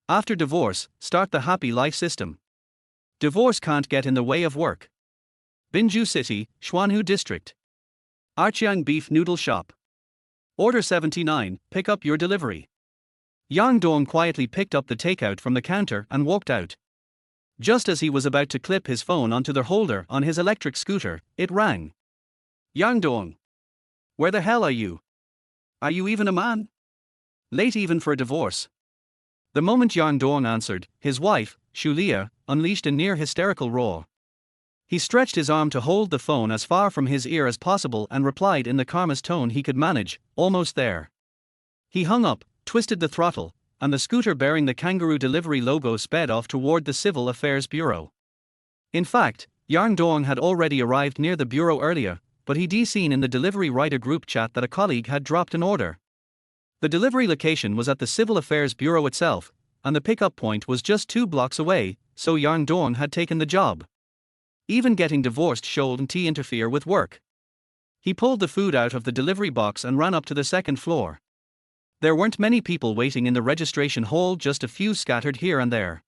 After divorce, start the happy life system. Divorce can't get in the way of work. Binzhou City, Xuanhu District. Aqiang Beef Noodle Shop. Order 79, pick up your delivery. Yang Dong quietly picked up the takeout from the counter and walked out. Just as he was about to clip his phone onto the holder on his electric scooter, it rang. Yang Dong. Where the hell are you? Are you even a man? Late even for a divorce. The moment Yang Dong answered, his wife, Xulia, unleashed a near hysterical roar. He stretched his arm to hold the phone as far from his ear as possible and replied in the calmest tone he could manage, almost there. He hung up, twisted the throttle, and the scooter bearing the kangaroo delivery logo sped off toward the Civil Affairs Bureau. In fact, Yang Dong had already arrived near the bureau earlier, but he'd seen in the delivery rider group chat that a colleague had dropped an order. The delivery location was at the Civil Affairs Bureau itself, and the pickup point was just 2 blocks away, so Yang Dong had taken the job. Even getting divorced shouldn't interfere with work. He pulled the food out of the delivery box and ran up to the second floor. There weren't many people waiting in the registration hall, just a few scattered here and there.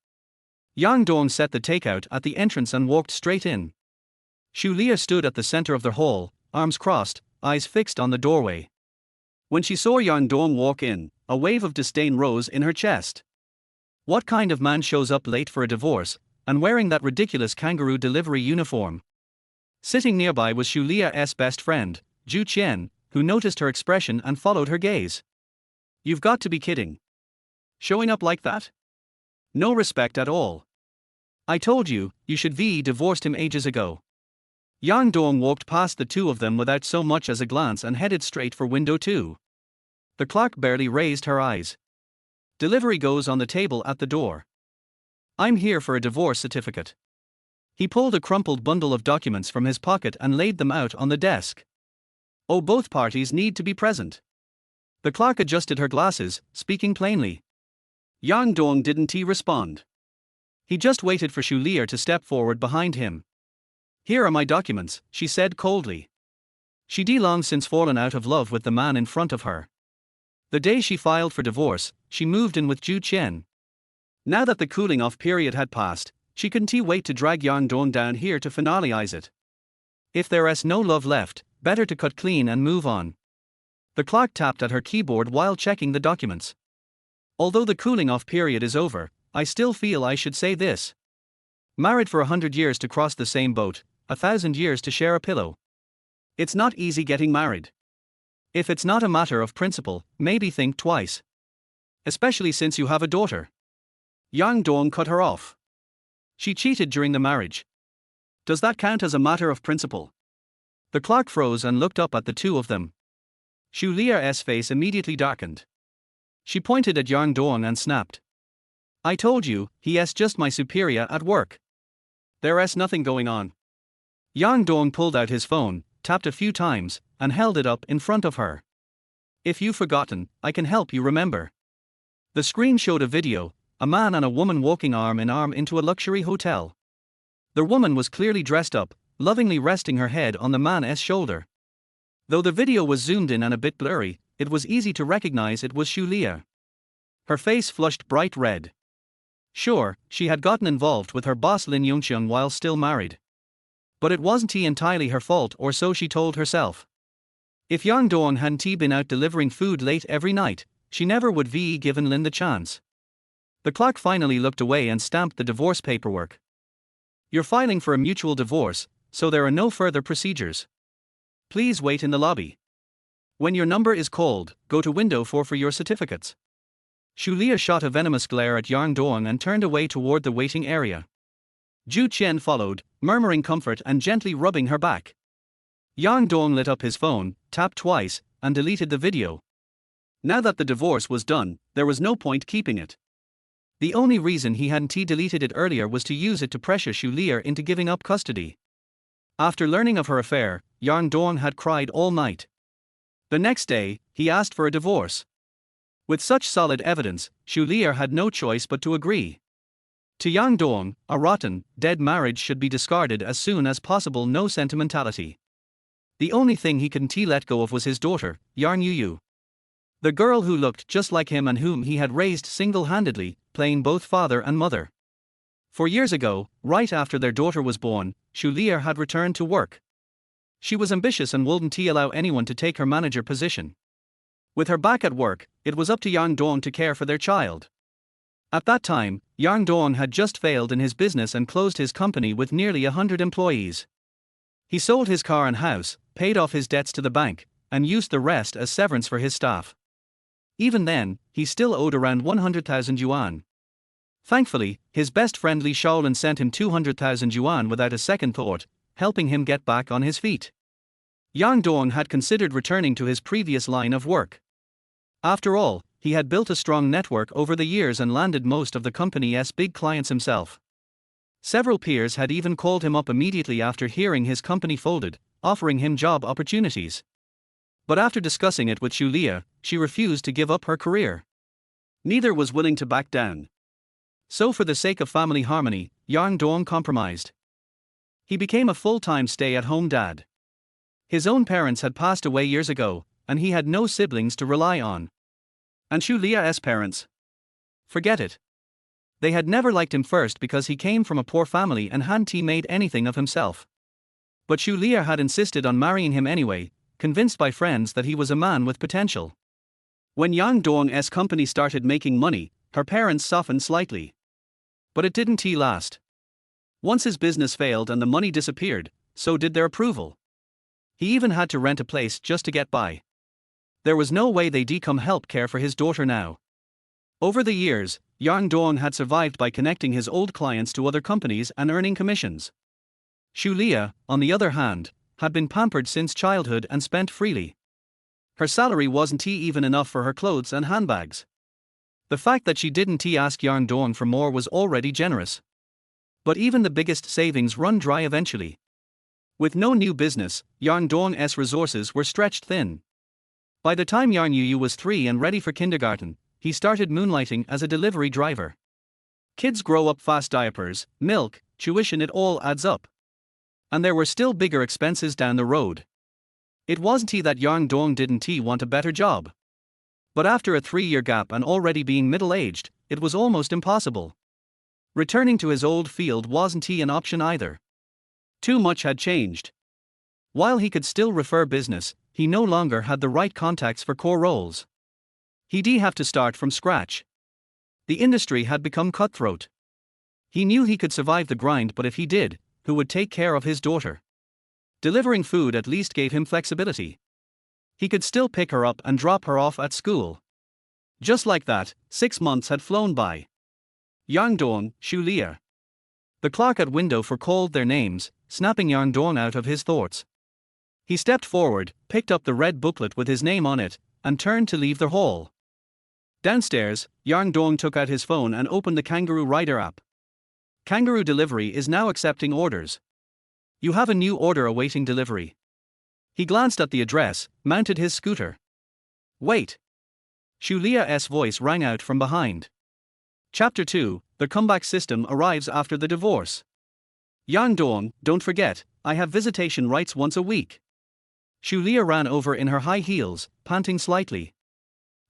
Yang Dong set the takeout at the entrance and walked straight in. Xulia stood at the center of the hall, arms crossed, eyes fixed on the doorway. When she saw Yang Dong walk in, a wave of disdain rose in her chest. What kind of man shows up late for a divorce, and wearing that ridiculous kangaroo delivery uniform? Sitting nearby was Xulia's best friend, Zhu Qian, who noticed her expression and followed her gaze. You've got to be kidding. Showing up like that? No respect at all. I told you, you should have divorced him ages ago. Yang Dong walked past the two of them without so much as a glance and headed straight for window 2. The clerk barely raised her eyes. Delivery goes on the table at the door. I'm here for a divorce certificate. He pulled a crumpled bundle of documents from his pocket and laid them out on the desk. Oh, both parties need to be present. The clerk adjusted her glasses, speaking plainly. Yang Dong didn't respond. He just waited for Xulia to step forward behind him. Here are my documents, she said coldly. She'd long since fallen out of love with the man in front of her. The day she filed for divorce, she moved in with Zhu Qian. Now that the cooling-off period had passed, she couldn't wait to drag Yang Dong down here to finalize it. If there's no love left, better to cut clean and move on. The clerk tapped at her keyboard while checking the documents. Although the cooling-off period is over, I still feel I should say this. Married for 100 years to cross the same boat, 1,000 years to share a pillow. It's not easy getting married. If it's not a matter of principle, maybe think twice. Especially since you have a daughter. Yang Dong cut her off. She cheated during the marriage. Does that count as a matter of principle? The clerk froze and looked up at the two of them. Xulia's face immediately darkened. She pointed at Yang Dong and snapped. I told you, he's just my superior at work. There's nothing going on. Yang Dong pulled out his phone, tapped a few times, and held it up in front of her. If you've forgotten, I can help you remember. The screen showed a video, a man and a woman walking arm in arm into a luxury hotel. The woman was clearly dressed up, lovingly resting her head on the man's shoulder. Though the video was zoomed in and a bit blurry, it was easy to recognize it was Xulia. Her face flushed bright red. Sure, she had gotten involved with her boss Lin Yongxiang while still married. But it wasn't entirely her fault, or so she told herself. If Yang Dong hadn't been out delivering food late every night, she never would have given Lin the chance. The clerk finally looked away and stamped the divorce paperwork. You're filing for a mutual divorce, so there are no further procedures. Please wait in the lobby. When your number is called, go to window 4 for your certificates. Xulia shot a venomous glare at Yang Dong and turned away toward the waiting area. Zhu Qian followed, murmuring comfort and gently rubbing her back. Yang Dong lit up his phone, tapped twice, and deleted the video. Now that the divorce was done, there was no point keeping it. The only reason he hadn't deleted it earlier was to use it to pressure Xulia into giving up custody. After learning of her affair, Yang Dong had cried all night. The next day, he asked for a divorce. With such solid evidence, Xulia had no choice but to agree. To Yang Dong, a rotten, dead marriage should be discarded as soon as possible, no sentimentality. The only thing he couldn't let go of was his daughter, Yang Yu. The girl who looked just like him and whom he had raised single-handedly, playing both father and mother. 4 years ago, right after their daughter was born, Xulia had returned to work. She was ambitious and wouldn't allow anyone to take her manager position. With her back at work, it was up to Yang Dong to care for their child. At that time, Yang Dong had just failed in his business and closed his company with nearly 100 employees. He sold his car and house, paid off his debts to the bank, and used the rest as severance for his staff. Even then, he still owed around 100,000 yuan. Thankfully, his best friend Li Shaolin sent him 200,000 yuan without a second thought, helping him get back on his feet. Yang Dong had considered returning to his previous line of work. After all, he had built a strong network over the years and landed most of the company's big clients himself. Several peers had even called him up immediately after hearing his company folded, offering him job opportunities. But after discussing it with Xulia, she refused to give up her career. Neither was willing to back down. So for the sake of family harmony, Yang Dong compromised. He became a full-time stay-at-home dad. His own parents had passed away years ago, and he had no siblings to rely on. And Xulia's parents? Forget it. They had never liked him, first because he came from a poor family and hadn't made anything of himself. But Xulia had insisted on marrying him anyway, convinced by friends that he was a man with potential. When Yang Dong's company started making money, her parents softened slightly. But it didn't last. Once his business failed and the money disappeared, so did their approval. He even had to rent a place just to get by. There was no way they'd come help care for his daughter now. Over the years, Yang Dong had survived by connecting his old clients to other companies and earning commissions. Xulia, on the other hand, had been pampered since childhood and spent freely. Her salary wasn't even enough for her clothes and handbags. The fact that she didn't ask Yang Dong for more was already generous. But even the biggest savings run dry eventually. With no new business, Yang Dong's resources were stretched thin. By the time Yang Yu was 3 and ready for kindergarten, he started moonlighting as a delivery driver. Kids grow up fast: diapers, milk, tuition, it all adds up. And there were still bigger expenses down the road. It wasn't that Yang Dong didn't want a better job. But after a 3-year gap and already being middle-aged, it was almost impossible. Returning to his old field wasn't an option either. Too much had changed. While he could still refer business, he no longer had the right contacts for core roles. He'd have to start from scratch. The industry had become cutthroat. He knew he could survive the grind, but if he did, who would take care of his daughter? Delivering food at least gave him flexibility. He could still pick her up and drop her off at school. Just like that, 6 months had flown by. Yang Dong, Xulia. The clerk at window called their names, snapping Yang Dong out of his thoughts. He stepped forward, picked up the red booklet with his name on it, and turned to leave the hall. Downstairs, Yang Dong took out his phone and opened the Kangaroo Rider app. Kangaroo Delivery is now accepting orders. You have a new order awaiting delivery. He glanced at the address, mounted his scooter. Wait. Xulia's voice rang out from behind. Chapter 2, The Comeback System arrives after the divorce. Yang Dong, don't forget, I have visitation rights once a week. Xulia ran over in her high heels, panting slightly.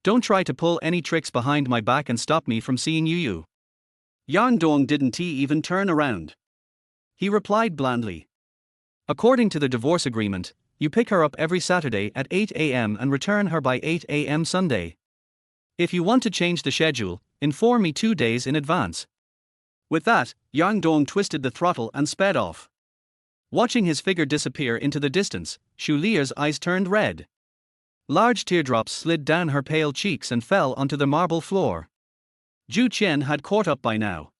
Don't try to pull any tricks behind my back and stop me from seeing you. Yang Dong didn't even turn around. He replied blandly. According to the divorce agreement, you pick her up every Saturday at 8 a.m. and return her by 8 a.m. Sunday. If you want to change the schedule, inform me 2 days in advance. With that, Yang Dong twisted the throttle and sped off. Watching his figure disappear into the distance, Xulia's eyes turned red. Large teardrops slid down her pale cheeks and fell onto the marble floor. Zhu Qian had caught up by now.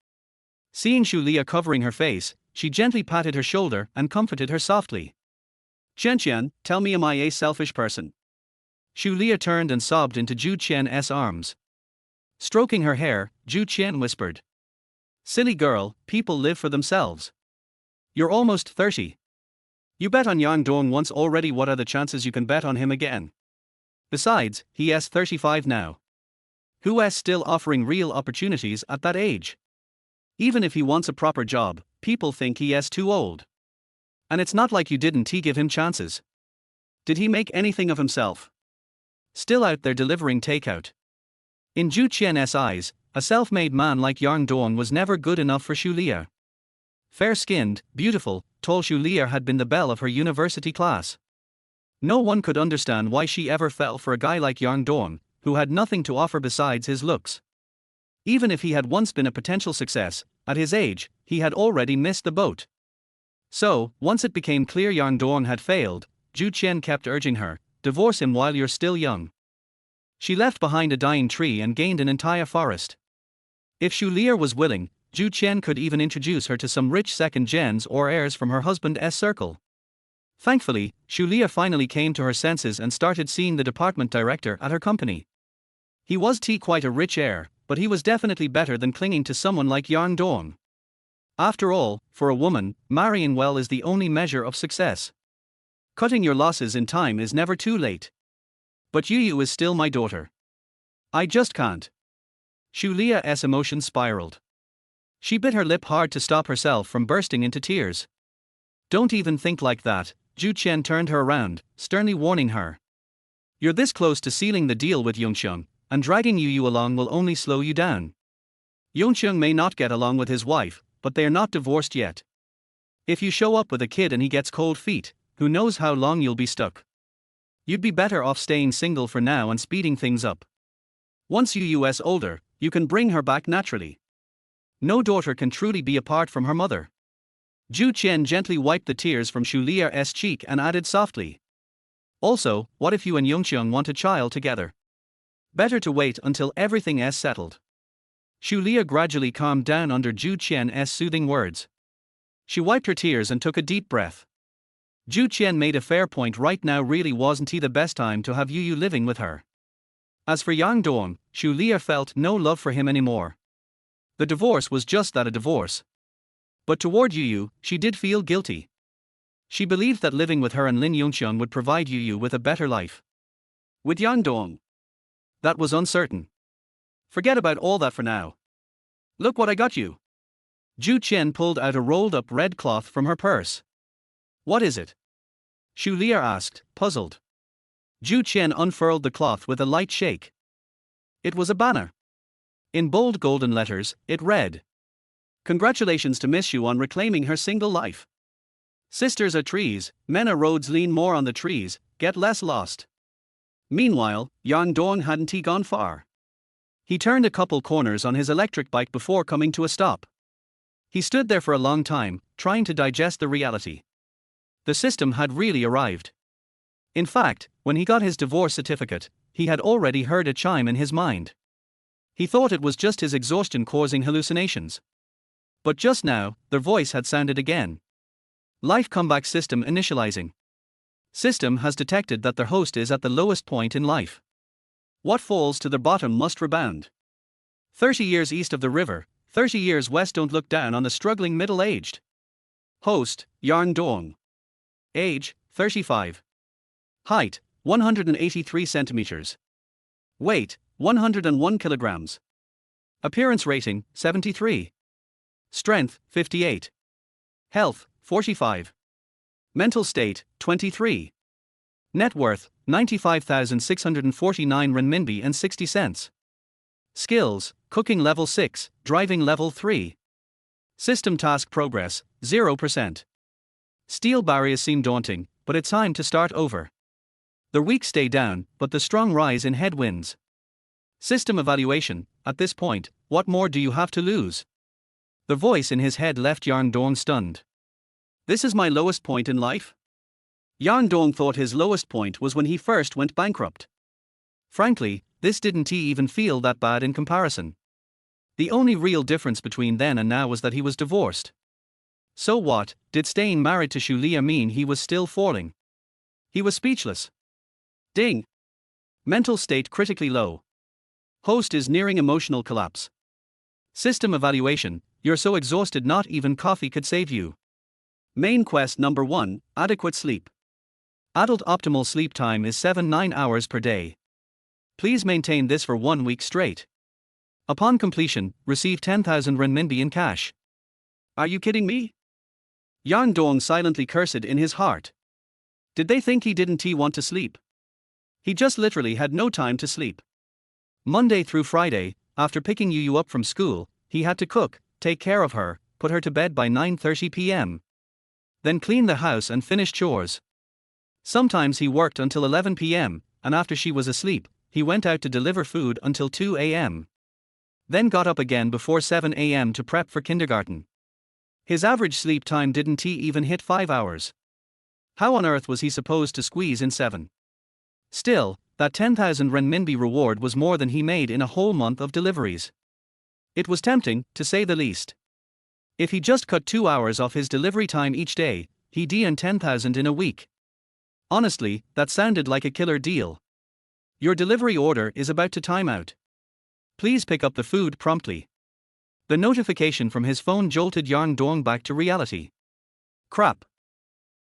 Seeing Xulia covering her face, she gently patted her shoulder and comforted her softly. Qian, tell me, am I a selfish person? Xulia turned and sobbed into Zhu Qian's arms. Stroking her hair, Zhu Qian whispered. Silly girl, people live for themselves. You're almost 30. You bet on Yang Dong once already, what are the chances you can bet on him again? Besides, he's 35 now. Who's still offering real opportunities at that age? Even if he wants a proper job, people think he's too old. And it's not like you didn't give him chances. Did he make anything of himself? Still out there delivering takeout. In Zhu Qian's eyes, A self-made man like Yang Dong was never good enough for Xu Lier. Fair-skinned, beautiful, tall Xu Lier had been the belle of her university class. No one could understand why she ever fell for a guy like Yang Dong, who had nothing to offer besides his looks. Even if he had once been a potential success, at his age, he had already missed the boat. So, once it became clear Yang Dong had failed, Zhu Qian kept urging her, "Divorce him while you're still young." She left behind a dying tree and gained an entire forest. If Xu Lier was willing, Zhu Qian could even introduce her to some rich second gens or heirs from her husband's circle. Thankfully, Xu Lier finally came to her senses and started seeing the department director at her company. He was quite a rich heir, but he was definitely better than clinging to someone like Yang Dong. After all, for a woman, marrying well is the only measure of success. Cutting your losses in time is never too late. But Yu is still my daughter. I just can't. Xu Lier's emotions spiraled. She bit her lip hard to stop herself from bursting into tears. Don't even think like that, Zhu Qian turned her around, sternly warning her. You're this close to sealing the deal with Yongxiang, and dragging Yu along will only slow you down. Yongxiang may not get along with his wife, but they are not divorced yet. If you show up with a kid and he gets cold feet, who knows how long you'll be stuck. You'd be better off staying single for now and speeding things up. Once Yu's older, you can bring her back naturally. No daughter can truly be apart from her mother. Zhu Qian gently wiped the tears from Xu Lier's cheek and added softly. Also, what if you and Yongxiang want a child together? Better to wait until everything is settled. Xu Lier gradually calmed down under Zhu Qian's soothing words. She wiped her tears and took a deep breath. Zhu Qian made a fair point. Right now really wasn't the best time to have Yu living with her. As for Yang Dong, Xu Lier felt no love for him anymore. The divorce was just that, a divorce. But toward Yu, she did feel guilty. She believed that living with her and Lin Yongxiang would provide Yu with a better life. With Yang Dong, that was uncertain. Forget about all that for now. Look what I got you. Zhu Qian pulled out a rolled-up red cloth from her purse. What is it? Xu Lier asked, puzzled. Zhu Qian unfurled the cloth with a light shake. It was a banner. In bold golden letters, it read, "Congratulations to Miss Xu on reclaiming her single life. Sisters are trees, men are roads, lean more on the trees, get less lost." Meanwhile, Yang Dong hadn't gone far. He turned a couple corners on his electric bike before coming to a stop. He stood there for a long time, trying to digest the reality. The system had really arrived. In fact, when he got his divorce certificate, he had already heard a chime in his mind. He thought it was just his exhaustion causing hallucinations. But just now, their voice had sounded again. Life comeback system initializing. System has detected that their host is at the lowest point in life. What falls to the bottom must rebound. 30 years east of the river, 30 years west. Don't look down on the struggling middle-aged. Host, Yang Dong. Age, 35. Height, 183 centimeters. Weight, 101 kilograms. Appearance rating, 73. Strength, 58. Health, 45. Mental state, 23. Net worth, 95,649 renminbi and 60 cents. Skills, cooking level 6, driving level 3. System task progress, 0%. Steel barriers seem daunting, but it's time to start over. The weak stay down, but the strong rise in headwinds. System evaluation, at this point, what more do you have to lose? The voice in his head left Yang Dong stunned. This is my lowest point in life? Yang Dong thought his lowest point was when he first went bankrupt. Frankly, this didn't even feel that bad in comparison. The only real difference between then and now was that he was divorced. So what, did staying married to Xu Lier mean he was still falling? He was speechless. Ding. Mental state critically low. Host is nearing emotional collapse. System evaluation, you're so exhausted not even coffee could save you. Main quest number 1, adequate sleep. Adult optimal sleep time is 7-9 hours per day. Please maintain this for 1 week straight. Upon completion, receive 10,000 renminbi in cash. Are you kidding me? Yang Dong silently cursed in his heart. Did they think he didn't want to sleep? He just literally had no time to sleep. Monday through Friday, after picking Yu up from school, he had to cook, take care of her, put her to bed by 9:30 p.m. Then clean the house and finish chores. Sometimes he worked until 11 p.m., and after she was asleep, he went out to deliver food until 2 a.m. Then got up again before 7 a.m. to prep for kindergarten. His average sleep time didn't even hit 5 hours. How on earth was he supposed to squeeze in 7? Still, that 10,000 renminbi reward was more than he made in a whole month of deliveries. It was tempting, to say the least. If he just cut 2 hours off his delivery time each day, he'd earn 10,000 in a week. Honestly, that sounded like a killer deal. Your delivery order is about to time out. Please pick up the food promptly. The notification from his phone jolted Yang Dong back to reality. Crap.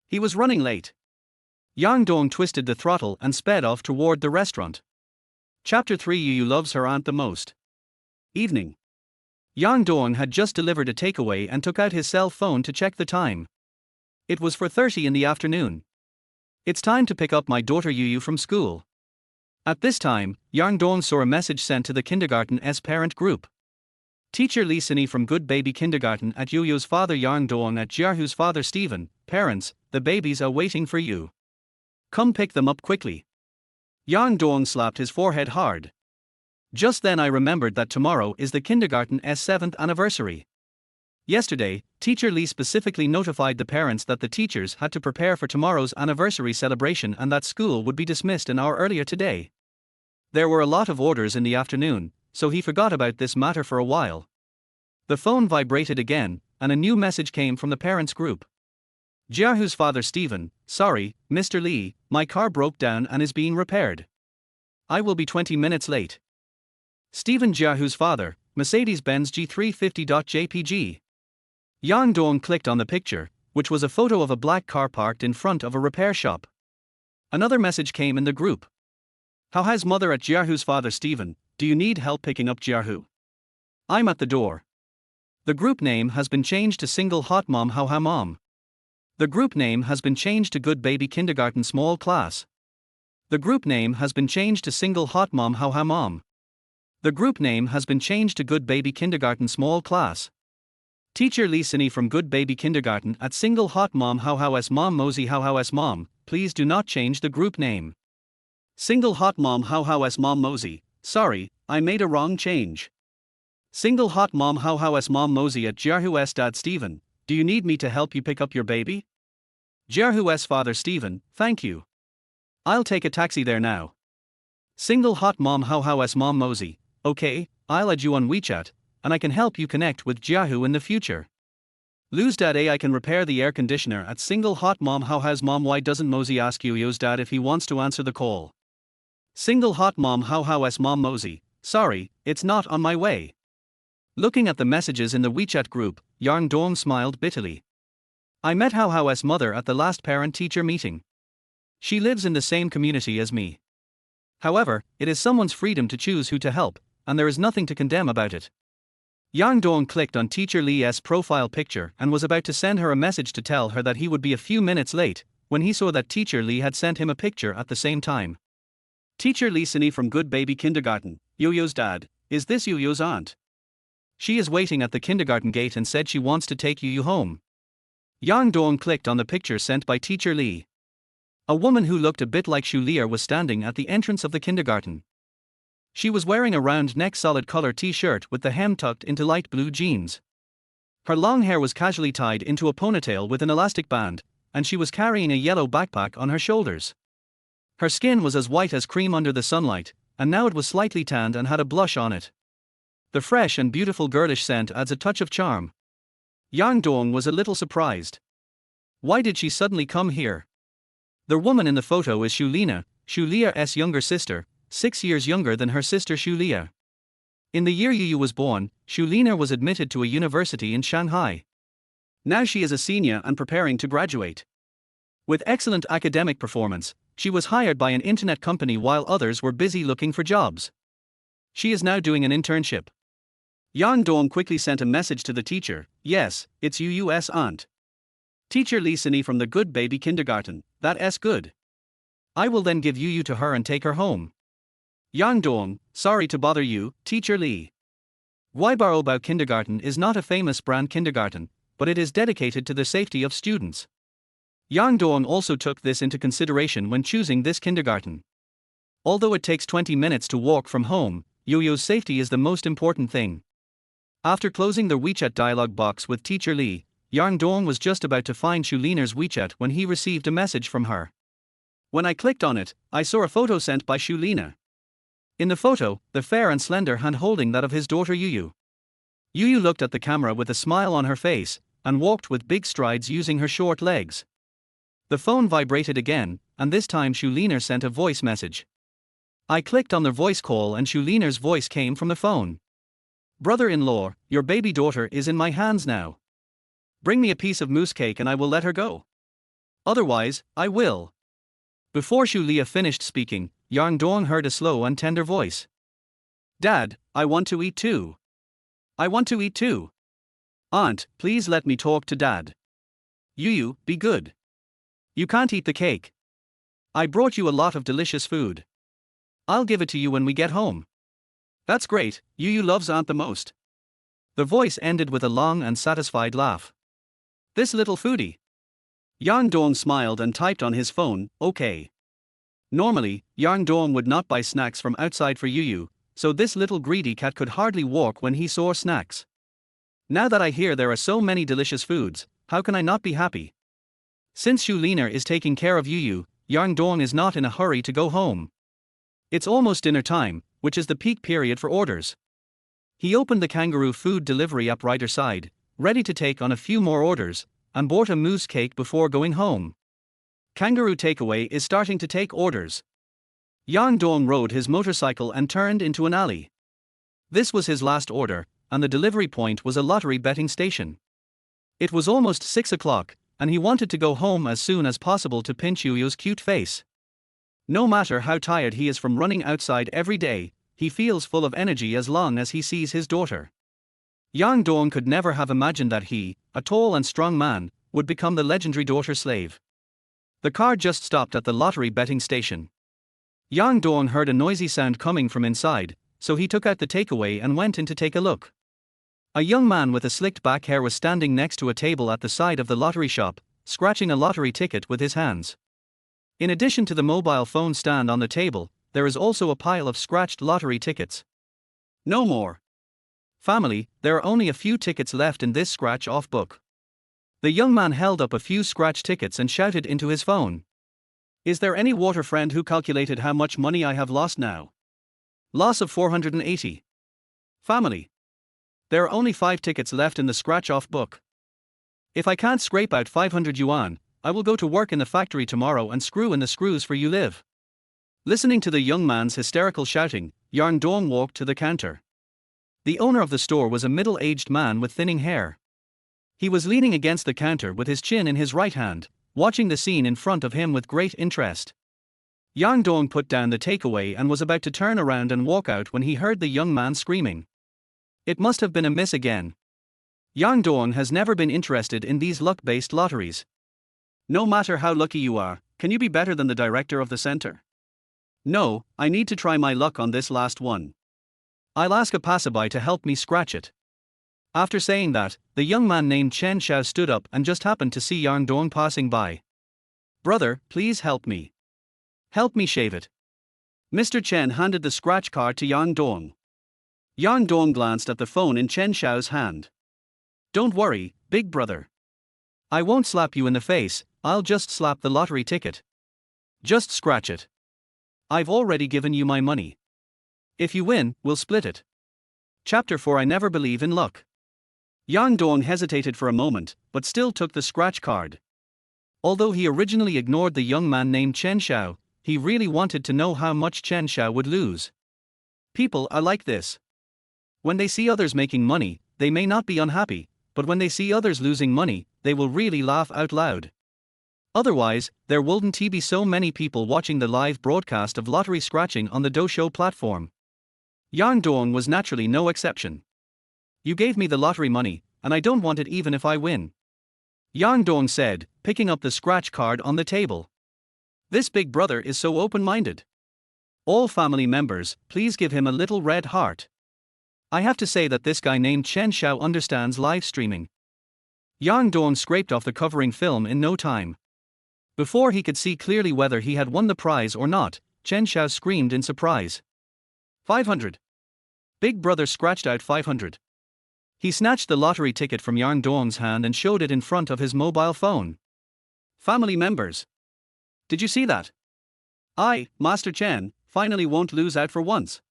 He was running late. Yang Dong twisted the throttle and sped off toward the restaurant. Chapter 3. Yu loves her aunt the most. Evening. Yang Dong had just delivered a takeaway and took out his cell phone to check the time. It was 4:30 in the afternoon. It's time to pick up my daughter Yu from school. At this time, Yang Dong saw a message sent to the kindergarten's parent group. Teacher Li Sini from Good Baby Kindergarten at Yu's father Yang Dong at Jiahu's father Stephen. Parents, the babies are waiting for you. Come pick them up quickly. Yang Dong slapped his forehead hard. Just then I remembered that tomorrow is the kindergarten's 7th anniversary. Yesterday, Teacher Li specifically notified the parents that the teachers had to prepare for tomorrow's anniversary celebration and that school would be dismissed an hour earlier today. There were a lot of orders in the afternoon, so he forgot about this matter for a while. The phone vibrated again, and a new message came from the parents' group. Jiahu's father Stephen, sorry, Mr. Li, my car broke down and is being repaired. I will be 20 minutes late. Stephen Jiahu's father, Mercedes-Benz G350.jpg. Yang Dong clicked on the picture, which was a photo of a black car parked in front of a repair shop. Another message came in the group. How has mother at Jiahu's father Stephen, do you need help picking up Jiahu? I'm at the door. The group name has been changed to Single Hot Mom How Ha Mom. The group name has been changed to Good Baby Kindergarten Small Class. The group name has been changed to Single Hot Mom How Ha Mom. The group name has been changed to Good Baby Kindergarten Small Class. Teacher Li Sini from Good Baby Kindergarten at Single Hot Mom How S Mom Mosey How S Mom, please do not change the group name. Single Hot Mom How S Mom Mosey, sorry, I made a wrong change. Single Hot Mom How S Mom Mosey at Jiahu's dad Stephen, do you need me to help you pick up your baby? Jiahu's father Stephen, thank you. I'll take a taxi there now. Single Hot Mom How S Mom Mosey, okay, I'll add you on WeChat, and I can help you connect with Jiahu in the future. Lou's dad I can repair the air conditioner at Single Hot Mom How has Mom. Why doesn't Mosey ask Yu's dad if he wants to answer the call? Single Hot Mom How S Mom Mosey, sorry, it's not on my way. Looking at the messages in the WeChat group, Yang Dong smiled bitterly. I met How's mother at the last parent-teacher meeting. She lives in the same community as me. However, it is someone's freedom to choose who to help, and there is nothing to condemn about it. Yang Dong clicked on Teacher Li's profile picture and was about to send her a message to tell her that he would be a few minutes late, when he saw that Teacher Li had sent him a picture at the same time. Teacher Li Sini from Good Baby Kindergarten, Yu's dad, is this Yu's aunt? She is waiting at the kindergarten gate and said she wants to take Yu home. Yang Dong clicked on the picture sent by Teacher Li. A woman who looked a bit like Shu Lier was standing at the entrance of the kindergarten. She was wearing a round-neck solid-color t-shirt with the hem tucked into light blue jeans. Her long hair was casually tied into a ponytail with an elastic band, and she was carrying a yellow backpack on her shoulders. Her skin was as white as cream under the sunlight, and now it was slightly tanned and had a blush on it. The fresh and beautiful girlish scent adds a touch of charm. Yang Dong was a little surprised. Why did she suddenly come here? The woman in the photo is Shu Lier's younger sister, 6 years younger than her sister Shu Lier. In the year Yu was born, Shu Lier was admitted to a university in Shanghai. Now she is a senior and preparing to graduate. With excellent academic performance, she was hired by an internet company while others were busy looking for jobs. She is now doing an internship. Yang Dong quickly sent a message to the teacher, yes, it's Yu's aunt. Teacher Li Sini from the Good Baby Kindergarten, that's good. I will then give Yu to her and take her home. Yang Dong, sorry to bother you, Teacher Li. Weibaobao Kindergarten is not a famous brand kindergarten, but it is dedicated to the safety of students. Yang Dong also took this into consideration when choosing this kindergarten. Although it takes 20 minutes to walk from home, Yoyo's safety is the most important thing. After closing the WeChat dialog box with teacher Lee, Yang Dong was just about to find Shuliner's WeChat when he received a message from her. When I clicked on it, I saw a photo sent by Shulina. In the photo, the fair and slender hand holding that of his daughter Yuyu. Yuyu looked at the camera with a smile on her face, and walked with big strides using her short legs. The phone vibrated again, and this time Shuliner sent a voice message. I clicked on the voice call and Shuliner's voice came from the phone. Brother-in-law, your baby daughter is in my hands now. Bring me a piece of mousse cake and I will let her go. Otherwise, I will. Before Shulia finished speaking, Yang Dong heard a slow and tender voice. Dad, I want to eat too. I want to eat too. Aunt, please let me talk to Dad. Yuyu, be good. You can't eat the cake. I brought you a lot of delicious food. I'll give it to you when we get home. That's great, Yuyu loves Aunt the most. The voice ended with a long and satisfied laugh. This little foodie. Yang Dong smiled and typed on his phone, okay. Normally, Yang Dong would not buy snacks from outside for Yuyu, so this little greedy cat could hardly walk when he saw snacks. Now that I hear there are so many delicious foods, how can I not be happy? Since Shuliner is taking care of Yuyu, Yang Dong is not in a hurry to go home. It's almost dinner time, which is the peak period for orders. He opened the kangaroo food delivery app right side, ready to take on a few more orders, and bought a mousse cake before going home. Kangaroo Takeaway is starting to take orders. Yang Dong rode his motorcycle and turned into an alley. This was his last order, and the delivery point was a lottery betting station. It was almost 6 o'clock, and he wanted to go home as soon as possible to pinch Yuyu's cute face. No matter how tired he is from running outside every day, he feels full of energy as long as he sees his daughter. Yang Dong could never have imagined that he, a tall and strong man, would become the legendary daughter slave. The car just stopped at the lottery betting station. Yang Dong heard a noisy sound coming from inside, so he took out the takeaway and went in to take a look. A young man with a slicked back hair was standing next to a table at the side of the lottery shop, scratching a lottery ticket with his hands. In addition to the mobile phone stand on the table, there is also a pile of scratched lottery tickets. No more. Family, there are only a few tickets left in this scratch-off book. The young man held up a few scratch tickets and shouted into his phone. Is there any water friend who calculated how much money I have lost now? Loss of 480. Family. There are only 5 tickets left in the scratch-off book. If I can't scrape out 500 yuan, I will go to work in the factory tomorrow and screw in the screws for you live. Listening to the young man's hysterical shouting, Yang Dong walked to the counter. The owner of the store was a middle-aged man with thinning hair. He was leaning against the counter with his chin in his right hand, watching the scene in front of him with great interest. Yang Dong put down the takeaway and was about to turn around and walk out when he heard the young man screaming. It must have been a miss again. Yang Dong has never been interested in these luck-based lotteries. No matter how lucky you are, can you be better than the director of the center? No, I need to try my luck on this last one. I'll ask a passerby to help me scratch it. After saying that, the young man named Chen Xiao stood up and just happened to see Yang Dong passing by. Brother, please help me. Help me shave it. Mr. Chen handed the scratch card to Yang Dong. Yang Dong glanced at the phone in Chen Xiao's hand. Don't worry, big brother. I won't slap you in the face, I'll just slap the lottery ticket. Just scratch it. I've already given you my money. If you win, we'll split it. Chapter 4 I Never Believe in Luck. Yang Dong hesitated for a moment, but still took the scratch card. Although he originally ignored the young man named Chen Xiao, he really wanted to know how much Chen Xiao would lose. People are like this. When they see others making money, they may not be unhappy, but when they see others losing money, they will really laugh out loud. Otherwise, there wouldn't be so many people watching the live broadcast of lottery scratching on the Doushou platform. Yang Dong was naturally no exception. You gave me the lottery money, and I don't want it even if I win. Yang Dong said, picking up the scratch card on the table. This big brother is so open-minded. All family members, please give him a little red heart. I have to say that this guy named Chen Xiao understands live streaming. Yang Dong scraped off the covering film in no time. Before he could see clearly whether he had won the prize or not, Chen Xiao screamed in surprise. 500. Big Brother scratched out 500. He snatched the lottery ticket from Yang Dong's hand and showed it in front of his mobile phone. Family members. Did you see that? I, Master Chen, finally won't lose out for once.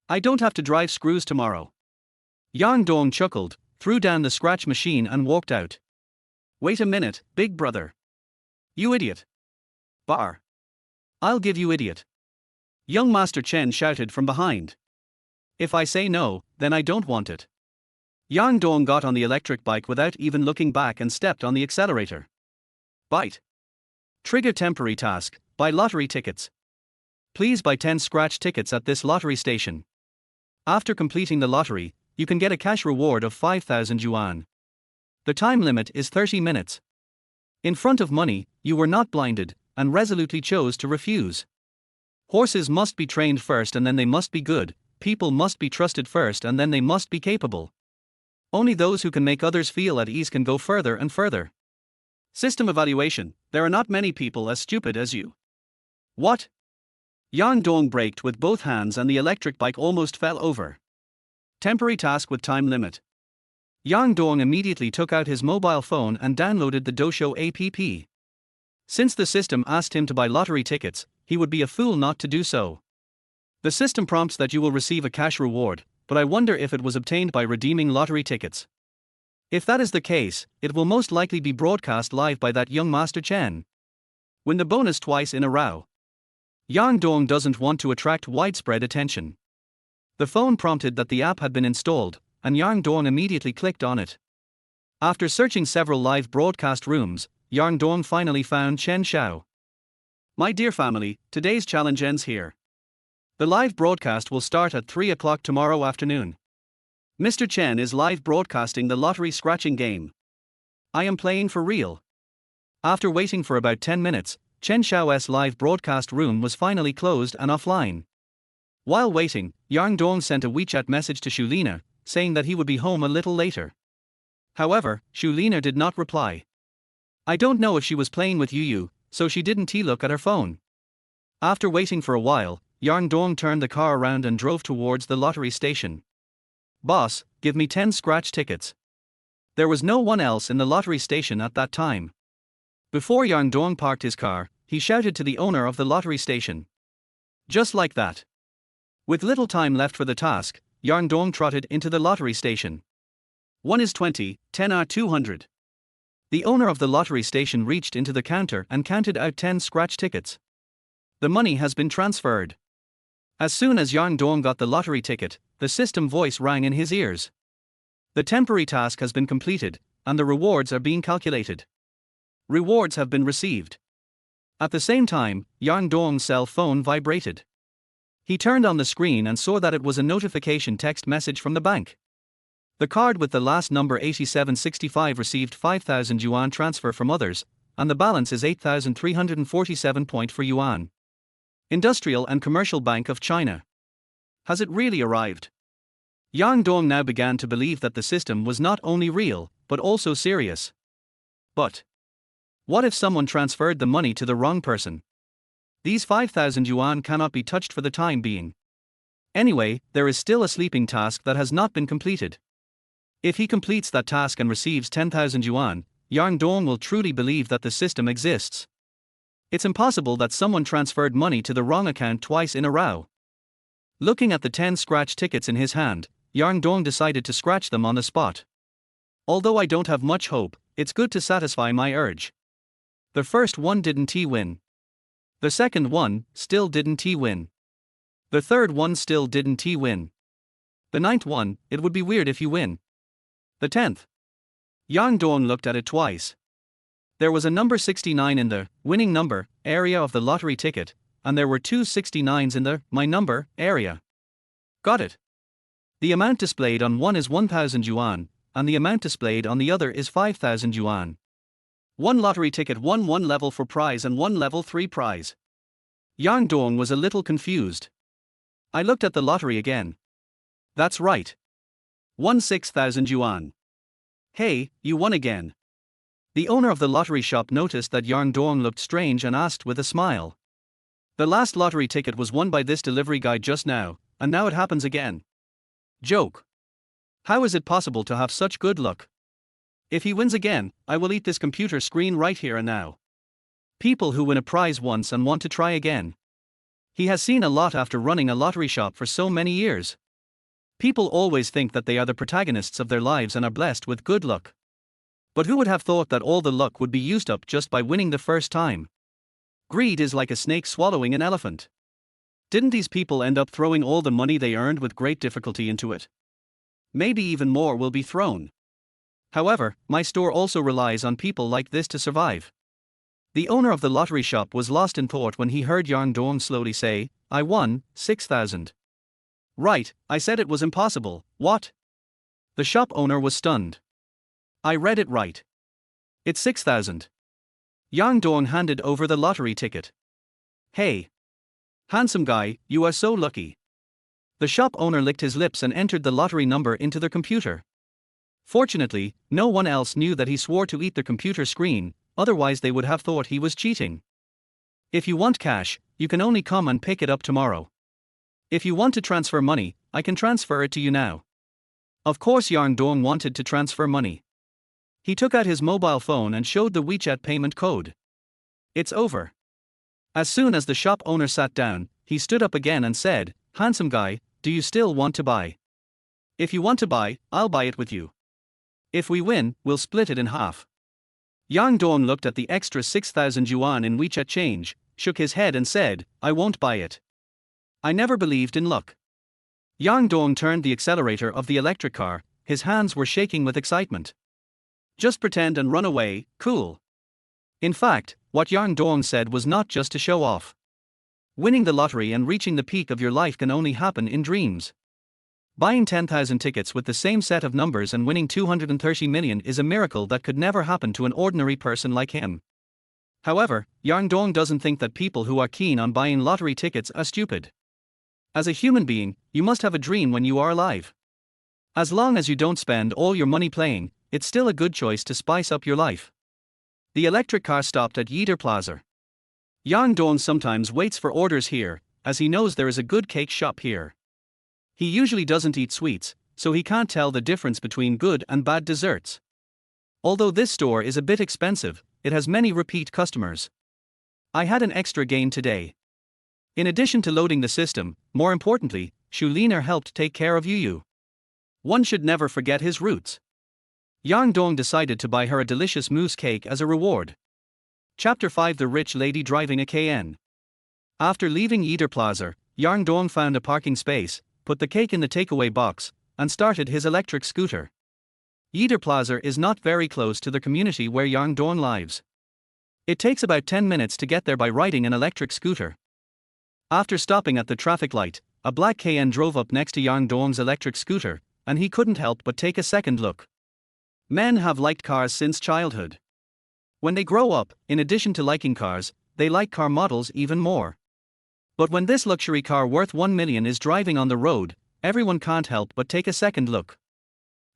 I don't have to drive screws tomorrow. Yang Dong chuckled, threw down the scratch machine and walked out. Wait a minute, Big Brother. You idiot. Bar. I'll give you idiot. Young Master Chen shouted from behind. If I say no, then I don't want it. Yang Dong got on the electric bike without even looking back and stepped on the accelerator. Bite. Trigger temporary task, buy lottery tickets. Please buy 10 scratch tickets at this lottery station. After completing the lottery, you can get a cash reward of 5,000 yuan. The time limit is 30 minutes. In front of money, you were not blinded, and resolutely chose to refuse. Horses must be trained first and then they must be good, people must be trusted first and then they must be capable. Only those who can make others feel at ease can go further and further. System evaluation, there are not many people as stupid as you. What? Yang Dong braked with both hands and the electric bike almost fell over. Temporary task with time limit. Yang Dong immediately took out his mobile phone and downloaded the Doshou app. Since the system asked him to buy lottery tickets, he would be a fool not to do so. The system prompts that you will receive a cash reward, but I wonder if it was obtained by redeeming lottery tickets. If that is the case, it will most likely be broadcast live by that young Master Chen. Win the bonus twice in a row. Yang Dong doesn't want to attract widespread attention. The phone prompted that the app had been installed, and Yang Dong immediately clicked on it. After searching several live broadcast rooms, Yang Dong finally found Chen Xiao. My dear family, today's challenge ends here. The live broadcast will start at 3 o'clock tomorrow afternoon. Mr. Chen is live broadcasting the lottery scratching game. I am playing for real. After waiting for about 10 minutes, Chen Xiao's live broadcast room was finally closed and offline. While waiting, Yang Dong sent a WeChat message to Shulina, saying that he would be home a little later. However, Shulina did not reply. I don't know if she was playing with Yu, so she didn't look at her phone. After waiting for a while, Yang Dong turned the car around and drove towards the lottery station. Boss, give me 10 scratch tickets. There was no one else in the lottery station at that time. Before Yang Dong parked his car, he shouted to the owner of the lottery station. Just like that. With little time left for the task, Yang Dong trotted into the lottery station. 1 is 20, 10 are 200. The owner of the lottery station reached into the counter and counted out 10 scratch tickets. The money has been transferred. As soon as Yang Dong got the lottery ticket, the system voice rang in his ears. The temporary task has been completed, and the rewards are being calculated. Rewards have been received. At the same time, Yang Dong's cell phone vibrated. He turned on the screen and saw that it was a notification text message from the bank. The card with the last number 8765 received 5,000 yuan transfer from others, and the balance is 8,347 for yuan. Industrial and Commercial Bank of China. Has it really arrived? Yang Dong now began to believe that the system was not only real, but also serious. But what if someone transferred the money to the wrong person? These 5,000 yuan cannot be touched for the time being. Anyway, there is still a sleeping task that has not been completed. If he completes that task and receives 10,000 yuan, Yang Dong will truly believe that the system exists. It's impossible that someone transferred money to the wrong account twice in a row. Looking at the 10 scratch tickets in his hand, Yang Dong decided to scratch them on the spot. Although I don't have much hope, it's good to satisfy my urge. The first one didn't win. The second one still didn't win. The third one still didn't win. The ninth one, it would be weird if you win. The 10th. Yang Dong looked at it twice. There was a number 69 in the winning number area of the lottery ticket, and there were two 69s in the my number area. Got it. The amount displayed on one is 1,000 yuan, and the amount displayed on the other is 5,000 yuan. One lottery ticket won 1 level 4 prize and 1 level 3 prize. Yang Dong was a little confused. I looked at the lottery again. That's right. Won 6,000 yuan. Hey, you won again. The owner of the lottery shop noticed that Yang Dong looked strange and asked with a smile. The last lottery ticket was won by this delivery guy just now, and now it happens again. Joke. How is it possible to have such good luck? If he wins again, I will eat this computer screen right here and now. People who win a prize once and want to try again. He has seen a lot after running a lottery shop for so many years. People always think that they are the protagonists of their lives and are blessed with good luck. But who would have thought that all the luck would be used up just by winning the first time? Greed is like a snake swallowing an elephant. Didn't these people end up throwing all the money they earned with great difficulty into it? Maybe even more will be thrown. However, my store also relies on people like this to survive. The owner of the lottery shop was lost in thought when he heard Yang Dong slowly say, I won 6,000. Right, I said it was impossible, what? The shop owner was stunned. I read it right. It's 6,000. Yang Dong handed over the lottery ticket. Hey. Handsome guy, you are so lucky. The shop owner licked his lips and entered the lottery number into the computer. Fortunately, no one else knew that he swore to eat the computer screen, otherwise they would have thought he was cheating. If you want cash, you can only come and pick it up tomorrow. If you want to transfer money, I can transfer it to you now. Of course Yang Dong wanted to transfer money. He took out his mobile phone and showed the WeChat payment code. It's over. As soon as the shop owner sat down, he stood up again and said, Handsome guy, do you still want to buy? If you want to buy, I'll buy it with you. If we win, we'll split it in half. Yang Dong looked at the extra 6,000 yuan in WeChat change, shook his head and said, I won't buy it. I never believed in luck. Yang Dong turned the accelerator of the electric car, his hands were shaking with excitement. Just pretend and run away, cool. In fact, what Yang Dong said was not just to show off. Winning the lottery and reaching the peak of your life can only happen in dreams. Buying 10,000 tickets with the same set of numbers and winning 230 million is a miracle that could never happen to an ordinary person like him. However, Yang Dong doesn't think that people who are keen on buying lottery tickets are stupid. As a human being, you must have a dream when you are alive. As long as you don't spend all your money playing, it's still a good choice to spice up your life. The electric car stopped at Yider Plaza. Yang Dong sometimes waits for orders here, as he knows there is a good cake shop here. He usually doesn't eat sweets, so he can't tell the difference between good and bad desserts. Although this store is a bit expensive, it has many repeat customers. I had an extra gain today. In addition to loading the system, more importantly, Shuliner helped take care of Yu. One should never forget his roots. Yang Dong decided to buy her a delicious mousse cake as a reward. Chapter 5: The Rich Lady Driving a KN. After leaving Yider Plaza, Yang Dong found a parking space, put the cake in the takeaway box, and started his electric scooter. Yider Plaza is not very close to the community where Yang Dong lives. It takes about 10 minutes to get there by riding an electric scooter. After stopping at the traffic light, a black KN drove up next to Yang Dong's electric scooter, and he couldn't help but take a second look. Men have liked cars since childhood. When they grow up, in addition to liking cars, they like car models even more. But when this luxury car worth 1 million is driving on the road, everyone can't help but take a second look.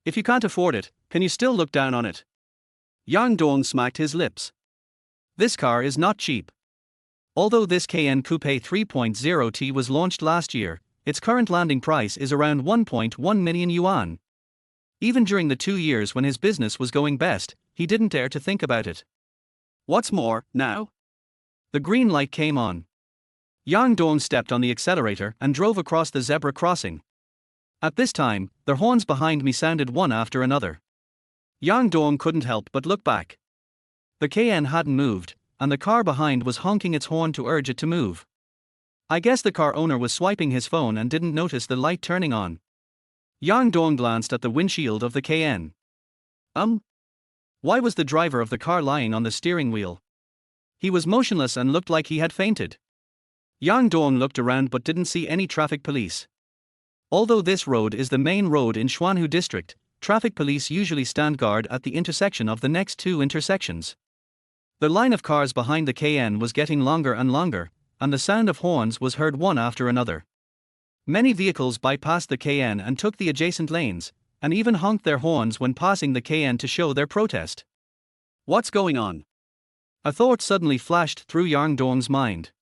If you can't afford it, can you still look down on it? Yang Dong smacked his lips. This car is not cheap. Although this KN Coupe 3.0T was launched last year, its current landing price is around 1.1 million yuan. Even during the 2 years when his business was going best, he didn't dare to think about it. What's more, now? The green light came on. Yang Dong stepped on the accelerator and drove across the zebra crossing. At this time, the horns behind me sounded one after another. Yang Dong couldn't help but look back. The KN hadn't moved, and the car behind was honking its horn to urge it to move. I guess the car owner was swiping his phone and didn't notice the light turning on. Yang Dong glanced at the windshield of the KN. Why was the driver of the car lying on the steering wheel? He was motionless and looked like he had fainted. Yang Dong looked around but didn't see any traffic police. Although this road is the main road in Xuanhu district, traffic police usually stand guard at the intersection of the next two intersections. The line of cars behind the KN was getting longer and longer, and the sound of horns was heard one after another. Many vehicles bypassed the KN and took the adjacent lanes, and even honked their horns when passing the KN to show their protest. What's going on? A thought suddenly flashed through Yang Dong's mind.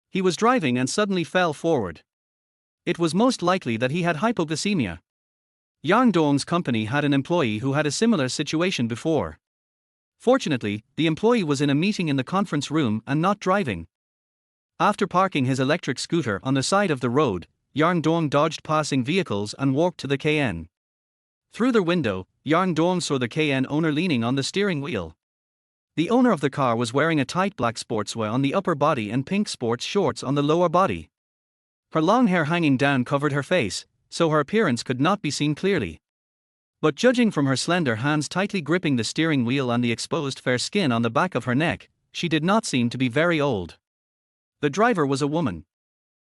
He was driving and suddenly fell forward. It was most likely that he had hypoglycemia. Yang Dong's company had an employee who had a similar situation before. Fortunately, the employee was in a meeting in the conference room and not driving. After parking his electric scooter on the side of the road, Yang Dong dodged passing vehicles and walked to the KN. Through the window, Yang Dong saw the KN owner leaning on the steering wheel. The owner of the car was wearing a tight black sportswear on the upper body and pink sports shorts on the lower body. Her long hair hanging down covered her face, so her appearance could not be seen clearly. But judging from her slender hands tightly gripping the steering wheel and the exposed fair skin on the back of her neck, she did not seem to be very old. The driver was a woman.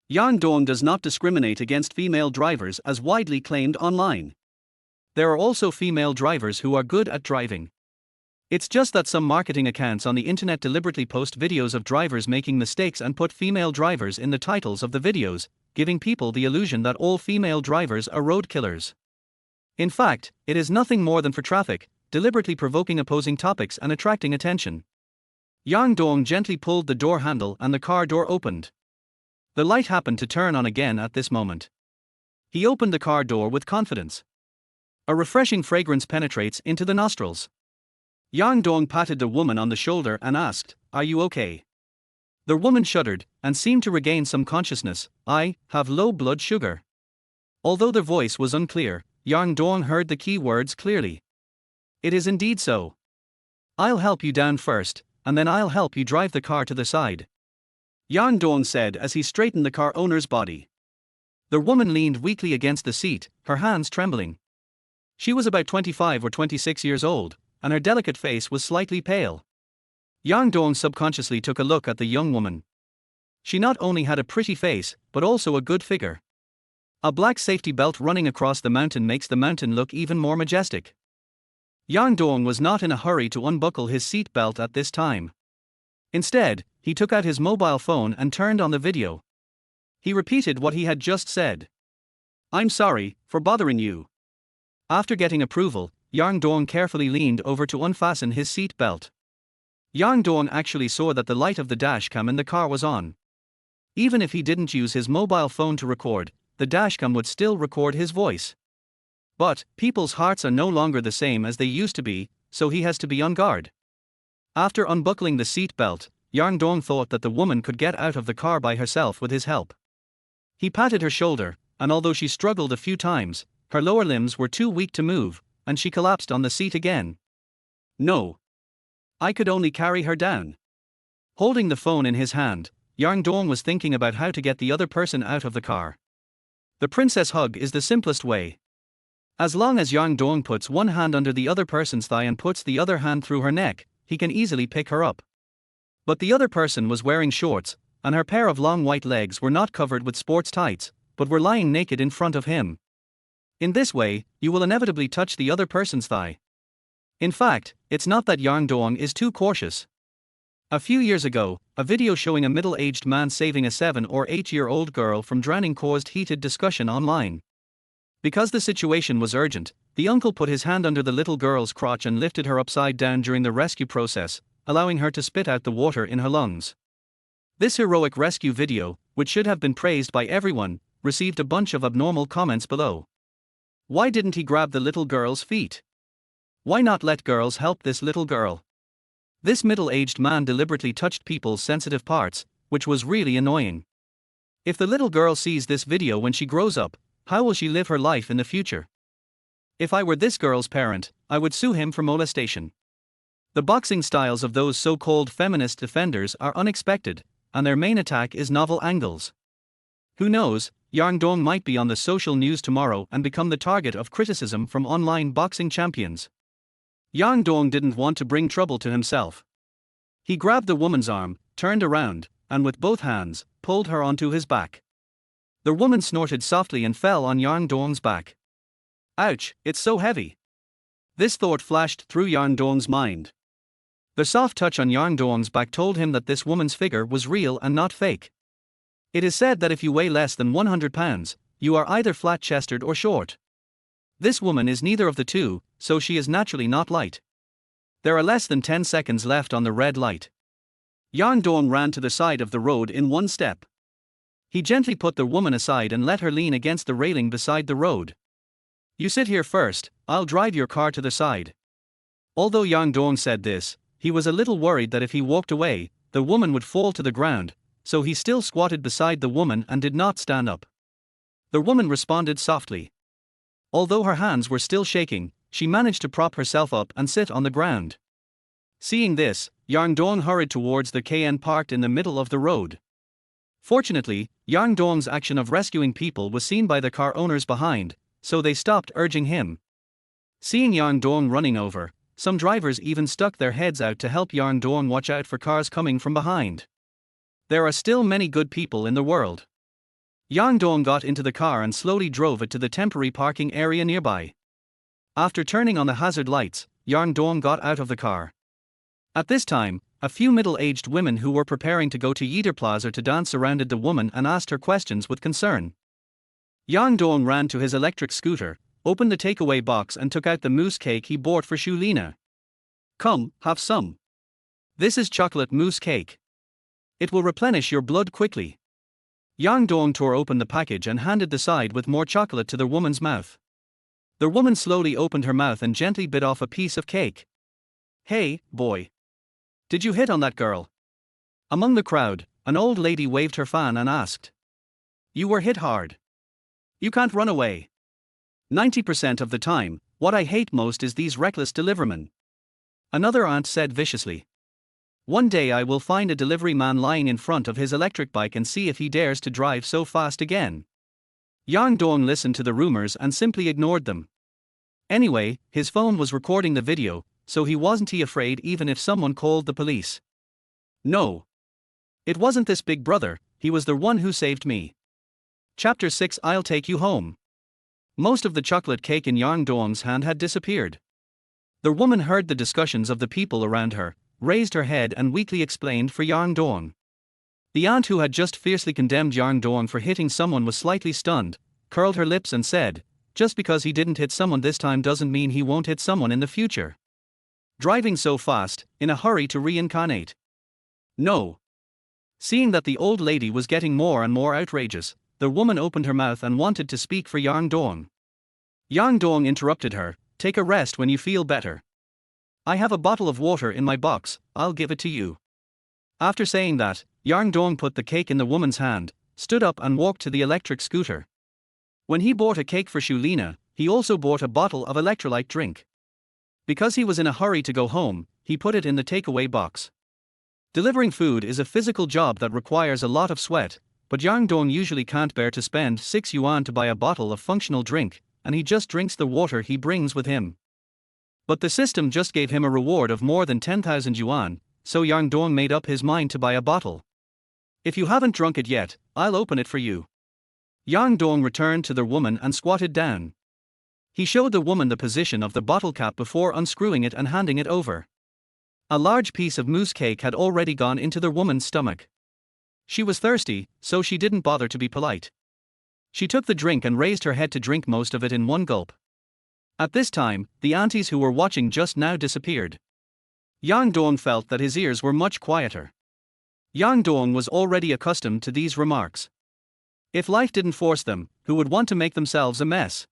Yang Dong does not discriminate against female drivers as widely claimed online. There are also female drivers who are good at driving. It's just that some marketing accounts on the internet deliberately post videos of drivers making mistakes and put female drivers in the titles of the videos, giving people the illusion that all female drivers are road killers. In fact, it is nothing more than for traffic, deliberately provoking opposing topics and attracting attention. Yang Dong gently pulled the door handle and the car door opened. The light happened to turn on again at this moment. He opened the car door with confidence. A refreshing fragrance penetrates into the nostrils. Yang Dong patted the woman on the shoulder and asked, "Are you okay?" The woman shuddered and seemed to regain some consciousness. "I have low blood sugar." Although their voice was unclear, Yang Dong heard the key words clearly. "It is indeed so. I'll help you down first, and then I'll help you drive the car to the side," Yang Dong said as he straightened the car owner's body. The woman leaned weakly against the seat, her hands trembling. She was about 25 or 26 years old, and her delicate face was slightly pale. Yang Dong subconsciously took a look at the young woman. She not only had a pretty face, but also a good figure. A black safety belt running across the mountain makes the mountain look even more majestic. Yang Dong was not in a hurry to unbuckle his seat belt at this time. Instead, he took out his mobile phone and turned on the video. He repeated what he had just said. "I'm sorry for bothering you." After getting approval, Yang Dong carefully leaned over to unfasten his seat belt. Yang Dong actually saw that the light of the dashcam in the car was on. Even if he didn't use his mobile phone to record, the dashcam would still record his voice. But people's hearts are no longer the same as they used to be, so he has to be on guard. After unbuckling the seat belt, Yang Dong thought that the woman could get out of the car by herself with his help. He patted her shoulder, and although she struggled a few times, her lower limbs were too weak to move, and she collapsed on the seat again. "No. I could only carry her down." Holding the phone in his hand, Yang Dong was thinking about how to get the other person out of the car. The princess hug is the simplest way. As long as Yang Dong puts one hand under the other person's thigh and puts the other hand through her neck, he can easily pick her up. But the other person was wearing shorts, and her pair of long white legs were not covered with sports tights, but were lying naked in front of him. In this way, you will inevitably touch the other person's thigh. In fact, it's not that Yang Dong is too cautious. A few years ago, a video showing a middle-aged man saving a 7 or 8-year-old girl from drowning caused heated discussion online. Because the situation was urgent, the uncle put his hand under the little girl's crotch and lifted her upside down during the rescue process, allowing her to spit out the water in her lungs. This heroic rescue video, which should have been praised by everyone, received a bunch of abnormal comments below. Why didn't he grab the little girl's feet? Why not let girls help this little girl? This middle-aged man deliberately touched people's sensitive parts, which was really annoying. If the little girl sees this video when she grows up, how will she live her life in the future? If I were this girl's parent, I would sue him for molestation. The boxing styles of those so-called feminist defenders are unexpected, and their main attack is novel angles. Who knows, Yang Dong might be on the social news tomorrow and become the target of criticism from online boxing champions. Yang Dong didn't want to bring trouble to himself. He grabbed the woman's arm, turned around, and with both hands, pulled her onto his back. The woman snorted softly and fell on Yang Dong's back. Ouch, it's so heavy. This thought flashed through Yang Dong's mind. The soft touch on Yang Dong's back told him that this woman's figure was real and not fake. It is said that if you weigh less than 100 pounds, you are either flat-chested or short. This woman is neither of the two, so she is naturally not light. There are less than 10 seconds left on the red light. Yang Dong ran to the side of the road in one step. He gently put the woman aside and let her lean against the railing beside the road. You sit here first, I'll drive your car to the side. Although Yang Dong said this, he was a little worried that if he walked away, the woman would fall to the ground, so he still squatted beside the woman and did not stand up. The woman responded softly. Although her hands were still shaking, she managed to prop herself up and sit on the ground. Seeing this, Yang Dong hurried towards the KN parked in the middle of the road. Fortunately, Yang Dong's action of rescuing people was seen by the car owners behind, so they stopped urging him. Seeing Yang Dong running over, some drivers even stuck their heads out to help Yang Dong watch out for cars coming from behind. There are still many good people in the world. Yang Dong got into the car and slowly drove it to the temporary parking area nearby. After turning on the hazard lights, Yang Dong got out of the car. At this time, a few middle-aged women who were preparing to go to Yider Plaza to dance surrounded the woman and asked her questions with concern. Yang Dong ran to his electric scooter, opened the takeaway box and took out the mousse cake he bought for Shulina. Come, have some. This is chocolate mousse cake. It will replenish your blood quickly. Yang Dong tore open the package and handed the side with more chocolate to the woman's mouth. The woman slowly opened her mouth and gently bit off a piece of cake. Hey, boy. Did you hit on that girl? Among the crowd, an old lady waved her fan and asked. You were hit hard. You can't run away. 90% of the time, what I hate most is these reckless delivermen. Another aunt said viciously. One day I will find a delivery man lying in front of his electric bike and see if he dares to drive so fast again. Yang Dong listened to the rumors and simply ignored them. Anyway, his phone was recording the video, so he wasn't afraid even if someone called the police. No. It wasn't this big brother, he was the one who saved me. Chapter 6 I'll take you home. Most of the chocolate cake in Yang Dong's hand had disappeared. The woman heard the discussions of the people around her, raised her head and weakly explained for Yang Dong. The aunt who had just fiercely condemned Yang Dong for hitting someone was slightly stunned, curled her lips and said, just because he didn't hit someone this time doesn't mean he won't hit someone in the future. Driving so fast, in a hurry to reincarnate. No. Seeing that the old lady was getting more and more outrageous, the woman opened her mouth and wanted to speak for Yang Dong. Yang Dong interrupted her, take a rest when you feel better. I have a bottle of water in my box, I'll give it to you. After saying that, Yang Dong put the cake in the woman's hand, stood up and walked to the electric scooter. When he bought a cake for Shulina, he also bought a bottle of electrolyte drink. Because he was in a hurry to go home, he put it in the takeaway box. Delivering food is a physical job that requires a lot of sweat, but Yang Dong usually can't bear to spend 6 yuan to buy a bottle of functional drink, and he just drinks the water he brings with him. But the system just gave him a reward of more than 10,000 yuan, so Yang Dong made up his mind to buy a bottle. If you haven't drunk it yet, I'll open it for you. Yang Dong returned to the woman and squatted down. He showed the woman the position of the bottle cap before unscrewing it and handing it over. A large piece of mousse cake had already gone into the woman's stomach. She was thirsty, so she didn't bother to be polite. She took the drink and raised her head to drink most of it in one gulp. At this time, the aunties who were watching just now disappeared. Yang Dong felt that his ears were much quieter. Yang Dong was already accustomed to these remarks. If life didn't force them, who would want to make themselves a mess?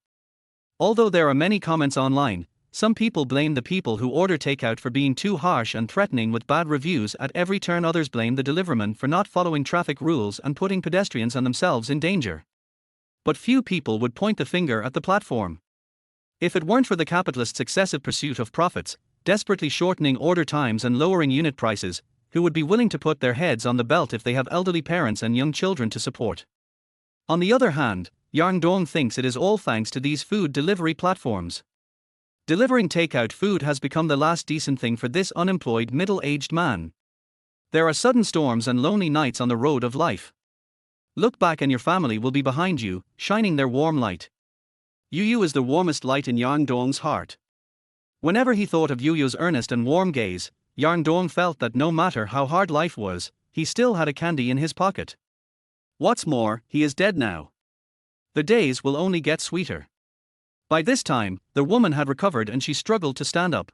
Although there are many comments online, some people blame the people who order takeout for being too harsh and threatening with bad reviews at every turn. Others blame the deliverman for not following traffic rules and putting pedestrians and themselves in danger. But few people would point the finger at the platform. If it weren't for the capitalists' excessive pursuit of profits, desperately shortening order times and lowering unit prices, who would be willing to put their heads on the belt if they have elderly parents and young children to support? On the other hand, Yang Dong thinks it is all thanks to these food delivery platforms. Delivering takeout food has become the last decent thing for this unemployed middle-aged man. There are sudden storms and lonely nights on the road of life. Look back and your family will be behind you, shining their warm light. Yu is the warmest light in Yang Dong's heart. Whenever he thought of Yu's earnest and warm gaze, Yang Dong felt that no matter how hard life was, he still had a candy in his pocket. What's more, he is dead now. The days will only get sweeter. By this time, the woman had recovered and she struggled to stand up.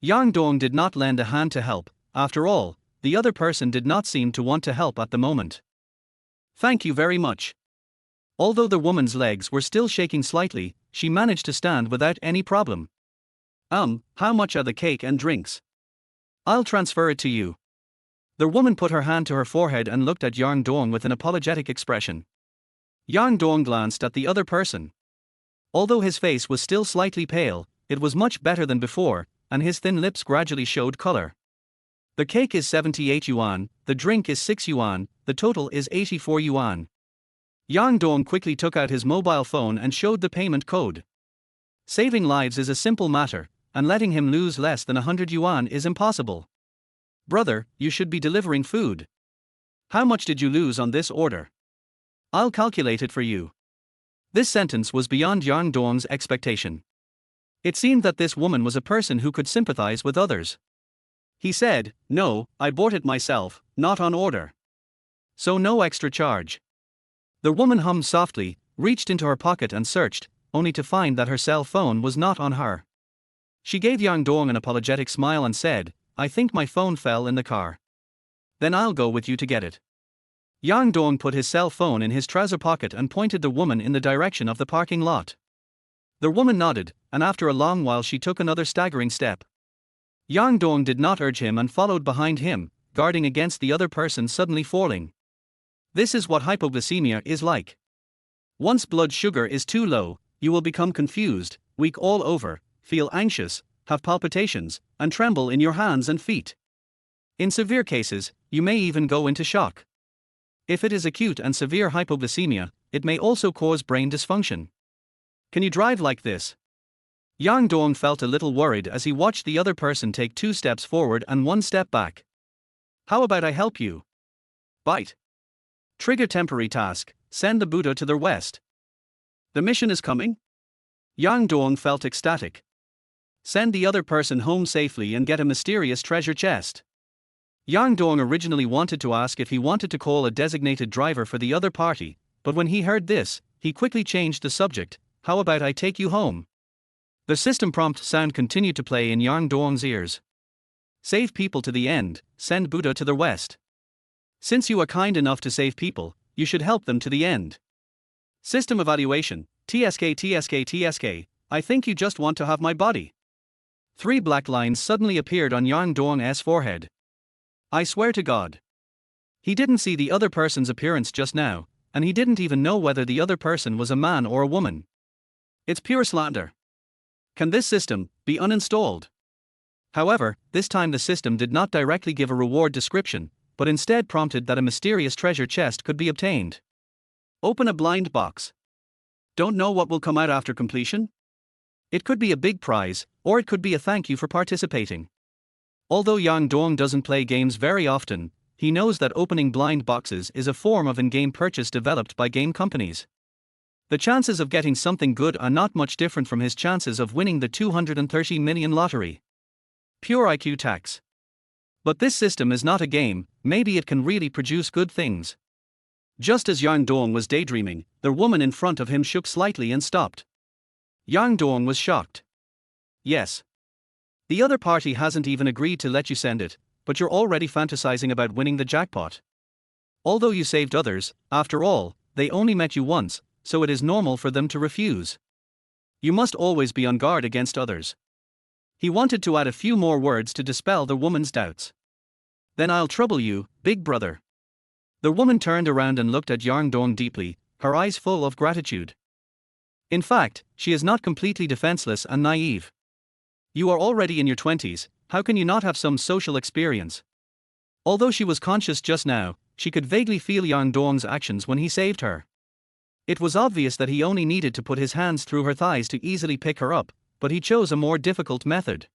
Yang Dong did not lend a hand to help. After all, the other person did not seem to want to help at the moment. Thank you very much. Although the woman's legs were still shaking slightly, she managed to stand without any problem. How much are the cake and drinks? I'll transfer it to you. The woman put her hand to her forehead and looked at Yang Dong with an apologetic expression. Yang Dong glanced at the other person. Although his face was still slightly pale, it was much better than before, and his thin lips gradually showed color. The cake is 78 yuan, the drink is 6 yuan, the total is 84 yuan. Yang Dong quickly took out his mobile phone and showed the payment code. Saving lives is a simple matter, and letting him lose less than 100 yuan is impossible. Brother, you should be delivering food. How much did you lose on this order? I'll calculate it for you. This sentence was beyond Yang Dong's expectation. It seemed that this woman was a person who could sympathize with others. He said, "No, I bought it myself, not on order. So no extra charge." The woman hummed softly, reached into her pocket and searched, only to find that her cell phone was not on her. She gave Yang Dong an apologetic smile and said, "I think my phone fell in the car. Then I'll go with you to get it." Yang Dong put his cell phone in his trouser pocket and pointed the woman in the direction of the parking lot. The woman nodded, and after a long while she took another staggering step. Yang Dong did not urge him and followed behind him, guarding against the other person suddenly falling. This is what hypoglycemia is like. Once blood sugar is too low, you will become confused, weak all over, feel anxious, have palpitations, and tremble in your hands and feet. In severe cases, you may even go into shock. If it is acute and severe hypoglycemia, it may also cause brain dysfunction. Can you drive like this? Yang Dong felt a little worried as he watched the other person take 2 steps forward and 1 step back. How about I help you? Bite. Trigger temporary task, send the Buddha to the west. The mission is coming? Yang Dong felt ecstatic. Send the other person home safely and get a mysterious treasure chest. Yang Dong originally wanted to ask if he wanted to call a designated driver for the other party, but when he heard this, he quickly changed the subject. How about I take you home? The system prompt sound continued to play in Yang Dong's ears. Save people to the end, send Buddha to the west. Since you are kind enough to save people, you should help them to the end. System evaluation, TSK. I think you just want to have my body. 3 black lines suddenly appeared on Yang Dong's forehead. I swear to God. He didn't see the other person's appearance just now, and he didn't even know whether the other person was a man or a woman. It's pure slander. Can this system be uninstalled? However, this time the system did not directly give a reward description, but instead prompted that a mysterious treasure chest could be obtained. Open a blind box. Don't know what will come out after completion? It could be a big prize, or it could be a thank you for participating. Although Yang Dong doesn't play games very often, he knows that opening blind boxes is a form of in-game purchase developed by game companies. The chances of getting something good are not much different from his chances of winning the 230 million lottery. Pure IQ tax. But this system is not a game, maybe it can really produce good things. Just as Yang Dong was daydreaming, the woman in front of him shook slightly and stopped. Yang Dong was shocked. Yes. The other party hasn't even agreed to let you send it, but you're already fantasizing about winning the jackpot. Although you saved others, after all, they only met you once, so it is normal for them to refuse. You must always be on guard against others. He wanted to add a few more words to dispel the woman's doubts. Then I'll trouble you, big brother. The woman turned around and looked at Yang Dong deeply, her eyes full of gratitude. In fact, she is not completely defenseless and naive. You are already in your 20s, how can you not have some social experience? Although she was conscious just now, she could vaguely feel Yang Dong's actions when he saved her. It was obvious that he only needed to put his hands through her thighs to easily pick her up, but he chose a more difficult method.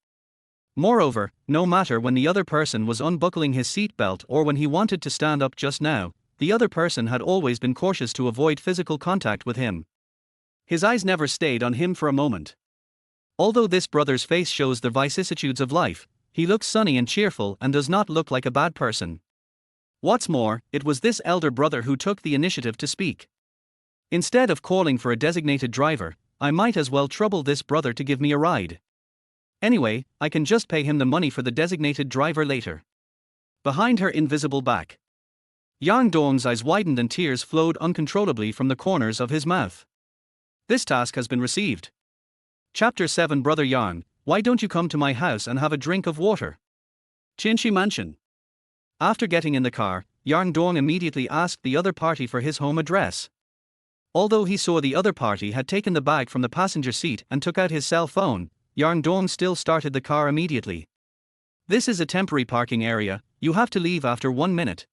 Moreover, no matter when the other person was unbuckling his seatbelt or when he wanted to stand up just now, the other person had always been cautious to avoid physical contact with him. His eyes never stayed on him for a moment. Although this brother's face shows the vicissitudes of life, he looks sunny and cheerful and does not look like a bad person. What's more, it was this elder brother who took the initiative to speak. Instead of calling for a designated driver, I might as well trouble this brother to give me a ride. Anyway, I can just pay him the money for the designated driver later. Behind her invisible back, Yang Dong's eyes widened and tears flowed uncontrollably from the corners of his mouth. This task has been received. Chapter 7 Brother Yang, why don't you come to my house and have a drink of water? Qinshi Mansion. After getting in the car, Yang Dong immediately asked the other party for his home address. Although he saw the other party had taken the bag from the passenger seat and took out his cell phone, Yang Dong still started the car immediately. This is a temporary parking area, you have to leave after 1 minute.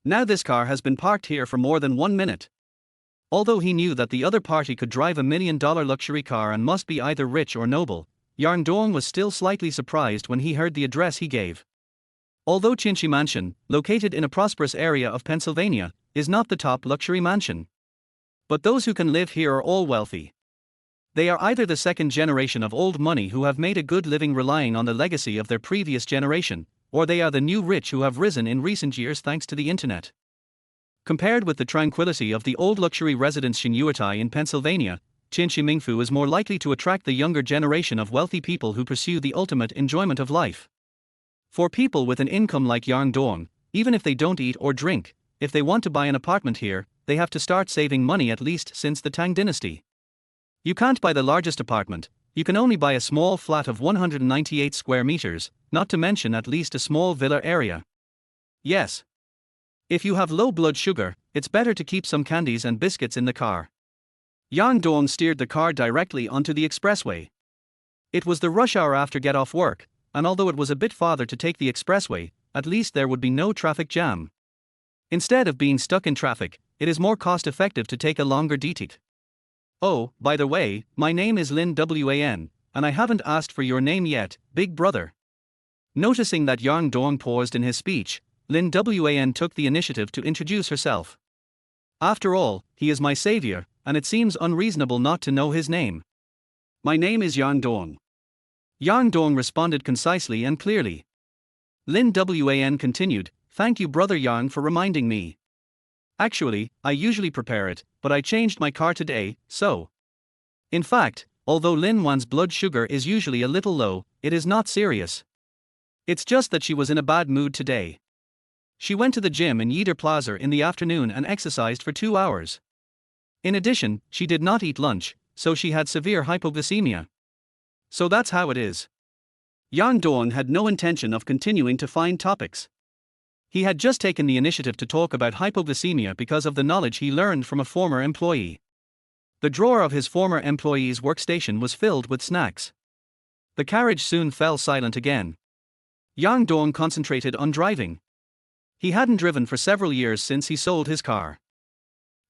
Now this car has been parked here for more than 1 minute. Although he knew that the other party could drive a $1 million luxury car and must be either rich or noble, Yang Dong was still slightly surprised when he heard the address he gave. Although Qinshi Mansion, located in a prosperous area of Pennsylvania, is not the top luxury mansion, but those who can live here are all wealthy. They are either the second generation of old money who have made a good living relying on the legacy of their previous generation, or they are the new rich who have risen in recent years thanks to the internet. Compared with the tranquility of the old luxury residence Xinyuatai in Pennsylvania, Qinshi Mingfu is more likely to attract the younger generation of wealthy people who pursue the ultimate enjoyment of life. For people with an income like Yang Dong, even if they don't eat or drink, if they want to buy an apartment here, they have to start saving money at least since the Tang dynasty. You can't buy the largest apartment, you can only buy a small flat of 198 square meters, not to mention at least a small villa area. Yes. If you have low blood sugar, it's better to keep some candies and biscuits in the car. Yang Dong steered the car directly onto the expressway. It was the rush hour after get off work, and although it was a bit farther to take the expressway, at least there would be no traffic jam. Instead of being stuck in traffic, it is more cost-effective to take a longer detour. Oh, by the way, my name is Lin Wan, and I haven't asked for your name yet, big brother. Noticing that Yang Dong paused in his speech, Lin Wan took the initiative to introduce herself. After all, he is my savior, and it seems unreasonable not to know his name. My name is Yang Dong. Yang Dong responded concisely and clearly. Lin Wan continued, thank you brother Yang for reminding me. Actually, I usually prepare it, but I changed my car today, so. In fact, although Lin Wan's blood sugar is usually a little low, it is not serious. It's just that she was in a bad mood today. She went to the gym in Yida Plaza in the afternoon and exercised for 2 hours. In addition, she did not eat lunch, so she had severe hypoglycemia. So that's how it is. Yang Dong had no intention of continuing to find topics. He had just taken the initiative to talk about hypoglycemia because of the knowledge he learned from a former employee. The drawer of his former employee's workstation was filled with snacks. The carriage soon fell silent again. Yang Dong concentrated on driving. He hadn't driven for several years since he sold his car.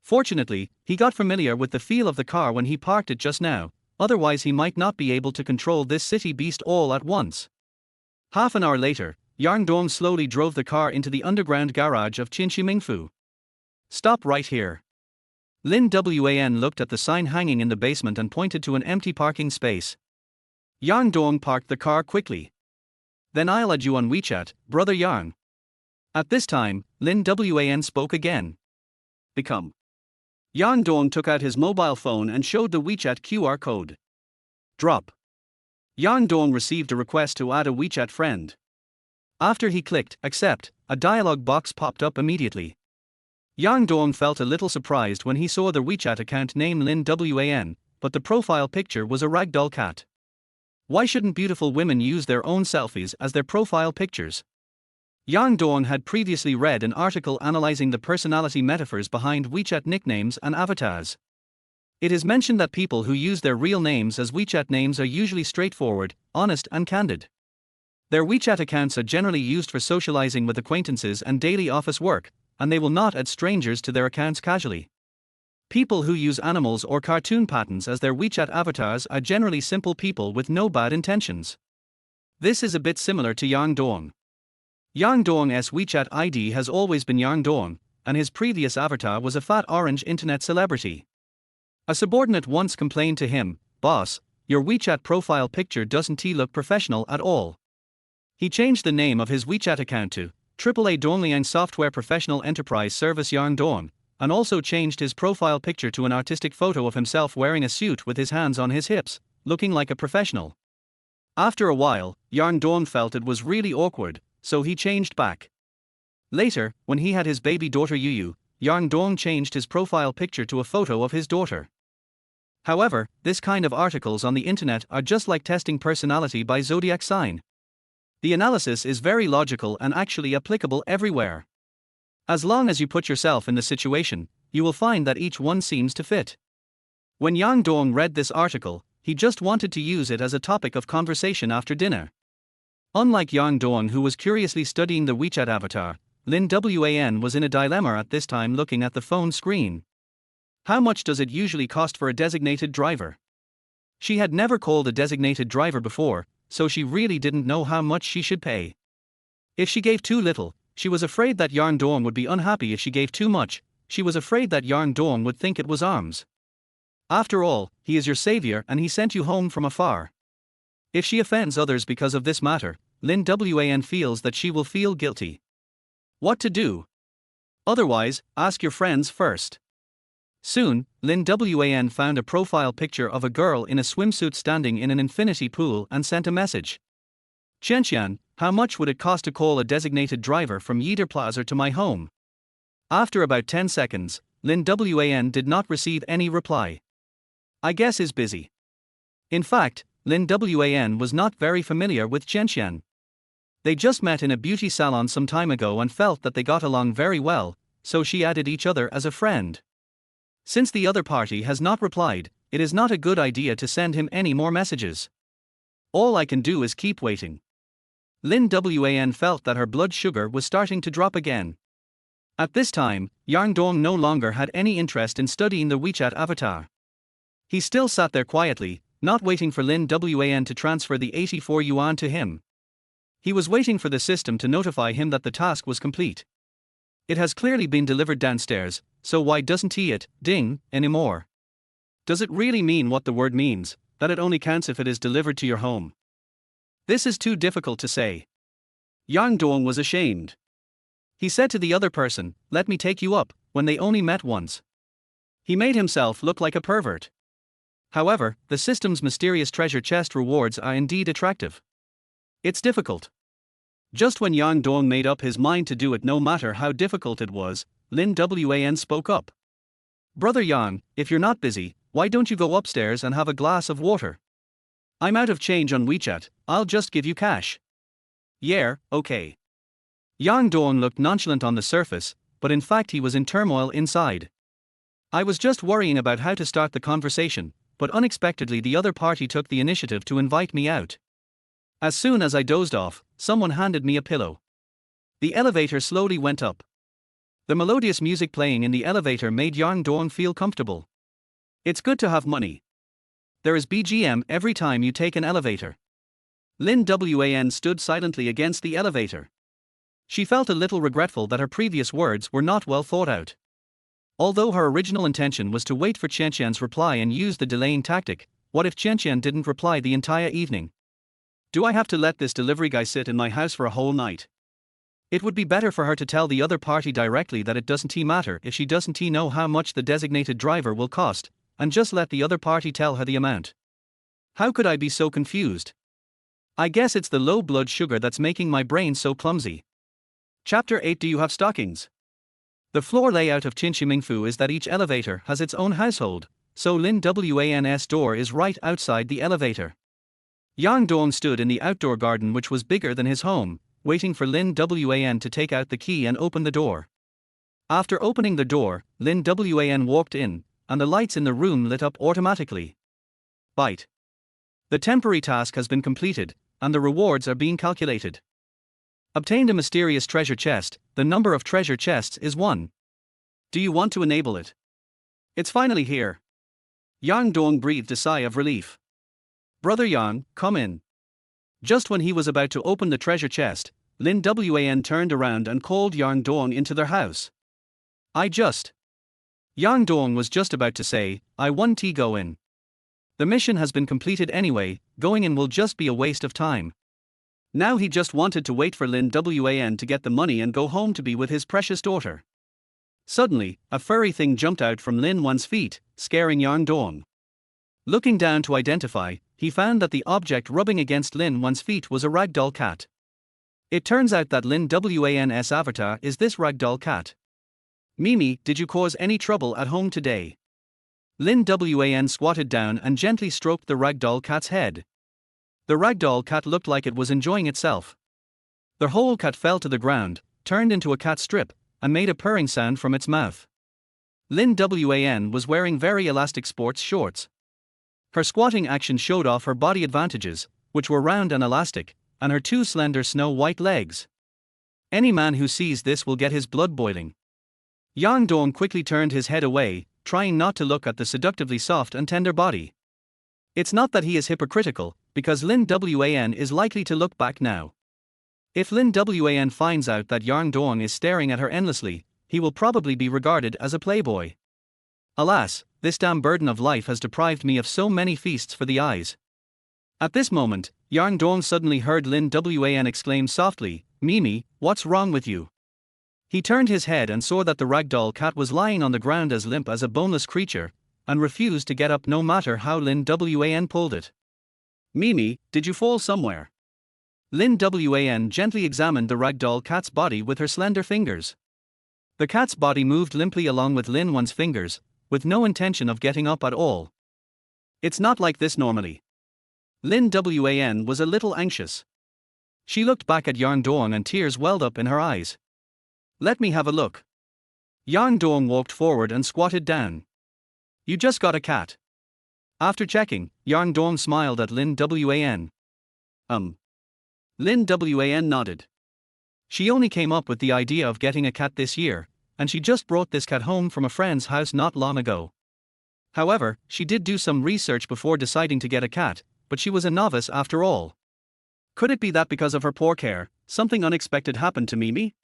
Fortunately, he got familiar with the feel of the car when he parked it just now, otherwise he might not be able to control this city beast all at once. Half an hour later, Yang Dong slowly drove the car into the underground garage of Qinshi Mingfu. Stop right here. Lin Wan looked at the sign hanging in the basement and pointed to an empty parking space. Yang Dong parked the car quickly. Then I'll add you on WeChat, brother Yang. At this time, Lin Wan spoke again. Become. Yang Dong took out his mobile phone and showed the WeChat QR code. Drop. Yang Dong received a request to add a WeChat friend. After he clicked accept, a dialog box popped up immediately. Yang Dong felt a little surprised when he saw the WeChat account name Lin Wan, but the profile picture was a ragdoll cat. Why shouldn't beautiful women use their own selfies as their profile pictures? Yang Dong had previously read an article analyzing the personality metaphors behind WeChat nicknames and avatars. It is mentioned that people who use their real names as WeChat names are usually straightforward, honest and candid. Their WeChat accounts are generally used for socializing with acquaintances and daily office work, and they will not add strangers to their accounts casually. People who use animals or cartoon patterns as their WeChat avatars are generally simple people with no bad intentions. This is a bit similar to Yang Dong. Yang Dong's WeChat ID has always been Yang Dong, and his previous avatar was a fat orange internet celebrity. A subordinate once complained to him, "Boss, your WeChat profile picture doesn't look professional at all." He changed the name of his WeChat account to AAA Dongliang Software Professional Enterprise Service Yang Dong, and also changed his profile picture to an artistic photo of himself wearing a suit with his hands on his hips, looking like a professional. After a while, Yang Dong felt it was really awkward, so he changed back. Later, when he had his baby daughter Yu, Yang Dong changed his profile picture to a photo of his daughter. However, this kind of articles on the internet are just like testing personality by zodiac sign. The analysis is very logical and actually applicable everywhere. As long as you put yourself in the situation, you will find that each one seems to fit. When Yang Dong read this article, he just wanted to use it as a topic of conversation after dinner. Unlike Yang Dong, who was curiously studying the WeChat avatar, Lin Wan was in a dilemma at this time, looking at the phone screen. How much does it usually cost for a designated driver? She had never called a designated driver before, so she really didn't know how much she should pay. If she gave too little, she was afraid that Yang Dong would be unhappy. If she gave too much, she was afraid that Yang Dong would think it was arms. After all, he is your savior and he sent you home from afar. If she offends others because of this matter, Lin Wan feels that she will feel guilty. What to do? Otherwise, ask your friends first. Soon, Lin Wan found a profile picture of a girl in a swimsuit standing in an infinity pool and sent a message. Chen, how much would it cost to call a designated driver from Yider Plaza to my home? After about 10 seconds, Lin Wan did not receive any reply. I guess he's busy. In fact, Lin Wan was not very familiar with Chen. They just met in a beauty salon some time ago and felt that they got along very well, so she added each other as a friend. Since the other party has not replied, it is not a good idea to send him any more messages. All I can do is keep waiting. Lin Wan felt that her blood sugar was starting to drop again. At this time, Yang Dong no longer had any interest in studying the WeChat avatar. He still sat there quietly, not waiting for Lin Wan to transfer the 84 yuan to him. He was waiting for the system to notify him that the task was complete. It has clearly been delivered downstairs, so why doesn't it ding anymore? Does it really mean what the word means, that it only counts if it is delivered to your home? This is too difficult to say. Yang Dong was ashamed. He said to the other person, "Let me take you up," when they only met once. He made himself look like a pervert. However, the system's mysterious treasure chest rewards are indeed attractive. It's difficult. Just when Yang Dong made up his mind to do it no matter how difficult it was, Lin Wan spoke up. "Brother Yang, if you're not busy, why don't you go upstairs and have a glass of water? I'm out of change on WeChat, I'll just give you cash." "Yeah, okay." Yang Dong looked nonchalant on the surface, but in fact he was in turmoil inside. "I was just worrying about how to start the conversation, but unexpectedly the other party took the initiative to invite me out. As soon as I dozed off, someone handed me a pillow. The elevator slowly went up. The melodious music playing in the elevator made Yang Dong feel comfortable. It's good to have money. There is BGM every time you take an elevator." Lin Wan stood silently against the elevator. She felt a little regretful that her previous words were not well thought out. Although her original intention was to wait for Chen reply and use the delaying tactic, what if Chen didn't reply the entire evening? Do I have to let this delivery guy sit in my house for a whole night? It would be better for her to tell the other party directly that it doesn't matter if she doesn't know how much the designated driver will cost, and just let the other party tell her the amount. How could I be so confused? I guess it's the low blood sugar that's making my brain so clumsy. Chapter 8. Do you have stockings? The floor layout of Qinshimingfu is that each elevator has its own household, so Lin Wan's door is right outside the elevator. Yang Dong stood in the outdoor garden, which was bigger than his home, waiting for Lin Wan to take out the key and open the door. After opening the door, Lin Wan walked in, and the lights in the room lit up automatically. Bite. The temporary task has been completed, and the rewards are being calculated. Obtained a mysterious treasure chest. The number of treasure chests is 1. Do you want to enable it? It's finally here. Yang Dong breathed a sigh of relief. "Brother Yang, come in." Just when he was about to open the treasure chest, Lin Wan turned around and called Yang Dong into their house. Yang Dong was just about to say, "I want to go in. The mission has been completed anyway, going in will just be a waste of time." Now he just wanted to wait for Lin Wan to get the money and go home to be with his precious daughter. Suddenly, a furry thing jumped out from Lin Wan's feet, scaring Yang Dong. Looking down to identify, he found that the object rubbing against Lin Wan's feet was a ragdoll cat. It turns out that Lin Wan's avatar is this ragdoll cat. Mimi, did you cause any trouble at home today? Lin Wan squatted down and gently stroked the ragdoll cat's head. The ragdoll cat looked like it was enjoying itself. The whole cat fell to the ground, turned into a cat strip, and made a purring sound from its mouth. Lin Wan was wearing very elastic sports shorts. Her squatting action showed off her body advantages, which were round and elastic, and her two slender snow-white legs. Any man who sees this will get his blood boiling. Yang Dong quickly turned his head away, trying not to look at the seductively soft and tender body. It's not that he is hypocritical, because Lin Wan is likely to look back now. If Lin Wan finds out that Yang Dong is staring at her endlessly, he will probably be regarded as a playboy. Alas, this damn burden of life has deprived me of so many feasts for the eyes. At this moment, Yang Dong suddenly heard Lin Wan exclaim softly, Mimi, what's wrong with you? He turned his head and saw that the ragdoll cat was lying on the ground as limp as a boneless creature, and refused to get up no matter how Lin Wan pulled it. Mimi, did you fall somewhere? Lin Wan gently examined the ragdoll cat's body with her slender fingers. The cat's body moved limply along with Lin Wan's fingers, with no intention of getting up at all. It's not like this normally. Lin Wan was a little anxious. She looked back at Yang Dong and tears welled up in her eyes. Let me have a look. Yang Dong walked forward and squatted down. You just got a cat. After checking, Yang Dong smiled at Lin Wan. Lin Wan nodded. She only came up with the idea of getting a cat this year, and she just brought this cat home from a friend's house not long ago. However, she did do some research before deciding to get a cat, but she was a novice after all. Could it be that because of her poor care, something unexpected happened to Mimi?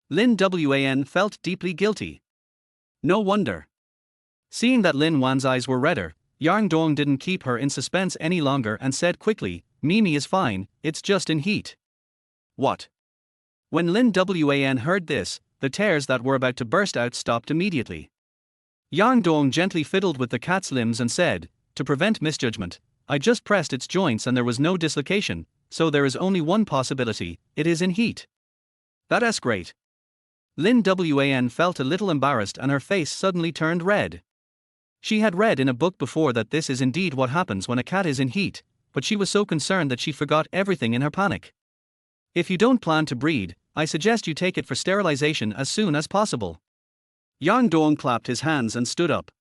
Lin Wan felt deeply guilty. No wonder. Seeing that Lin Wan's eyes were redder, Yang Dong didn't keep her in suspense any longer and said quickly, Mimi is fine, it's just in heat. What? When Lin Wan heard this, the tears that were about to burst out stopped immediately. Yang Dong gently fiddled with the cat's limbs and said, to prevent misjudgment, I just pressed its joints and there was no dislocation, so there is only one possibility, it is in heat. That's great. Lin Wan felt a little embarrassed and her face suddenly turned red. She had read in a book before that this is indeed what happens when a cat is in heat, but she was so concerned that she forgot everything in her panic. If you don't plan to breed, I suggest you take it for sterilization as soon as possible. Yang Dong clapped his hands and stood up.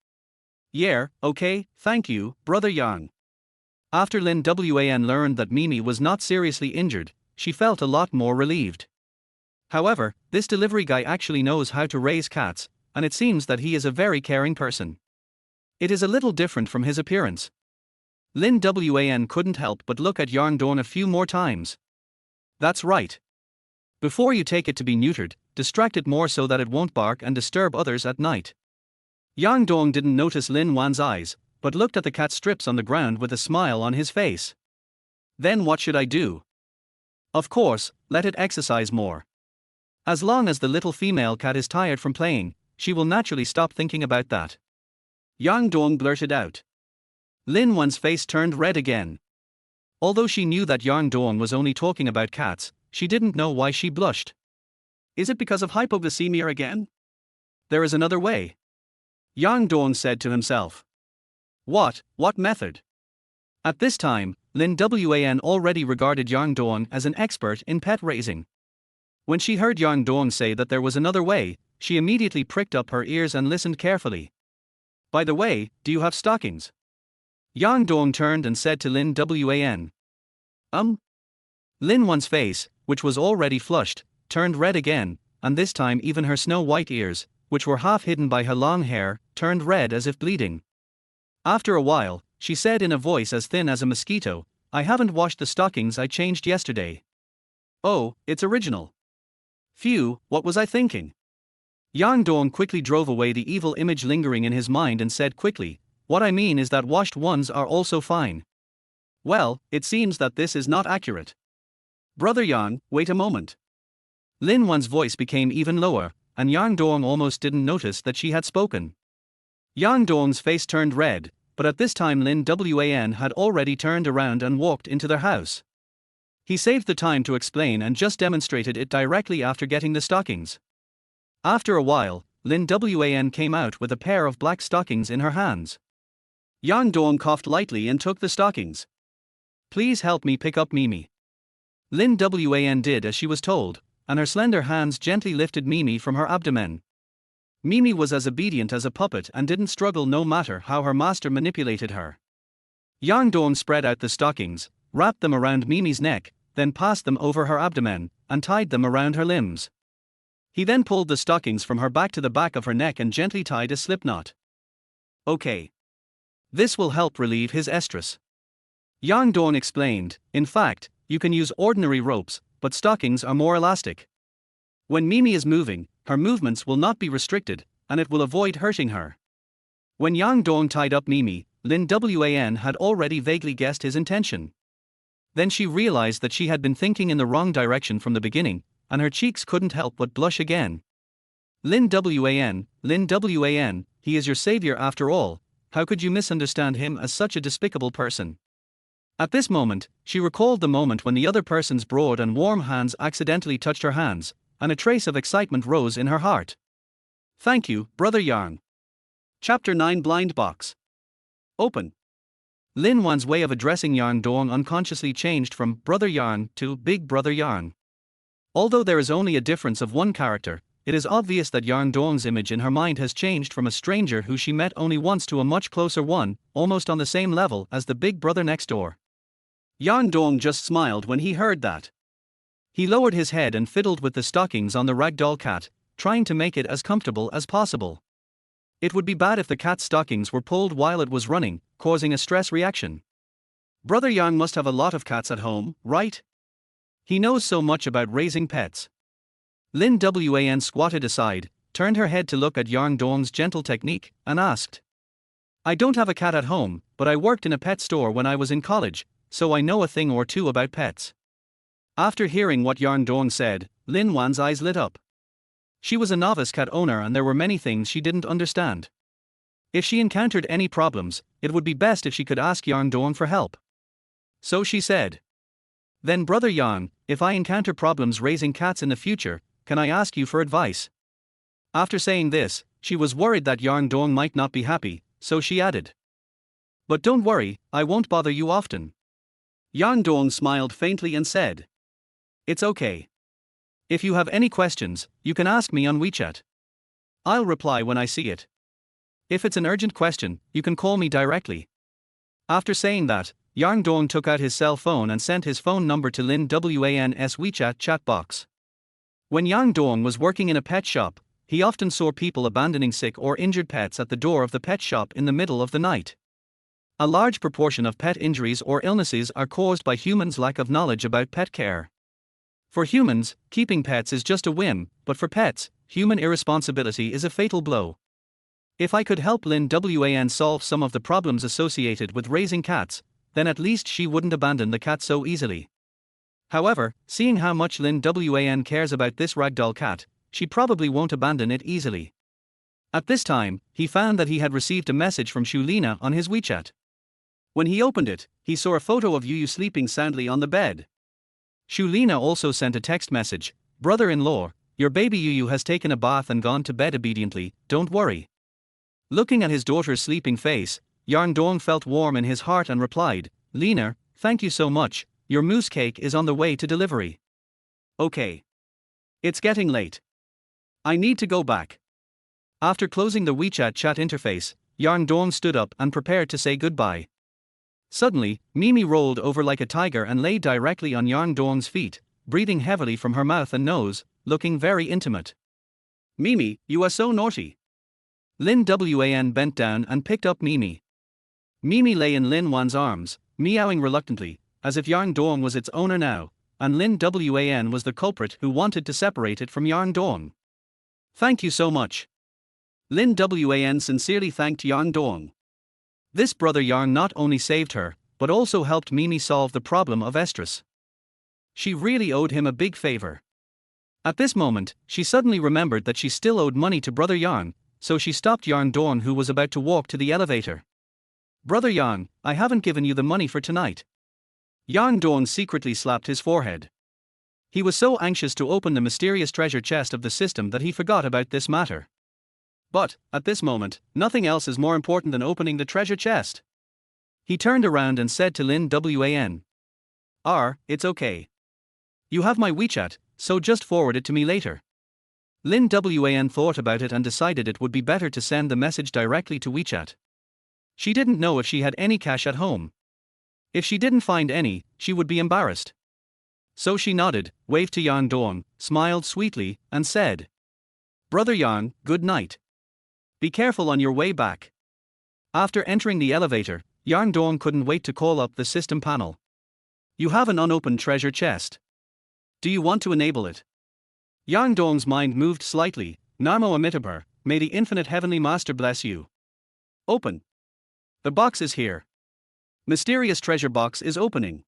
Yeah, okay, thank you, brother Yang. After Lin Wan learned that Mimi was not seriously injured, she felt a lot more relieved. However, this delivery guy actually knows how to raise cats, and it seems that he is a very caring person. It is a little different from his appearance. Lin Wan couldn't help but look at Yang Dong a few more times. That's right. Before you take it to be neutered, distract it more so that it won't bark and disturb others at night. Yang Dong didn't notice Lin Wan's eyes, but looked at the cat strips on the ground with a smile on his face. Then what should I do? Of course, let it exercise more. As long as the little female cat is tired from playing, she will naturally stop thinking about that. Yang Dong blurted out. Lin Wan's face turned red again. Although she knew that Yang Dong was only talking about cats, she didn't know why she blushed. Is it because of hypoglycemia again? There is another way. Yang Dong said to himself. What method? At this time, Lin Wan already regarded Yang Dong as an expert in pet raising. When she heard Yang Dong say that there was another way, she immediately pricked up her ears and listened carefully. By the way, do you have stockings? Yang Dong turned and said to Lin Wan. Lin Wan's face, which was already flushed, turned red again, and this time even her snow-white ears, which were half hidden by her long hair, turned red as if bleeding. After a while, she said in a voice as thin as a mosquito, I haven't washed the stockings I changed yesterday. Oh, it's original. Phew, what was I thinking? Yang Dong quickly drove away the evil image lingering in his mind and said quickly, what I mean is that washed ones are also fine. Well, it seems that this is not accurate. Brother Yang, wait a moment. Lin Wan's voice became even lower, and Yang Dong almost didn't notice that she had spoken. Yang Dong's face turned red, but at this time Lin Wan had already turned around and walked into their house. He saved the time to explain and just demonstrated it directly after getting the stockings. After a while, Lin Wan came out with a pair of black stockings in her hands. Yang Dong coughed lightly and took the stockings. "Please help me pick up Mimi." Lin Wan did as she was told, and her slender hands gently lifted Mimi from her abdomen. Mimi was as obedient as a puppet and didn't struggle no matter how her master manipulated her. Yang Dong spread out the stockings, wrapped them around Mimi's neck, then passed them over her abdomen, and tied them around her limbs. He then pulled the stockings from her back to the back of her neck and gently tied a slip knot. "Okay. This will help relieve his estrus." Yang Dong explained, "In fact, you can use ordinary ropes, but stockings are more elastic. When Mimi is moving, her movements will not be restricted, and it will avoid hurting her." When Yang Dong tied up Mimi, Lin Wan had already vaguely guessed his intention. Then she realized that she had been thinking in the wrong direction from the beginning, and her cheeks couldn't help but blush again. Lin Wan, he is your savior after all, how could you misunderstand him as such a despicable person? At this moment, she recalled the moment when the other person's broad and warm hands accidentally touched her hands, and a trace of excitement rose in her heart. "Thank you, Brother Yang." Chapter 9 Blind Box. Open. Lin Wan's way of addressing Yang Dong unconsciously changed from Brother Yang to Big Brother Yang. Although there is only a difference of one character, it is obvious that Yang Dong's image in her mind has changed from a stranger who she met only once to a much closer one, almost on the same level as the big brother next door. Yang Dong just smiled when he heard that. He lowered his head and fiddled with the stockings on the ragdoll cat, trying to make it as comfortable as possible. It would be bad if the cat's stockings were pulled while it was running, causing a stress reaction. Brother Yang must have a lot of cats at home, right? He knows so much about raising pets. Lin Wan squatted aside, turned her head to look at Yang Dong's gentle technique, and asked. "I don't have a cat at home, but I worked in a pet store when I was in college, so I know a thing or two about pets." After hearing what Yang Dong said, Lin Wan's eyes lit up. She was a novice cat owner and there were many things she didn't understand. If she encountered any problems, it would be best if she could ask Yang Dong for help. So she said. "Then Brother Yang, if I encounter problems raising cats in the future, can I ask you for advice?" After saying this, she was worried that Yang Dong might not be happy, so she added. "But don't worry, I won't bother you often." Yang Dong smiled faintly and said. "It's okay. If you have any questions, you can ask me on WeChat. I'll reply when I see it. If it's an urgent question, you can call me directly." After saying that, Yang Dong took out his cell phone and sent his phone number to Lin Wan's WeChat chat box. When Yang Dong was working in a pet shop, he often saw people abandoning sick or injured pets at the door of the pet shop in the middle of the night. A large proportion of pet injuries or illnesses are caused by humans' lack of knowledge about pet care. For humans, keeping pets is just a whim, but for pets, human irresponsibility is a fatal blow. If I could help Lin Wan solve some of the problems associated with raising cats, then at least she wouldn't abandon the cat so easily. However, seeing how much Lin Wan cares about this ragdoll cat, she probably won't abandon it easily. At this time, he found that he had received a message from Xulina on his WeChat. When he opened it, he saw a photo of Yu sleeping soundly on the bed. Xulina also sent a text message, "Brother-in-law, your baby Yu has taken a bath and gone to bed obediently, don't worry." Looking at his daughter's sleeping face, Yang Dong felt warm in his heart and replied, "Lina, thank you so much, your mousse cake is on the way to delivery." "Okay. It's getting late. I need to go back." After closing the WeChat chat interface, Yang Dong stood up and prepared to say goodbye. Suddenly, Mimi rolled over like a tiger and lay directly on Yang Dong's feet, breathing heavily from her mouth and nose, looking very intimate. "Mimi, you are so naughty." Lin Wan bent down and picked up Mimi. Mimi lay in Lin Wan's arms, meowing reluctantly, as if Yang Dong was its owner now, and Lin Wan was the culprit who wanted to separate it from Yang Dong. "Thank you so much." Lin Wan sincerely thanked Yang Dong. This brother Yang not only saved her, but also helped Mimi solve the problem of estrus. She really owed him a big favor. At this moment, she suddenly remembered that she still owed money to Brother Yang, so she stopped Yang Dong, who was about to walk to the elevator. "Brother Yang, I haven't given you the money for tonight." Yang Dong secretly slapped his forehead. He was so anxious to open the mysterious treasure chest of the system that he forgot about this matter. But, at this moment, nothing else is more important than opening the treasure chest. He turned around and said to Lin Wan. It's okay. You have my WeChat, so just forward it to me later." Lin Wan thought about it and decided it would be better to send the message directly to WeChat. She didn't know if she had any cash at home. If she didn't find any, she would be embarrassed. So she nodded, waved to Yang Dong, smiled sweetly, and said, "Brother Yang, good night. Be careful on your way back." After entering the elevator, Yang Dong couldn't wait to call up the system panel. "You have an unopened treasure chest. Do you want to enable it?" Yang Dong's mind moved slightly. "Narmo Amitabha, may the infinite heavenly master bless you. Open. The box is here. Mysterious treasure box is opening."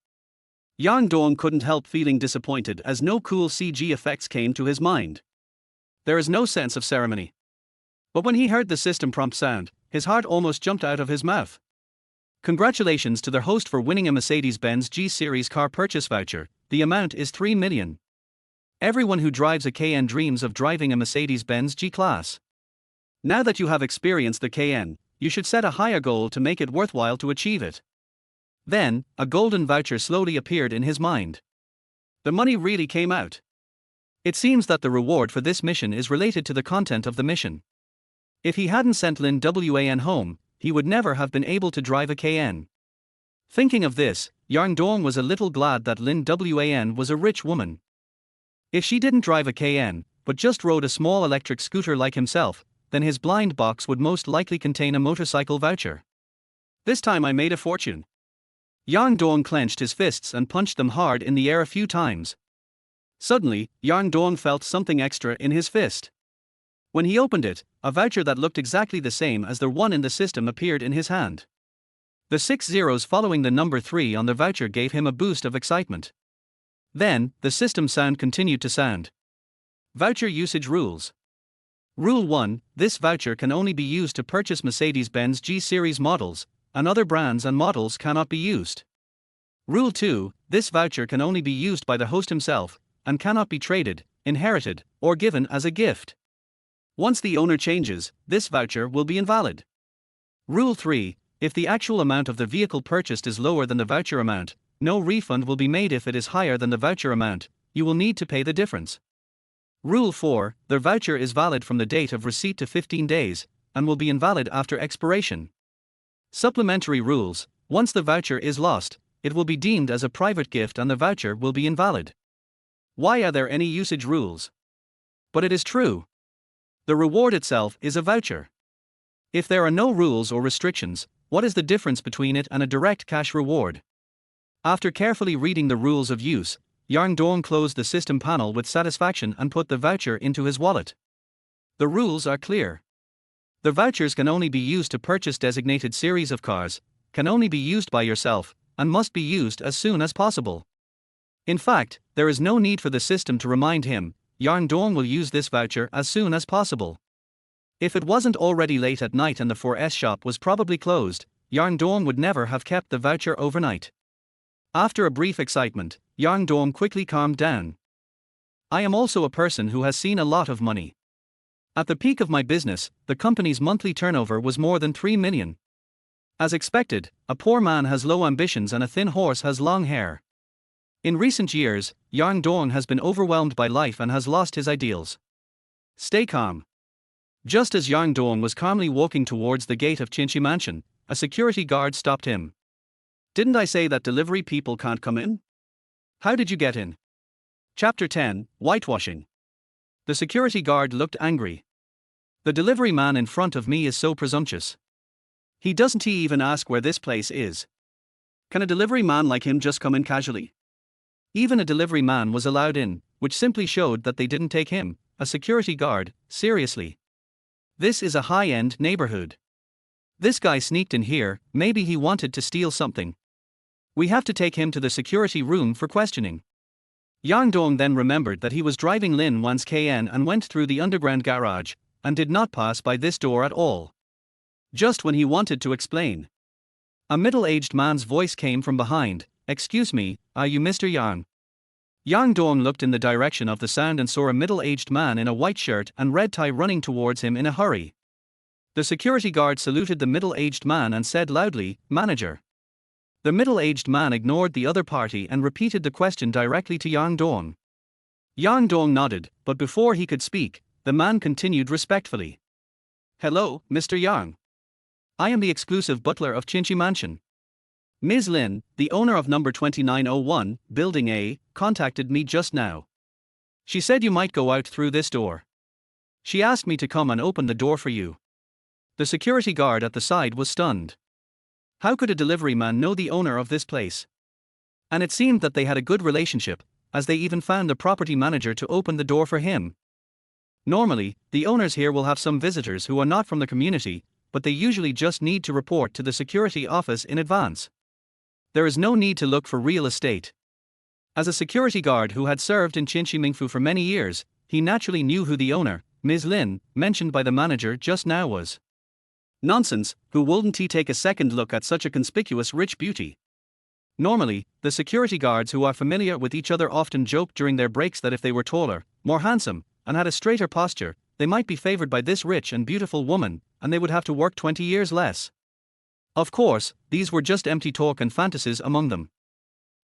Yang Dong couldn't help feeling disappointed as no cool CG effects came to his mind. There is no sense of ceremony. But when he heard the system prompt sound, his heart almost jumped out of his mouth. Congratulations to their host for winning a Mercedes-Benz G-Series car purchase voucher. The amount is 3 million. Everyone who drives a Cayenne dreams of driving a Mercedes-Benz G-Class. Now that you have experienced the Cayenne, you should set a higher goal to make it worthwhile to achieve it. Then, a golden voucher slowly appeared in his mind. The money really came out. It seems that the reward for this mission is related to the content of the mission. If he hadn't sent Lin Wan home, he would never have been able to drive a Cayenne. Thinking of this, Yang Dong was a little glad that Lin Wan was a rich woman. If she didn't drive a Cayenne, but just rode a small electric scooter like himself, then his blind box would most likely contain a motorcycle voucher. This time I made a fortune. Yang Dong clenched his fists and punched them hard in the air a few times. Suddenly, Yang Dong felt something extra in his fist. When he opened it, a voucher that looked exactly the same as the one in the system appeared in his hand. The 6 zeros following the number 3 on the voucher gave him a boost of excitement. Then, the system sound continued to sound. Voucher usage rules. Rule 1: this voucher can only be used to purchase Mercedes-Benz G-Series models, and other brands and models cannot be used. Rule 2: this voucher can only be used by the host himself, and cannot be traded, inherited, or given as a gift. Once the owner changes, this voucher will be invalid. Rule 3: if the actual amount of the vehicle purchased is lower than the voucher amount, no refund will be made. If it is higher than the voucher amount, you will need to pay the difference. Rule 4: the voucher is valid from the date of receipt to 15 days, and will be invalid after expiration. Supplementary rules: once the voucher is lost, it will be deemed as a private gift and the voucher will be invalid. Why are there any usage rules? But it is true. The reward itself is a voucher. If there are no rules or restrictions, what is the difference between it and a direct cash reward? After carefully reading the rules of use, Yang Dong closed the system panel with satisfaction and put the voucher into his wallet. The rules are clear. The vouchers can only be used to purchase designated series of cars, can only be used by yourself, and must be used as soon as possible. In fact, there is no need for the system to remind him. Yang Dong will use this voucher as soon as possible. If it wasn't already late at night and the 4S shop was probably closed, Yang Dong would never have kept the voucher overnight. After a brief excitement, Yang Dong quickly calmed down. I am also a person who has seen a lot of money. At the peak of my business, the company's monthly turnover was more than 3 million. As expected, a poor man has low ambitions and a thin horse has long hair. In recent years, Yang Dong has been overwhelmed by life and has lost his ideals. Stay calm. Just as Yang Dong was calmly walking towards the gate of Qinshi Mansion, a security guard stopped him. Didn't I say that delivery people can't come in? How did you get in? Chapter 10, Whitewashing. The security guard looked angry. The delivery man in front of me is so presumptuous. He doesn't even ask where this place is. Can a delivery man like him just come in casually? Even a delivery man was allowed in, which simply showed that they didn't take him, a security guard, seriously. This is a high-end neighborhood. This guy sneaked in here, maybe he wanted to steal something. We have to take him to the security room for questioning. Yang Dong then remembered that he was driving Lin Wan's KN and went through the underground garage, and did not pass by this door at all. Just when he wanted to explain, a middle-aged man's voice came from behind. "Excuse me, are you Mr. Yang?" Yang Dong looked in the direction of the sound and saw a middle-aged man in a white shirt and red tie running towards him in a hurry. The security guard saluted the middle-aged man and said loudly, "Manager." The middle-aged man ignored the other party and repeated the question directly to Yang Dong. Yang Dong nodded, but before he could speak, the man continued respectfully. "Hello, Mr. Yang. I am the exclusive butler of Qinchi Mansion. Ms. Lin, the owner of number 2901, Building A, contacted me just now. She said you might go out through this door. She asked me to come and open the door for you." The security guard at the side was stunned. How could a delivery man know the owner of this place? And it seemed that they had a good relationship, as they even found the property manager to open the door for him. Normally, the owners here will have some visitors who are not from the community, but they usually just need to report to the security office in advance. There is no need to look for real estate. As a security guard who had served in Qinchi Mingfu for many years, he naturally knew who the owner, Ms. Lin, mentioned by the manager just now was. Nonsense, who wouldn't he take a second look at such a conspicuous rich beauty? Normally, the security guards who are familiar with each other often joke during their breaks that if they were taller, more handsome, and had a straighter posture, they might be favored by this rich and beautiful woman, and they would have to work 20 years less. Of course, these were just empty talk and fantasies among them.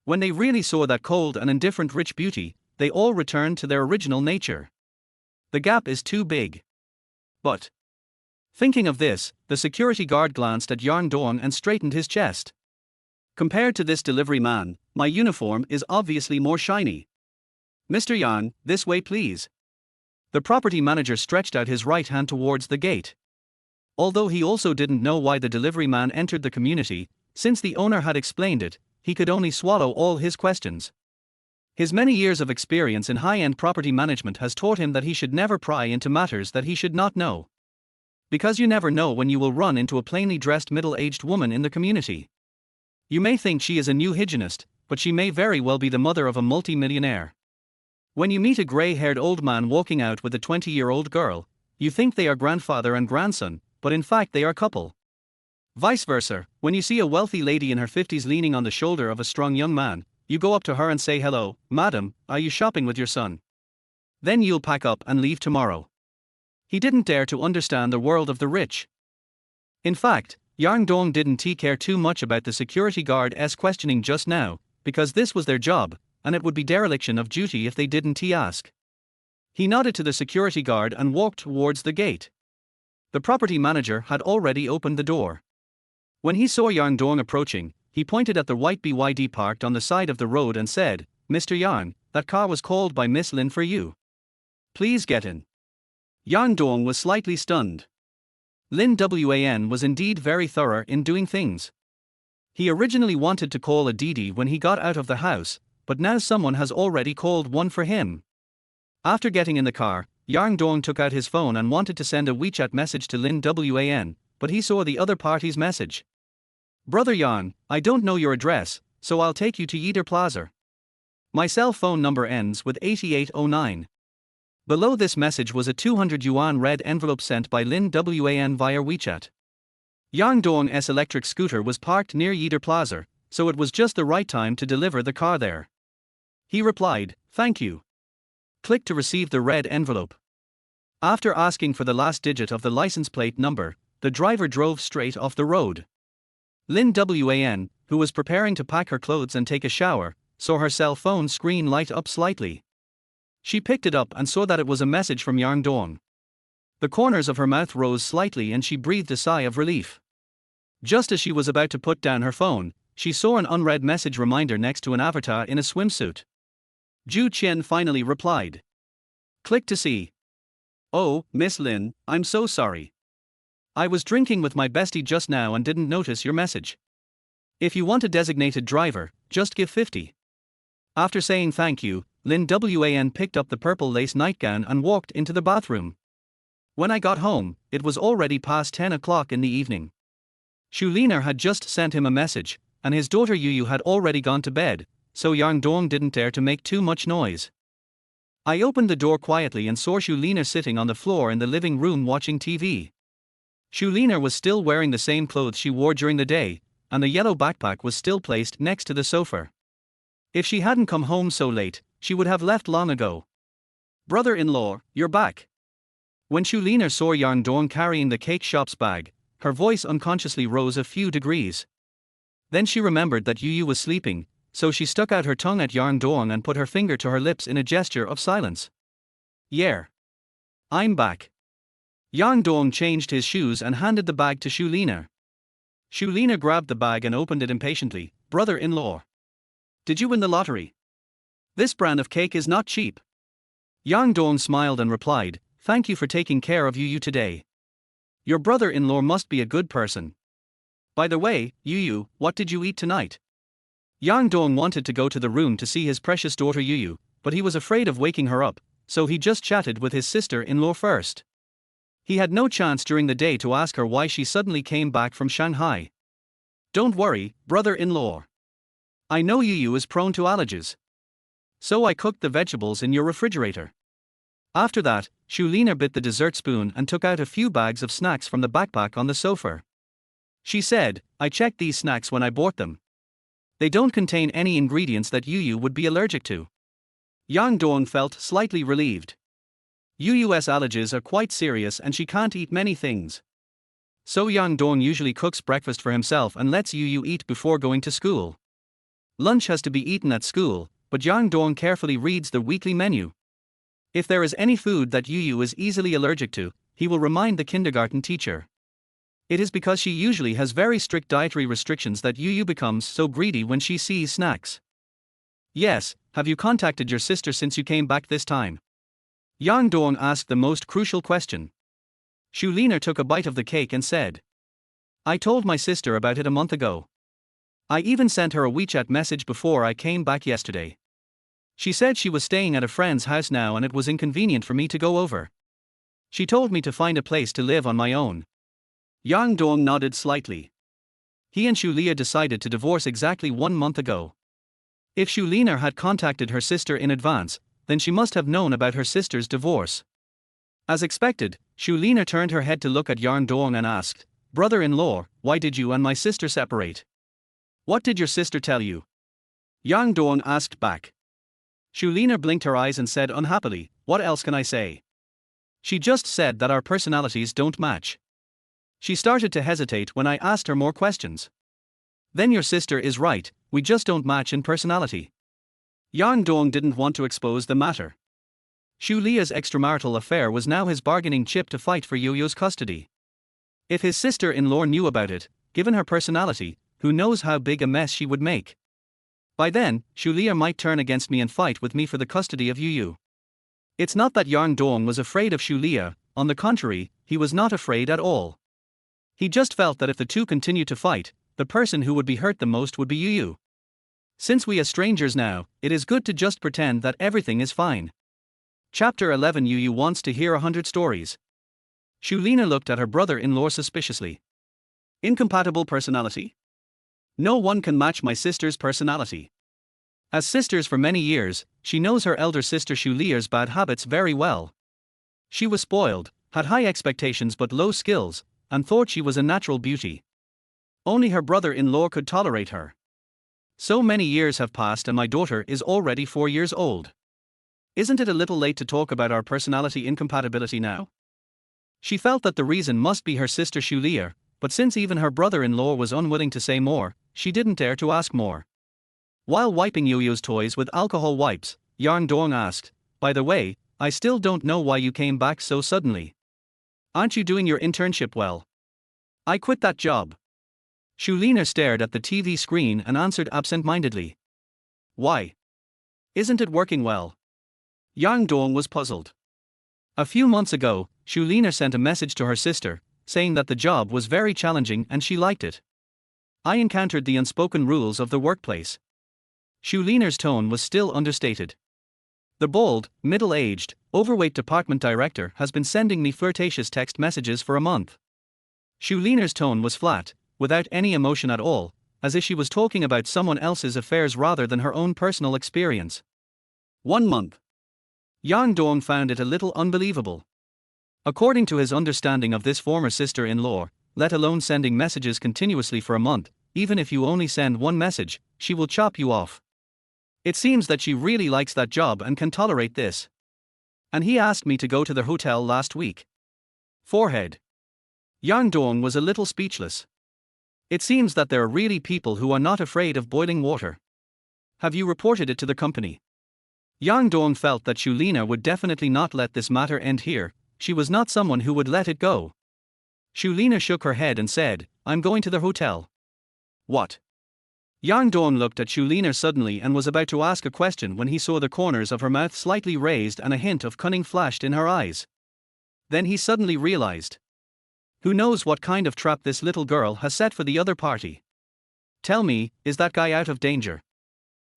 When they really saw that cold and indifferent rich beauty, they all returned to their original nature. The gap is too big. But, thinking of this, the security guard glanced at Yang Dong and straightened his chest. Compared to this delivery man, my uniform is obviously more shiny. "Mr. Yang, this way please." The property manager stretched out his right hand towards the gate. Although he also didn't know why the delivery man entered the community, since the owner had explained it, he could only swallow all his questions. His many years of experience in high-end property management has taught him that he should never pry into matters that he should not know. Because you never know when you will run into a plainly dressed middle-aged woman in the community. You may think she is a new hygienist, but she may very well be the mother of a multi-millionaire. When you meet a grey-haired old man walking out with a 20-year-old girl, you think they are grandfather and grandson, but in fact they are a couple. Vice versa, when you see a wealthy lady in her 50s leaning on the shoulder of a strong young man, you go up to her and say, "Hello, madam, are you shopping with your son? Then you'll pack up and leave tomorrow." He didn't dare to understand the world of the rich. In fact, Yang Dong didn't care too much about the security guard's questioning just now, because this was their job, and it would be dereliction of duty if they didn't ask. He nodded to the security guard and walked towards the gate. The property manager had already opened the door. When he saw Yang Dong approaching, he pointed at the white BYD parked on the side of the road and said, "Mr. Yang, that car was called by Miss Lin for you. Please get in." Yang Dong was slightly stunned. Lin Wan was indeed very thorough in doing things. He originally wanted to call a Didi when he got out of the house, but now someone has already called one for him. After getting in the car, Yang Dong took out his phone and wanted to send a WeChat message to Lin Wan, but he saw the other party's message. "Brother Yang, I don't know your address, so I'll take you to Yder Plaza. My cell phone number ends with 8809. Below this message was a 200 yuan red envelope sent by Lin Wan via WeChat. Yang Dong's electric scooter was parked near Yder Plaza, so it was just the right time to deliver the car there. He replied, "Thank you." Click to receive the red envelope. After asking for the last digit of the license plate number, the driver drove straight off the road. Lin Wan, who was preparing to pack her clothes and take a shower, saw her cell phone screen light up slightly. She picked it up and saw that it was a message from Yang Dong. The corners of her mouth rose slightly and she breathed a sigh of relief. Just as she was about to put down her phone, she saw an unread message reminder next to an avatar in a swimsuit. Zhu Qian finally replied. Click to see. "Oh, Miss Lin, I'm so sorry. I was drinking with my bestie just now and didn't notice your message. If you want a designated driver, just give 50. After saying thank you, Lin Wan picked up the purple lace nightgown and walked into the bathroom. When I got home, it was already past 10 o'clock in the evening. Shu Liner had just sent him a message, and his daughter Yu had already gone to bed, so Yang Dong didn't dare to make too much noise. I opened the door quietly and saw Shulina sitting on the floor in the living room watching TV. Shulina was still wearing the same clothes she wore during the day, and the yellow backpack was still placed next to the sofa. If she hadn't come home so late, she would have left long ago. "Brother-in-law, you're back." When Shulina saw Yang Dong carrying the cake shop's bag, her voice unconsciously rose a few degrees. Then she remembered that Yu was sleeping, so she stuck out her tongue at Yang Dong and put her finger to her lips in a gesture of silence. "Yeah. I'm back." Yang Dong changed his shoes and handed the bag to Shulina. Shulina grabbed the bag and opened it impatiently. "Brother-in-law, did you win the lottery? This brand of cake is not cheap." Yang Dong smiled and replied, "Thank you for taking care of Yu today. Your brother-in-law must be a good person. By the way, Yu, what did you eat tonight?" Yang Dong wanted to go to the room to see his precious daughter Yu, but he was afraid of waking her up, so he just chatted with his sister-in-law first. He had no chance during the day to ask her why she suddenly came back from Shanghai. "Don't worry, brother-in-law. I know Yu is prone to allergies. So I cooked the vegetables in your refrigerator." After that, Shulina bit the dessert spoon and took out a few bags of snacks from the backpack on the sofa. She said, "I checked these snacks when I bought them. They don't contain any ingredients that Yu would be allergic to." Yang Dong felt slightly relieved. Yu's allergies are quite serious and she can't eat many things. So Yang Dong usually cooks breakfast for himself and lets Yu eat before going to school. Lunch has to be eaten at school, but Yang Dong carefully reads the weekly menu. If there is any food that Yu is easily allergic to, he will remind the kindergarten teacher. It is because she usually has very strict dietary restrictions that Yu becomes so greedy when she sees snacks. "Yes, have you contacted your sister since you came back this time?" Yang Dong asked the most crucial question. Shulina took a bite of the cake and said, "I told my sister about it a month ago. I even sent her a WeChat message before I came back yesterday. She said she was staying at a friend's house now and it was inconvenient for me to go over. She told me to find a place to live on my own." Yang Dong nodded slightly. He and Shulina decided to divorce exactly 1 month ago. If Shulina had contacted her sister in advance, then she must have known about her sister's divorce. As expected, Shulina turned her head to look at Yang Dong and asked, "Brother-in-law, why did you and my sister separate? What did your sister tell you?" Yang Dong asked back. Shulina blinked her eyes and said unhappily, "What else can I say? She just said that our personalities don't match." She started to hesitate when I asked her more questions. "Then your sister is right, we just don't match in personality." Yang Dong didn't want to expose the matter. Shulina's extramarital affair was now his bargaining chip to fight for Yu's custody. If his sister-in-law knew about it, given her personality, who knows how big a mess she would make. By then, Shulina might turn against me and fight with me for the custody of Yu. It's not that Yang Dong was afraid of Shulina, on the contrary, he was not afraid at all. He just felt that if the two continued to fight, the person who would be hurt the most would be Yu. Since we are strangers now, it is good to just pretend that everything is fine. Chapter 11. Yu wants to hear 100 stories. Shulina looked at her brother-in-law suspiciously. "Incompatible personality? No one can match my sister's personality." As sisters for many years, she knows her elder sister Shulina's bad habits very well. She was spoiled, had high expectations but low skills, and thought she was a natural beauty. Only her brother-in-law could tolerate her. So many years have passed and my daughter is already 4 years old. Isn't it a little late to talk about our personality incompatibility now? She felt that the reason must be her sister Shulina, but since even her brother-in-law was unwilling to say more, she didn't dare to ask more. While wiping Yu's toys with alcohol wipes, Yang Dong asked, "By the way, I still don't know why you came back so suddenly. Aren't you doing your internship well?" "I quit that job." Shulina stared at the TV screen and answered absent-mindedly. "Why? Isn't it working well?" Yang Dong was puzzled. A few months ago, Shulina sent a message to her sister, saying that the job was very challenging and she liked it. I encountered the unspoken rules of the workplace. Shulina's tone was still understated. The bold, middle-aged, overweight department director has been sending me flirtatious text messages for a month. Shulina's tone was flat, without any emotion at all, as if she was talking about someone else's affairs rather than her own personal experience. 1 month. Yang Dong found it a little unbelievable. According to his understanding of this former sister-in-law, let alone sending messages continuously for a month, even if you only send one message, she will chop you off. It seems that she really likes that job and can tolerate this. And he asked me to go to the hotel last week. Forehead. Yang Dong was a little speechless. It seems that there are really people who are not afraid of boiling water. Have you reported it to the company? Yang Dong felt that Shulina would definitely not let this matter end here. She was not someone who would let it go. Shulina shook her head and said, I'm going to the hotel. What? Yang Dong looked at Shulina suddenly and was about to ask a question when he saw the corners of her mouth slightly raised and a hint of cunning flashed in her eyes. Then he suddenly realized. Who knows what kind of trap this little girl has set for the other party? Tell me, is that guy out of danger?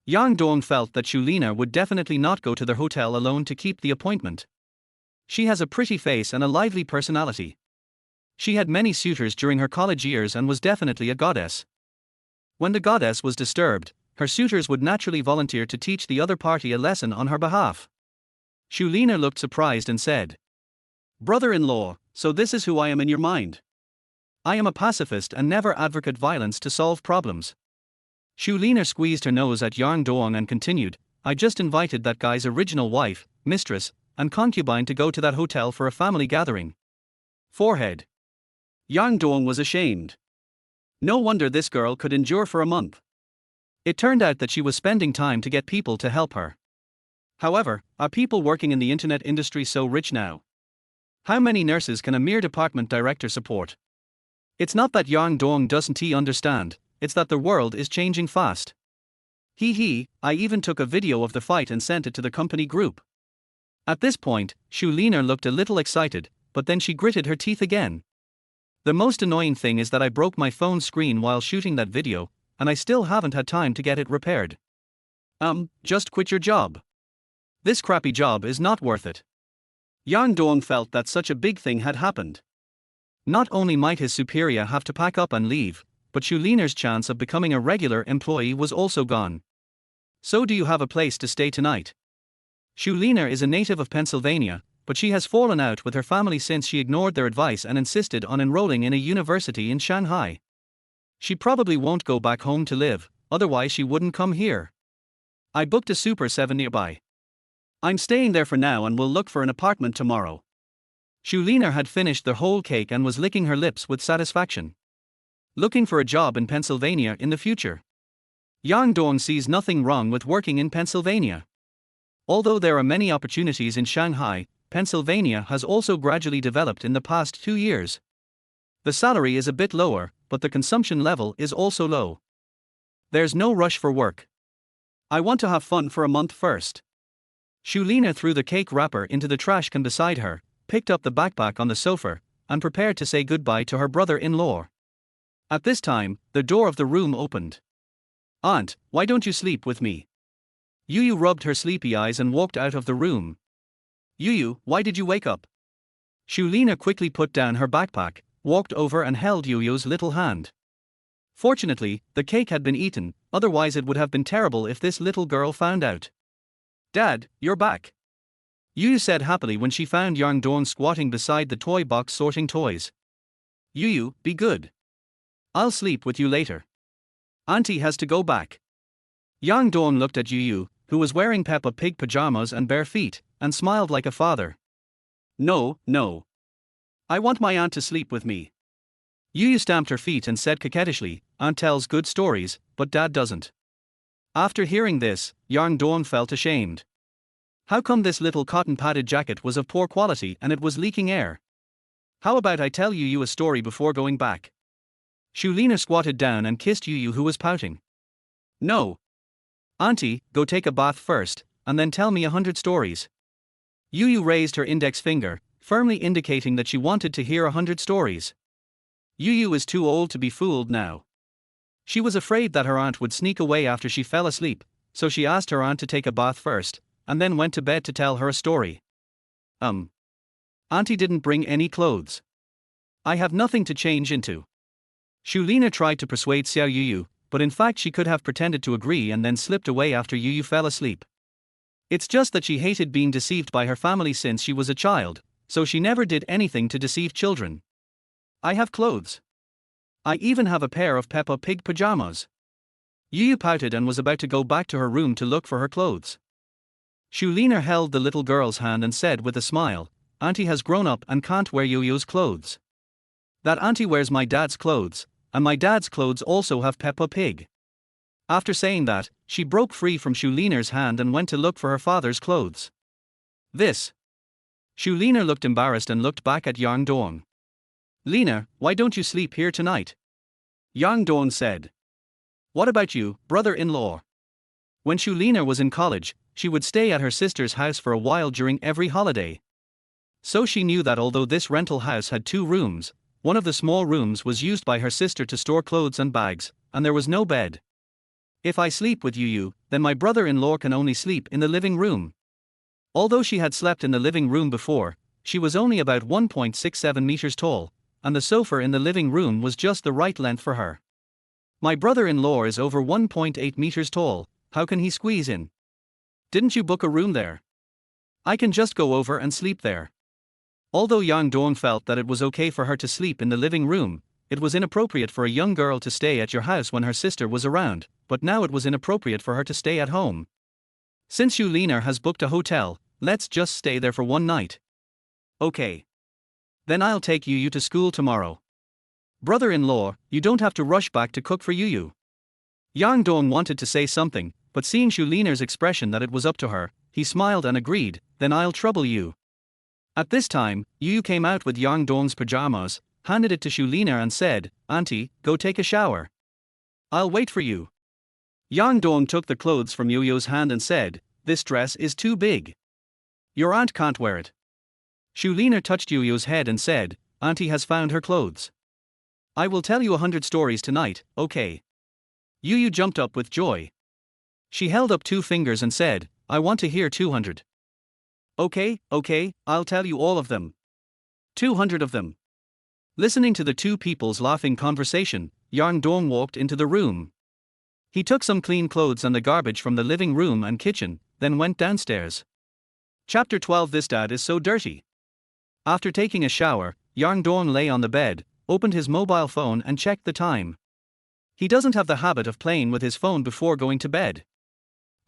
Yang Dong felt that Shulina would definitely not go to the hotel alone to keep the appointment. She has a pretty face and a lively personality. She had many suitors during her college years and was definitely a goddess. When the goddess was disturbed, her suitors would naturally volunteer to teach the other party a lesson on her behalf. Shulina looked surprised and said, Brother-in-law, so this is who I am in your mind. I am a pacifist and never advocate violence to solve problems. Shulina squeezed her nose at Yang Dong and continued, I just invited that guy's original wife, mistress, and concubine to go to that hotel for a family gathering. Forehead. Yang Dong was ashamed. No wonder this girl could endure for a month. It turned out that she was spending time to get people to help her. However, are people working in the internet industry so rich now? How many nurses can a mere department director support? It's not that Yang Dong doesn't understand, it's that the world is changing fast. I even took a video of the fight and sent it to the company group. At this point, Shulina looked a little excited, but then she gritted her teeth again. The most annoying thing is that I broke my phone screen while shooting that video, and I still haven't had time to get it repaired. Just quit your job. This crappy job is not worth it. Yang Dong felt that such a big thing had happened. Not only might his superior have to pack up and leave, but Shulina's chance of becoming a regular employee was also gone. So do you have a place to stay tonight? Shulina is a native of Pennsylvania, but she has fallen out with her family since she ignored their advice and insisted on enrolling in a university in Shanghai. She probably won't go back home to live, otherwise she wouldn't come here. I booked a Super 7 nearby. I'm staying there for now and will look for an apartment tomorrow. Shulina had finished the whole cake and was licking her lips with satisfaction. Looking for a job in Pennsylvania in the future. Yang Dong sees nothing wrong with working in Pennsylvania. Although there are many opportunities in Shanghai, Pennsylvania has also gradually developed in the past 2 years. The salary is a bit lower, but the consumption level is also low. There's no rush for work. I want to have fun for a month first. Shulina threw the cake wrapper into the trash can beside her, picked up the backpack on the sofa, and prepared to say goodbye to her brother-in-law. At this time, the door of the room opened. Aunt, why don't you sleep with me? Yu rubbed her sleepy eyes and walked out of the room. Yu, why did you wake up? Shulina quickly put down her backpack, walked over and held Yu's little hand. Fortunately, the cake had been eaten, otherwise it would have been terrible if this little girl found out. Dad, you're back. Yu said happily when she found Yang Dong squatting beside the toy box sorting toys. Yu, be good. I'll sleep with you later. Auntie has to go back. Yang Dong looked at Yu, who was wearing Peppa Pig pajamas and bare feet, and smiled like a father. No. I want my aunt to sleep with me. Yu stamped her feet and said coquettishly, Aunt tells good stories, but Dad doesn't. After hearing this, Yang Dong felt ashamed. How come this little cotton-padded jacket was of poor quality and it was leaking air? How about I tell Yu a story before going back? Shulina squatted down and kissed Yu, who was pouting. No. Auntie, go take a bath first, and then tell me 100 stories. Yu raised her index finger, firmly indicating that she wanted to hear 100 stories. Yu is too old to be fooled now. She was afraid that her aunt would sneak away after she fell asleep, so she asked her aunt to take a bath first, and then went to bed to tell her a story. Auntie didn't bring any clothes. I have nothing to change into. Shulina tried to persuade Xiao Yu, but in fact she could have pretended to agree and then slipped away after Yu fell asleep. It's just that she hated being deceived by her family since she was a child, so she never did anything to deceive children. I have clothes. I even have a pair of Peppa Pig pajamas. Yu pouted and was about to go back to her room to look for her clothes. Xuanhu held the little girl's hand and said with a smile, "Auntie has grown up and can't wear Yo-Yo's clothes. That auntie wears my dad's clothes, and my dad's clothes also have Peppa Pig." After saying that, she broke free from Xuanhu's hand and went to look for her father's clothes. Xuanhu looked embarrassed and looked back at Yang Dong. "Lena, why don't you sleep here tonight?" Yang Dong said. "What about you, brother-in-law?" When Xuanhu was in college, she would stay at her sister's house for a while during every holiday. So she knew that although this rental house had 2 rooms, one of the small rooms was used by her sister to store clothes and bags, and there was no bed. "If I sleep with Yu, then my brother-in-law can only sleep in the living room." Although she had slept in the living room before, she was only about 1.67 meters tall, and the sofa in the living room was just the right length for her. "My brother-in-law is over 1.8 meters tall, how can he squeeze in? Didn't you book a room there? I can just go over and sleep there." Although Yang Dong felt that it was okay for her to sleep in the living room, it was inappropriate for a young girl to stay at your house when her sister was around, but now it was inappropriate for her to stay at home. "Since Xuanhu has booked a hotel, let's just stay there for one night." "Okay. Then I'll take Yu to school tomorrow." "Brother-in-law, you don't have to rush back to cook for Yu." Yang Dong wanted to say something, but seeing Xuanhu's expression that it was up to her, he smiled and agreed, "Then I'll trouble you." At this time, Yu came out with Yang Dong's pajamas, handed it to Xuanhu and said, "Auntie, go take a shower. I'll wait for you." Yang Dong took the clothes from Yo-Yo's hand and said, "This dress is too big. Your aunt can't wear it." Xuanhu touched Yo-Yo's head and said, "Auntie has found her clothes. I will tell you 100 stories tonight, okay?" Yu jumped up with joy. She held up 2 fingers and said, "I want to hear 200. Okay, I'll tell you all of them. 200 of them." Listening to the 2 people's laughing conversation, Yang Dong walked into the room. He took some clean clothes and the garbage from the living room and kitchen, then went downstairs. Chapter 12. This dad is so dirty. After taking a shower, Yang Dong lay on the bed, opened his mobile phone and checked the time. He doesn't have the habit of playing with his phone before going to bed.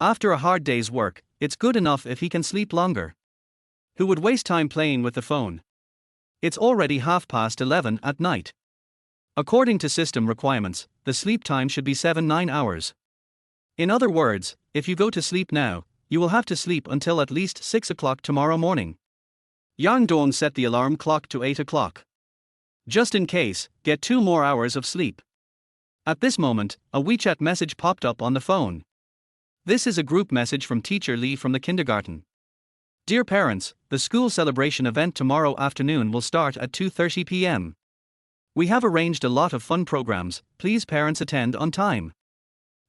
After a hard day's work, it's good enough if he can sleep longer. Who would waste time playing with the phone? It's already 11:30 at night. According to system requirements, the sleep time should be 7-9 hours. In other words, if you go to sleep now, you will have to sleep until at least 6 o'clock tomorrow morning. Yang Dong set the alarm clock to 8 o'clock. Just in case, get 2 more hours of sleep. At this moment, a WeChat message popped up on the phone. This is a group message from teacher Lee from the kindergarten. "Dear parents, the school celebration event tomorrow afternoon will start at 2:30 p.m. We have arranged a lot of fun programs, please parents attend on time.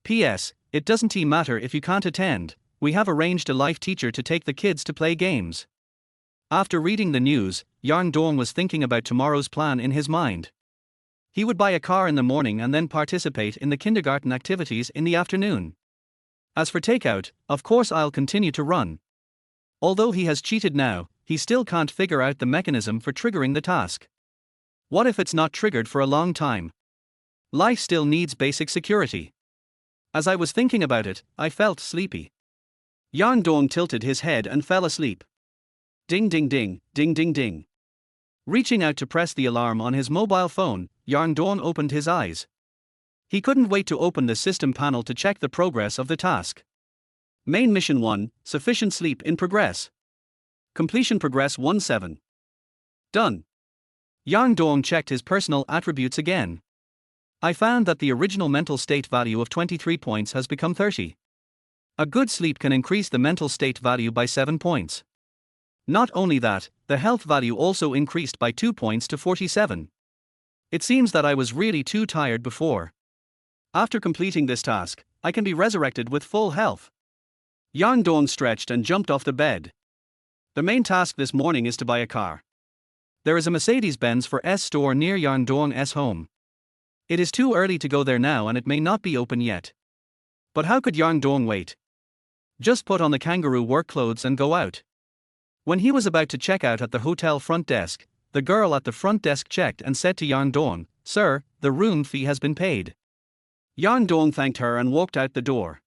P.S. It doesn't matter if you can't attend, we have arranged a live teacher to take the kids to play games." After reading the news, Yang Dong was thinking about tomorrow's plan in his mind. He would buy a car in the morning and then participate in the kindergarten activities in the afternoon. As for takeout, of course I'll continue to run. Although he has cheated now, he still can't figure out the mechanism for triggering the task. What if it's not triggered for a long time? Life still needs basic security. As I was thinking about it, I felt sleepy. Yang Dong tilted his head and fell asleep. Ding ding ding, ding ding ding. Reaching out to press the alarm on his mobile phone, Yang Dong opened his eyes. He couldn't wait to open the system panel to check the progress of the task. Main mission 1, sufficient sleep in progress. Completion progress 17. Done. Yang Dong checked his personal attributes again. I found that the original mental state value of 23 points has become 30. A good sleep can increase the mental state value by 7 points. Not only that, the health value also increased by 2 points to 47. It seems that I was really too tired before. After completing this task, I can be resurrected with full health. Yang Dong stretched and jumped off the bed. The main task this morning is to buy a car. There is a Mercedes-Benz for S store near Yang Dong's home. It is too early to go there now and it may not be open yet. But how could Yang Dong wait? Just put on the kangaroo work clothes and go out. When he was about to check out at the hotel front desk, the girl at the front desk checked and said to Yang Dong, "Sir, the room fee has been paid." Yang Dong thanked her and walked out the door.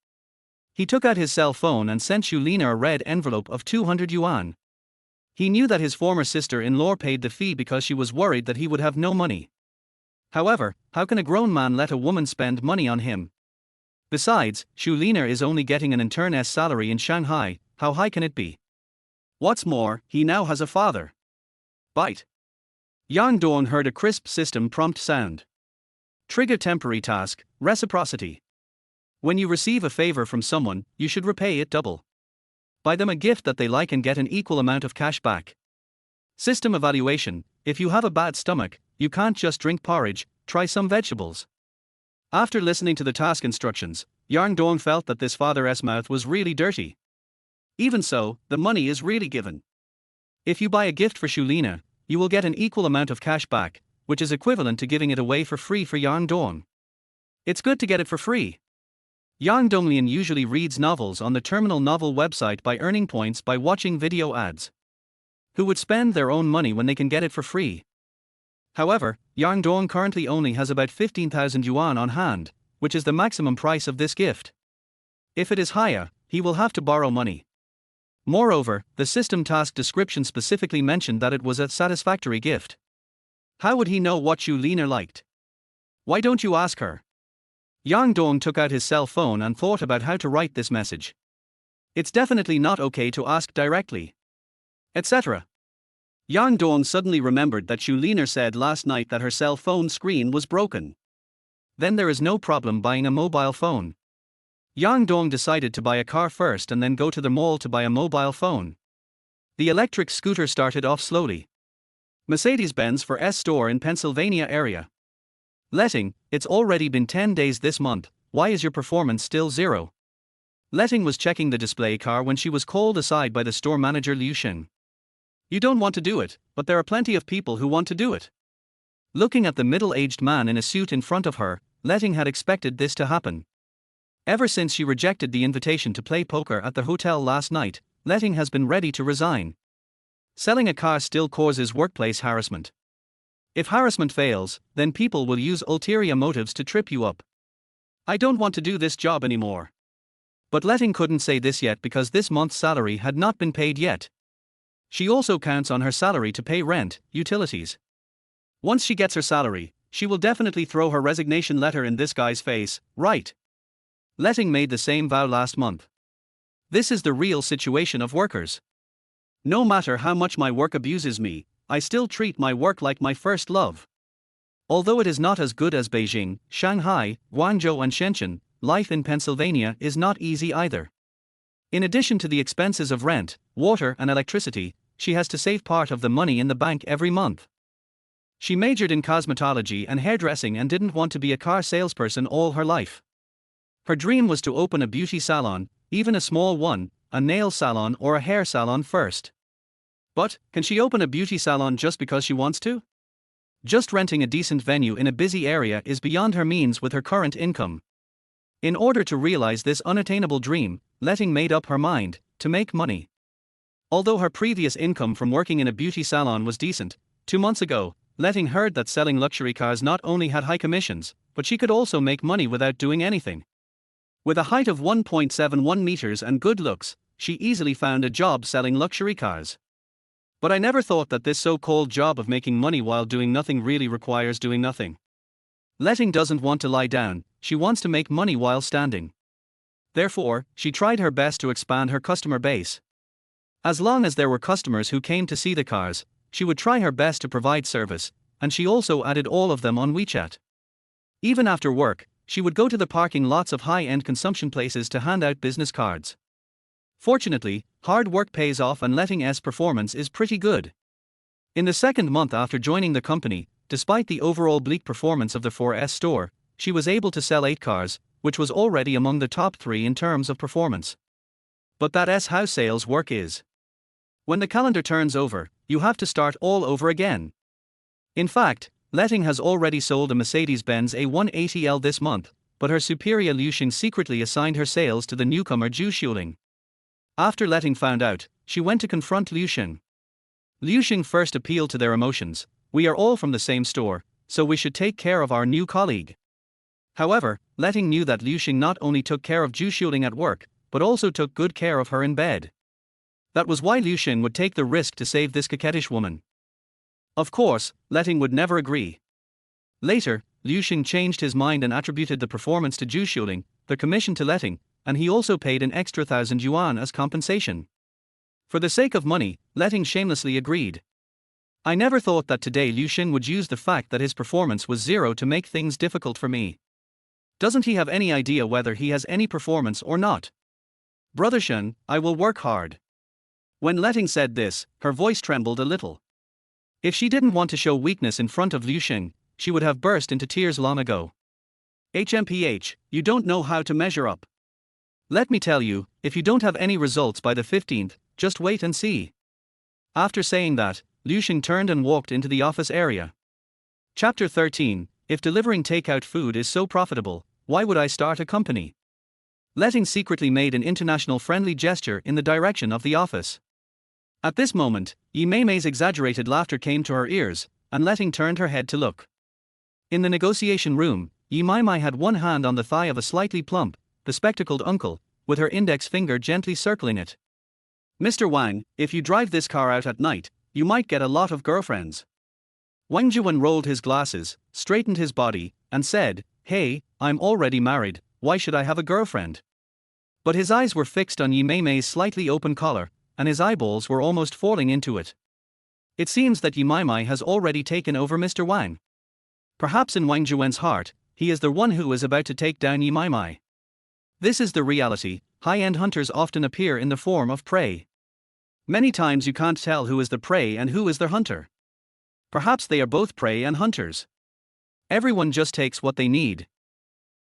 He took out his cell phone and sent Shulina a red envelope of 200 yuan. He knew that his former sister-in-law paid the fee because she was worried that he would have no money. However, how can a grown man let a woman spend money on him? Besides, Shulina is only getting an intern's salary in Shanghai, how high can it be? What's more, he now has a father. Bite. Yang Dong heard a crisp system prompt sound. Trigger temporary task, reciprocity. When you receive a favor from someone, you should repay it double. Buy them a gift that they like and get an equal amount of cash back. System evaluation: if you have a bad stomach, you can't just drink porridge, try some vegetables. After listening to the task instructions, Yang Dong felt that this father's mouth was really dirty. Even so, the money is really given. If you buy a gift for Shulina, you will get an equal amount of cash back, which is equivalent to giving it away for free for Yang Dong. It's good to get it for free. Yang Donglian usually reads novels on the Terminal Novel website by earning points by watching video ads. Who would spend their own money when they can get it for free? However, Yang Dong currently only has about 15,000 yuan on hand, which is the maximum price of this gift. If it is higher, he will have to borrow money. Moreover, the system task description specifically mentioned that it was a satisfactory gift. How would he know what Shulina liked? Why don't you ask her? Yang Dong took out his cell phone and thought about how to write this message. It's definitely not okay to ask directly. Etc. Yang Dong suddenly remembered that Shulina said last night that her cell phone screen was broken. Then there is no problem buying a mobile phone. Yang Dong decided to buy a car first and then go to the mall to buy a mobile phone. The electric scooter started off slowly. Mercedes-Benz for S store in Pennsylvania area. Letting: it's already been 10 days this month, why is your performance still 0? Letting was checking the display car when she was called aside by the store manager Liu Shen. You don't want to do it, but there are plenty of people who want to do it. Looking at the middle-aged man in a suit in front of her, Letting had expected this to happen. Ever since she rejected the invitation to play poker at the hotel last night, Letting has been ready to resign. Selling a car still causes workplace harassment. If harassment fails, then people will use ulterior motives to trip you up. I don't want to do this job anymore. But Letting couldn't say this yet because this month's salary had not been paid yet. She also counts on her salary to pay rent, utilities. Once she gets her salary, she will definitely throw her resignation letter in this guy's face, right? Letting made the same vow last month. This is the real situation of workers. No matter how much my work abuses me, I still treat my work like my first love. Although it is not as good as Beijing, Shanghai, Guangzhou and Shenzhen, life in Pennsylvania is not easy either. In addition to the expenses of rent, water and electricity, she has to save part of the money in the bank every month. She majored in cosmetology and hairdressing and didn't want to be a car salesperson all her life. Her dream was to open a beauty salon, even a small one, a nail salon or a hair salon first. But, can she open a beauty salon just because she wants to? Just renting a decent venue in a busy area is beyond her means with her current income. In order to realize this unattainable dream, Letting made up her mind to make money. Although her previous income from working in a beauty salon was decent, 2 months ago, Letting heard that selling luxury cars not only had high commissions, but she could also make money without doing anything. With a height of 1.71 meters and good looks, she easily found a job selling luxury cars. But I never thought that this so-called job of making money while doing nothing really requires doing nothing. Letting doesn't want to lie down, she wants to make money while standing. Therefore, she tried her best to expand her customer base. As long as there were customers who came to see the cars, she would try her best to provide service, and she also added all of them on WeChat. Even after work, she would go to the parking lots of high-end consumption places to hand out business cards. Fortunately, hard work pays off and Letting's performance is pretty good. In the second month after joining the company, despite the overall bleak performance of the 4S store, she was able to sell 8 cars, which was already among the top 3 in terms of performance. But that's how sales work is. When the calendar turns over, you have to start all over again. In fact, Letting has already sold a Mercedes-Benz A180L this month, but her superior Liu Xing secretly assigned her sales to the newcomer Zhu Xuling. After Letting found out, she went to confront Liu Xing. Liu Xing first appealed to their emotions. We are all from the same store, so we should take care of our new colleague. However, Letting knew that Liu Xing not only took care of Zhu Xuling at work, but also took good care of her in bed. That was why Liu Xing would take the risk to save this coquettish woman. Of course, Letting would never agree. Later, Liu Xing changed his mind and attributed the performance to Zhu Xuling, the commission to Letting, and he also paid an extra 1,000 yuan as compensation. For the sake of money, Letting shamelessly agreed. I never thought that today Liu Xing would use the fact that his performance was zero to make things difficult for me. Doesn't he have any idea whether he has any performance or not? Brother Shen, I will work hard. When Letting said this, her voice trembled a little. If she didn't want to show weakness in front of Liu Xing, she would have burst into tears long ago. HMPH, you don't know how to measure up. Let me tell you, if you don't have any results by the 15th, just wait and see. After saying that, Liu Xing turned and walked into the office area. Chapter 13. If delivering takeout food is so profitable, why would I start a company? Letting secretly made an international friendly gesture in the direction of the office. At this moment, Yi Meimei's exaggerated laughter came to her ears, and Letting turned her head to look. In the negotiation room, Yi Meimei had one hand on the thigh of a slightly plump, bespectacled uncle, with her index finger gently circling it. Mr. Wang, if you drive this car out at night, you might get a lot of girlfriends. Wang Zhuan rolled his glasses, straightened his body, and said, Hey, I'm already married, why should I have a girlfriend? But his eyes were fixed on Yi Meimei's slightly open collar, and his eyeballs were almost falling into it. It seems that Yi Meimei has already taken over Mr. Wang. Perhaps in Wang Zhuan's heart, he is the one who is about to take down Yi Meimei. This is the reality. High-end hunters often appear in the form of prey. Many times you can't tell who is the prey and who is the hunter. Perhaps they are both prey and hunters. Everyone just takes what they need.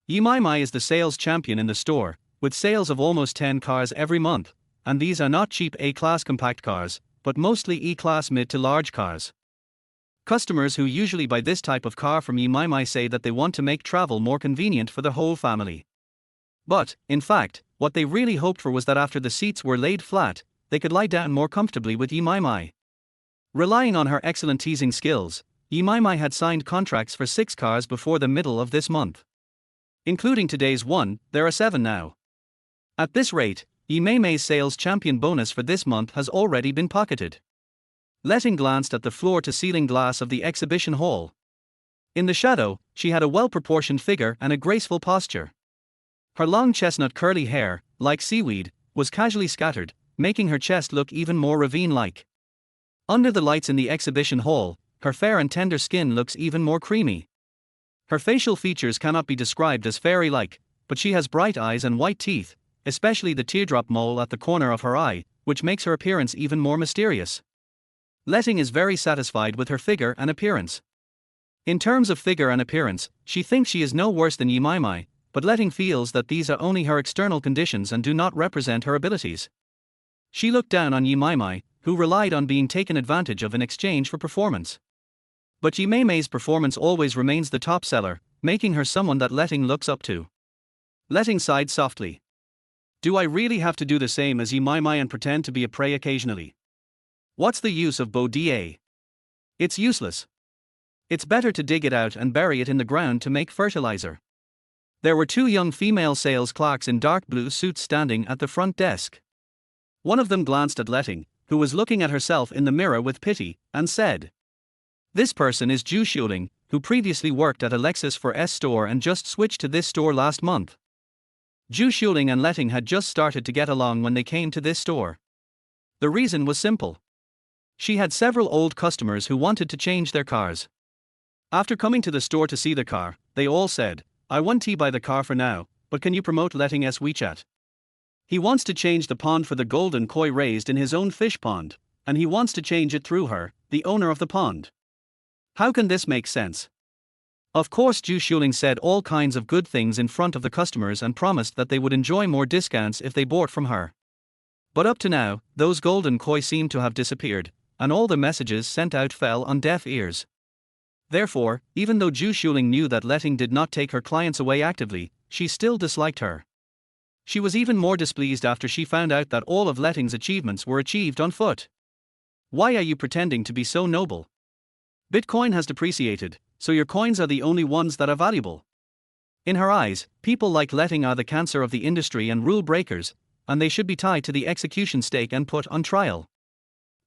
Yi Meimei is the sales champion in the store, with sales of almost 10 cars every month, and these are not cheap A-class compact cars, but mostly E-class mid to large cars. Customers who usually buy this type of car from Yi Meimei say that they want to make travel more convenient for the whole family. But, in fact, what they really hoped for was that after the seats were laid flat, they could lie down more comfortably with Yi Meimei. Relying on her excellent teasing skills, Yi Meimei had signed contracts for 6 cars before the middle of this month. Including today's one, there are 7 now. At this rate, Yi Meimei's sales champion bonus for this month has already been pocketed. Letting glanced at the floor-to-ceiling glass of the exhibition hall. In the shadow, she had a well-proportioned figure and a graceful posture. Her long chestnut curly hair, like seaweed, was casually scattered, making her chest look even more ravine-like. Under the lights in the exhibition hall, her fair and tender skin looks even more creamy. Her facial features cannot be described as fairy-like, but she has bright eyes and white teeth, especially the teardrop mole at the corner of her eye, which makes her appearance even more mysterious. Letting is very satisfied with her figure and appearance. In terms of figure and appearance, she thinks she is no worse than Yi Meimei, but Letting feels that these are only her external conditions and do not represent her abilities. She looked down on Yi Meimei, who relied on being taken advantage of in exchange for performance. But Yi Meimei's performance always remains the top seller, making her someone that Letting looks up to. Letting sighed softly. Do I really have to do the same as Yi Meimei and pretend to be a prey occasionally? What's the use of Baudet? It's useless. It's better to dig it out and bury it in the ground to make fertilizer. There were 2 young female sales clerks in dark blue suits standing at the front desk. One of them glanced at Letting, who was looking at herself in the mirror with pity, and said, This person is Zhu Xuling, who previously worked at a Lexus for S store and just switched to this store last month. Zhu Xuling and Letting had just started to get along when they came to this store. The reason was simple. She had several old customers who wanted to change their cars. After coming to the store to see the car, they all said, I want to buy the car for now, but can you promote Letting's WeChat? He wants to change the pond for the golden koi raised in his own fish pond, and he wants to change it through her, the owner of the pond. How can this make sense? Of course, Zhu Xuling said all kinds of good things in front of the customers and promised that they would enjoy more discounts if they bought from her. But up to now, those golden koi seemed to have disappeared, and all the messages sent out fell on deaf ears. Therefore, even though Zhu Xuling knew that Letting did not take her clients away actively, she still disliked her. She was even more displeased after she found out that all of Letting's achievements were achieved on foot. Why are you pretending to be so noble? Bitcoin has depreciated, so your coins are the only ones that are valuable. In her eyes, people like Letting are the cancer of the industry and rule breakers, and they should be tied to the execution stake and put on trial.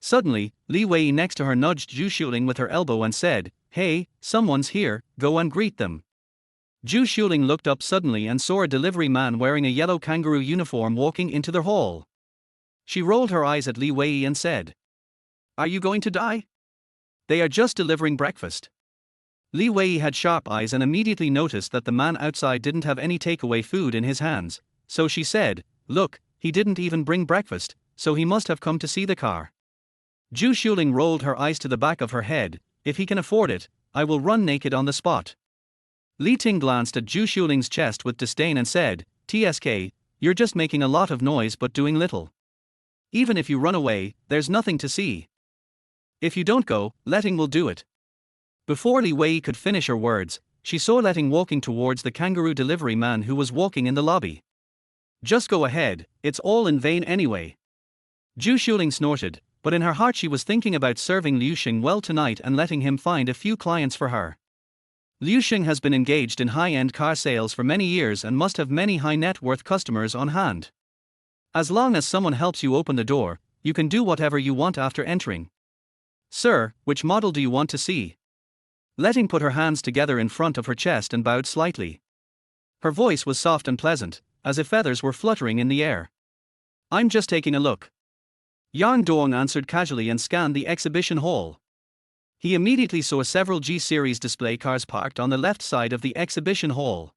Suddenly, Li Wei next to her nudged Zhu Xuling with her elbow and said, "Hey, someone's here, go and greet them." Zhu Xuling looked up suddenly and saw a delivery man wearing a yellow kangaroo uniform walking into the hall. She rolled her eyes at Li Wei and said, "Are you going to die? They are just delivering breakfast." Li Wei had sharp eyes and immediately noticed that the man outside didn't have any takeaway food in his hands, so she said, "Look, he didn't even bring breakfast, so he must have come to see the car." Zhu Xuling rolled her eyes to the back of her head. "If he can afford it, I will run naked on the spot." Li Ting glanced at Zhu Xuling's chest with disdain and said, "TSK, you're just making a lot of noise but doing little. Even if you run away, there's nothing to see. If you don't go, Letting will do it." Before Li Wei could finish her words, she saw Letting walking towards the kangaroo delivery man who was walking in the lobby. "Just go ahead, it's all in vain anyway." Zhu Xuling snorted, but in her heart she was thinking about serving Liu Xing well tonight and letting him find a few clients for her. Liu Xing has been engaged in high-end car sales for many years and must have many high-net-worth customers on hand. As long as someone helps you open the door, you can do whatever you want after entering. "Sir, which model do you want to see?" Letting put her hands together in front of her chest and bowed slightly. Her voice was soft and pleasant, as if feathers were fluttering in the air. "I'm just taking a look." Yang Dong answered casually and scanned the exhibition hall. He immediately saw several G-Series display cars parked on the left side of the exhibition hall.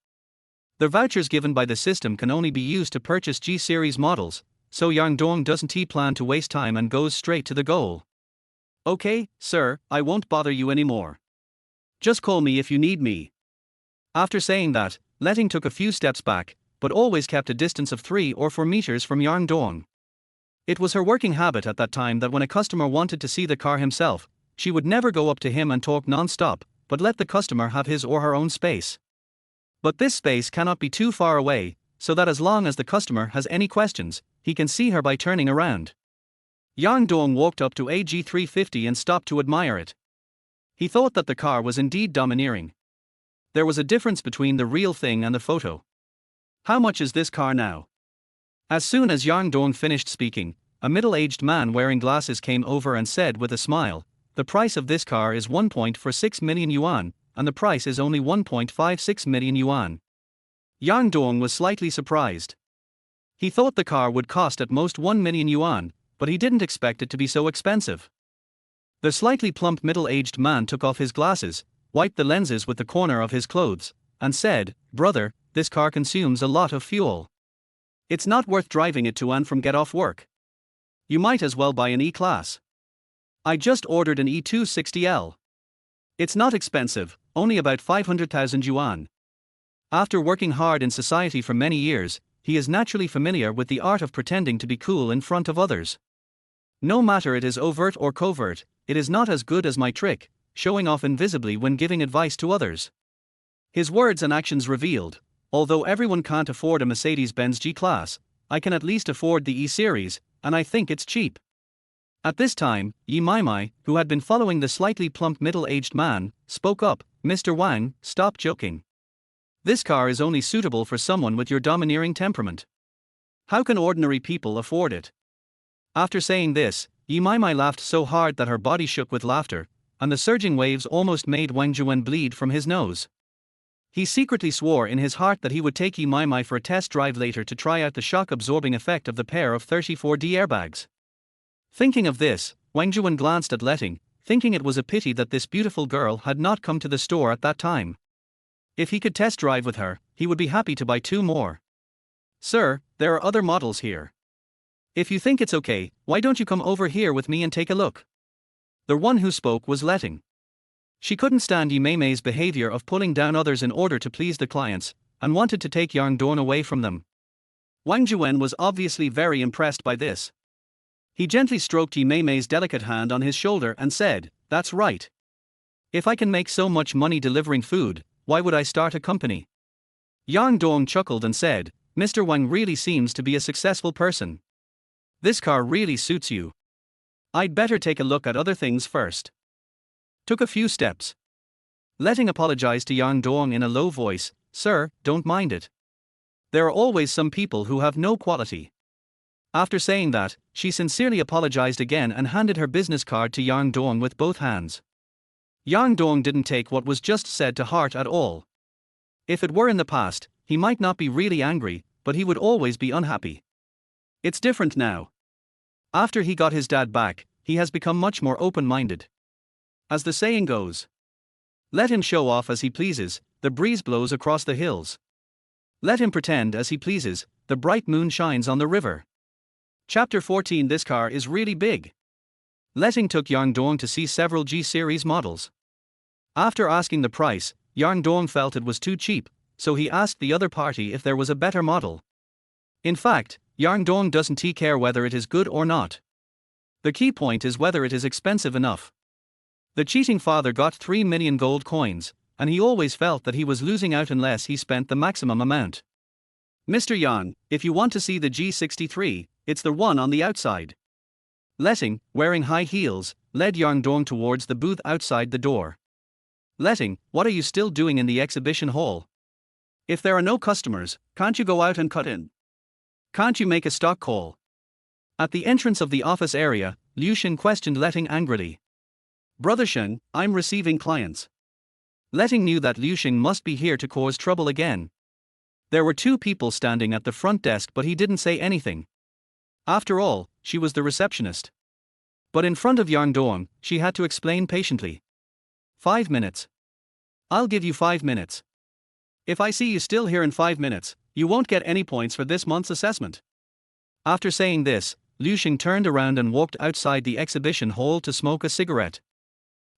The vouchers given by the system can only be used to purchase G-Series models, so Yang Dong doesn't plan to waste time and goes straight to the goal. "Okay, sir, I won't bother you anymore. Just call me if you need me." After saying that, Letting took a few steps back, but always kept a distance of 3 or 4 meters from Yang Dong. It was her working habit at that time that when a customer wanted to see the car himself, she would never go up to him and talk non-stop, but let the customer have his or her own space. But this space cannot be too far away, so that as long as the customer has any questions, he can see her by turning around. Yang Dong walked up to a G350 and stopped to admire it. He thought that the car was indeed domineering. There was a difference between the real thing and the photo. "How much is this car now?" As soon as Yang Dong finished speaking, a middle-aged man wearing glasses came over and said with a smile, "The price of this car is 1.46 million yuan, and the price is only 1.56 million yuan." Yang Dong was slightly surprised. He thought the car would cost at most 1 million yuan, but he didn't expect it to be so expensive. The slightly plump middle-aged man took off his glasses, wiped the lenses with the corner of his clothes, and said, "Brother, this car consumes a lot of fuel. It's not worth driving it to and from get off work. You might as well buy an E-Class. I just ordered an E260L. It's not expensive, only about 500,000 yuan." After working hard in society for many years, he is naturally familiar with the art of pretending to be cool in front of others. No matter it is overt or covert, it is not as good as my trick, showing off invisibly when giving advice to others. His words and actions revealed, although everyone can't afford a Mercedes-Benz G-Class, I can at least afford the E-Series, and I think it's cheap. At this time, Yi Maimai, who had been following the slightly plump middle-aged man, spoke up, "Mr. Wang, stop joking. This car is only suitable for someone with your domineering temperament. How can ordinary people afford it?" After saying this, Yi Maimai laughed so hard that her body shook with laughter, and the surging waves almost made Wang Zhuwen bleed from his nose. He secretly swore in his heart that he would take Yi Maimai for a test drive later to try out the shock-absorbing effect of the pair of 34D airbags. Thinking of this, Wang Zhuwen glanced at Letting, thinking it was a pity that this beautiful girl had not come to the store at that time. If he could test drive with her, he would be happy to buy 2 more. "Sir, there are other models here. If you think it's okay, why don't you come over here with me and take a look?" The one who spoke was Letting. She couldn't stand Yi Maimai's behavior of pulling down others in order to please the clients, and wanted to take Yang Dong away from them. Wang Zhuwen was obviously very impressed by this. He gently stroked Yi Maimai's delicate hand on his shoulder and said, "That's right. If I can make so much money delivering food, why would I start a company? Yang Dong chuckled and said, Mr. Wang really seems to be a successful person. This car really suits you. I'd better take a look at other things first. Took a few steps. Letting apologized to Yang Dong in a low voice, Sir, don't mind it. There are always some people who have no quality. After saying that, she sincerely apologized again and handed her business card to Yang Dong with both hands. Yang Dong didn't take what was just said to heart at all. If it were in the past, he might not be really angry, but he would always be unhappy. It's different now. After he got his dad back, he has become much more open-minded. As the saying goes, let him show off as he pleases, the breeze blows across the hills. Let him pretend as he pleases, the bright moon shines on the river. Chapter 14. This car is really big. Letting took Yang Dong to see several G-series models. After asking the price, Yang Dong felt it was too cheap, so he asked the other party if there was a better model. In fact, Yang Dong doesn't care whether it is good or not. The key point is whether it is expensive enough. The cheating father got 3 million gold coins, and he always felt that he was losing out unless he spent the maximum amount. Mr. Yang, if you want to see the G63, it's the one on the outside. Letting, wearing high heels, led Yang Dong towards the booth outside the door. Letting, what are you still doing in the exhibition hall? If there are no customers, can't you go out and cut in? Can't you make a stock call? At the entrance of the office area, Liu Shen questioned Letting angrily. Brother Shen, I'm receiving clients. Letting knew that Liu Shen must be here to cause trouble again. There were 2 people standing at the front desk, but he didn't say anything. After all, she was the receptionist. But in front of Yang Dong, she had to explain patiently. 5 minutes. I'll give you 5 minutes. If I see you still here in 5 minutes, you won't get any points for this month's assessment. After saying this, Liu Xing turned around and walked outside the exhibition hall to smoke a cigarette.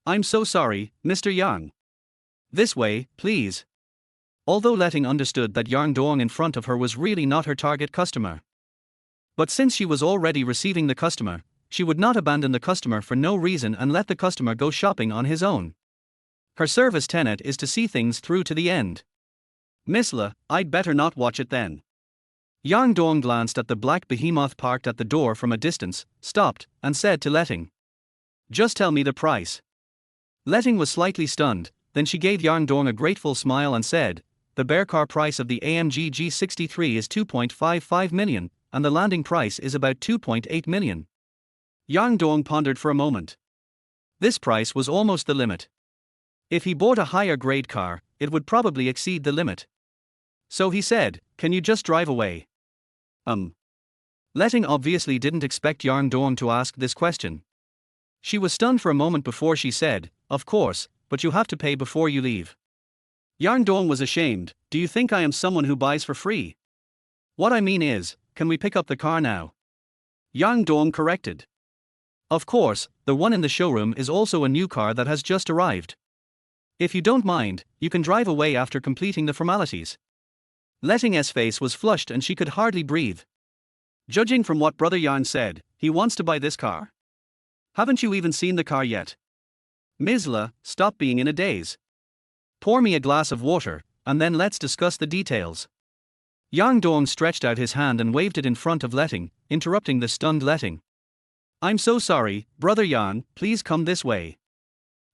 I'm so sorry, Mr. Yang. This way, please. Although Letting understood that Yang Dong in front of her was really not her target customer. But since she was already receiving the customer, she would not abandon the customer for no reason and let the customer go shopping on his own. Her service tenet is to see things through to the end. Miss Le, I'd better not watch it then. Yang Dong glanced at the black behemoth parked at the door from a distance, stopped, and said to Letting, just tell me the price. Letting was slightly stunned, then she gave Yang Dong a grateful smile and said, the bear car price of the AMG G63 is 2.55 million, and the landing price is about 2.8 million. Yang Dong pondered for a moment. This price was almost the limit. If he bought a higher grade car, it would probably exceed the limit. So he said, can you just drive away? Letting obviously didn't expect Yang Dong to ask this question. She was stunned for a moment before she said, of course, but you have to pay before you leave. Yang Dong was ashamed. Do you think I am someone who buys for free? What I mean is, can we pick up the car now? Yang Dong corrected. Of course, the one in the showroom is also a new car that has just arrived. If you don't mind, you can drive away after completing the formalities. Letting's face was flushed and she could hardly breathe. Judging from what Brother Yang said, he wants to buy this car. Haven't you even seen the car yet? Ms. Le, stop being in a daze. Pour me a glass of water, and then let's discuss the details. Yang Dong stretched out his hand and waved it in front of Letting, interrupting the stunned Letting. I'm so sorry, Brother Yang, please come this way.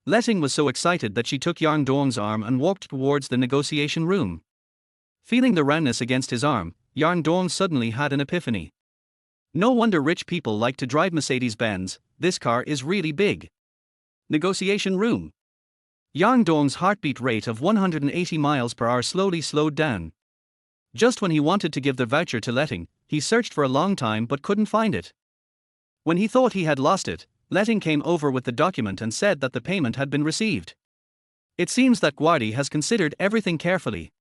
Letting was so excited that she took Yang Dong's arm and walked towards the negotiation room. Feeling the roundness against his arm, Yang Dong suddenly had an epiphany. No wonder rich people like to drive Mercedes-Benz, this car is really big. Negotiation room. Yang Dong's heartbeat rate of 180 miles per hour slowly slowed down. Just when he wanted to give the voucher to Letting, he searched for a long time but couldn't find it. When he thought he had lost it, Letting came over with the document and said that the payment had been received. It seems that Guardi has considered everything carefully.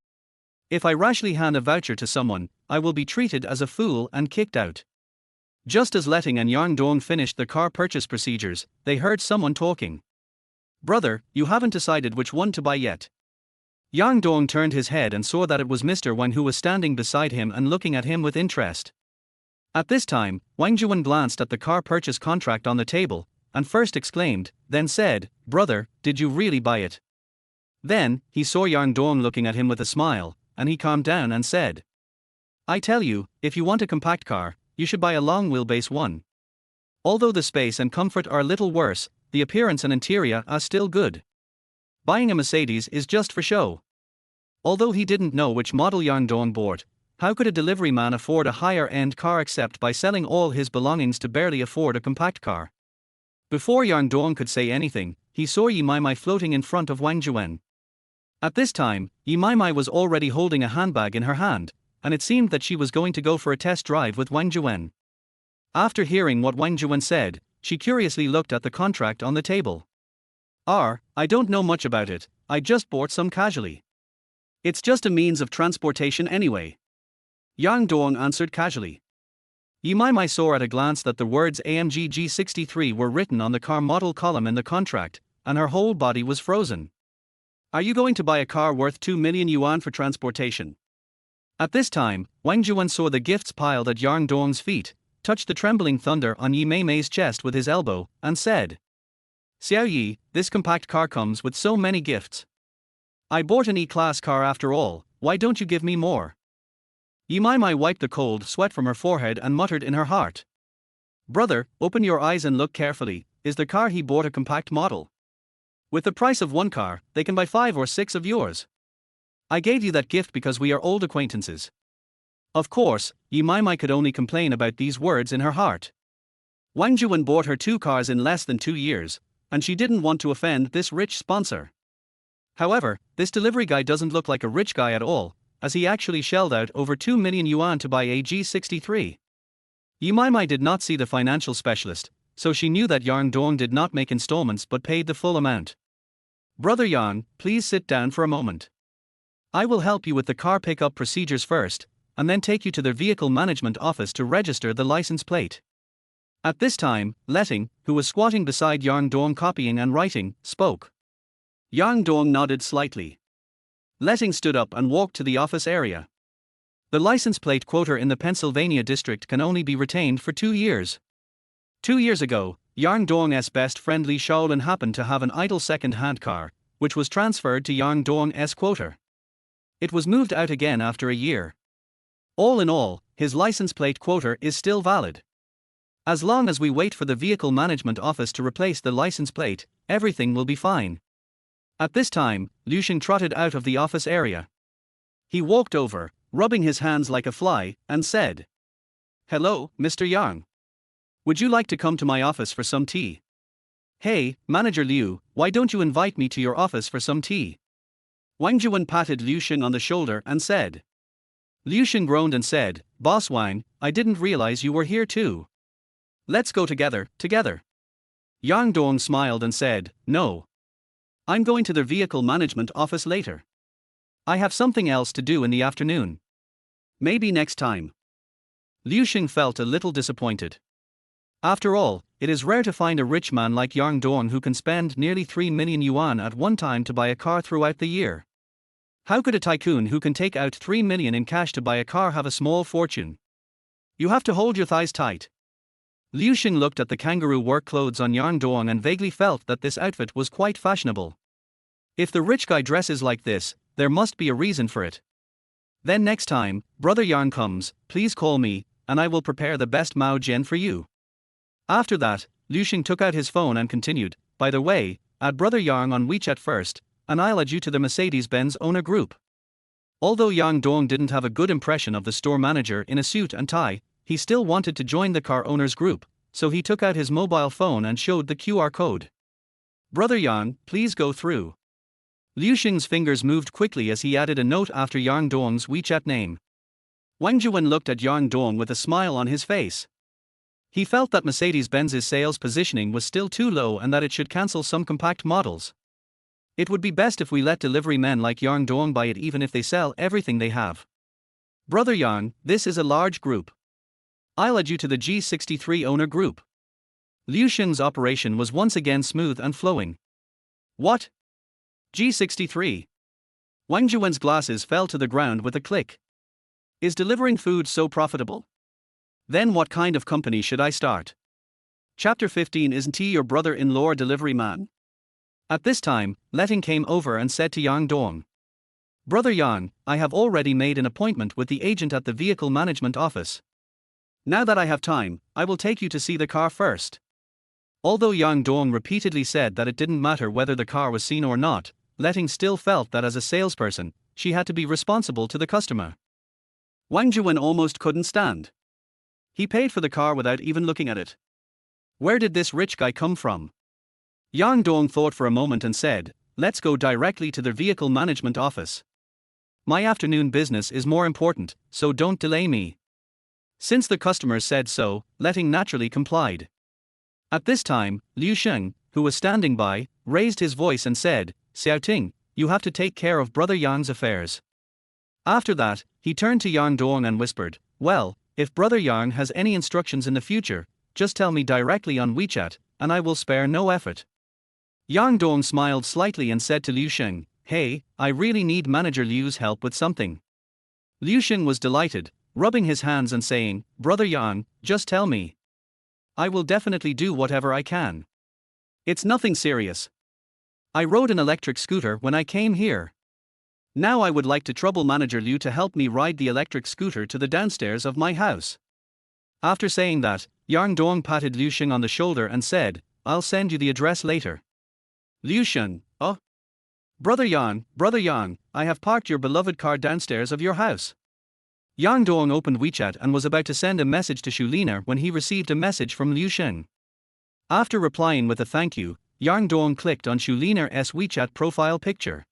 If I rashly hand a voucher to someone, I will be treated as a fool and kicked out. Just as Letting and Yang Dong finished the car purchase procedures, they heard someone talking. Brother, you haven't decided which one to buy yet. Yang Dong turned his head and saw that it was Mr. Wang who was standing beside him and looking at him with interest. At this time, Wang Juan glanced at the car purchase contract on the table, and first exclaimed, then said, "Brother, did you really buy it?" Then, he saw Yang Dong looking at him with a smile, and he calmed down and said, "I tell you, if you want a compact car, you should buy a long wheelbase one. Although the space and comfort are a little worse, the appearance and interior are still good. Buying a Mercedes is just for show." Although he didn't know which model Yang Dong bought, how could a delivery man afford a higher-end car except by selling all his belongings to barely afford a compact car? Before Yang Dong could say anything, he saw Yi Mai Mai floating in front of Wang Juan. At this time, Yi Mai Mai was already holding a handbag in her hand, and it seemed that she was going to go for a test drive with Wang Juan. After hearing what Wang Juan said, she curiously looked at the contract on the table. I don't know much about it, I just bought some casually. It's just a means of transportation anyway." Yang Dong answered casually. Yi Mai Mai saw at a glance that the words AMG G63 were written on the car model column in the contract, and her whole body was frozen. "Are you going to buy a car worth 2 million yuan for transportation?" At this time, Wang Juan saw the gifts piled at Yang Dong's feet, touched the trembling thunder on Yi Mai Mai's chest with his elbow, and said, "Xiao Yi, this compact car comes with so many gifts. I bought an E-Class car after all, why don't you give me more?" Yi Mai Mai wiped the cold sweat from her forehead and muttered in her heart, "Brother, open your eyes and look carefully, is the car he bought a compact model? With the price of one car, they can buy 5 or 6 of yours. I gave you that gift because we are old acquaintances." Of course, Yi Mai Mai could only complain about these words in her heart. Wang Juan bought her 2 cars in less than 2 years, and she didn't want to offend this rich sponsor. However, this delivery guy doesn't look like a rich guy at all, as he actually shelled out over 2 million yuan to buy a G63. Yi Mai Mai did not see the financial specialist, so she knew that Yang Dong did not make installments but paid the full amount. "Brother Yang, please sit down for a moment. I will help you with the car pickup procedures first, and then take you to the vehicle management office to register the license plate." At this time, Letting, who was squatting beside Yang Dong copying and writing, spoke. Yang Dong nodded slightly. Letting stood up and walked to the office area. The license plate quota in the Pennsylvania district can only be retained for 2 years. 2 years ago, Yang Dong's best friend Li Shaolin happened to have an idle second-hand car, which was transferred to Yang Dong's quota. It was moved out again after a year. All in all, his license plate quota is still valid. As long as we wait for the vehicle management office to replace the license plate, everything will be fine. At this time, Liu Xing trotted out of the office area. He walked over, rubbing his hands like a fly, and said, "Hello, Mr. Yang. Would you like to come to my office for some tea?" "Hey, Manager Liu, why don't you invite me to your office for some tea?" Wang Juan patted Liu Xing on the shoulder and said. Liu Xing groaned and said, "Boss Wang, I didn't realize you were here too. Let's go together." Yang Dong smiled and said, "No. I'm going to the vehicle management office later. I have something else to do in the afternoon. Maybe next time." Liu Xing felt a little disappointed. After all, it is rare to find a rich man like Yang Dong who can spend nearly 3 million yuan at one time to buy a car throughout the year. How could a tycoon who can take out 3 million in cash to buy a car have a small fortune? You have to hold your thighs tight. Liu Xing looked at the kangaroo work clothes on Yang Dong and vaguely felt that this outfit was quite fashionable. If the rich guy dresses like this, there must be a reason for it. Then next time, Brother Yang comes, please call me, and I will prepare the best Mao Jian for you. After that, Liu Xing took out his phone and continued, "By the way, add Brother Yang on WeChat first, and I'll add you to the Mercedes-Benz owner group." Although Yang Dong didn't have a good impression of the store manager in a suit and tie, he still wanted to join the car owners group, so he took out his mobile phone and showed the QR code. "Brother Yang, please go through." Liu Xing's fingers moved quickly as he added a note after Yang Dong's WeChat name. Wang Juan looked at Yang Dong with a smile on his face. He felt that Mercedes-Benz's sales positioning was still too low and that it should cancel some compact models. It would be best if we let delivery men like Yang Dong buy it even if they sell everything they have. "Brother Yang, this is a large group. I'll add you to the G63 owner group." Liu Xing's operation was once again smooth and flowing. "What? G63? Wang Juan's glasses fell to the ground with a click. "Is delivering food so profitable? Then what kind of company should I start? Chapter 15. Isn't he your brother-in-law delivery man? At this time, Letting came over and said to Yang Dong, Brother Yang, I have already made an appointment with the agent at the vehicle management office. Now that I have time, I will take you to see the car first. Although Yang Dong repeatedly said that it didn't matter whether the car was seen or not, Letting still felt that as a salesperson, she had to be responsible to the customer. Wang Juwen almost couldn't stand. He paid for the car without even looking at it. Where did this rich guy come from? Yang Dong thought for a moment and said, let's go directly to the vehicle management office. My afternoon business is more important, so don't delay me. Since the customer said so, Letting naturally complied. At this time, Liu Sheng, who was standing by, raised his voice and said, Xiaoting, you have to take care of Brother Yang's affairs. After that, he turned to Yang Dong and whispered, well, if Brother Yang has any instructions in the future, just tell me directly on WeChat, and I will spare no effort. Yang Dong smiled slightly and said to Liu Sheng, hey, I really need Manager Liu's help with something. Liu Sheng was delighted, rubbing his hands and saying, Brother Yang, just tell me. I will definitely do whatever I can. It's nothing serious. I rode an electric scooter when I came here. Now I would like to trouble Manager Liu to help me ride the electric scooter to the downstairs of my house. After saying that, Yang Dong patted Liu Sheng on the shoulder and said, I'll send you the address later. Liu Sheng, oh? Brother Yang, I have parked your beloved car downstairs of your house. Yang Dong opened WeChat and was about to send a message to Shulina when he received a message from Liu Sheng. After replying with a thank you, Yang Dong clicked on Shulina's WeChat profile picture.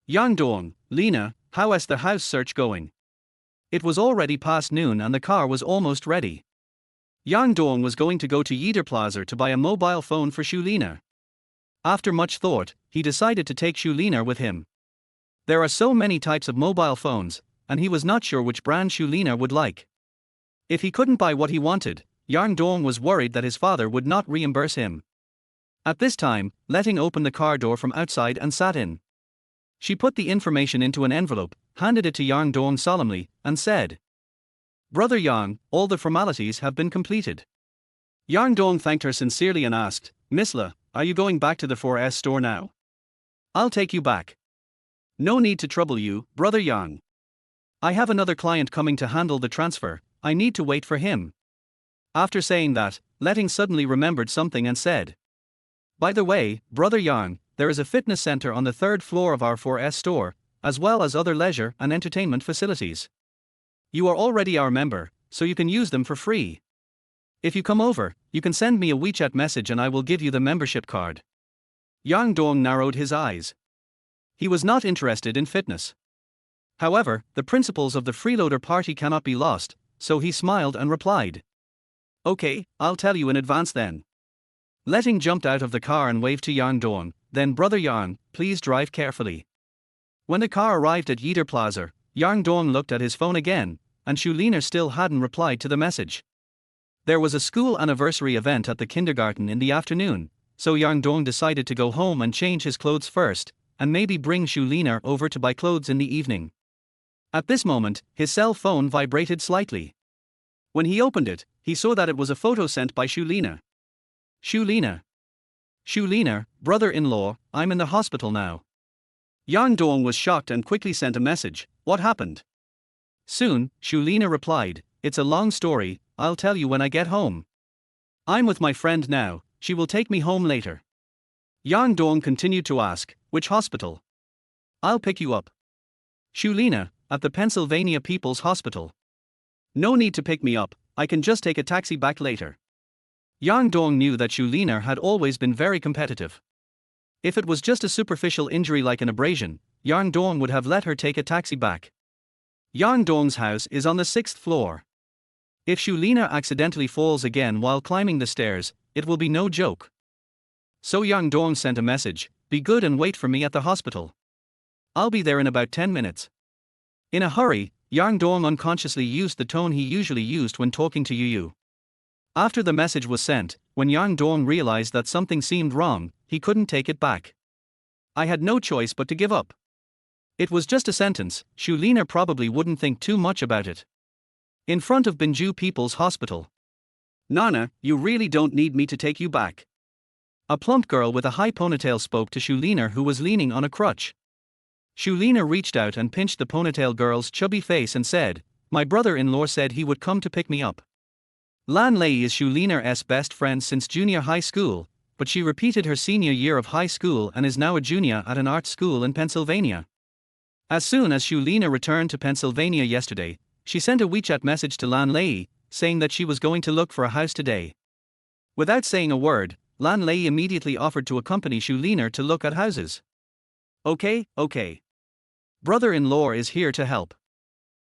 Yang Dong, Lina, how is the house search going? It was already past noon and the car was almost ready. Yang Dong was going to go to Yider Plaza to buy a mobile phone for Shulina. After much thought, he decided to take Shulina with him. There are so many types of mobile phones, and he was not sure which brand Shulina would like. If he couldn't buy what he wanted, Yang Dong was worried that his father would not reimburse him. At this time, Letting opened the car door from outside and sat in. She put the information into an envelope, handed it to Yang Dong solemnly, and said, Brother Yang, all the formalities have been completed. Yang Dong thanked her sincerely and asked, Miss Le, are you going back to the 4S store now? I'll take you back. No need to trouble you, Brother Yang. I have another client coming to handle the transfer, I need to wait for him. After saying that, Letting suddenly remembered something and said, By the way, Brother Yang, there is a fitness center on the 3rd floor of our 4S store, as well as other leisure and entertainment facilities. You are already our member, so you can use them for free. If you come over, you can send me a WeChat message and I will give you the membership card. Yang Dong narrowed his eyes. He was not interested in fitness. However, the principles of the freeloader party cannot be lost, so he smiled and replied, Okay, I'll tell you in advance then. Letting jumped out of the car and waved to Yang Dong, then Brother Yang, please drive carefully. When the car arrived at Yider Plaza, Yang Dong looked at his phone again, and Shulina still hadn't replied to the message. There was a school anniversary event at the kindergarten in the afternoon, so Yang Dong decided to go home and change his clothes first, and maybe bring Shulina over to buy clothes in the evening. At this moment, his cell phone vibrated slightly. When he opened it, he saw that it was a photo sent by Shulina. Shulina, brother-in-law, I'm in the hospital now. Yang Dong was shocked and quickly sent a message, what happened? Soon, Shulina replied, it's a long story, I'll tell you when I get home. I'm with my friend now, she will take me home later. Yang Dong continued to ask, which hospital? I'll pick you up. Shulina, at the Pennsylvania People's Hospital. No need to pick me up, I can just take a taxi back later. Yang Dong knew that Shulina had always been very competitive. If it was just a superficial injury like an abrasion, Yang Dong would have let her take a taxi back. Yang Dong's house is on the 6th floor. If Shulina accidentally falls again while climbing the stairs, it will be no joke. So Yang Dong sent a message, be good and wait for me at the hospital. I'll be there in about 10 minutes. In a hurry, Yang Dong unconsciously used the tone he usually used when talking to Yu. After the message was sent, when Yang Dong realized that something seemed wrong, he couldn't take it back. I had no choice but to give up. It was just a sentence, Shulina probably wouldn't think too much about it. In front of Binzhou People's Hospital. Nana, you really don't need me to take you back. A plump girl with a high ponytail spoke to Shulina, who was leaning on a crutch. Shulina reached out and pinched the ponytail girl's chubby face and said, "My brother-in-law said he would come to pick me up." Lan Lei is Shulina's best friend since junior high school, but she repeated her senior year of high school and is now a junior at an art school in Pennsylvania. As soon as Shulina returned to Pennsylvania yesterday, she sent a WeChat message to Lan Lei, saying that she was going to look for a house today. Without saying a word, Lan Lei immediately offered to accompany Shulina to look at houses. Okay. Brother-in-law is here to help.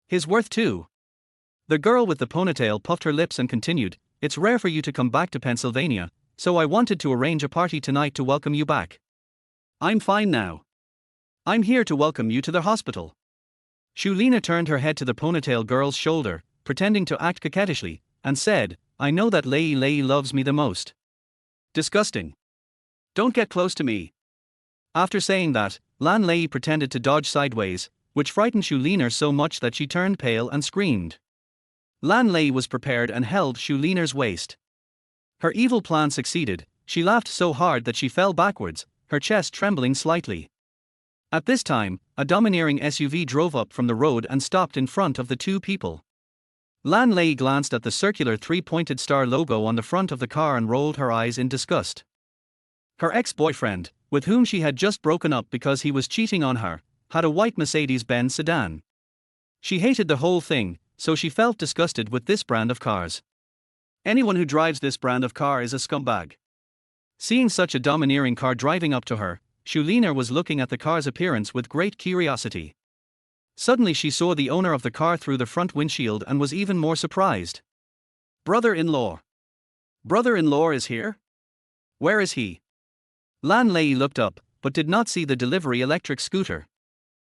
His worth too. The girl with the ponytail puffed her lips and continued, "It's rare for you to come back to Pennsylvania, so I wanted to arrange a party tonight to welcome you back. I'm fine now. I'm here to welcome you to the hospital." Shulina turned her head to the ponytail girl's shoulder, pretending to act coquettishly, and said, "I know that Lei loves me the most." Disgusting. Don't get close to me. After saying that, Lan Lei pretended to dodge sideways, which frightened Shulina so much that she turned pale and screamed. Lan Lei was prepared and held Shulina's waist. Her evil plan succeeded. She laughed so hard that she fell backwards, her chest trembling slightly. At this time, a domineering SUV drove up from the road and stopped in front of the two people. Lan Lei glanced at the circular three-pointed star logo on the front of the car and rolled her eyes in disgust. Her ex-boyfriend, with whom she had just broken up because he was cheating on her, had a white Mercedes-Benz sedan. She hated the whole thing, so she felt disgusted with this brand of cars. Anyone who drives this brand of car is a scumbag. Seeing such a domineering car driving up to her, Shulina was looking at the car's appearance with great curiosity. Suddenly she saw the owner of the car through the front windshield and was even more surprised. Brother-in-law. Brother-in-law is here? Where is he? Lan Lei looked up, but did not see the delivery electric scooter.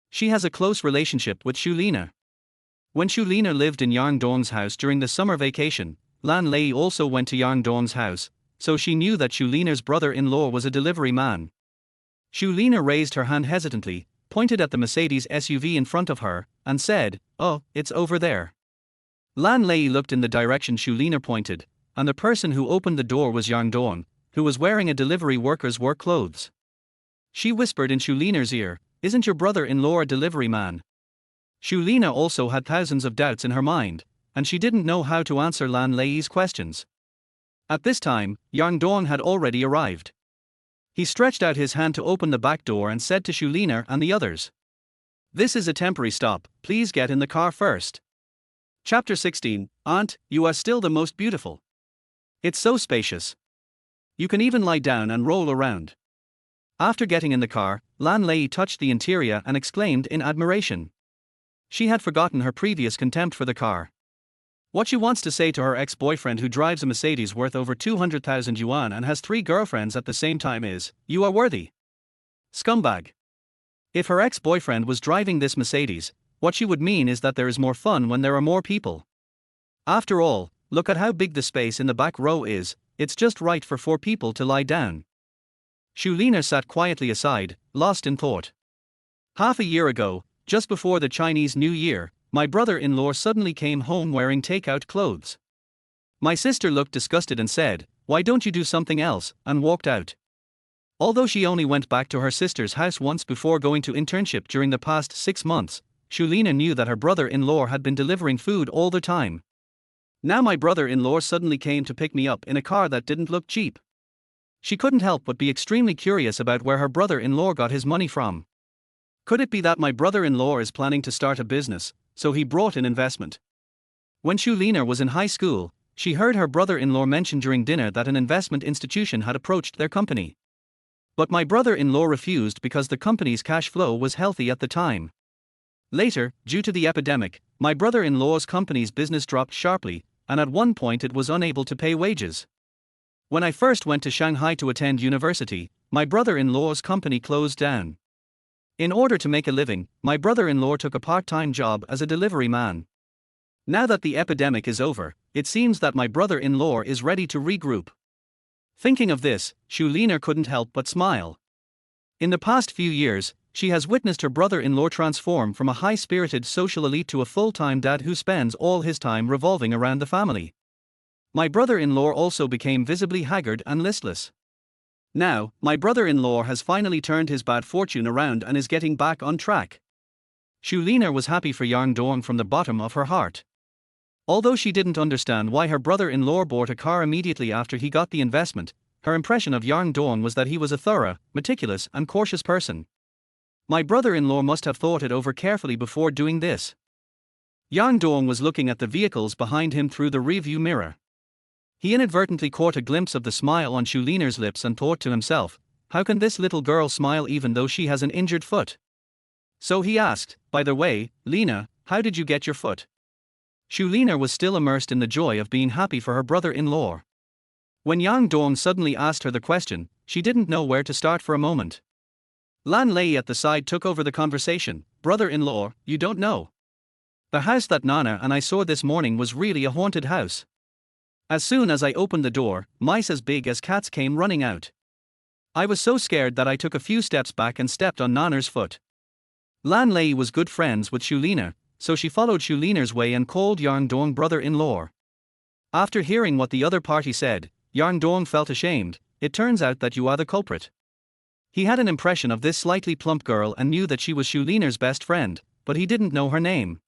She has a close relationship with Shulina. When Shulina lived in Yang Dong's house during the summer vacation, Lan Lei also went to Yang Dong's house, so she knew that Shulina's brother-in-law was a delivery man. Shulina raised her hand hesitantly, pointed at the Mercedes SUV in front of her, and said, "Oh, it's over there." Lan Lei looked in the direction Shulina pointed, and the person who opened the door was Yang Dong, who was wearing a delivery worker's work clothes. She whispered in Shulina's ear, "Isn't your brother-in-law a delivery man?" Shulina also had thousands of doubts in her mind, and she didn't know how to answer Lan Lei's questions. At this time, Yang Dong had already arrived. He stretched out his hand to open the back door and said to Shulina and the others, "This is a temporary stop, please get in the car first." Chapter 16, Aunt, you are still the most beautiful. It's so spacious. You can even lie down and roll around. After getting in the car, Lan Lei touched the interior and exclaimed in admiration. She had forgotten her previous contempt for the car. What she wants to say to her ex-boyfriend who drives a Mercedes worth over 200,000 yuan and has 3 girlfriends at the same time is, "You are worthy. Scumbag." If her ex-boyfriend was driving this Mercedes, what she would mean is that there is more fun when there are more people. After all, look at how big the space in the back row is, it's just right for 4 people to lie down. Shulina sat quietly aside, lost in thought. Half a year ago, just before the Chinese New Year, my brother-in-law suddenly came home wearing takeout clothes. My sister looked disgusted and said, "Why don't you do something else?" and walked out. Although she only went back to her sister's house once before going to internship during the past 6 months, Shulina knew that her brother-in-law had been delivering food all the time. Now my brother-in-law suddenly came to pick me up in a car that didn't look cheap. She couldn't help but be extremely curious about where her brother-in-law got his money from. Could it be that my brother-in-law is planning to start a business, so he brought in investment? When Shulina was in high school, she heard her brother-in-law mention during dinner that an investment institution had approached their company. But my brother-in-law refused because the company's cash flow was healthy at the time. Later, due to the epidemic, my brother-in-law's company's business dropped sharply, and at one point it was unable to pay wages. When I first went to Shanghai to attend university, my brother-in-law's company closed down. In order to make a living, my brother-in-law took a part-time job as a delivery man. Now that the epidemic is over, it seems that my brother-in-law is ready to regroup. Thinking of this, Shulina couldn't help but smile. In the past few years, she has witnessed her brother-in-law transform from a high-spirited social elite to a full-time dad who spends all his time revolving around the family. My brother-in-law also became visibly haggard and listless. Now, my brother-in-law has finally turned his bad fortune around and is getting back on track. Shulina was happy for Yang Dong from the bottom of her heart. Although she didn't understand why her brother-in-law bought a car immediately after he got the investment, her impression of Yang Dong was that he was a thorough, meticulous and cautious person. My brother-in-law must have thought it over carefully before doing this. Yang Dong was looking at the vehicles behind him through the rearview mirror. He inadvertently caught a glimpse of the smile on Shulina's lips and thought to himself, how can this little girl smile even though she has an injured foot? So he asked, by the way, Lena, how did you get your foot? Shulina was still immersed in the joy of being happy for her brother-in-law. When Yang Dong suddenly asked her the question, she didn't know where to start for a moment. Lan Lei at the side took over the conversation. Brother-in-law, you don't know. The house that Nana and I saw this morning was really a haunted house. As soon as I opened the door, mice as big as cats came running out. I was so scared that I took a few steps back and stepped on Nana's foot. Lan Lei was good friends with Shulina, so she followed Shulina's way and called Yang Dong brother-in-law. After hearing what the other party said, Yang Dong felt ashamed. It turns out that you are the culprit. He had an impression of this slightly plump girl and knew that she was Shulina's best friend, but he didn't know her name.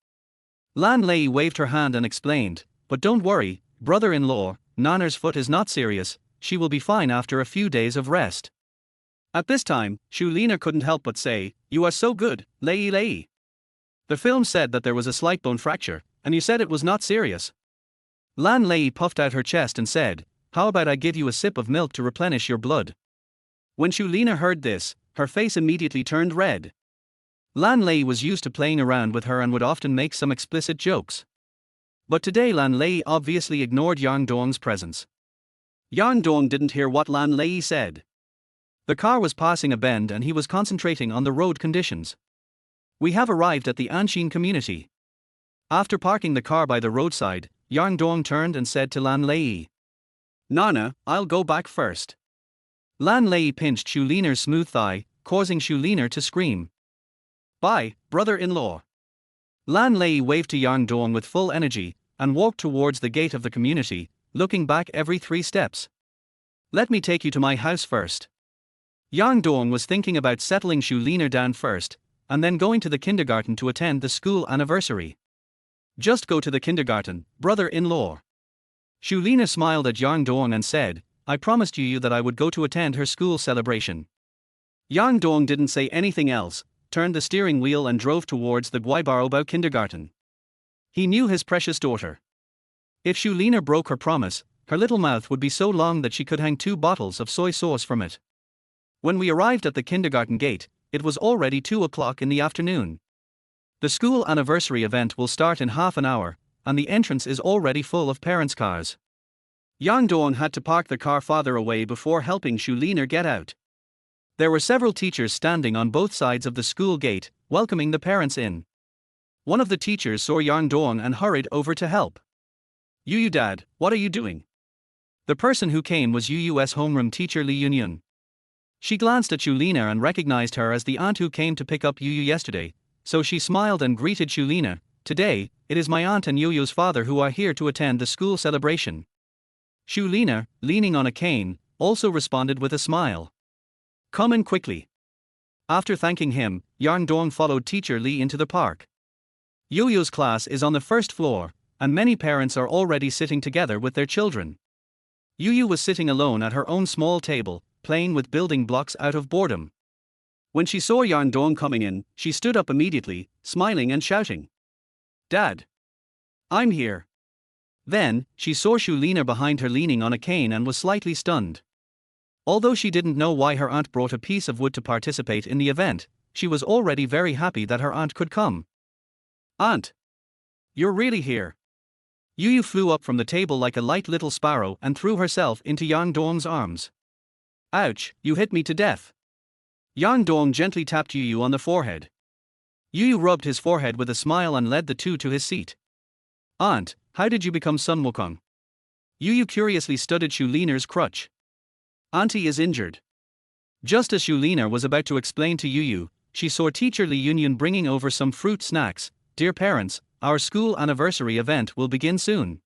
Lan Lei waved her hand and explained, but don't worry, brother-in-law, Nana's foot is not serious, she will be fine after a few days of rest. At this time, Shulina couldn't help but say, you are so good, Lei Lei. The film said that there was a slight bone fracture, and you said it was not serious. Lan Lei puffed out her chest and said, how about I give you a sip of milk to replenish your blood? When Shulina heard this, her face immediately turned red. Lan Lei was used to playing around with her and would often make some explicit jokes. But today Lan Lei obviously ignored Yang Dong's presence. Yang Dong didn't hear what Lan Lei said. The car was passing a bend and he was concentrating on the road conditions. We have arrived at the Anshin community. After parking the car by the roadside, Yang Dong turned and said to Lan Lei, Nana, I'll go back first. Lan Lei pinched Shulina's smooth thigh, causing Shulina to scream. Bye, brother-in-law. Lan Lei waved to Yang Dong with full energy, and walked towards the gate of the community, looking back every 3 steps. Let me take you to my house first. Yang Dong was thinking about settling Shulina down first, and then going to the kindergarten to attend the school anniversary. Just go to the kindergarten, brother-in-law. Shulina smiled at Yang Dong and said, I promised you that I would go to attend her school celebration. Yang Dong didn't say anything else, turned the steering wheel and drove towards the Guibarobao kindergarten. He knew his precious daughter. If Shulina broke her promise, her little mouth would be so long that she could hang 2 bottles of soy sauce from it. When we arrived at the kindergarten gate, it was already 2 o'clock in the afternoon. The school anniversary event will start in half an hour, and the entrance is already full of parents' cars. Yang Dong had to park the car farther away before helping Shulina get out. There were several teachers standing on both sides of the school gate, welcoming the parents in. One of the teachers saw Yang Dong and hurried over to help. Yu Dad, what are you doing? The person who came was Yu's homeroom teacher Li Yunyun. She glanced at Shulina and recognized her as the aunt who came to pick up Yu yesterday, so she smiled and greeted Shulina. Today, it is my aunt and Yu's father who are here to attend the school celebration. Shulina, leaning on a cane, also responded with a smile. Come in quickly. After thanking him, Yang Dong followed teacher Li into the park. Yu's class is on the 1st floor, and many parents are already sitting together with their children. Yu was sitting alone at her own small table, playing with building blocks out of boredom. When she saw Yang Dong coming in, she stood up immediately, smiling and shouting, Dad! I'm here. Then, she saw Shulina behind her leaning on a cane and was slightly stunned. Although she didn't know why her aunt brought a piece of wood to participate in the event, she was already very happy that her aunt could come. Aunt! You're really here. Yu flew up from the table like a light little sparrow and threw herself into Yang Dong's arms. Ouch, you hit me to death. Yang Dong gently tapped Yu on the forehead. Yu rubbed his forehead with a smile and led the two to his seat. Aunt, how did you become Sun Wukong? Yu curiously studied Shulina's crutch. Auntie is injured. Just as Shulina was about to explain to Yu, she saw teacher Li Yunyun bringing over some fruit snacks. Dear parents, our school anniversary event will begin soon.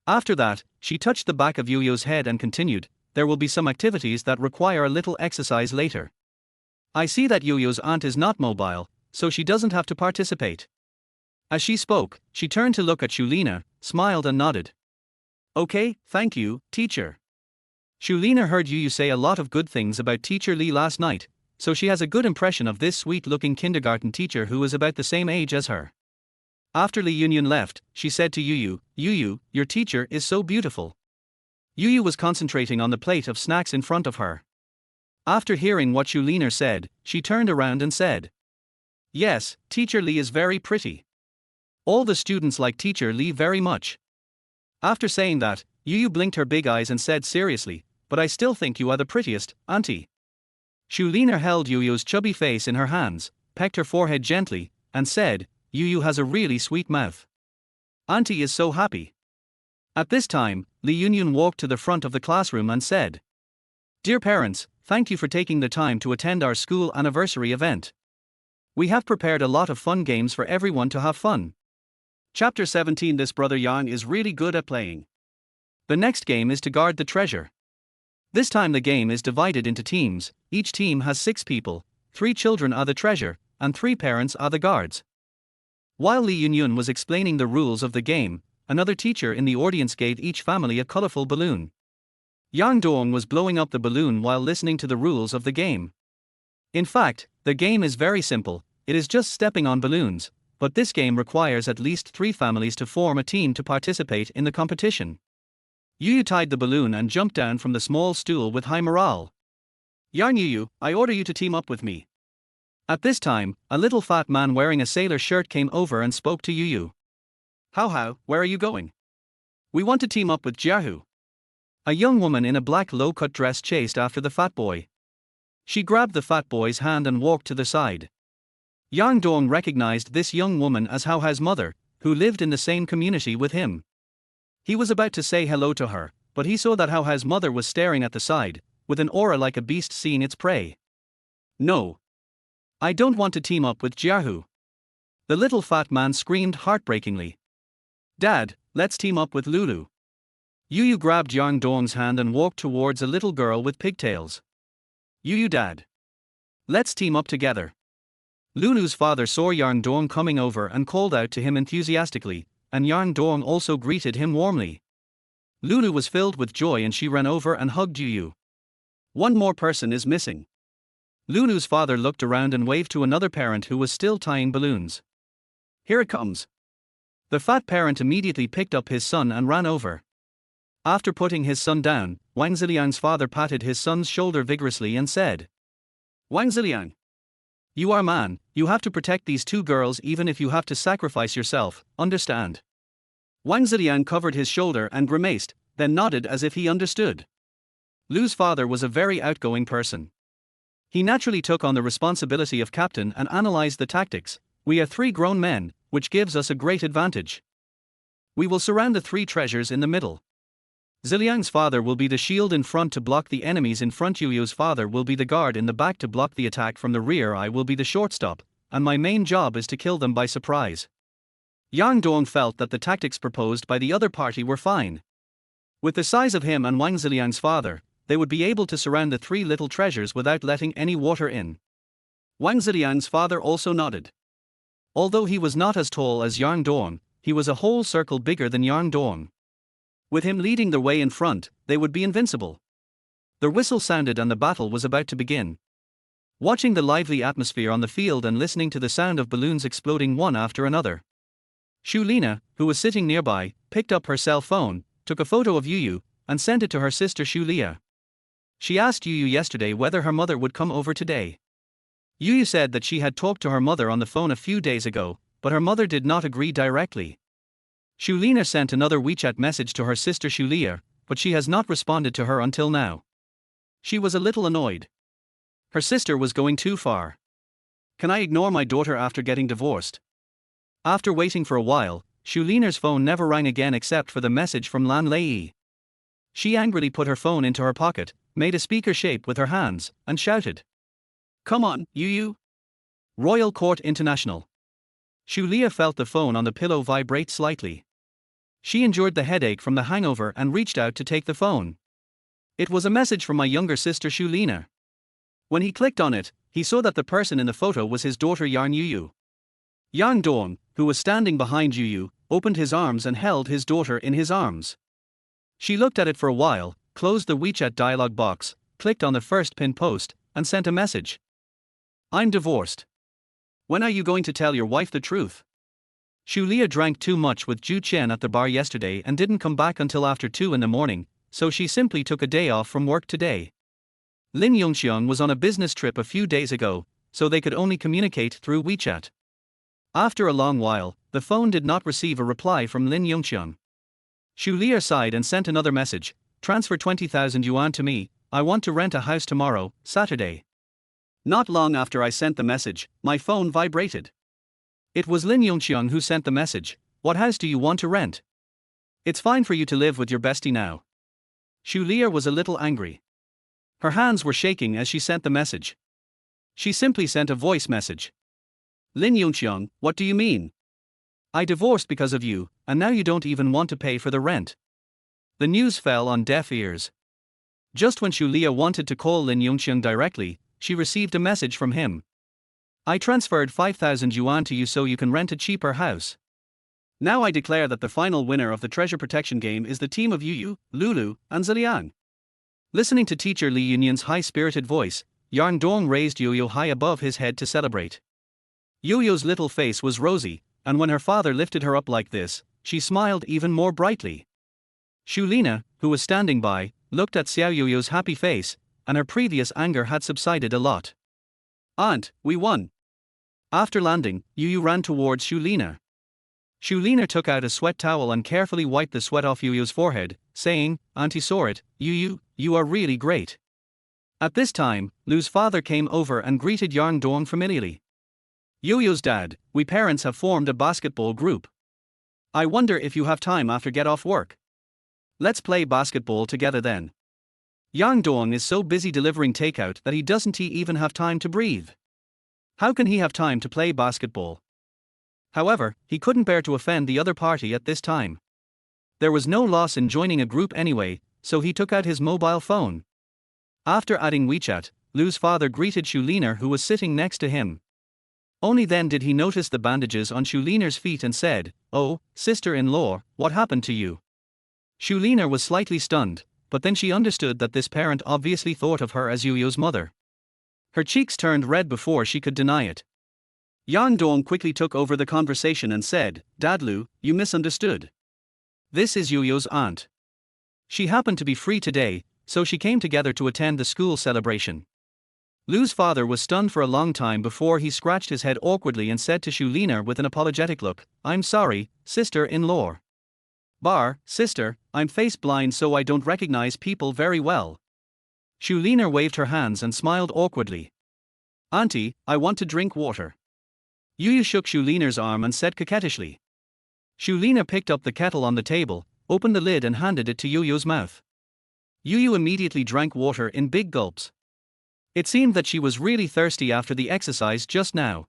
After that, She touched the back of Yuyo's head and continued, there will be some activities that require a little exercise later. I see that Yuyo's aunt is not mobile, so she doesn't have to participate. As she spoke, she turned to look at Shulina, smiled and nodded. Okay, thank you, teacher. Shulina heard Yuyu say a lot of good things about teacher Li last night, so she has a good impression of this sweet-looking kindergarten teacher who is about the same age as her. After Li Yunyun left, she said to Yuyu, Yuyu, your teacher is so beautiful. Yuyu was concentrating on the plate of snacks in front of her. After hearing what Shulina said, she turned around and said, yes, teacher Li is very pretty. All the students like teacher Li very much. After saying that, Yuyu blinked her big eyes and said seriously, but I still think you are the prettiest, auntie. Shulina held Yuyu's chubby face in her hands, pecked her forehead gently, and said, Yuyu has a really sweet mouth. Auntie is so happy. At this time, Li Yunyun walked to the front of the classroom and said, Dear parents, thank you for taking the time to attend our school anniversary event. We have prepared a lot of fun games for everyone to have fun. Chapter 17. This brother Yang is really good at playing. The next game is to guard the treasure. This time the game is divided into teams, each team has 6 people, 3 children are the treasure, and 3 parents are the guards. While Li Yunyun was explaining the rules of the game, another teacher in the audience gave each family a colorful balloon. Yang Dong was blowing up the balloon while listening to the rules of the game. In fact, the game is very simple, it is just stepping on balloons, but this game requires at least 3 families to form a team to participate in the competition. Yuyu tied the balloon and jumped down from the small stool with high morale. Yarn Yuyu, I order you to team up with me. At this time, a little fat man wearing a sailor shirt came over and spoke to Yuyu. How, where are you going? We want to team up with Xuanhu. A young woman in a black low-cut dress chased after the fat boy. She grabbed the fat boy's hand and walked to the side. Yang Dong recognized this young woman as Hao Hao's mother, who lived in the same community with him. He was about to say hello to her, but he saw that Hao Hao's mother was staring at the side, with an aura like a beast seeing its prey. No. I don't want to team up with Xuanhu. The little fat man screamed heartbreakingly. Dad, let's team up with Lulu. Yuyu grabbed Yang Dong's hand and walked towards a little girl with pigtails. Yuyu dad. Let's team up together. Lulu's father saw Yang Dong coming over and called out to him enthusiastically, and Yang Dong also greeted him warmly. Lulu was filled with joy and she ran over and hugged Yuyu. One more person is missing. Lulu's father looked around and waved to another parent who was still tying balloons. Here it comes. The fat parent immediately picked up his son and ran over. After putting his son down, Wang Ziliang's father patted his son's shoulder vigorously and said, Wang Ziliang, you are man, you have to protect these 2 girls even if you have to sacrifice yourself, understand? Wang Ziliang covered his shoulder and grimaced, then nodded as if he understood. Lu's father was a very outgoing person. He naturally took on the responsibility of captain and analyzed the tactics. We are 3 grown men, which gives us a great advantage. We will surround the 3 treasures in the middle. Ziliang's father will be the shield in front to block the enemies in front. Yuyu's father will be the guard in the back to block the attack from the rear. I will be the shortstop, and my main job is to kill them by surprise. Yang Dong felt that the tactics proposed by the other party were fine. With the size of him and Wang Ziliang's father, they would be able to surround the 3 little treasures without letting any water in. Wang Ziliang's father also nodded. Although he was not as tall as Yang Dong, he was a whole circle bigger than Yang Dong. With him leading the way in front, they would be invincible. The whistle sounded and the battle was about to begin. Watching the lively atmosphere on the field and listening to the sound of balloons exploding one after another, Shulina, who was sitting nearby, picked up her cell phone, took a photo of Yuyu, and sent it to her sister Shulia. She asked Yuyu yesterday whether her mother would come over today. Yuyu said that she had talked to her mother on the phone a few days ago, but her mother did not agree directly. Shulina sent another WeChat message to her sister Shulia, but she has not responded to her until now. She was a little annoyed. Her sister was going too far. Can I ignore my daughter after getting divorced? After waiting for a while, Shulina's phone never rang again except for the message from Lan Lei. She angrily put her phone into her pocket, made a speaker shape with her hands, and shouted, Come on, Yuyu! Royal Court International. Shulia felt the phone on the pillow vibrate slightly. She endured the headache from the hangover and reached out to take the phone. It was a message from my younger sister Shulina. When he clicked on it, he saw that the person in the photo was his daughter Yarn Yuyu. Yang Dong, who was standing behind Yuyu, opened his arms and held his daughter in his arms. She looked at it for a while, closed the WeChat dialog box, clicked on the first pinned post, and sent a message. I'm divorced. When are you going to tell your wife the truth? Shulia drank too much with Ju Chen at the bar yesterday and didn't come back until after 2 in the morning, so she simply took a day off from work today. Lin Yongxiang was on a business trip a few days ago, so they could only communicate through WeChat. After a long while, the phone did not receive a reply from Lin Yongxiang. Shulia sighed and sent another message, transfer 20,000 yuan to me, I want to rent a house tomorrow, Saturday. Not long after I sent the message, my phone vibrated. It was Lin Yongxiang who sent the message, what house do you want to rent? It's fine for you to live with your bestie now. Shulia was a little angry. Her hands were shaking as she sent the message. She simply sent a voice message. Lin Yongxiang, what do you mean? I divorced because of you, and now you don't even want to pay for the rent. The news fell on deaf ears. Just when Shulia wanted to call Lin Yongxiang directly, she received a message from him. I transferred 5,000 yuan to you so you can rent a cheaper house. Now I declare that the final winner of the treasure protection game is the team of Yuyu, Lulu, and Ziliang. Listening to teacher Li Yunyan's high-spirited voice, Yarn Dong raised Yuyu high above his head to celebrate. Yuyu's little face was rosy, and when her father lifted her up like this, she smiled even more brightly. Shulina, who was standing by, looked at Xiao Yuyu's happy face, and her previous anger had subsided a lot. Aunt, we won. After landing, Yuyu ran towards Shulina. Shulina took out a sweat towel and carefully wiped the sweat off Yuyu's forehead, saying, Auntie saw it, Yuyu, you are really great. At this time, Lu's father came over and greeted Yarn Dong familiarly. Yuyu's dad, we parents have formed a basketball group. I wonder if you have time after get off work. Let's play basketball together then. Yang Dong is so busy delivering takeout that he doesn't even have time to breathe. How can he have time to play basketball? However, he couldn't bear to offend the other party at this time. There was no loss in joining a group anyway, so he took out his mobile phone. After adding WeChat, Lu's father greeted Shulina who was sitting next to him. Only then did he notice the bandages on Shulina's feet and said, Oh, sister-in-law, what happened to you? Shulina was slightly stunned, but then she understood that this parent obviously thought of her as Yuyu's mother. Her cheeks turned red before she could deny it. Yan Dong quickly took over the conversation and said, Dad Lu, you misunderstood. This is Yuyu's aunt. She happened to be free today, so she came together to attend the school celebration. Lu's father was stunned for a long time before he scratched his head awkwardly and said to Shulina with an apologetic look, I'm sorry, sister-in-law. Sister, I'm face blind so I don't recognize people very well. Shulina waved her hands and smiled awkwardly. Auntie, I want to drink water. Yuyu shook Shulina's arm and said coquettishly. Shulina picked up the kettle on the table, opened the lid and handed it to Yuyu's mouth. Yuyu immediately drank water in big gulps. It seemed that she was really thirsty after the exercise just now.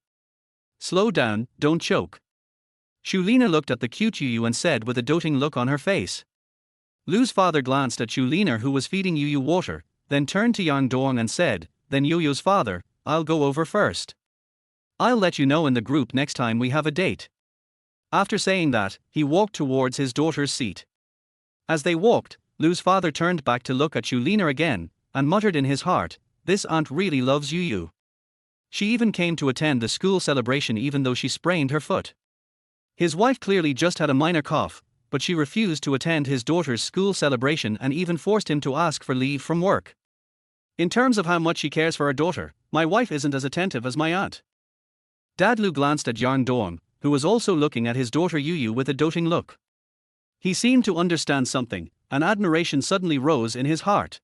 Slow down, don't choke. Shulina looked at the cute Yuyu and said with a doting look on her face. Lu's father glanced at Shulina who was feeding Yuyu water, then turned to Yang Dong and said, Then Yuyu's father, I'll go over first. I'll let you know in the group next time we have a date. After saying that, he walked towards his daughter's seat. As they walked, Lu's father turned back to look at Shulina again, and muttered in his heart, This aunt really loves Yuyu. She even came to attend the school celebration even though she sprained her foot. His wife clearly just had a minor cough, but she refused to attend his daughter's school celebration and even forced him to ask for leave from work. In terms of how much she cares for her daughter, my wife isn't as attentive as my aunt. Dad Lu glanced at Yarn Dong, who was also looking at his daughter Yuyu with a doting look. He seemed to understand something, and admiration suddenly rose in his heart.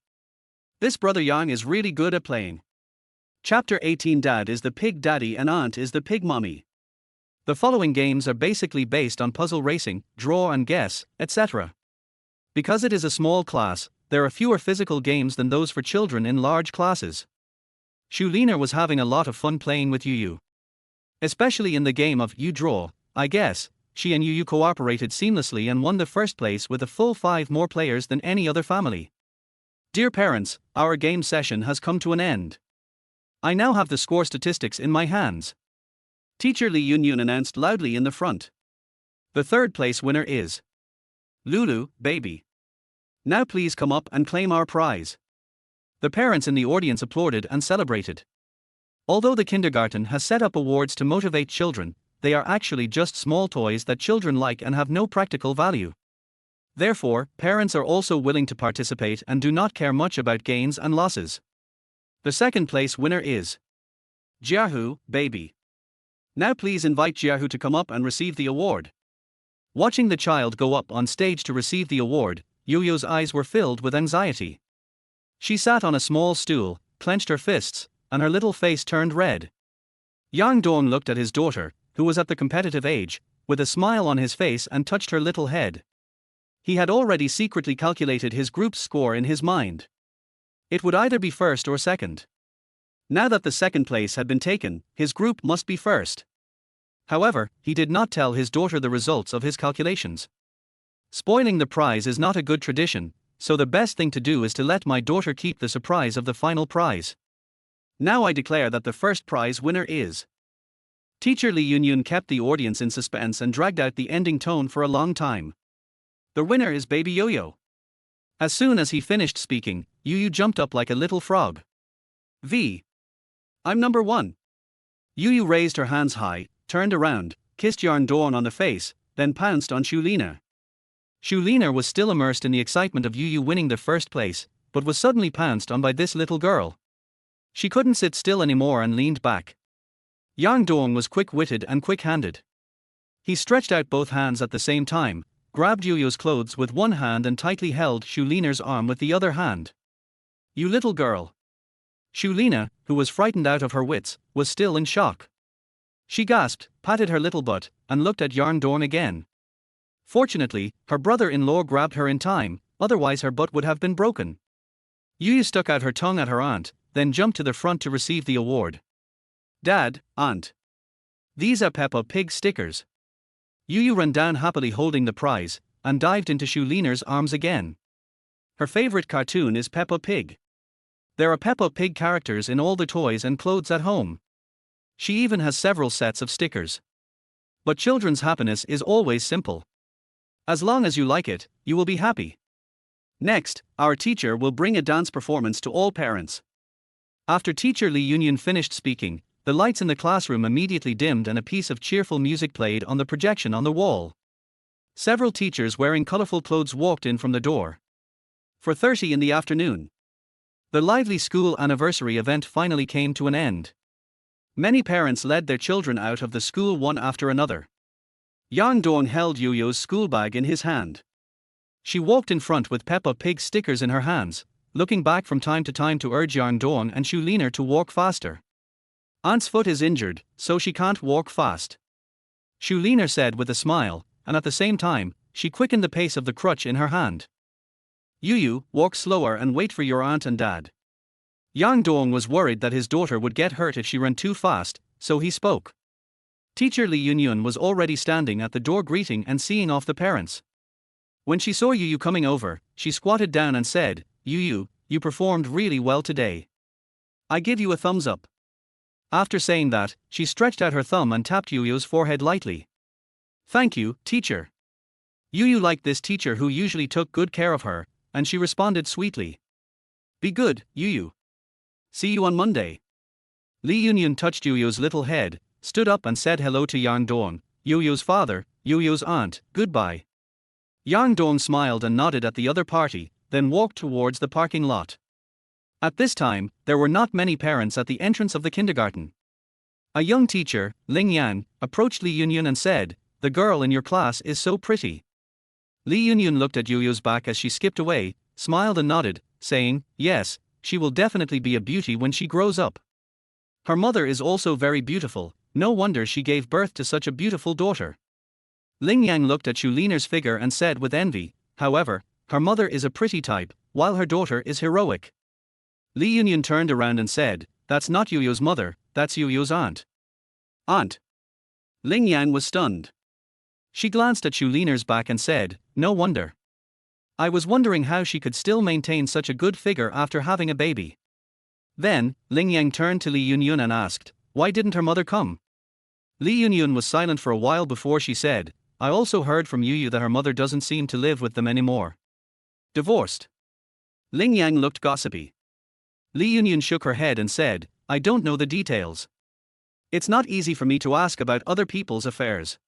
This brother Yang is really good at playing. Chapter 18 Dad is the pig daddy and aunt is the pig mommy. The following games are basically based on puzzle racing, draw and guess, etc. Because it is a small class, there are fewer physical games than those for children in large classes. Shulina was having a lot of fun playing with Yuyu. Especially in the game of You Draw, I Guess, she and Yu cooperated seamlessly and won the first place with a full 5 more players than any other family. Dear parents, our game session has come to an end. I now have the score statistics in my hands. Teacher Li Yunyun announced loudly in the front. The third place winner is Lulu, baby. Now please come up and claim our prize. The parents in the audience applauded and celebrated. Although the kindergarten has set up awards to motivate children, they are actually just small toys that children like and have no practical value. Therefore, parents are also willing to participate and do not care much about gains and losses. The second place winner is Xuanhu, baby. Now please invite Xuanhu to come up and receive the award. Watching the child go up on stage to receive the award, Yu's eyes were filled with anxiety. She sat on a small stool, clenched her fists, and her little face turned red. Yang Dong looked at his daughter, who was at the competitive age, with a smile on his face and touched her little head. He had already secretly calculated his group's score in his mind. It would either be first or second. Now that the second place had been taken, his group must be first. However, he did not tell his daughter the results of his calculations. Spoiling the prize is not a good tradition, so the best thing to do is to let my daughter keep the surprise of the final prize. Now I declare that the first prize winner is. Teacher Li Yunyun kept the audience in suspense and dragged out the ending tone for a long time. The winner is Baby Yo-Yo. As soon as he finished speaking, Yu jumped up like a little frog. I'm number 1. Yu raised her hands high, turned around, kissed Yarn Dawn on the face, then pounced on Shulina. Shulina was still immersed in the excitement of Yu winning the first place, but was suddenly pounced on by this little girl. She couldn't sit still anymore and leaned back. Yang Dong was quick-witted and quick-handed. He stretched out both hands at the same time, grabbed Yu's clothes with one hand and tightly held Shulina's arm with the other hand. You little girl. Shulina, who was frightened out of her wits, was still in shock. She gasped, patted her little butt, and looked at Yarn Dong again. Fortunately, her brother-in-law grabbed her in time, otherwise her butt would have been broken. Yu stuck out her tongue at her aunt, then jumped to the front to receive the award. Dad, Aunt. These are Peppa Pig stickers. Yu ran down happily holding the prize, and dived into Shulina's arms again. Her favorite cartoon is Peppa Pig. There are Peppa Pig characters in all the toys and clothes at home. She even has several sets of stickers. But children's happiness is always simple. As long as you like it, you will be happy. Next, our teacher will bring a dance performance to all parents. After Teacher Li Yunyun finished speaking, the lights in the classroom immediately dimmed and a piece of cheerful music played on the projection on the wall. Several teachers wearing colorful clothes walked in from the door. 4:30 in the afternoon. The lively school anniversary event finally came to an end. Many parents led their children out of the school one after another. Yang Dong held Yu's school bag in his hand. She walked in front with Peppa Pig stickers in her hands, looking back from time to time to urge Yarn Dong and Shulina to walk faster. Aunt's foot is injured, so she can't walk fast. Shulina said with a smile, and at the same time, she quickened the pace of the crutch in her hand. Yu, walk slower and wait for your aunt and dad. Yang Dong was worried that his daughter would get hurt if she ran too fast, so he spoke. Teacher Li Yunyun was already standing at the door greeting and seeing off the parents. When she saw Yu coming over, she squatted down and said, Yu, you performed really well today. I give you a thumbs up. After saying that, she stretched out her thumb and tapped Yu's forehead lightly. Thank you, teacher. Yu liked this teacher who usually took good care of her, and she responded sweetly. Be good, Yu. See you on Monday. Li Yunyun touched Yu's little head, stood up and said hello to Yang Dong, Yu's father, Yu's aunt, goodbye. Yang Dong smiled and nodded at the other party, then walked towards the parking lot. At this time, there were not many parents at the entrance of the kindergarten. A young teacher, Ling Yang, approached Li Yunyun and said, the girl in your class is so pretty. Li Yunyun looked at Yu's back as she skipped away, smiled and nodded, saying, yes, she will definitely be a beauty when she grows up. Her mother is also very beautiful, no wonder she gave birth to such a beautiful daughter. Ling Yang looked at Shulina's figure and said with envy, however, her mother is a pretty type, while her daughter is heroic. Li Yunyun turned around and said, that's not Yu's mother, that's Yu's aunt. Aunt. Ling Yang was stunned. She glanced at Shuliner's back and said, "No wonder. I was wondering how she could still maintain such a good figure after having a baby." Then, Ling Yang turned to Li Yunyun and asked, "Why didn't her mother come?" Li Yunyun was silent for a while before she said, "I also heard from Yu that her mother doesn't seem to live with them anymore. Divorced." Ling Yang looked gossipy. Li Yunyun shook her head and said, "I don't know the details. It's not easy for me to ask about other people's affairs."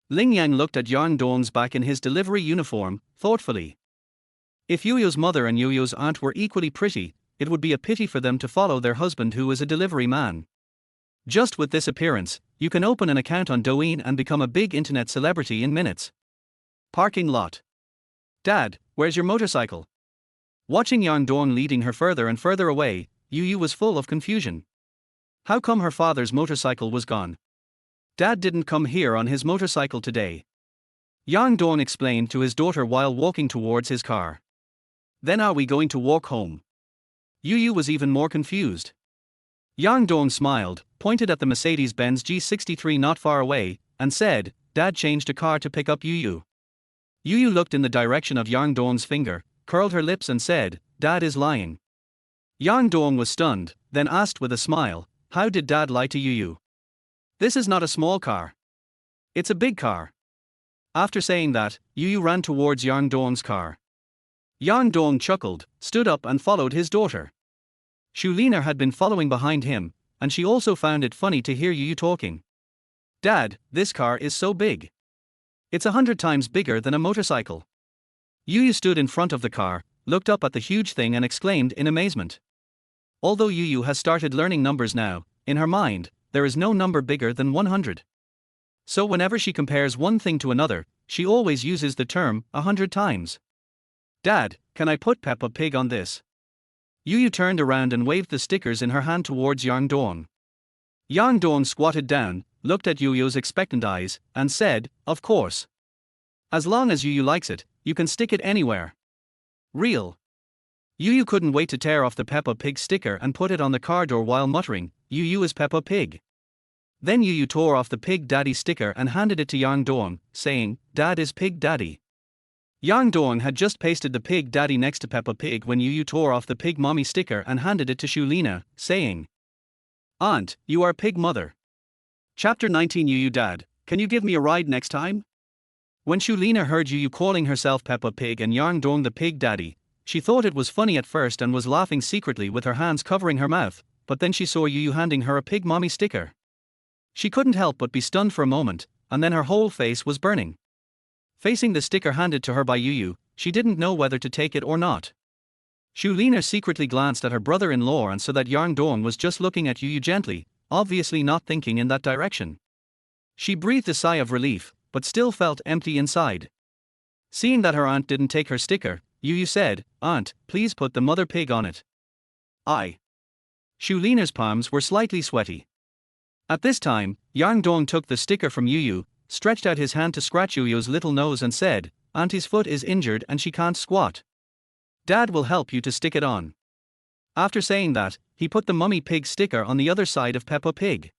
Ling Yang looked at Yang Dong's back in his delivery uniform, thoughtfully. If Yu's mother and Yu's aunt were equally pretty, it would be a pity for them to follow their husband who is a delivery man. Just with this appearance, you can open an account on Douyin and become a big internet celebrity in minutes. Parking lot. "Dad, where's your motorcycle?" Watching Yang Dong leading her further and further away, Yu was full of confusion. How come her father's motorcycle was gone? Dad didn't come here on his motorcycle today. Yang Dong explained to his daughter while walking towards his car. "Then are we going to walk home?" Yu was even more confused. Yang Dong smiled, pointed at the Mercedes-Benz G63 not far away, and said, "Dad changed a car to pick up Yu." Yu looked in the direction of Yang Dong's finger, curled her lips and said, "Dad is lying." Yang Dong was stunned, then asked with a smile, "How did Dad lie to Yu? This is not a small car. It's a big car." After saying that, Yu ran towards Yang Dong's car. Yang Dong chuckled, stood up and followed his daughter. Shulina had been following behind him, and she also found it funny to hear Yu talking. "Dad, this car is so big. It's 100 times bigger than a motorcycle." Yu stood in front of the car, looked up at the huge thing and exclaimed in amazement. Although Yu has started learning numbers now, in her mind, there is no number bigger than 100. So whenever she compares one thing to another, she always uses the term 100 times. "Dad, can I put Peppa Pig on this?" Yu turned around and waved the stickers in her hand towards Yang Dong. Yang Dong squatted down, looked at Yu's expectant eyes, and said, "Of course. As long as Yu likes it, you can stick it anywhere." Real. Yu couldn't wait to tear off the Peppa Pig sticker and put it on the car door while muttering, "Yu is Peppa Pig." Then Yu tore off the Pig Daddy sticker and handed it to Yang Dong, saying, "Dad is Pig Daddy." Yang Dong had just pasted the Pig Daddy next to Peppa Pig when Yu tore off the Pig Mommy sticker and handed it to Shulina, saying, "Aunt, you are Pig Mother." Chapter 19. Yu Dad, can you give me a ride next time? When Shulina heard Yu calling herself Peppa Pig and Yang Dong the Pig Daddy, she thought it was funny at first and was laughing secretly with her hands covering her mouth, but then she saw Yu handing her a Pig Mommy sticker. She couldn't help but be stunned for a moment, and then her whole face was burning. Facing the sticker handed to her by Yu, she didn't know whether to take it or not. Shulina secretly glanced at her brother-in-law and saw that Yang Dong was just looking at Yu gently, obviously not thinking in that direction. She breathed a sigh of relief, but still felt empty inside. Seeing that her aunt didn't take her sticker, Yu said, "Aunt, please put the mother pig on it." "I." Shulina's palms were slightly sweaty. At this time, Yang Dong took the sticker from Yu, stretched out his hand to scratch Yu's little nose and said, "Auntie's foot is injured and she can't squat. Dad will help you to stick it on." After saying that, he put the Mummy Pig sticker on the other side of Peppa Pig.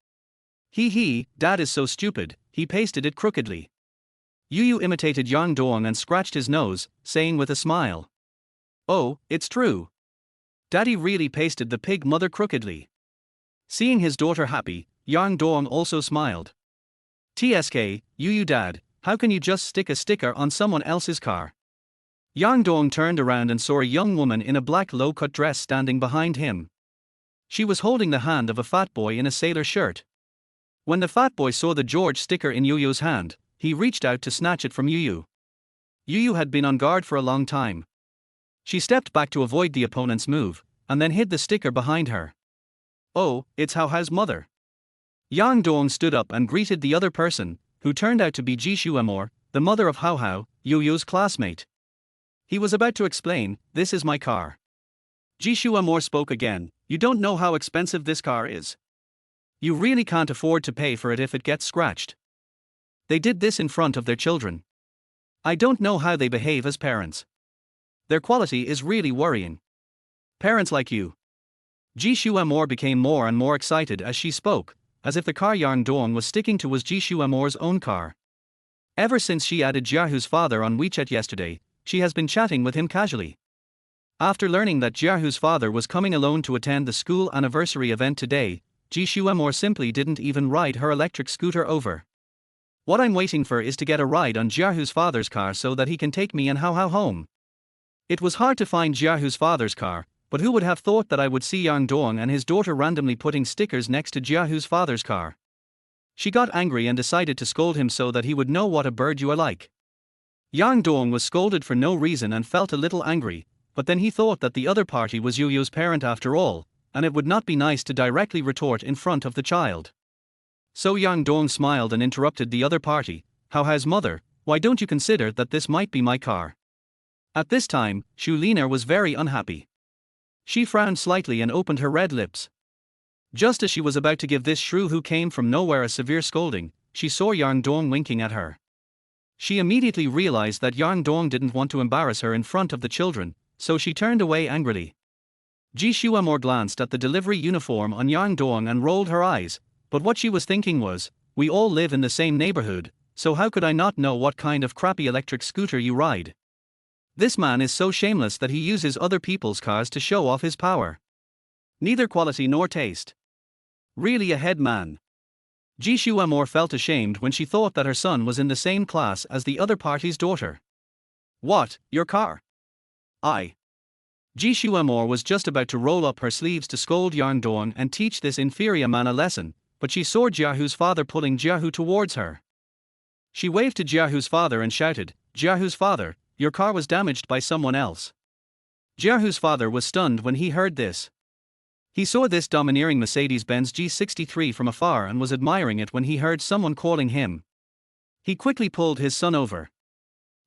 Dad is so stupid, he pasted it crookedly. Yu imitated Yang Dong and scratched his nose, saying with a smile, "Oh, it's true. Daddy really pasted the Pig Mother crookedly." Seeing his daughter happy, Yang Dong also smiled. "TSK, Yu Dad, how can you just stick a sticker on someone else's car?" Yang Dong turned around and saw a young woman in a black low-cut dress standing behind him. She was holding the hand of a fat boy in a sailor shirt. When the fat boy saw the George sticker in Yu's hand, he reached out to snatch it from Yu. Yu had been on guard for a long time. She stepped back to avoid the opponent's move, and then hid the sticker behind her. "Oh, it's Hao's mother." Yang Dong stood up and greeted the other person, who turned out to be Ji Shuamor, the mother of Hao, Yu's classmate. He was about to explain, "This is my car." Ji Shuamor spoke again, "You don't know how expensive this car is. You really can't afford to pay for it if it gets scratched." They did this in front of their children. I don't know how they behave as parents. Their quality is really worrying. Parents like you. Ji Shuamor became more and more excited as she spoke, as if the car Yang Dong was sticking to was Ji Shuamor's own car. Ever since she added Jiahu's father on WeChat yesterday, she has been chatting with him casually. After learning that Jiahu's father was coming alone to attend the school anniversary event today, Ji Xuanhu simply didn't even ride her electric scooter over. What I'm waiting for is to get a ride on Jiahu's father's car so that he can take me and Hao home. It was hard to find Jiahu's father's car, but who would have thought that I would see Yang Dong and his daughter randomly putting stickers next to Jiahu's father's car. She got angry and decided to scold him so that he would know what a bird you are like. Yang Dong was scolded for no reason and felt a little angry, but then he thought that the other party was Yuyo's parent after all, and it would not be nice to directly retort in front of the child. So Yang Dong smiled and interrupted the other party. Hao's mother, why don't you consider that this might be my car? At this time, Xu Liner was very unhappy. She frowned slightly and opened her red lips. Just as she was about to give this shrew who came from nowhere a severe scolding, she saw Yang Dong winking at her. She immediately realized that Yang Dong didn't want to embarrass her in front of the children, so she turned away angrily. Ji Xuanhu glanced at the delivery uniform on Yang Dong and rolled her eyes, but what she was thinking was, we all live in the same neighborhood, so how could I not know what kind of crappy electric scooter you ride? This man is so shameless that he uses other people's cars to show off his power. Neither quality nor taste. Really a head man. Ji Xuanhu felt ashamed when she thought that her son was in the same class as the other party's daughter. What, your car? Ji Xuanhu was just about to roll up her sleeves to scold Yang Dong and teach this inferior man a lesson, but she saw Jiahu's father pulling Jiahu towards her. She waved to Jiahu's father and shouted, Jiahu's father, your car was damaged by someone else. Jiahu's father was stunned when he heard this. He saw this domineering Mercedes-Benz G63 from afar and was admiring it when he heard someone calling him. He quickly pulled his son over.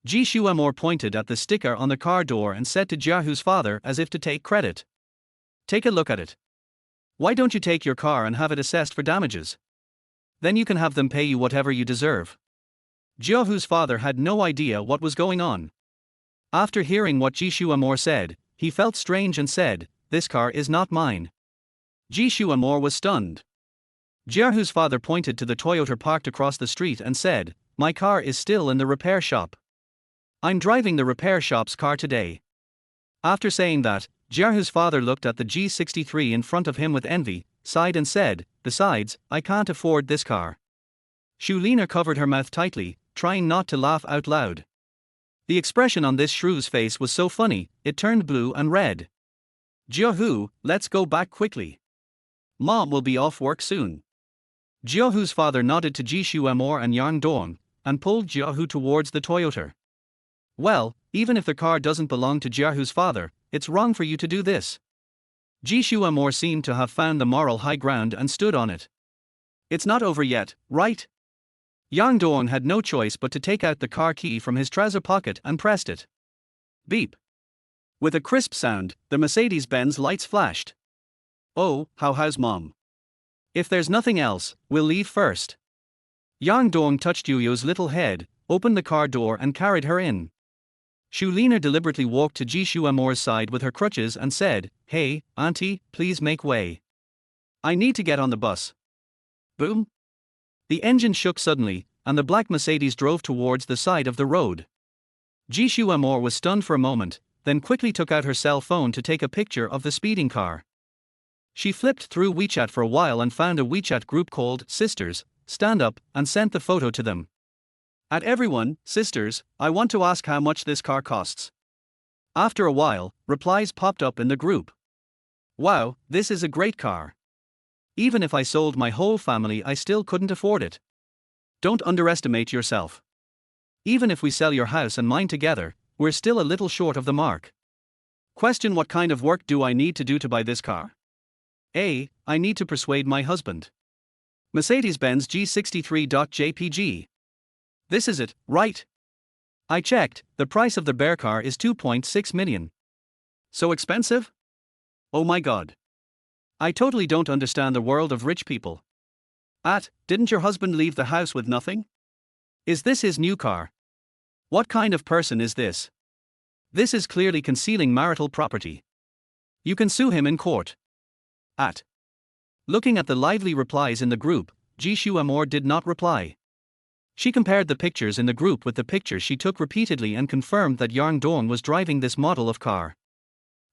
Ji Xuanhu pointed at the sticker on the car door and said to Jiahu's father as if to take credit. Take a look at it. Why don't you take your car and have it assessed for damages? Then you can have them pay you whatever you deserve. Jiahu's father had no idea what was going on. After hearing what Ji Xuanhu said, he felt strange and said, this car is not mine. Ji Xuanhu was stunned. Jiahu's father pointed to the Toyota parked across the street and said, my car is still in the repair shop. I'm driving the repair shop's car today. After saying that, Jiahu's father looked at the G63 in front of him with envy, sighed and said, besides, I can't afford this car. Xu Liner covered her mouth tightly, trying not to laugh out loud. The expression on this shrew's face was so funny, it turned blue and red. Jiahu, let's go back quickly. Mom will be off work soon. Jiahu's father nodded to Ji Xuanhu and Yang Dong, and pulled Jiahu towards the Toyota. Well, even if the car doesn't belong to Jiahu's father, it's wrong for you to do this. Ji Xuanhu seemed to have found the moral high ground and stood on it. It's not over yet, right? Yang Dong had no choice but to take out the car key from his trouser pocket and pressed it. Beep. With a crisp sound, the Mercedes-Benz lights flashed. Oh, how's mom? If there's nothing else, we'll leave first. Yang Dong touched Yuyo's little head, opened the car door and carried her in. Xu Liner deliberately walked to Ji Xuanhu's side with her crutches and said, hey, auntie, please make way. I need to get on the bus. Boom. The engine shook suddenly, and the black Mercedes drove towards the side of the road. Ji Xuanhu was stunned for a moment, then quickly took out her cell phone to take a picture of the speeding car. She flipped through WeChat for a while and found a WeChat group called Sisters, Stand Up, and sent the photo to them. At everyone, sisters, I want to ask how much this car costs. After a while, replies popped up in the group. Wow, this is a great car. Even if I sold my whole family, I still couldn't afford it. Don't underestimate yourself. Even if we sell your house and mine together, we're still a little short of the mark. Question: what kind of work do I need to do to buy this car? A. I need to persuade my husband. Mercedes-Benz G63.jpg. This is it, right? I checked, the price of the bear car is 2.6 million. So expensive? Oh my god. I totally don't understand the world of rich people. Didn't your husband leave the house with nothing? Is this his new car? What kind of person is this? This is clearly concealing marital property. You can sue him in court. Looking at the lively replies in the group, Ji Xuanhu did not reply. She compared the pictures in the group with the pictures she took repeatedly and confirmed that Yang Dong was driving this model of car.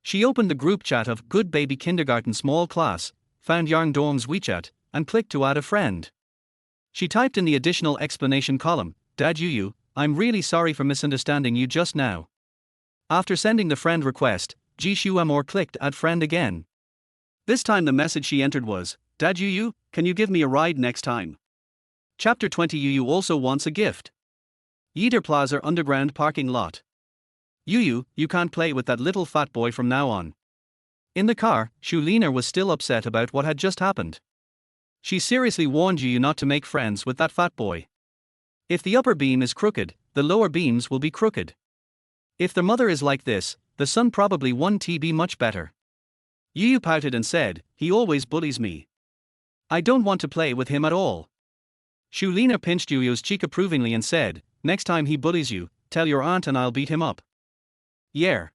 She opened the group chat of Good Baby Kindergarten Small Class, found Yang Dong's WeChat, and clicked to add a friend. She typed in the additional explanation column, Dad Yu, I'm really sorry for misunderstanding you just now. After sending the friend request, Ji Shuamor clicked add friend again. This time the message she entered was, Dad Yu, can you give me a ride next time? Chapter 20 Yu also wants a gift. Yiter Plaza underground parking lot. Yu, you can't play with that little fat boy from now on. In the car, Shulina was still upset about what had just happened. She seriously warned Yu not to make friends with that fat boy. If the upper beam is crooked, the lower beams will be crooked. If the mother is like this, the son probably won't be much better. Yu pouted and said, he always bullies me. I don't want to play with him at all. Shulina pinched Yu's cheek approvingly and said, next time he bullies you, tell your aunt and I'll beat him up. Yeah.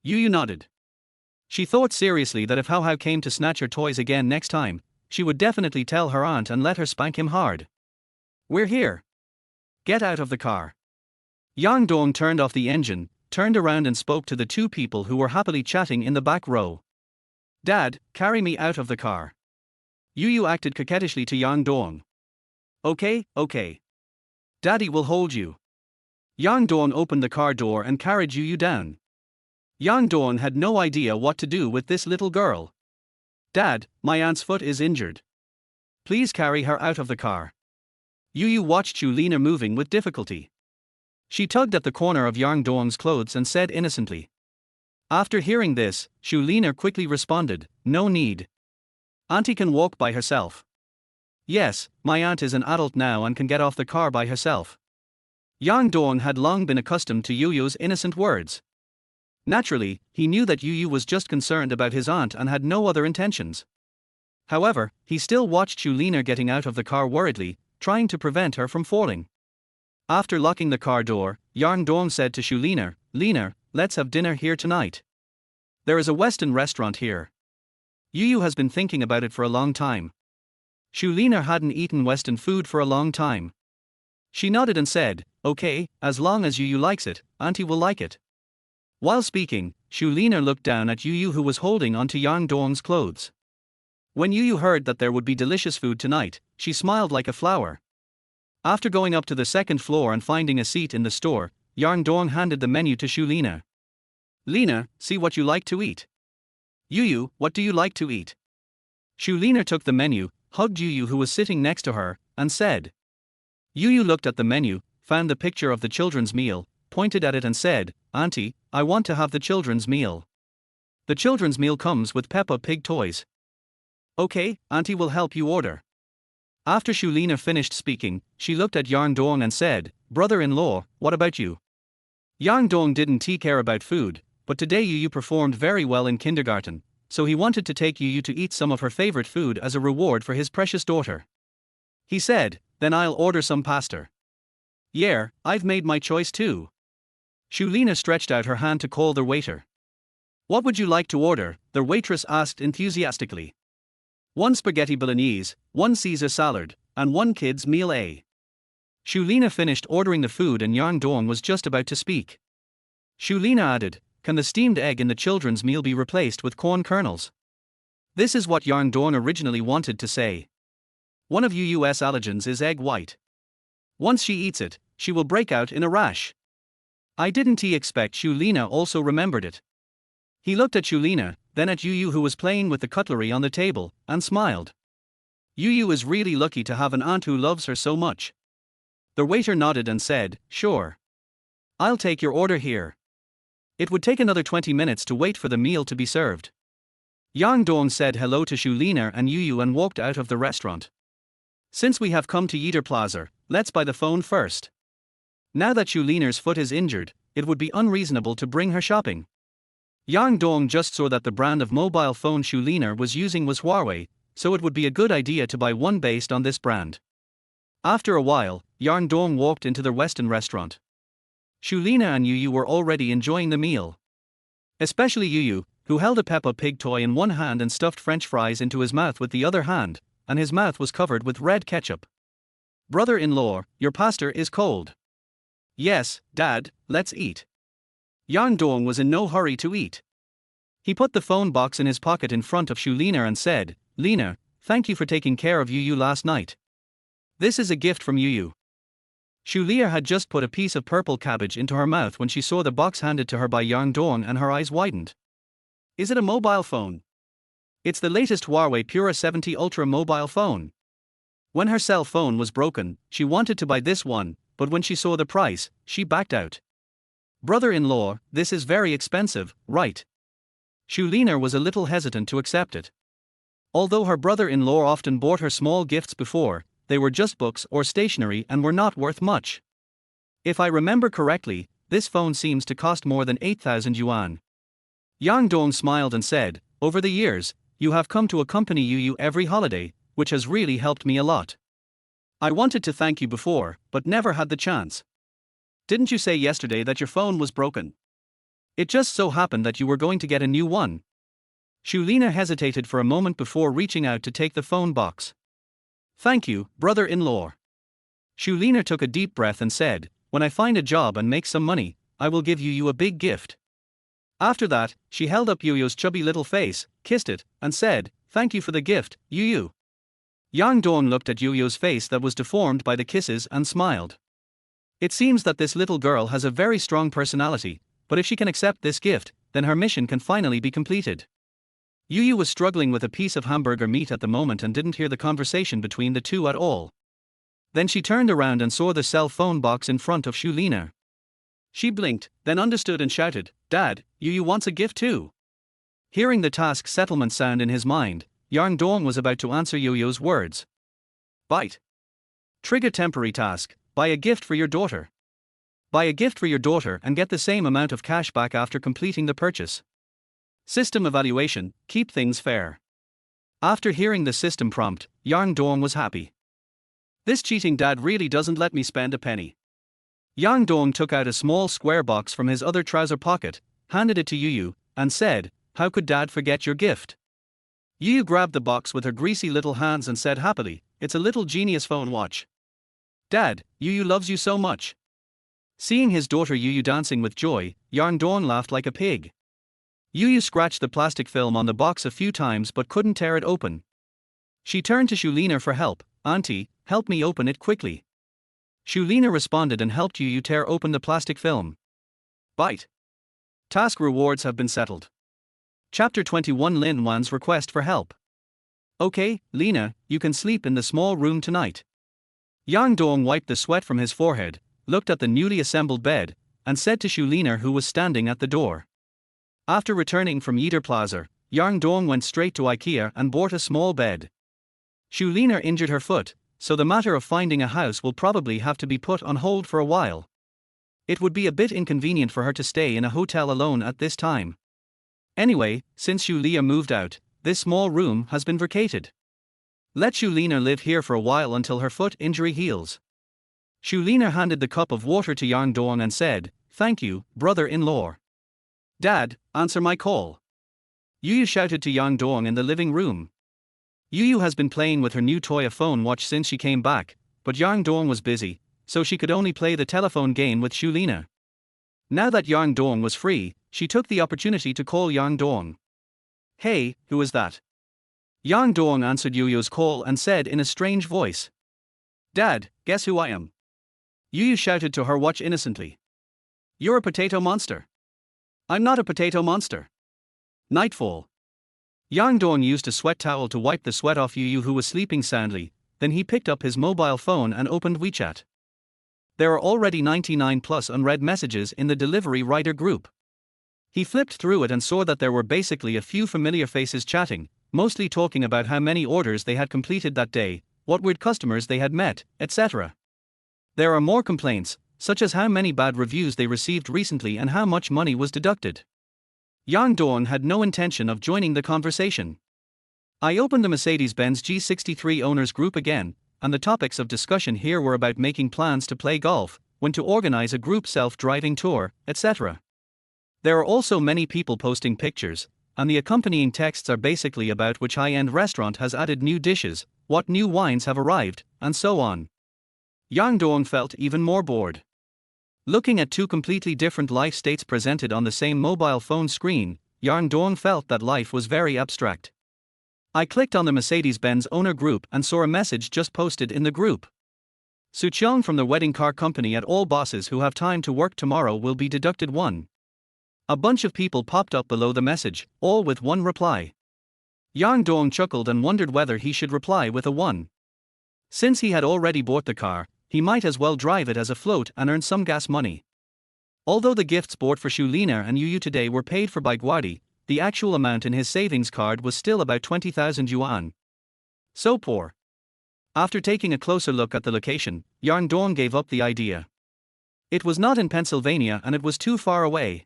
Yu nodded. She thought seriously that if Hao came to snatch her toys again next time, she would definitely tell her aunt and let her spank him hard. We're here. Get out of the car. Yang Dong turned off the engine, turned around and spoke to the two people who were happily chatting in the back row. Dad, carry me out of the car. Yu acted coquettishly to Yang Dong. Okay. Daddy will hold you. Yang Dong opened the car door and carried Yu down. Yang Dong had no idea what to do with this little girl. Dad, my aunt's foot is injured. Please carry her out of the car. Yu watched Shulina moving with difficulty. She tugged at the corner of Yang Dong's clothes and said innocently. After hearing this, Shulina quickly responded, no need. Auntie can walk by herself. Yes, my aunt is an adult now and can get off the car by herself. Yang Dong had long been accustomed to Yu's innocent words. Naturally, he knew that Yu was just concerned about his aunt and had no other intentions. However, he still watched Shulina getting out of the car worriedly, trying to prevent her from falling. After locking the car door, Yang Dong said to Shulina, Lena, let's have dinner here tonight. There is a Western restaurant here. Yu has been thinking about it for a long time. Shulina hadn't eaten Western food for a long time. She nodded and said, okay, as long as Yu likes it, Auntie will like it. While speaking, Shulina looked down at Yu who was holding onto Yang Dong's clothes. When Yu heard that there would be delicious food tonight, she smiled like a flower. After going up to the second floor and finding a seat in the store, Yang Dong handed the menu to Shulina. Lena, see what you like to eat. Yu, what do you like to eat? Shulina took the menu, hugged Yu who was sitting next to her, and said. Yu looked at the menu, found the picture of the children's meal, pointed at it and said, Auntie, I want to have the children's meal. The children's meal comes with Peppa Pig toys. Okay, Auntie will help you order. After Shulina finished speaking, she looked at Yang Dong and said, brother-in-law, what about you? Yang Dong didn't care about food, but today Yu performed very well in kindergarten, so he wanted to take Yu to eat some of her favorite food as a reward for his precious daughter. He said, then I'll order some pasta. Yeah, I've made my choice too. Shulina stretched out her hand to call the waiter. What would you like to order? The waitress asked enthusiastically. 1 spaghetti bolognese, 1 Caesar salad, and 1 kid's meal A. Shulina finished ordering the food and Yang Dong was just about to speak. Shulina added, can the steamed egg in the children's meal be replaced with corn kernels? This is what Yang Dong originally wanted to say. One of Yu's allergens is egg white. Once she eats it, she will break out in a rash. I didn't expect Shulina also remembered it. He looked at Shulina, then at Yu who was playing with the cutlery on the table, and smiled. Yu is really lucky to have an aunt who loves her so much. The waiter nodded and said, sure. I'll take your order here. It would take another 20 minutes to wait for the meal to be served. Yang Dong said hello to Shulina and Yu and walked out of the restaurant. Since we have come to Yiter Plaza, let's buy the phone first. Now that Shulina's foot is injured, it would be unreasonable to bring her shopping. Yang Dong just saw that the brand of mobile phone Shulina was using was Huawei, so it would be a good idea to buy one based on this brand. After a while, Yang Dong walked into the Western restaurant. Shulina and Yu were already enjoying the meal. Especially Yu, who held a Peppa Pig toy in one hand and stuffed French fries into his mouth with the other hand, and his mouth was covered with red ketchup. Brother-in-law, your pasta is cold. Yes, Dad, let's eat. Yang Dong was in no hurry to eat. He put the phone box in his pocket in front of Shu Lina and said, Lina, thank you for taking care of Yu last night. This is a gift from Yu. Shu Lina had just put a piece of purple cabbage into her mouth when she saw the box handed to her by Yang Dong and her eyes widened. Is it a mobile phone? It's the latest Huawei Pura 70 Ultra mobile phone. When her cell phone was broken, she wanted to buy this one, but when she saw the price, she backed out. Brother-in-law, this is very expensive, right? Shu Lina was a little hesitant to accept it. Although her brother-in-law often bought her small gifts before, they were just books or stationery and were not worth much. If I remember correctly, this phone seems to cost more than 8,000 yuan. Yang Dong smiled and said, over the years, you have come to accompany Yu every holiday, which has really helped me a lot. I wanted to thank you before, but never had the chance. Didn't you say yesterday that your phone was broken? It just so happened that you were going to get a new one. Shu Lina hesitated for a moment before reaching out to take the phone box. Thank you, brother-in-law. Shu Lina took a deep breath and said, when I find a job and make some money, I will give Yu a big gift. After that, she held up Yu's chubby little face, kissed it, and said, thank you for the gift, Yu. Yang Dong looked at Yu's face that was deformed by the kisses and smiled. It seems that this little girl has a very strong personality, but if she can accept this gift, then her mission can finally be completed. Yu was struggling with a piece of hamburger meat at the moment and didn't hear the conversation between the two at all. Then she turned around and saw the cell phone box in front of Shu Lina. She blinked, then understood and shouted, Dad, Yu wants a gift too. Hearing the task settlement sound in his mind, Yang Dong was about to answer Yu's words. Bite. Trigger temporary task, buy a gift for your daughter. Buy a gift for your daughter and get the same amount of cash back after completing the purchase. System evaluation, keep things fair. After hearing the system prompt, Yang Dong was happy. This cheating dad really doesn't let me spend a penny. Yang Dong took out a small square box from his other trouser pocket, handed it to Yu, and said, how could dad forget your gift? Yu grabbed the box with her greasy little hands and said happily, it's a little genius phone watch. Dad, Yu loves you so much. Seeing his daughter Yu dancing with joy, Yang Dong laughed like a pig. Yu scratched the plastic film on the box a few times but couldn't tear it open. She turned to Shu Lina for help, Auntie, help me open it quickly. Shu Lina responded and helped Yu tear open the plastic film. Bite. Task rewards have been settled. Chapter 21 Lin Wan's request for help. Okay, Lina, you can sleep in the small room tonight. Yang Dong wiped the sweat from his forehead, looked at the newly assembled bed, and said to Shu Lina who was standing at the door. After returning from Yiter Plaza, Yang Dong went straight to Aqiang and bought a small bed. Shu Lina injured her foot, so the matter of finding a house will probably have to be put on hold for a while. It would be a bit inconvenient for her to stay in a hotel alone at this time. Anyway, since Shu Lina moved out, this small room has been vacated. Let Shu Lina live here for a while until her foot injury heals. Shu Lina handed the cup of water to Yang Dong and said, thank you, brother-in-law. Dad, answer my call. Yu shouted to Yang Dong in the living room. Yu has been playing with her new toy phone watch since she came back, but Yang Dong was busy, so she could only play the telephone game with Shu Lina. Now that Yang Dong was free, she took the opportunity to call Yang Dong. Hey, who is that? Yang Dong answered Yu's call and said in a strange voice. Dad, guess who I am? Yu shouted to her watch innocently. You're a potato monster. I'm not a potato monster. Nightfall. Yang Dong used a sweat towel to wipe the sweat off Yu who was sleeping soundly, then he picked up his mobile phone and opened WeChat. There are already 99 plus unread messages in the delivery rider group. He flipped through it and saw that there were basically a few familiar faces chatting, mostly talking about how many orders they had completed that day, what weird customers they had met, etc. There are more complaints, such as how many bad reviews they received recently and how much money was deducted. Yang Dong had no intention of joining the conversation. I opened the Mercedes-Benz G63 owners group again, and the topics of discussion here were about making plans to play golf, when to organize a group self-driving tour, etc. There are also many people posting pictures, and the accompanying texts are basically about which high-end restaurant has added new dishes, what new wines have arrived, and so on. Yang Dong felt even more bored. Looking at two completely different life states presented on the same mobile phone screen, Yang Dong felt that life was very abstract. I clicked on the Mercedes-Benz owner group and saw a message just posted in the group. Suqiang from the wedding car company at all bosses who have time to work tomorrow will be deducted 1. A bunch of people popped up below the message, all with one reply. Yang Dong chuckled and wondered whether he should reply with a 1. Since he had already bought the car, he might as well drive it as a float and earn some gas money. Although the gifts bought for Shulina and Yu today were paid for by Guardi, the actual amount in his savings card was still about 20,000 yuan. So poor. After taking a closer look at the location, Yang Dong gave up the idea. It was not in Pennsylvania and it was too far away.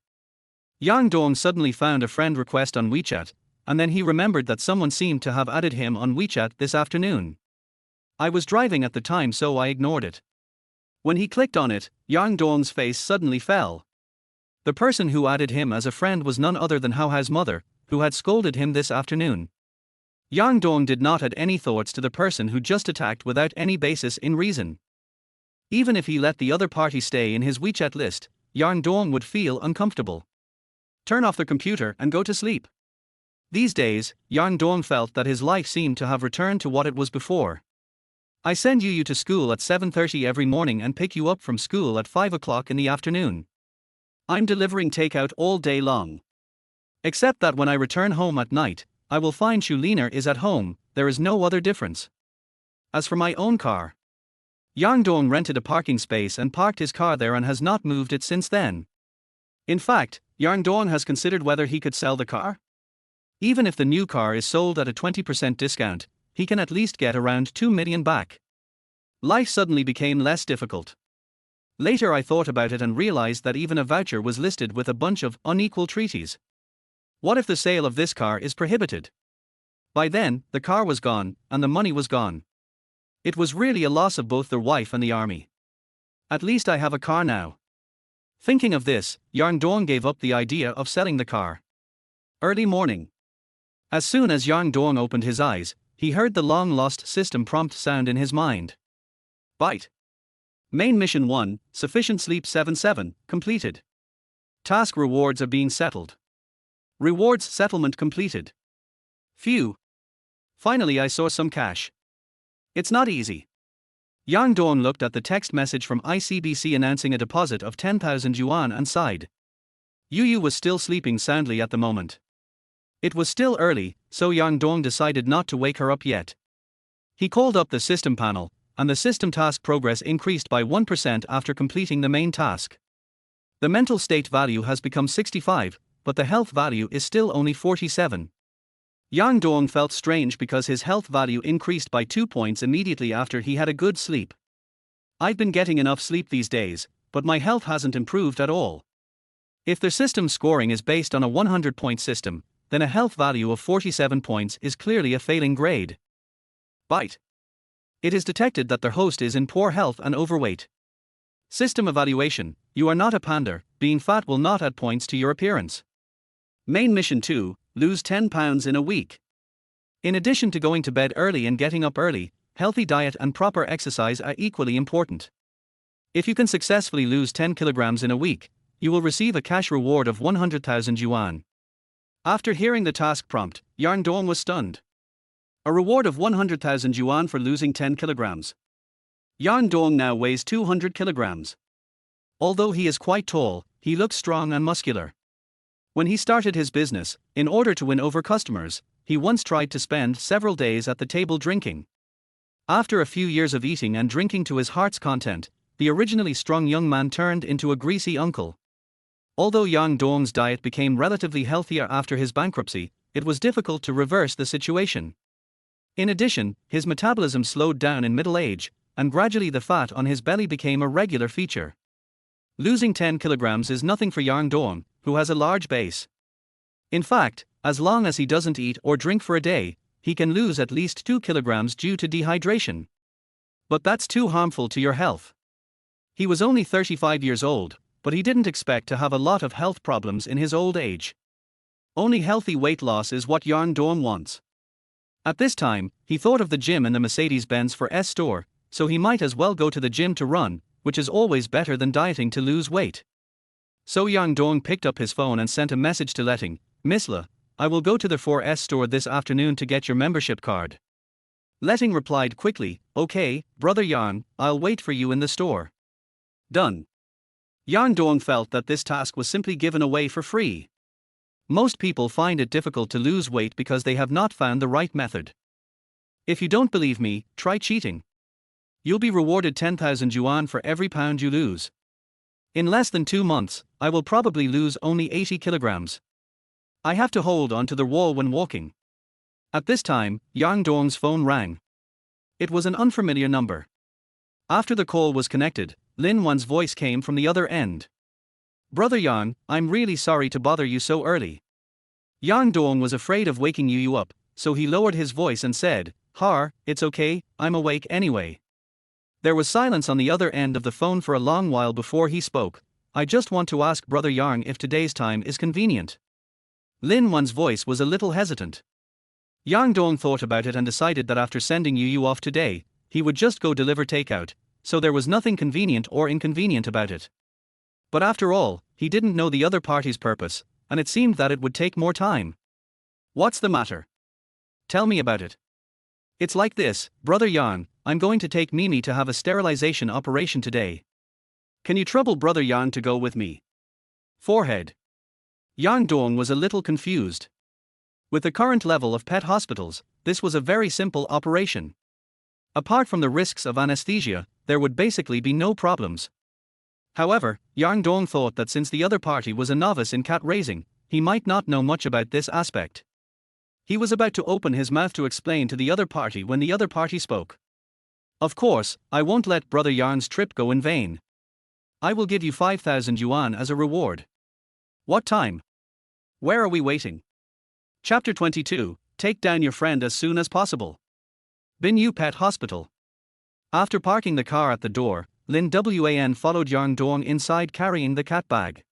Yang Dong suddenly found a friend request on WeChat, and then he remembered that someone seemed to have added him on WeChat this afternoon. I was driving at the time so I ignored it. When he clicked on it, Yang Dong's face suddenly fell. The person who added him as a friend was none other than Hao's mother, who had scolded him this afternoon. Yang Dong did not add any thoughts to the person who just attacked without any basis in reason. Even if he let the other party stay in his WeChat list, Yang Dong would feel uncomfortable. Turn off the computer and go to sleep. These days, Yang Dong felt that his life seemed to have returned to what it was before. I send you to school at 7:30 every morning and pick you up from school at 5 o'clock in the afternoon. I'm delivering takeout all day long. Except that when I return home at night, I will find Shulina is at home, there is no other difference. As for my own car, Yang Dong rented a parking space and parked his car there and has not moved it since then. In fact, Yang Dong has considered whether he could sell the car. Even if the new car is sold at a 20% discount, he can at least get around 2 million back. Life suddenly became less difficult. Later I thought about it and realized that even a voucher was listed with a bunch of unequal treaties. What if the sale of this car is prohibited? By then, the car was gone, and the money was gone. It was really a loss of both their wife and the army. At least I have a car now. Thinking of this, Yang Dong gave up the idea of selling the car. Early morning. As soon as Yang Dong opened his eyes, he heard the long-lost system prompt sound in his mind. Byte. Main Mission 1, Sufficient Sleep 7-7, completed. Task rewards are being settled. Rewards settlement completed. Phew. Finally I saw some cash. It's not easy. Yang Dong looked at the text message from ICBC announcing a deposit of 10,000 yuan and sighed. Yu was still sleeping soundly at the moment. It was still early, so Yang Dong decided not to wake her up yet. He called up the system panel, and the system task progress increased by 1% after completing the main task. The mental state value has become 65, but the health value is still only 47. Yang Dong felt strange because his health value increased by 2 points immediately after he had a good sleep. I've been getting enough sleep these days, but my health hasn't improved at all. If the system scoring is based on a 100-point system, then a health value of 47 points is clearly a failing grade. Byte. It is detected that the host is in poor health and overweight. System evaluation: you are not a panda, being fat will not add points to your appearance. Main Mission 2, lose 10 pounds in a week. In addition to going to bed early and getting up early, healthy diet and proper exercise are equally important. If you can successfully lose 10 kilograms in a week, you will receive a cash reward of 100,000 yuan. After hearing the task prompt, Yang Dong was stunned. A reward of 100,000 yuan for losing 10 kilograms. Yang Dong now weighs 200 kilograms. Although he is quite tall, he looks strong and muscular. When he started his business, in order to win over customers, he once tried to spend several days at the table drinking. After a few years of eating and drinking to his heart's content, the originally strong young man turned into a greasy uncle. Although Yang Dong's diet became relatively healthier after his bankruptcy, it was difficult to reverse the situation. In addition, his metabolism slowed down in middle age, and gradually the fat on his belly became a regular feature. Losing 10 kilograms is nothing for Yang Dong, who has a large base. In fact, as long as he doesn't eat or drink for a day, he can lose at least 2 kilograms due to dehydration. But that's too harmful to your health. He was only 35 years old, but he didn't expect to have a lot of health problems in his old age. Only healthy weight loss is what Yang Dong wants. At this time, he thought of the gym in the Mercedes-Benz for S store, so he might as well go to the gym to run, which is always better than dieting to lose weight. So Yang Dong picked up his phone and sent a message to Letting, Miss Le, I will go to the 4S store this afternoon to get your membership card. Letting replied quickly, okay, brother Yang, I'll wait for you in the store. Done. Yang Dong felt that this task was simply given away for free. Most people find it difficult to lose weight because they have not found the right method. If you don't believe me, try cheating. You'll be rewarded 10,000 yuan for every pound you lose. In less than 2 months, I will probably lose only 80 kilograms. I have to hold onto the wall when walking. At this time, Yang Dong's phone rang. It was an unfamiliar number. After the call was connected, Lin Wan's voice came from the other end. Brother Yang, I'm really sorry to bother you so early. Yang Dong was afraid of waking you up, so he lowered his voice and said, Har, it's okay, I'm awake anyway. There was silence on the other end of the phone for a long while before he spoke. I just want to ask Brother Yang if today's time is convenient. Lin Wan's voice was a little hesitant. Yang Dong thought about it and decided that after sending you off today, he would just go deliver takeout, so there was nothing convenient or inconvenient about it. But after all, he didn't know the other party's purpose, and it seemed that it would take more time. What's the matter? Tell me about it. It's like this, Brother Yang, I'm going to take Mimi to have a sterilization operation today. Can you trouble Brother Yang to go with me? Forehead. Yang Dong was a little confused. With the current level of pet hospitals, this was a very simple operation. Apart from the risks of anesthesia, there would basically be no problems. However, Yang Dong thought that since the other party was a novice in cat raising, he might not know much about this aspect. He was about to open his mouth to explain to the other party when the other party spoke. Of course, I won't let Brother Yang's trip go in vain. I will give you 5,000 yuan as a reward. What time? Where are we waiting? Chapter 22, Take down your friend as soon as possible. Binzhou Pet Hospital. After parking the car at the door, Lin Wan followed Yang Dong inside carrying the cat bag.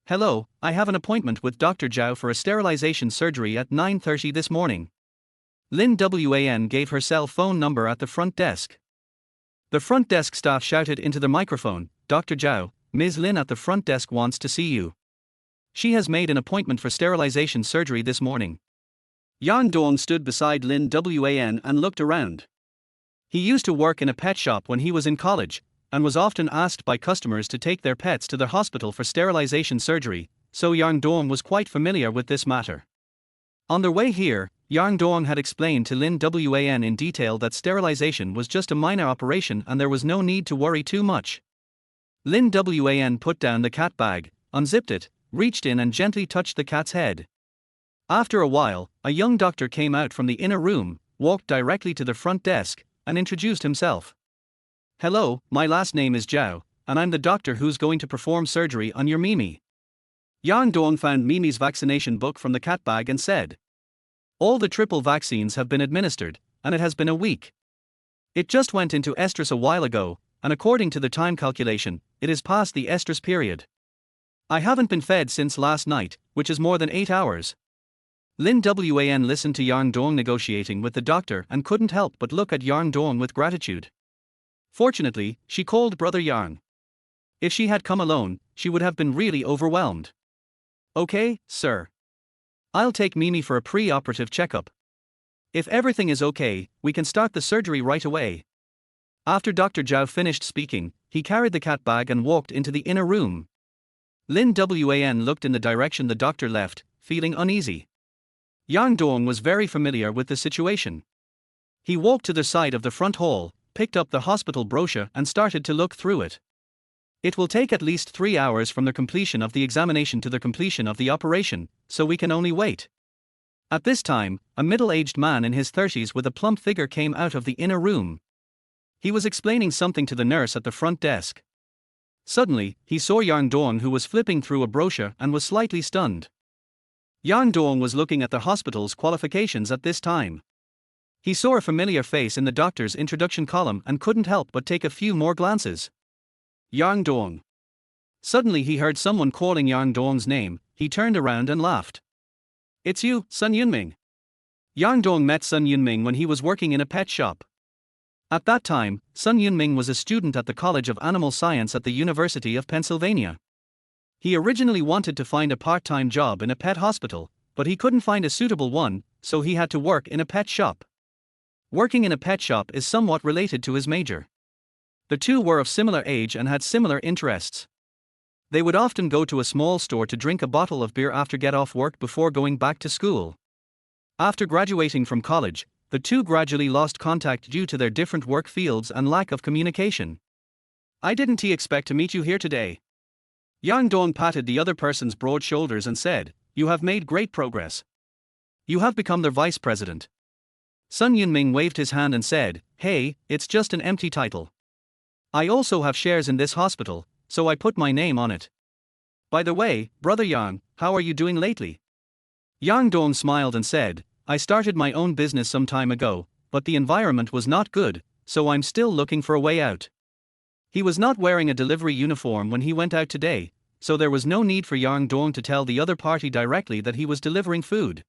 Hello, I have an appointment with Dr. Zhao for a sterilization surgery at 9:30 this morning. Lin Wan gave her cell phone number at the front desk. The front desk staff shouted into the microphone, Dr. Zhao, Ms. Lin at the front desk wants to see you. She has made an appointment for sterilization surgery this morning. Yang Dong stood beside Lin Wan and looked around. He used to work in a pet shop when he was in college, and was often asked by customers to take their pets to the hospital for sterilization surgery, so Yang Dong was quite familiar with this matter. On their way here, Yang Dong had explained to Lin Wan in detail that sterilization was just a minor operation and there was no need to worry too much. Lin Wan put down the cat bag, unzipped it, reached in and gently touched the cat's head. After a while, a young doctor came out from the inner room, walked directly to the front desk, and introduced himself. Hello, my last name is Zhao, and I'm the doctor who's going to perform surgery on your Mimi. Yang Dong found Mimi's vaccination book from the cat bag and said, all the triple vaccines have been administered, and it has been a week. It just went into estrus a while ago, and according to the time calculation, it is past the estrus period. I haven't been fed since last night, which is more than 8 hours. Lin Wan listened to Yang Dong negotiating with the doctor and couldn't help but look at Yang Dong with gratitude. Fortunately, she called Brother Yang. If she had come alone, she would have been really overwhelmed. Okay, sir. I'll take Mimi for a pre-operative checkup. If everything is okay, we can start the surgery right away. After Dr. Zhao finished speaking, he carried the cat bag and walked into the inner room. Lin Wan looked in the direction the doctor left, feeling uneasy. Yang Dong was very familiar with the situation. He walked to the side of the front hall, picked up the hospital brochure and started to look through it. It will take at least 3 hours from the completion of the examination to the completion of the operation, so we can only wait. At this time, a middle-aged man in his 30s with a plump figure came out of the inner room. He was explaining something to the nurse at the front desk. Suddenly, he saw Yang Dong who was flipping through a brochure and was slightly stunned. Yang Dong was looking at the hospital's qualifications at this time. He saw a familiar face in the doctor's introduction column and couldn't help but take a few more glances. Yang Dong. Suddenly he heard someone calling Yang Dong's name. He turned around and laughed. It's you, Sun Yunming. Yang Dong met Sun Yunming when he was working in a pet shop. At that time, Sun Yunming was a student at the College of Animal Science at the University of Pennsylvania. He originally wanted to find a part-time job in a pet hospital, but he couldn't find a suitable one, so he had to work in a pet shop. Working in a pet shop is somewhat related to his major. The two were of similar age and had similar interests. They would often go to a small store to drink a bottle of beer after get off work before going back to school. After graduating from college, the two gradually lost contact due to their different work fields and lack of communication. "I didn't expect to meet you here today." Yang Dong patted the other person's broad shoulders and said, "You have made great progress. You have become their vice president." Sun Yunming waved his hand and said, "Hey, it's just an empty title. I also have shares in this hospital, so I put my name on it. By the way, Brother Yang, how are you doing lately?" Yang Dong smiled and said, "I started my own business some time ago, but the environment was not good, so I'm still looking for a way out." He was not wearing a delivery uniform when he went out today, so there was no need for Yang Dong to tell the other party directly that he was delivering food.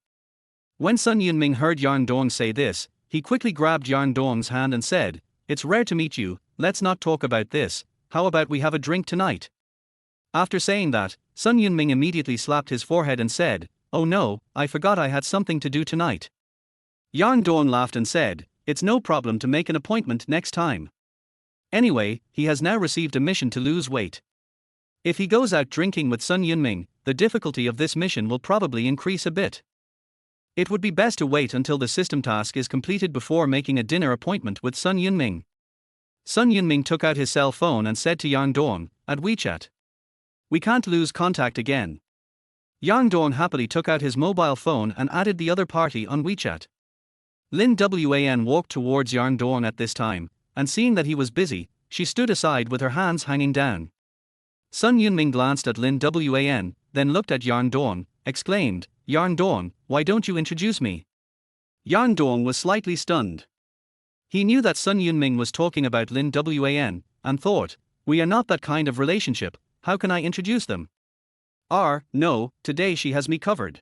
When Sun Yunming heard Yang Dong say this, he quickly grabbed Yang Dong's hand and said, "It's rare to meet you, let's not talk about this, how about we have a drink tonight?" After saying that, Sun Yunming immediately slapped his forehead and said, "Oh no, I forgot I had something to do tonight." Yang Dong laughed and said, "It's no problem to make an appointment next time. Anyway, he has now received a mission to lose weight. If he goes out drinking with Sun Yunming, the difficulty of this mission will probably increase a bit. It would be best to wait until the system task is completed before making a dinner appointment with Sun Yunming." Sun Yunming took out his cell phone and said to Yang Dong, "At WeChat. We can't lose contact again." Yang Dong happily took out his mobile phone and added the other party on WeChat. Lin Wan walked towards Yang Dong at this time, and seeing that he was busy, she stood aside with her hands hanging down. Sun Yunming glanced at Lin Wan, then looked at Yang Dong, exclaimed, "Yang Dong, why don't you introduce me?" Yang Dong was slightly stunned. He knew that Sun Yunming was talking about Lin Wan, and thought, "We are not that kind of relationship, how can I introduce them?" No, today she has me covered.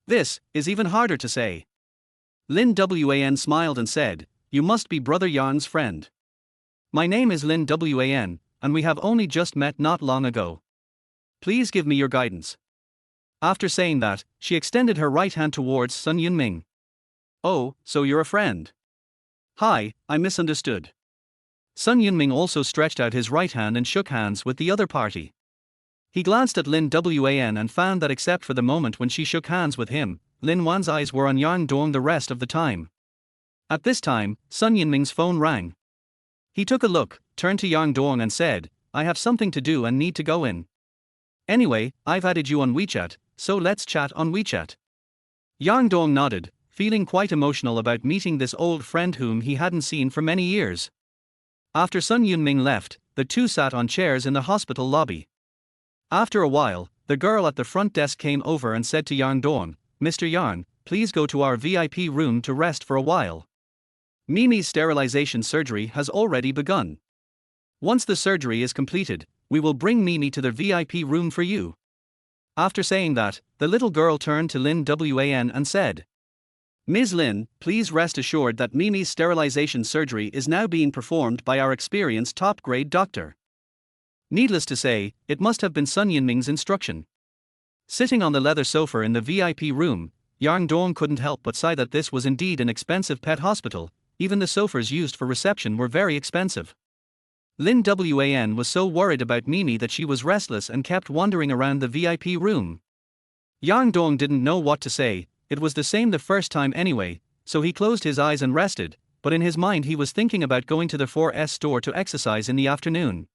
This is even harder to say. Lin Wan smiled and said, "You must be Brother Yang's friend. My name is Lin Wan, and we have only just met not long ago. Please give me your guidance." After saying that, she extended her right hand towards Sun Yunming. "Oh, so you're a friend. Hi, I misunderstood." Sun Yunming also stretched out his right hand and shook hands with the other party. He glanced at Lin Wan and found that except for the moment when she shook hands with him, Lin Wan's eyes were on Yang Dong the rest of the time. At this time, Sun Yunming's phone rang. He took a look, turned to Yang Dong and said, "I have something to do and need to go in. Anyway, I've added you on WeChat, so let's chat on WeChat." Yang Dong nodded, feeling quite emotional about meeting this old friend whom he hadn't seen for many years. After Sun Yunming left, the two sat on chairs in the hospital lobby. After a while, the girl at the front desk came over and said to Yang Dong, "Mr. Yang, please go to our VIP room to rest for a while. Mimi's sterilization surgery has already begun. Once the surgery is completed, we will bring Mimi to the VIP room for you." After saying that, the little girl turned to Lin Wan and said, "Ms. Lin, please rest assured that Mimi's sterilization surgery is now being performed by our experienced top-grade doctor." Needless to say, it must have been Sun Yunming's instruction. Sitting on the leather sofa in the VIP room, Yang Dong couldn't help but sigh that this was indeed an expensive pet hospital. Even the sofas used for reception were very expensive. Lin Wan was so worried about Mimi that she was restless and kept wandering around the VIP room. Yang Dong didn't know what to say, it was the same the first time anyway, so he closed his eyes and rested, but in his mind he was thinking about going to the 4S store to exercise in the afternoon.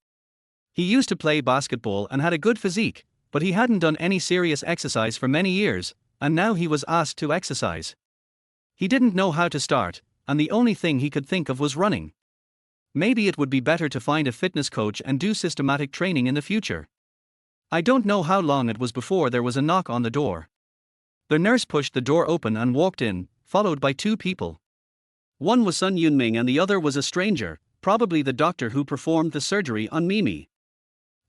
He used to play basketball and had a good physique, but he hadn't done any serious exercise for many years, and now he was asked to exercise. He didn't know how to start, and the only thing he could think of was running. Maybe it would be better to find a fitness coach and do systematic training in the future. I don't know how long it was before there was a knock on the door. The nurse pushed the door open and walked in, followed by two people. One was Sun Yunming and the other was a stranger, probably the doctor who performed the surgery on Mimi.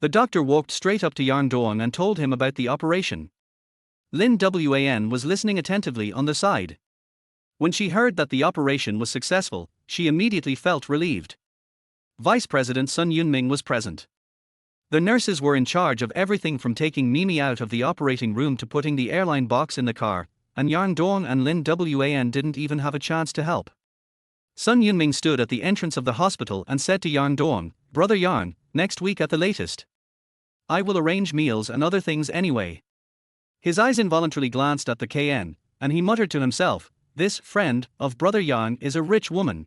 The doctor walked straight up to Yang Dong and told him about the operation. Lin Wan was listening attentively on the side. When she heard that the operation was successful, she immediately felt relieved. Vice President Sun Yunming was present. The nurses were in charge of everything from taking Mimi out of the operating room to putting the airline box in the car, and Yang Dong and Lin Wan didn't even have a chance to help. Sun Yunming stood at the entrance of the hospital and said to Yang Dong, "Brother Yang, next week at the latest. I will arrange meals and other things anyway." His eyes involuntarily glanced at the KN, and he muttered to himself, "This friend of Brother Yang is a rich woman."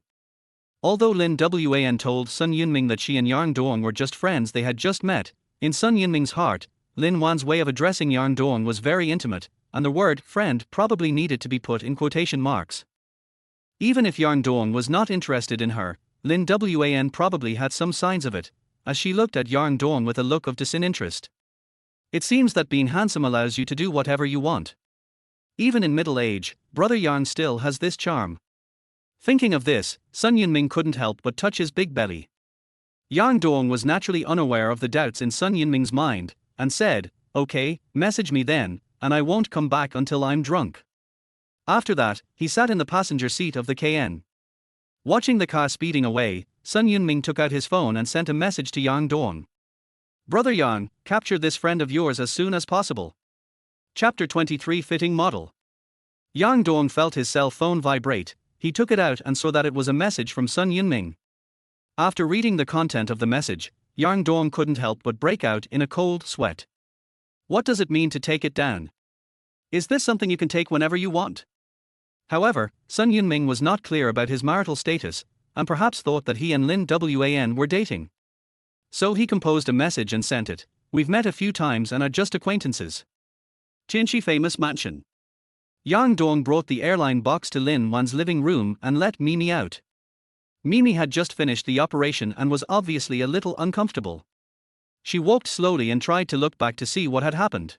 Although Lin Wan told Sun Yunming that she and Yang Dong were just friends they had just met, in Sun Yunming's heart, Lin Wan's way of addressing Yang Dong was very intimate, and the word friend probably needed to be put in quotation marks. Even if Yang Dong was not interested in her, Lin Wan probably had some signs of it, as she looked at Yang Dong with a look of disinterest. It seems that being handsome allows you to do whatever you want. Even in middle age, Brother Yang still has this charm. Thinking of this, Sun Yunming couldn't help but touch his big belly. Yang Dong was naturally unaware of the doubts in Sun Yunming's mind, and said, "Okay, message me then, and I won't come back until I'm drunk." After that, he sat in the passenger seat of the KN. Watching the car speeding away, Sun Yunming took out his phone and sent a message to Yang Dong. "Brother Yang, capture this friend of yours as soon as possible." Chapter 23 Fitting Model. Yang Dong felt his cell phone vibrate. He took it out and saw that it was a message from Sun Yunming. After reading the content of the message, Yang Dong couldn't help but break out in a cold sweat. What does it mean to take it down? Is this something you can take whenever you want? However, Sun Yunming was not clear about his marital status, and perhaps thought that he and Lin Wan were dating. So he composed a message and sent it. "We've met a few times and are just acquaintances. Jinshi famous mansion." Yang Dong brought the airline box to Lin Wan's living room and let Mimi out. Mimi had just finished the operation and was obviously a little uncomfortable. She walked slowly and tried to look back to see what had happened.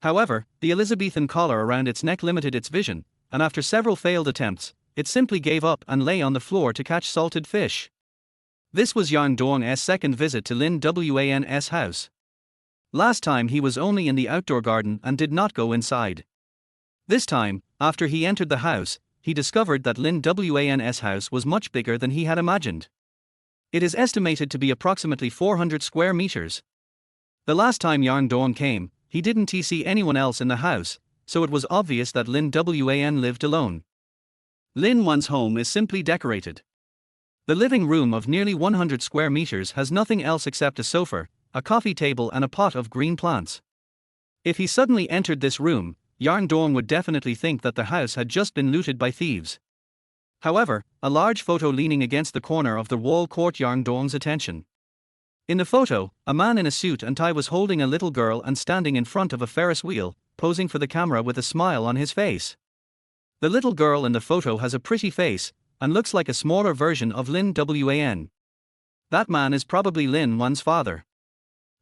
However, the Elizabethan collar around its neck limited its vision, and after several failed attempts, it simply gave up and lay on the floor to catch salted fish. This was Yang Dong's second visit to Lin Wan's house. Last time he was only in the outdoor garden and did not go inside. This time, after he entered the house, he discovered that Lin Wan's house was much bigger than he had imagined. It is estimated to be approximately 400 square meters. The last time Yang Dong came, he didn't see anyone else in the house, so it was obvious that Lin Wan lived alone. Lin Wan's home is simply decorated. The living room of nearly 100 square meters has nothing else except a sofa, a coffee table and a pot of green plants. If he suddenly entered this room, Yang Dong would definitely think that the house had just been looted by thieves. However, a large photo leaning against the corner of the wall caught Yang Dong's attention. In the photo, a man in a suit and tie was holding a little girl and standing in front of a Ferris wheel, posing for the camera with a smile on his face. The little girl in the photo has a pretty face, and looks like a smaller version of Lin Wan. That man is probably Lin Wan's father.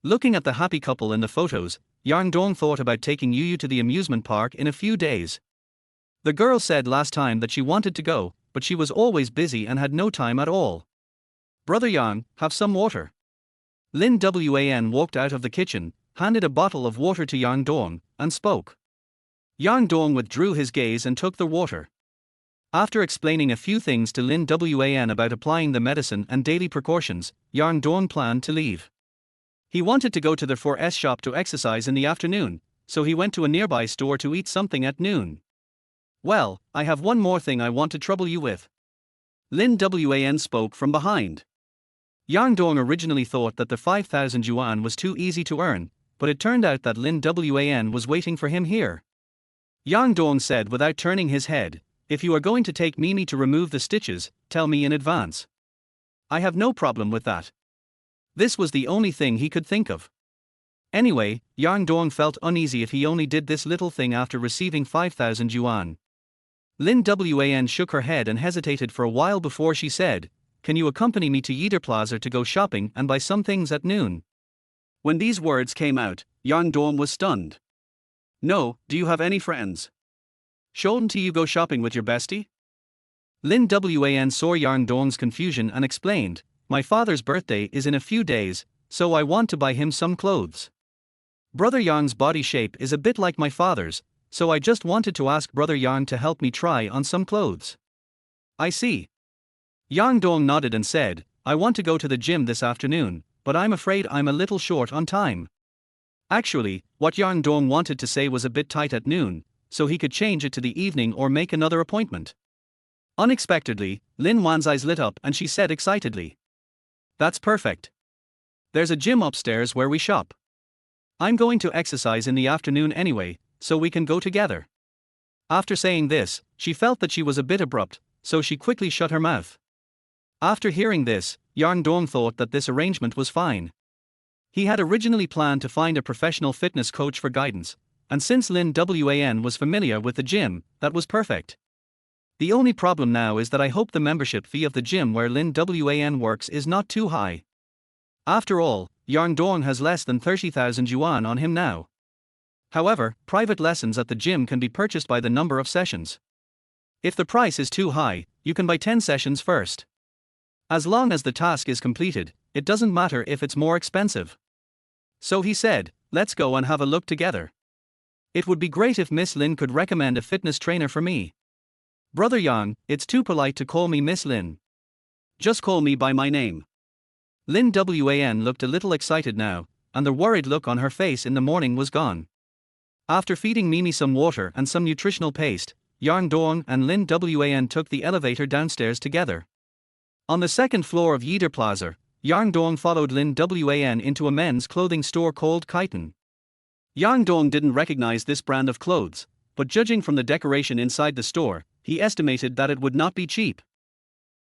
Looking at the happy couple in the photos, Yang Dong thought about taking Yu to the amusement park in a few days. The girl said last time that she wanted to go, but she was always busy and had no time at all. "Brother Yang, have some water." Lin Wan walked out of the kitchen, handed a bottle of water to Yang Dong, and spoke. Yang Dong withdrew his gaze and took the water. After explaining a few things to Lin Wan about applying the medicine and daily precautions, Yang Dong planned to leave. He wanted to go to the 4S shop to exercise in the afternoon, so he went to a nearby store to eat something at noon. "Well, I have one more thing I want to trouble you with." Lin Wan spoke from behind. Yang Dong originally thought that the 5,000 yuan was too easy to earn, but it turned out that Lin Wan was waiting for him here. Yang Dong said without turning his head, "If you are going to take Mimi to remove the stitches, tell me in advance. I have no problem with that." This was the only thing he could think of. Anyway, Yang Dong felt uneasy if he only did this little thing after receiving 5,000 yuan. Lin Wan shook her head and hesitated for a while before she said, "Can you accompany me to Yider Plaza to go shopping and buy some things at noon?" When these words came out, Yang Dong was stunned. "No, do you have any friends? Shouldn't you go shopping with your bestie?" Lin Wan saw Yang Dong's confusion and explained, "My father's birthday is in a few days, so I want to buy him some clothes. Brother Yang's body shape is a bit like my father's, so I just wanted to ask Brother Yang to help me try on some clothes." "I see. Yang Dong nodded and said, I want to go to the gym this afternoon, but I'm afraid I'm a little short on time. Actually, what Yang Dong wanted to say was a bit tight at noon, so he could change it to the evening or make another appointment. Unexpectedly, Lin Wan's eyes lit up and she said excitedly, That's perfect. There's a gym upstairs where we shop. I'm going to exercise in the afternoon anyway, so we can go together. After saying this, she felt that she was a bit abrupt, so she quickly shut her mouth. After hearing this, Yang Dong thought that this arrangement was fine. He had originally planned to find a professional fitness coach for guidance, and since Lin Wan was familiar with the gym, that was perfect. The only problem now is that I hope the membership fee of the gym where Lin Wan works is not too high. After all, Yang Dong has less than 30,000 yuan on him now. However, private lessons at the gym can be purchased by the number of sessions. If the price is too high, you can buy 10 sessions first. As long as the task is completed, it doesn't matter if it's more expensive. So he said, let's go and have a look together. It would be great if Miss Lin could recommend a fitness trainer for me. Brother Yang, it's too polite to call me Miss Lin. Just call me by my name. Lin Wan looked a little excited now, and the worried look on her face in the morning was gone. After feeding Mimi some water and some nutritional paste, Yang Dong and Lin Wan took the elevator downstairs together. On the second floor of Yider Plaza, Yang Dong followed Lin Wan into a men's clothing store called Kaitan. Yang Dong didn't recognize this brand of clothes, but judging from the decoration inside the store, he estimated that it would not be cheap.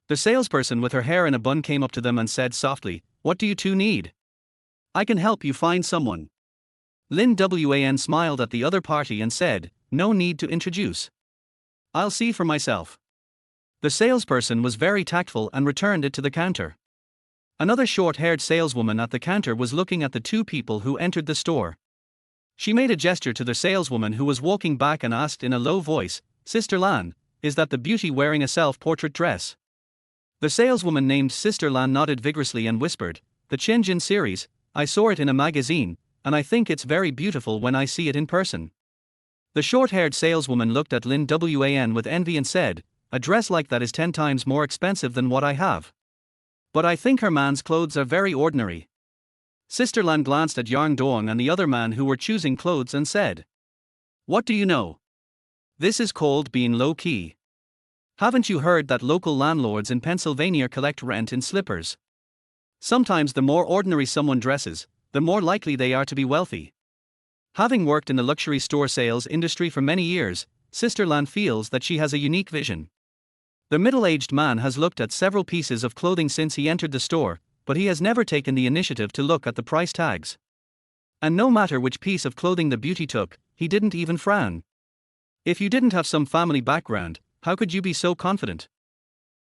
The salesperson with her hair in a bun came up to them and said softly, What do you two need? I can help you find someone. Lin Wan smiled at the other party and said, No need to introduce. I'll see for myself. The salesperson was very tactful and returned it to the counter. Another short-haired saleswoman at the counter was looking at the two people who entered the store. She made a gesture to the saleswoman who was walking back and asked in a low voice, Sister Lan, is that the beauty wearing a self-portrait dress? The saleswoman named Sister Lan nodded vigorously and whispered, The Chenjin series, I saw it in a magazine, and I think it's very beautiful when I see it in person. The short-haired saleswoman looked at Lin Wan with envy and said, A dress like that is 10 times more expensive than what I have. But I think her man's clothes are very ordinary. Sister Lan glanced at Yang Dong and the other man who were choosing clothes and said, What do you know? This is called being low-key. Haven't you heard that local landlords in Pennsylvania collect rent in slippers? Sometimes the more ordinary someone dresses, the more likely they are to be wealthy. Having worked in the luxury store sales industry for many years, Sister Lan feels that she has a unique vision. The middle-aged man has looked at several pieces of clothing since he entered the store, but he has never taken the initiative to look at the price tags. And no matter which piece of clothing the beauty took, he didn't even frown. If you didn't have some family background, how could you be so confident?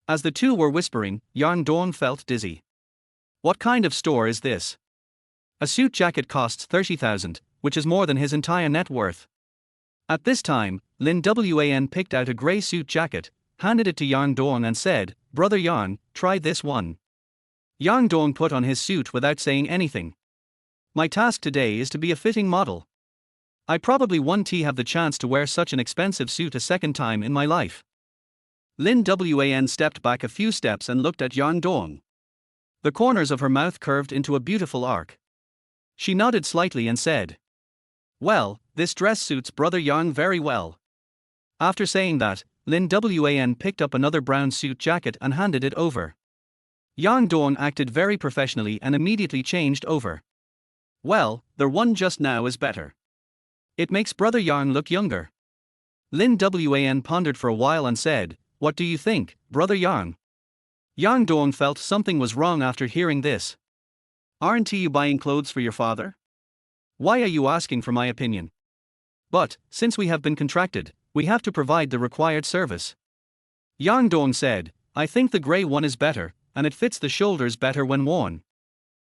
As the two were whispering, Yang Dong felt dizzy. What kind of store is this? A suit jacket costs 30,000, which is more than his entire net worth. At this time, Lin Wan picked out a grey suit jacket, handed it to Yang Dong and said, Brother Yang, try this one. Yang Dong put on his suit without saying anything. My task today is to be a fitting model. I probably won't have the chance to wear such an expensive suit a second time in my life. Lin Wan stepped back a few steps and looked at Yang Dong. The corners of her mouth curved into a beautiful arc. She nodded slightly and said, Well, this dress suits Brother Yang very well. After saying that, Lin Wan picked up another brown suit jacket and handed it over. Yang Dong acted very professionally and immediately changed over. Well, the one just now is better. It makes Brother Yang look younger. Lin Wan pondered for a while and said, What do you think, Brother Yang? Yang Dong felt something was wrong after hearing this. Aren't you buying clothes for your father? Why are you asking for my opinion? But, since we have been contracted, we have to provide the required service. Yang Dong said, I think the grey one is better, and it fits the shoulders better when worn.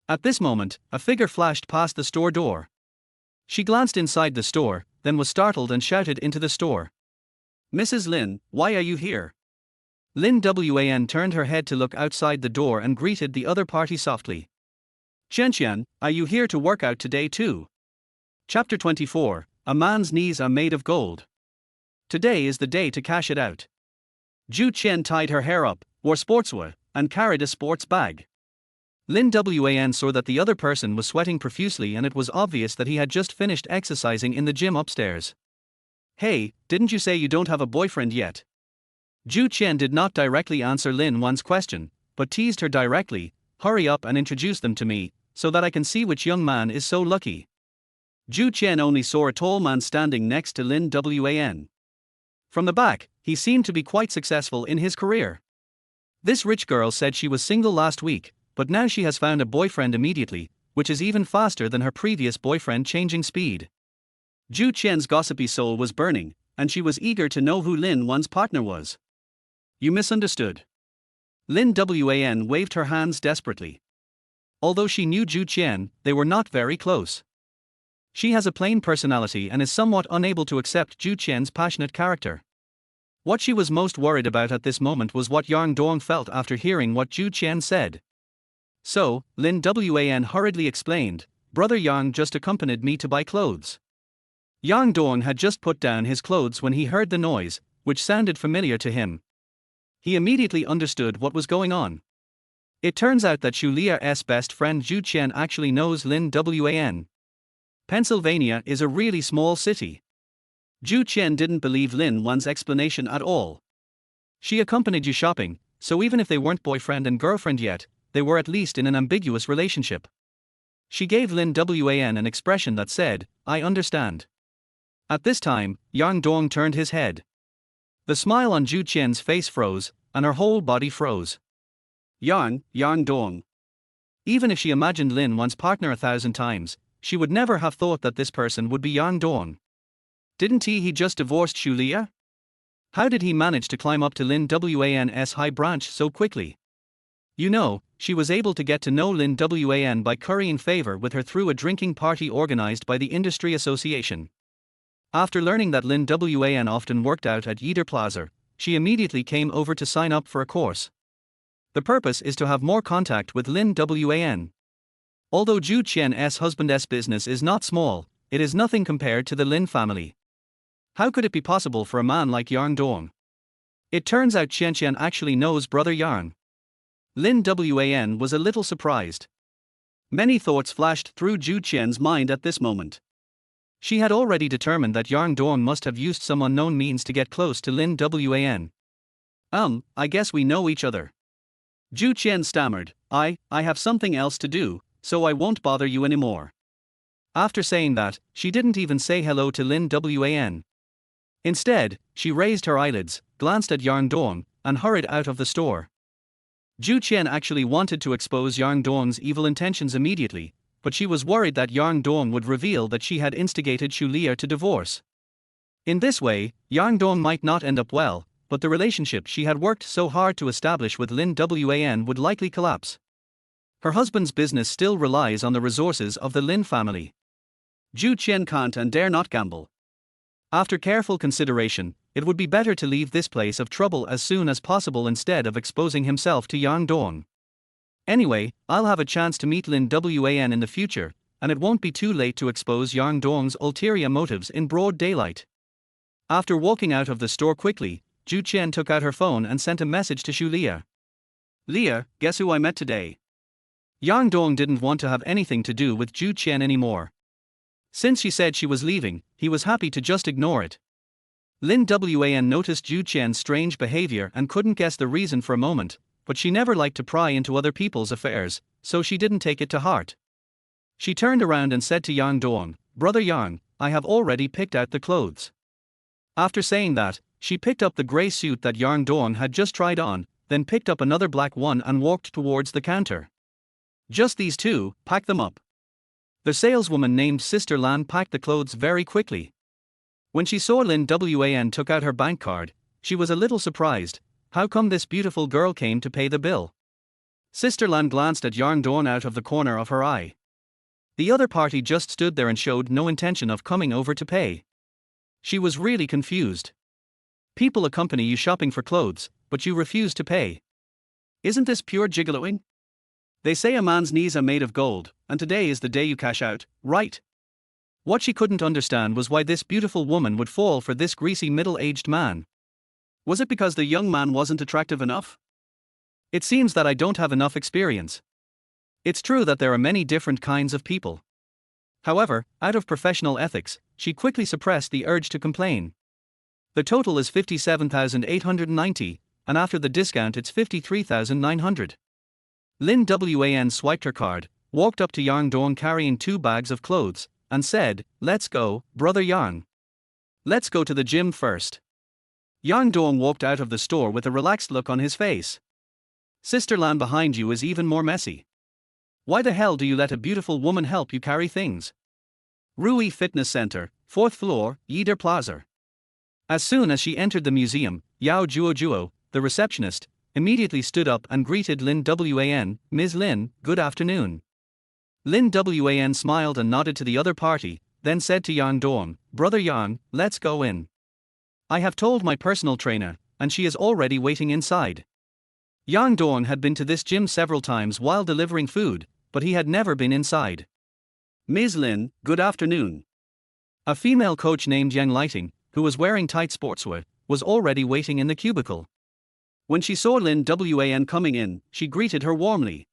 At this moment, a figure flashed past the store door. She glanced inside the store, then was startled and shouted into the store. Mrs. Lin, why are you here? Lin Wan turned her head to look outside the door and greeted the other party softly. Qianqian, are you here to work out today too? Chapter 24, A man's knees are made of gold. Today is the day to cash it out. Zhu Qian tied her hair up, wore sportswear, and carried a sports bag. Lin Wan saw that the other person was sweating profusely and it was obvious that he had just finished exercising in the gym upstairs. Hey, didn't you say you don't have a boyfriend yet? Zhu Qian did not directly answer Lin Wan's question, but teased her directly, hurry up and introduce them to me, so that I can see which young man is so lucky. Zhu Qian only saw a tall man standing next to Lin Wan. From the back, he seemed to be quite successful in his career. This rich girl said she was single last week, but now she has found a boyfriend immediately, which is even faster than her previous boyfriend changing speed. Zhu Qian's gossipy soul was burning, and she was eager to know who Lin Wan's partner was. You misunderstood. Lin Wan waved her hands desperately. Although she knew Zhu Qian, they were not very close. She has a plain personality and is somewhat unable to accept Zhu Qian's passionate character. What she was most worried about at this moment was what Yang Dong felt after hearing what Zhu Qian said. So, Lin Wan hurriedly explained, Brother Yang just accompanied me to buy clothes. Yang Dong had just put down his clothes when he heard the noise, which sounded familiar to him. He immediately understood what was going on. It turns out that Xulia's best friend Zhu Qian actually knows Lin Wan. Pennsylvania is a really small city. Zhu Qian didn't believe Lin Wan's explanation at all. She accompanied you shopping, so even if they weren't boyfriend and girlfriend yet, they were at least in an ambiguous relationship. She gave Lin Wan an expression that said, I understand. At this time, Yang Dong turned his head. The smile on Zhu Qian's face froze, and her whole body froze. Yang Dong. Even if she imagined Lin Wan's partner 1,000 times, she would never have thought that this person would be Yang Dong. Didn't he just divorced Xulia? How did he manage to climb up to Lin Wan's high branch so quickly? You know, she was able to get to know Lin Wan by currying favor with her through a drinking party organized by the industry association. After learning that Lin Wan often worked out at Yider Plaza, she immediately came over to sign up for a course. The purpose is to have more contact with Lin Wan. Although Zhu Qian's husband's business is not small, it is nothing compared to the Lin family. How could it be possible for a man like Yang Dong? It turns out Qian actually knows brother Yang. Lin Wan was a little surprised. Many thoughts flashed through Zhu Qian's mind at this moment. She had already determined that Yang Dong must have used some unknown means to get close to Lin Wan. I guess we know each other. Zhu Qian stammered, I have something else to do, so I won't bother you anymore. After saying that, she didn't even say hello to Lin Wan. Instead, she raised her eyelids, glanced at Yang Dong, and hurried out of the store. Zhu Qian actually wanted to expose Yang Dong's evil intentions immediately, but she was worried that Yang Dong would reveal that she had instigated Xulia to divorce. In this way, Yang Dong might not end up well, but the relationship she had worked so hard to establish with Lin Wan would likely collapse. Her husband's business still relies on the resources of the Lin family. Zhu Qian can't and dare not gamble. After careful consideration, it would be better to leave this place of trouble as soon as possible instead of exposing himself to Yang Dong. Anyway, I'll have a chance to meet Lin Wan in the future, and it won't be too late to expose Yang Dong's ulterior motives in broad daylight. After walking out of the store quickly, Zhu Qian took out her phone and sent a message to Xulia. Leah, guess who I met today? Yang Dong didn't want to have anything to do with Zhu Qian anymore. Since she said she was leaving, he was happy to just ignore it. Lin Wan noticed Zhu Qian's strange behavior and couldn't guess the reason for a moment, but she never liked to pry into other people's affairs, so she didn't take it to heart. She turned around and said to Yang Dong, Brother Yang, I have already picked out the clothes. After saying that, she picked up the grey suit that Yang Dong had just tried on, then picked up another black one and walked towards the counter. Just these two, pack them up. The saleswoman named Sister Lan packed the clothes very quickly. When she saw Lin Wan took out her bank card, she was a little surprised. How come this beautiful girl came to pay the bill? Sister Lan glanced at Yang Dong out of the corner of her eye. The other party just stood there and showed no intention of coming over to pay. She was really confused. People accompany you shopping for clothes, but you refuse to pay. Isn't this pure gigoloing? They say a man's knees are made of gold, and today is the day you cash out, right? What she couldn't understand was why this beautiful woman would fall for this greasy middle-aged man. Was it because the young man wasn't attractive enough? It seems that I don't have enough experience. It's true that there are many different kinds of people. However, out of professional ethics, she quickly suppressed the urge to complain. The total is 57,890, and after the discount it's 53,900. Lin Wan swiped her card, walked up to Yang Dong carrying 2 bags of clothes, and said, "Let's go, brother Yang. Let's go to the gym first." Yang Dong walked out of the store with a relaxed look on his face. Sister Lan behind you is even more messy. Why the hell do you let a beautiful woman help you carry things? Rui Fitness Center, 4th floor, Yider Plaza. As soon as she entered the museum, Yao Juo, the receptionist, immediately stood up and greeted Lin Wan, "Ms. Lin, good afternoon." Lin Wan smiled and nodded to the other party, then said to Yang Dong, "Brother Yang, let's go in. I have told my personal trainer, and she is already waiting inside." Yang Dong had been to this gym several times while delivering food, but he had never been inside. "Ms. Lin, good afternoon." A female coach named Yang Lighting, who was wearing tight sportswear, was already waiting in the cubicle. When she saw Lin Wan coming in, she greeted her warmly.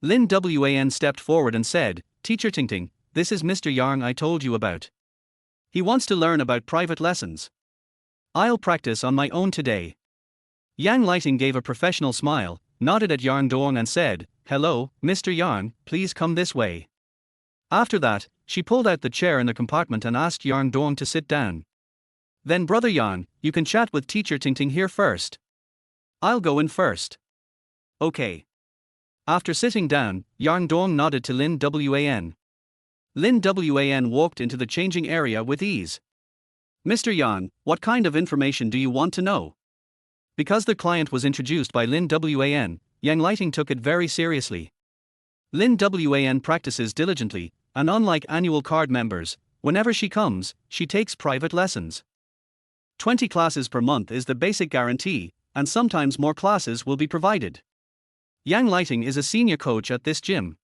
Lin Wan stepped forward and said, "Teacher Tingting, this is Mr. Yang I told you about. He wants to learn about private lessons. I'll practice on my own today." Yang Lighting gave a professional smile, nodded at Yang Dong and said, "Hello, Mr. Yang, please come this way." After that, she pulled out the chair in the compartment and asked Yang Dong to sit down. "Then brother Yang, you can chat with teacher Tingting here first. I'll go in first." "Okay." After sitting down, Yang Dong nodded to Lin Wan. Lin Wan walked into the changing area with ease. "Mr. Yang, what kind of information do you want to know?" Because the client was introduced by Lin Wan, Yang Lighting took it very seriously. Lin Wan practices diligently, and unlike annual card members, whenever she comes, she takes private lessons. 20 classes per month is the basic guarantee, and sometimes more classes will be provided. Yang Lighting is a senior coach at this gym.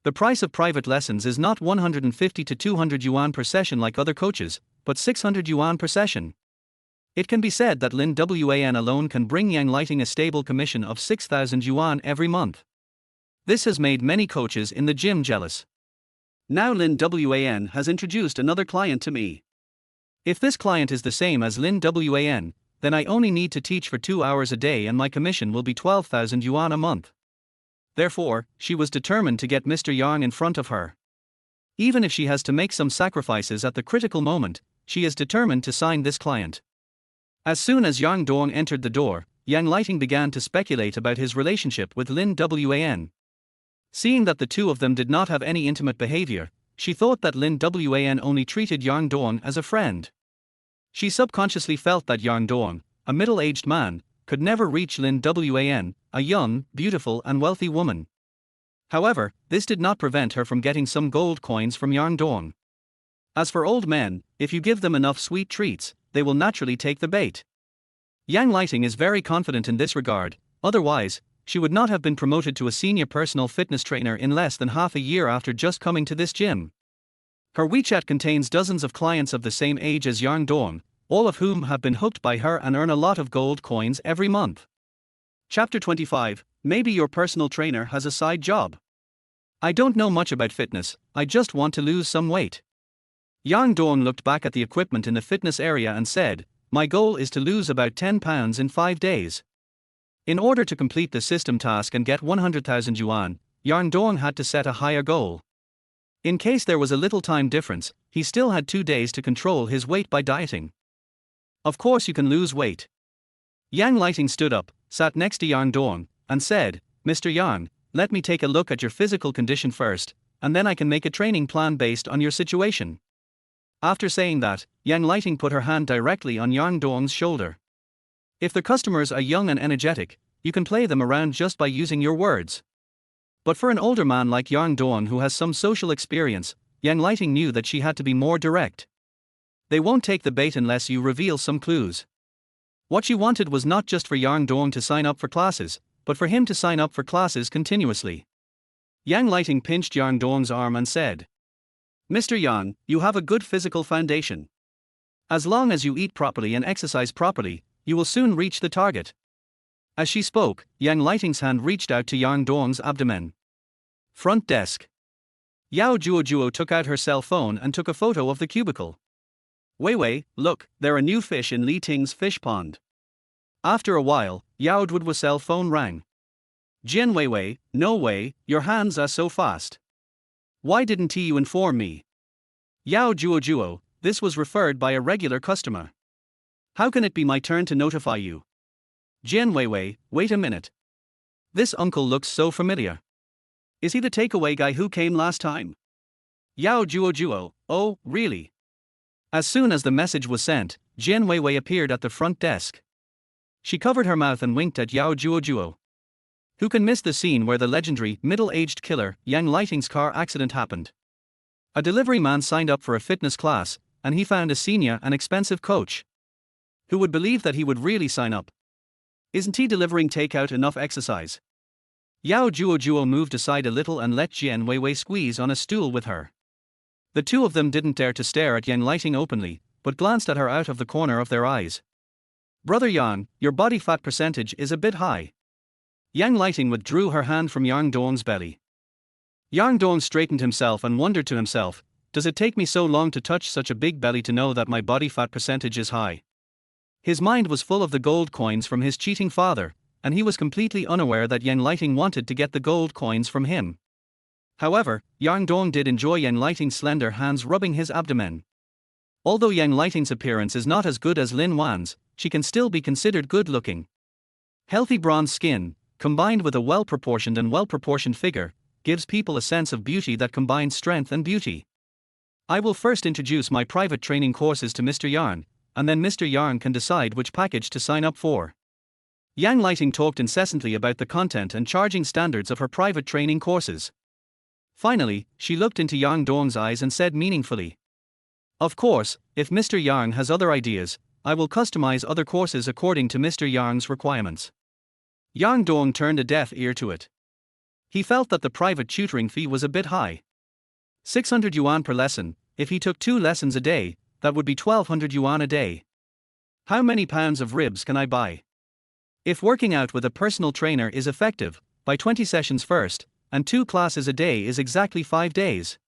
The price of private lessons is not 150 to 200 yuan per session like other coaches, but 600 yuan per session. It can be said that Lin Wan alone can bring Yang Lighting a stable commission of 6,000 yuan every month. This has made many coaches in the gym jealous. Now Lin Wan has introduced another client to me. If this client is the same as Lin Wan, then I only need to teach for 2 hours a day and my commission will be 12,000 yuan a month. Therefore, she was determined to get Mr. Yang in front of her. Even if she has to make some sacrifices at the critical moment, she is determined to sign this client. As soon as Yang Dong entered the door, Yang Lighting began to speculate about his relationship with Lin Wan. Seeing that the two of them did not have any intimate behavior, she thought that Lin Wan only treated Yang Dong as a friend. She subconsciously felt that Yang Dong, a middle-aged man, could never reach Lin Wan, a young, beautiful and wealthy woman. However, this did not prevent her from getting some gold coins from Yang Dong. As for old men, if you give them enough sweet treats, they will naturally take the bait. Yang Lighting is very confident in this regard, otherwise, she would not have been promoted to a senior personal fitness trainer in less than half a year after just coming to this gym. Her WeChat contains dozens of clients of the same age as Yang Dong, all of whom have been hooked by her and earn a lot of gold coins every month. Chapter 25, Maybe your personal trainer has a side job. I don't know much about fitness, I just want to lose some weight. Yang Dong looked back at the equipment in the fitness area and said, "My goal is to lose about 10 pounds in 5 days. In order to complete the system task and get 100,000 yuan, Yang Dong had to set a higher goal. In case there was a little time difference, he still had 2 days to control his weight by dieting. Of course you can lose weight." Yang Lighting stood up, sat next to Yang Dong, and said, "Mr. Yang, let me take a look at your physical condition first, and then I can make a training plan based on your situation." After saying that, Yang Lighting put her hand directly on Yang Dong's shoulder. If the customers are young and energetic, you can play them around just by using your words. But for an older man like Yang Dong who has some social experience, Yang Lighting knew that she had to be more direct. They won't take the bait unless you reveal some clues. What she wanted was not just for Yang Dong to sign up for classes, but for him to sign up for classes continuously. Yang Lighting pinched Yang Dong's arm and said, "Mr. Yang, you have a good physical foundation. As long as you eat properly and exercise properly, you will soon reach the target. As she spoke, Yang Lighting's hand reached out to Yang Dong's abdomen. Front desk. Yao Juojuo took out her cell phone and took a photo of the cubicle. Wei Wei, look, there are new fish in Li Ting's fish pond. After a while, Yao Duo's cell phone rang. Jian Wei Wei, no way, your hands are so fast. Why didn't you inform me? Yao Juojuo, this was referred by a regular customer. How can it be my turn to notify you? Jian Wei Wei, wait a minute. This uncle looks so familiar. Is he the takeaway guy who came last time? Yao Juojuo, oh, really? As soon as the message was sent, Jian Wei Wei appeared at the front desk. She covered her mouth and winked at Yao Juojuo. Who can miss the scene where the legendary, middle-aged killer, Yang Lighting's car accident happened? A delivery man signed up for a fitness class, and he found a senior and expensive coach. Who would believe that he would really sign up? Isn't he delivering takeout enough exercise? Yao Juojuo moved aside a little and let Jian Wei Wei squeeze on a stool with her. The two of them didn't dare to stare at Yang Lighting openly, but glanced at her out of the corner of their eyes. Brother Yang, your body fat percentage is a bit high. Yang Lighting withdrew her hand from Yang Dong's belly. Yang Dong straightened himself and wondered to himself, does it take me so long to touch such a big belly to know that my body fat percentage is high? His mind was full of the gold coins from his cheating father, and he was completely unaware that Yang Lighting wanted to get the gold coins from him. However, Yang Dong did enjoy Yang Lighting's slender hands rubbing his abdomen. Although Yang Lighting's appearance is not as good as Lin Wan's, she can still be considered good-looking. Healthy bronze skin, combined with a well-proportioned figure, gives people a sense of beauty that combines strength and beauty. I will first introduce my private training courses to Mr. Yang, and then Mr. Yang can decide which package to sign up for. Yang Lighting talked incessantly about the content and charging standards of her private training courses. Finally, she looked into Yang Dong's eyes and said meaningfully, of course, if Mr. Yang has other ideas, I will customize other courses according to Mr. Yang's requirements. Yang Dong turned a deaf ear to it. He felt that the private tutoring fee was a bit high. 600 yuan per lesson, if he took 2 lessons a day, that would be 1200 yuan a day. How many pounds of ribs can I buy? If working out with a personal trainer is effective, buy 20 sessions first, and 2 classes a day is exactly 5 days.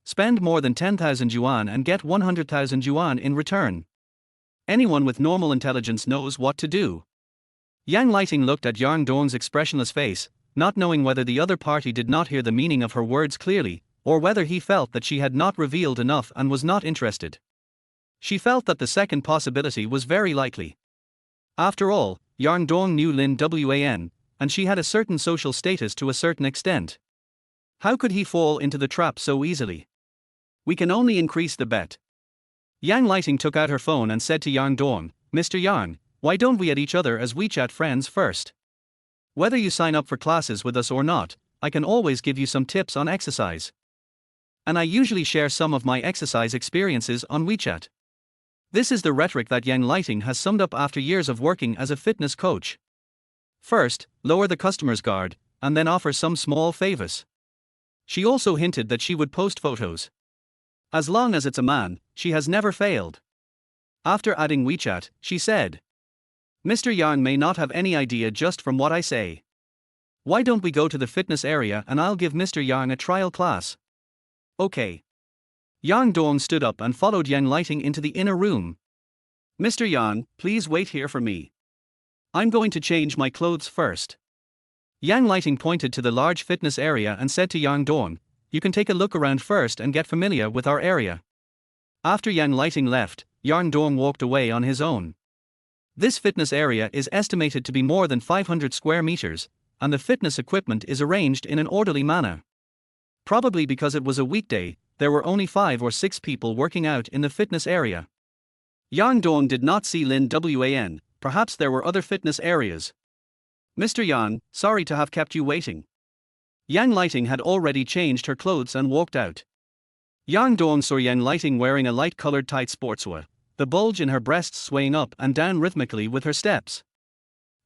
Spend more than 10,000 yuan and get 100,000 yuan in return. Anyone with normal intelligence knows what to do. Yang Lighting looked at Yang Dong's expressionless face, not knowing whether the other party did not hear the meaning of her words clearly, or whether he felt that she had not revealed enough and was not interested. She felt that the second possibility was very likely. After all, Yang Dong knew Lin Wan, and she had a certain social status to a certain extent. How could he fall into the trap so easily? We can only increase the bet. Yang Lighting took out her phone and said to Yang Dong, Mr. Yang, why don't we add each other as WeChat friends first? Whether you sign up for classes with us or not, I can always give you some tips on exercise. And I usually share some of my exercise experiences on WeChat. This is the rhetoric that Yang Lighting has summed up after years of working as a fitness coach. First, lower the customer's guard, and then offer some small favors. She also hinted that she would post photos. As long as it's a man, she has never failed. After adding WeChat, she said, Mr. Yang may not have any idea just from what I say. Why don't we go to the fitness area and I'll give Mr. Yang a trial class? Okay. Yang Dong stood up and followed Yang Lighting into the inner room. Mr. Yang, please wait here for me. I'm going to change my clothes first. Yang Lighting pointed to the large fitness area and said to Yang Dong, you can take a look around first and get familiar with our area. After Yang Lighting left, Yang Dong walked away on his own. This fitness area is estimated to be more than 500 square meters, and the fitness equipment is arranged in an orderly manner. Probably because it was a weekday, there were only 5 or 6 people working out in the fitness area. Yang Dong did not see Lin Wan, perhaps there were other fitness areas. Mr. Yang, sorry to have kept you waiting. Yang Lighting had already changed her clothes and walked out. Yang Dong saw Yang Lighting wearing a light-colored tight sportswear, the bulge in her breasts swaying up and down rhythmically with her steps.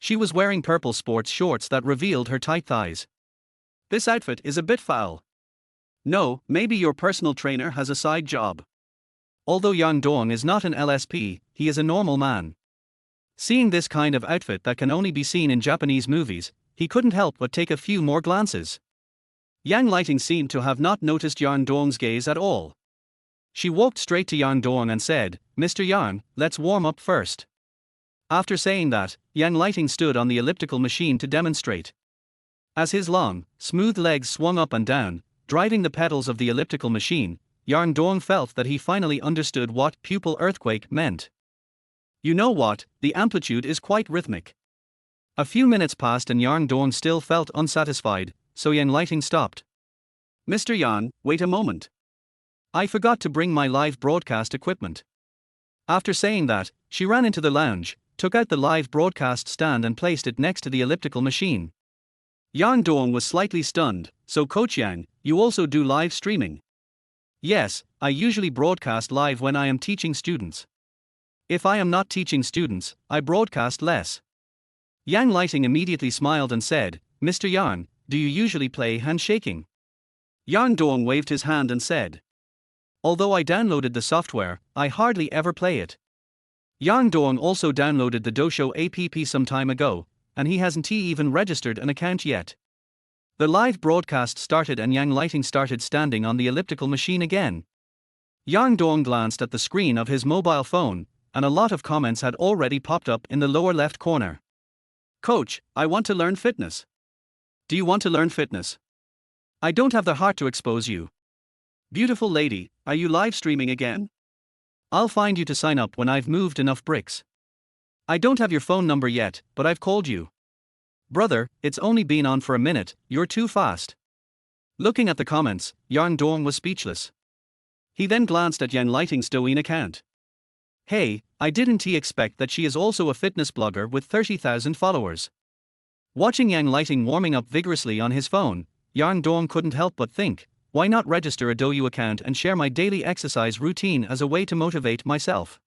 She was wearing purple sports shorts that revealed her tight thighs. This outfit is a bit foul. No, maybe your personal trainer has a side job. Although Yang Dong is not an LSP, he is a normal man. Seeing this kind of outfit that can only be seen in Japanese movies, he couldn't help but take a few more glances. Yang Lighting seemed to have not noticed Yang Dong's gaze at all. She walked straight to Yang Dong and said, "Mr. Yang, let's warm up first." After saying that, Yang Lighting stood on the elliptical machine to demonstrate. As his long, smooth legs swung up and down, driving the pedals of the elliptical machine, Yang Dong felt that he finally understood what pupil earthquake meant. You know what, the amplitude is quite rhythmic. A few minutes passed and Yang Dong still felt unsatisfied, so Yang Lighting stopped. "Mr. Yang, wait a moment. I forgot to bring my live broadcast equipment." After saying that, she ran into the lounge, took out the live broadcast stand and placed it next to the elliptical machine. Yang Dong was slightly stunned. "So Coach Yang, you also do live streaming?" "Yes, I usually broadcast live when I am teaching students. If I am not teaching students, I broadcast less." Yang Lighting immediately smiled and said, "Mr. Yang, do you usually play handshaking?" Yang Dong waved his hand and said, "Although I downloaded the software, I hardly ever play it." Yang Dong also downloaded the Doshou app some time ago, and he hasn't even registered an account yet. The live broadcast started and Yang Lighting started standing on the elliptical machine again. Yang Dong glanced at the screen of his mobile phone, and a lot of comments had already popped up in the lower left corner. "Coach, I want to learn fitness." "Do you want to learn fitness?" "I don't have the heart to expose you." "Beautiful lady, are you live streaming again?" "I'll find you to sign up when I've moved enough bricks." "I don't have your phone number yet, but I've called you." "Brother, it's only been on for a minute, you're too fast." Looking at the comments, Yang Dong was speechless. He then glanced at Yang Lighting's Douyin account. Hey, I didn't expect that she is also a fitness blogger with 30,000 followers. Watching Yang Lighting warming up vigorously on his phone, Yang Dong couldn't help but think, why not register a Douyin account and share my daily exercise routine as a way to motivate myself?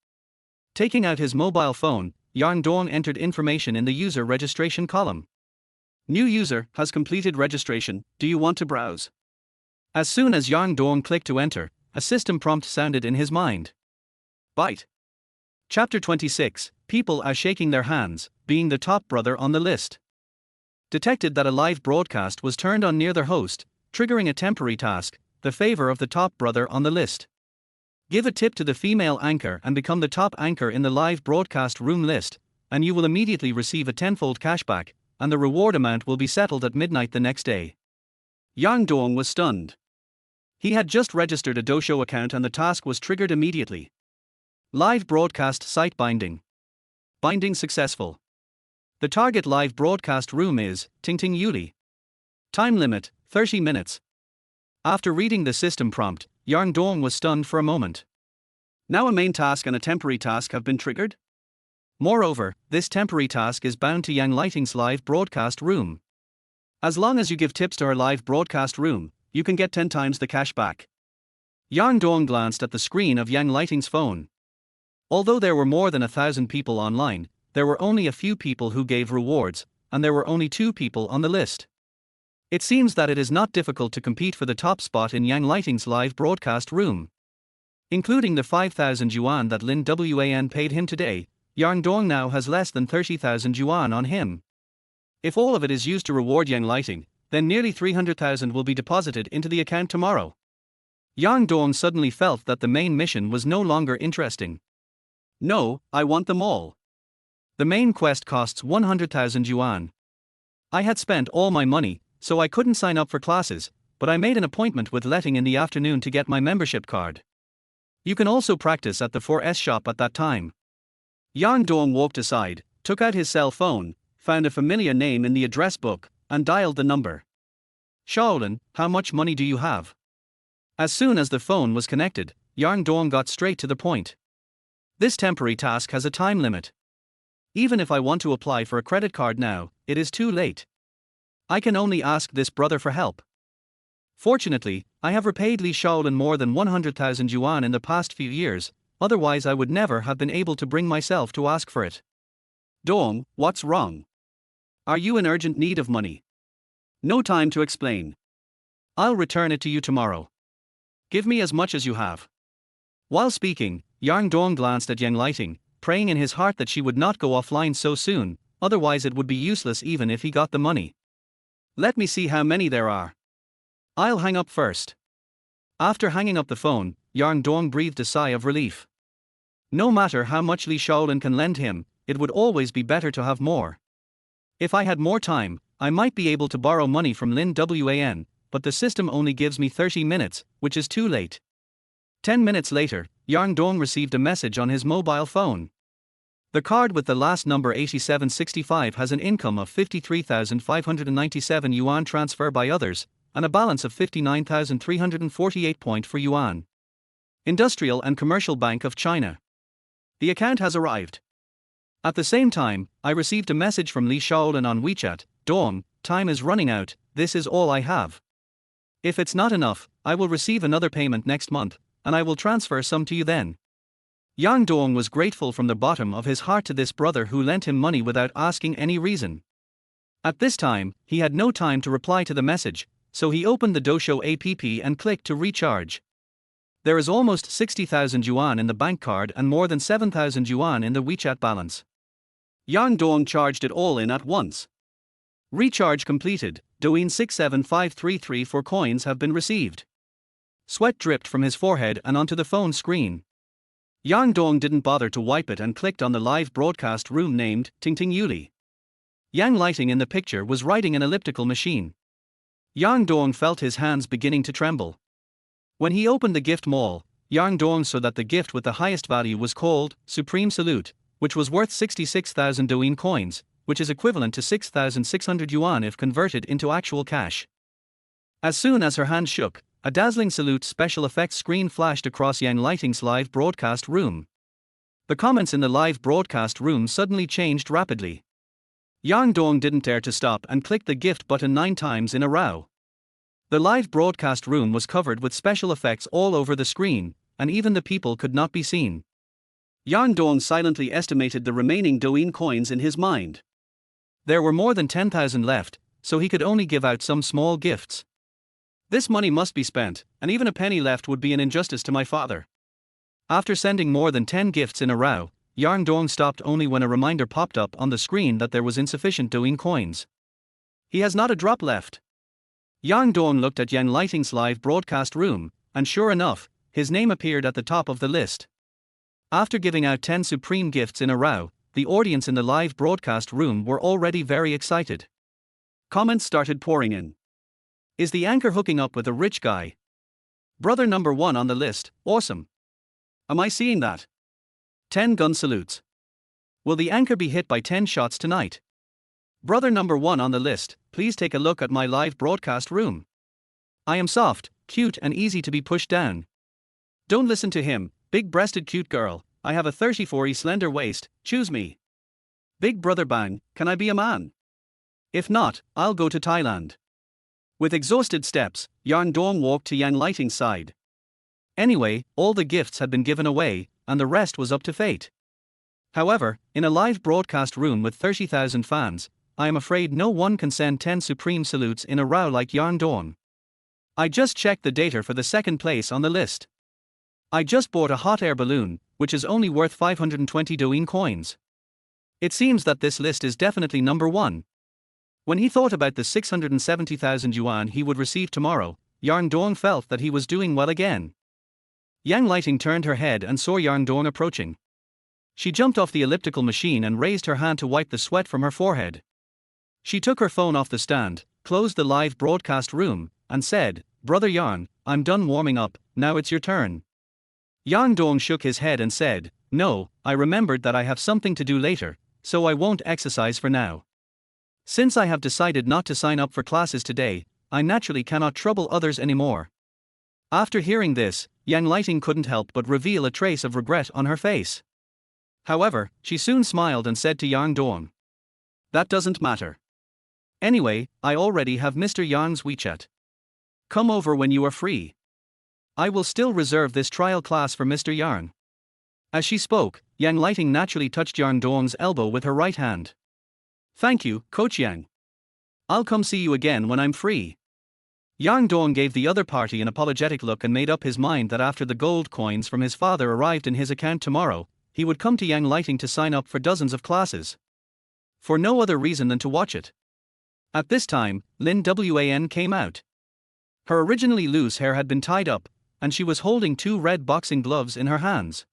Taking out his mobile phone, Yang Dong entered information in the user registration column. "New user has completed registration, do you want to browse?" As soon as Yang Dong clicked to enter, a system prompt sounded in his mind. Byte. Chapter 26, People are shaking their hands, being the top brother on the list. Detected that a live broadcast was turned on near their host, triggering a temporary task, the favor of the top brother on the list. Give a tip to the female anchor and become the top anchor in the live broadcast room list, and you will immediately receive a tenfold cashback, and the reward amount will be settled at midnight the next day. Yang Dong was stunned. He had just registered a Doshou account and the task was triggered immediately. Live broadcast site binding. Binding successful. The target live broadcast room is Tingting Yuli. Time limit 30 minutes. After reading the system prompt, Yang Dong was stunned for a moment. Now a main task and a temporary task have been triggered? Moreover, this temporary task is bound to Yang Lighting's live broadcast room. As long as you give tips to her live broadcast room, you can get 10 times the cash back. Yang Dong glanced at the screen of Yang Lighting's phone. Although there were more than 1,000 people online, there were only a few people who gave rewards, and there were only 2 people on the list. It seems that it is not difficult to compete for the top spot in Yang Lighting's live broadcast room. Including the 5,000 yuan that Lin Wan paid him today, Yang Dong now has less than 30,000 yuan on him. If all of it is used to reward Yang Lighting, then nearly 300,000 will be deposited into the account tomorrow. Yang Dong suddenly felt that the main mission was no longer interesting. No, I want them all. The main quest costs 100,000 yuan. I had spent all my money, so I couldn't sign up for classes, but I made an appointment with Letting in the afternoon to get my membership card. You can also practice at the 4S shop at that time. Yang Dong walked aside, took out his cell phone, found a familiar name in the address book, and dialed the number. Shaolin, how much money do you have? As soon as the phone was connected, Yang Dong got straight to the point. This temporary task has a time limit. Even if I want to apply for a credit card now, it is too late. I can only ask this brother for help. Fortunately, I have repaid Li Shaolin more than 100,000 yuan in the past few years, otherwise I would never have been able to bring myself to ask for it. Dong, what's wrong? Are you in urgent need of money? No time to explain. I'll return it to you tomorrow. Give me as much as you have. While speaking, Yang Dong glanced at Yang Lighting, praying in his heart that she would not go offline so soon, otherwise it would be useless even if he got the money. Let me see how many there are. I'll hang up first. After hanging up the phone, Yang Dong breathed a sigh of relief. No matter how much Li Shaolin can lend him, it would always be better to have more. If I had more time, I might be able to borrow money from Lin Wan, but the system only gives me 30 minutes, which is too late. 10 minutes later, Yang Dong received a message on his mobile phone. The card with the last number 8765 has an income of 53,597 yuan transfer by others, and a balance of 59,348 for yuan. Industrial and Commercial Bank of China. The account has arrived. At the same time, I received a message from Li Shaolin on WeChat. Dong, time is running out, this is all I have. If it's not enough, I will receive another payment next month, and I will transfer some to you then. Yang Dong was grateful from the bottom of his heart to this brother who lent him money without asking any reason. At this time, he had no time to reply to the message, so he opened the Doshou app and clicked to recharge. There is almost 60,000 yuan in the bank card and more than 7,000 yuan in the WeChat balance. Yang Dong charged it all in at once. Recharge completed, Douyin 67533 coins have been received. Sweat dripped from his forehead and onto the phone screen. Yang Dong didn't bother to wipe it and clicked on the live broadcast room named Tingting Yuli. Yang Lighting in the picture was riding an elliptical machine. Yang Dong felt his hands beginning to tremble. When he opened the gift mall, Yang Dong saw that the gift with the highest value was called Supreme Salute, which was worth 66,000 Douyin coins, which is equivalent to 6,600 yuan if converted into actual cash. As soon as her hand shook, a dazzling salute special effects screen flashed across Yang Lighting's live broadcast room. The comments in the live broadcast room suddenly changed rapidly. Yang Dong didn't dare to stop and clicked the gift button 9 times in a row. The live broadcast room was covered with special effects all over the screen, and even the people could not be seen. Yang Dong silently estimated the remaining Douyin coins in his mind. There were more than 10,000 left, so he could only give out some small gifts. This money must be spent, and even a penny left would be an injustice to my father. After sending more than 10 gifts in a row, Yang Dong stopped only when a reminder popped up on the screen that there was insufficient Douyin coins. He has not a drop left. Yang Dong looked at Yang Lighting's live broadcast room, and sure enough, his name appeared at the top of the list. After giving out 10 supreme gifts in a row, the audience in the live broadcast room were already very excited. Comments started pouring in. Is the anchor hooking up with a rich guy? Brother number 1 on the list, awesome. Am I seeing that? 10 gun salutes. Will the anchor be hit by 10 shots tonight? Brother number 1 on the list, please take a look at my live broadcast room. I am soft, cute and easy to be pushed down. Don't listen to him, big-breasted cute girl, I have a 34E slender waist, choose me. Big brother bang, can I be a man? If not, I'll go to Thailand. With exhausted steps, Yang Dong walked to Yang Lighting's side. Anyway, all the gifts had been given away, and the rest was up to fate. However, in a live broadcast room with 30,000 fans, I am afraid no one can send 10 supreme salutes in a row like Yang Dong. I just checked the data for the second place on the list. I just bought a hot air balloon, which is only worth 520 Douyin coins. It seems that this list is definitely number 1. When he thought about the 670,000 yuan he would receive tomorrow, Yang Dong felt that he was doing well again. Yang Lighting turned her head and saw Yang Dong approaching. She jumped off the elliptical machine and raised her hand to wipe the sweat from her forehead. She took her phone off the stand, closed the live broadcast room, and said, Brother Yang, I'm done warming up, now it's your turn. Yang Dong shook his head and said, No, I remembered that I have something to do later, so I won't exercise for now. Since I have decided not to sign up for classes today, I naturally cannot trouble others anymore. After hearing this, Yang Lighting couldn't help but reveal a trace of regret on her face. However, she soon smiled and said to Yang Dong, That doesn't matter. Anyway, I already have Mr. Yang's WeChat. Come over when you are free. I will still reserve this trial class for Mr. Yang. As she spoke, Yang Lighting naturally touched Yang Dong's elbow with her right hand. Thank you, Coach Yang. I'll come see you again when I'm free. Yang Dong gave the other party an apologetic look and made up his mind that after the gold coins from his father arrived in his account tomorrow, he would come to Yang Lighting to sign up for dozens of classes. For no other reason than to watch it. At this time, Lin Wan came out. Her originally loose hair had been tied up, and she was holding 2 red boxing gloves in her hands.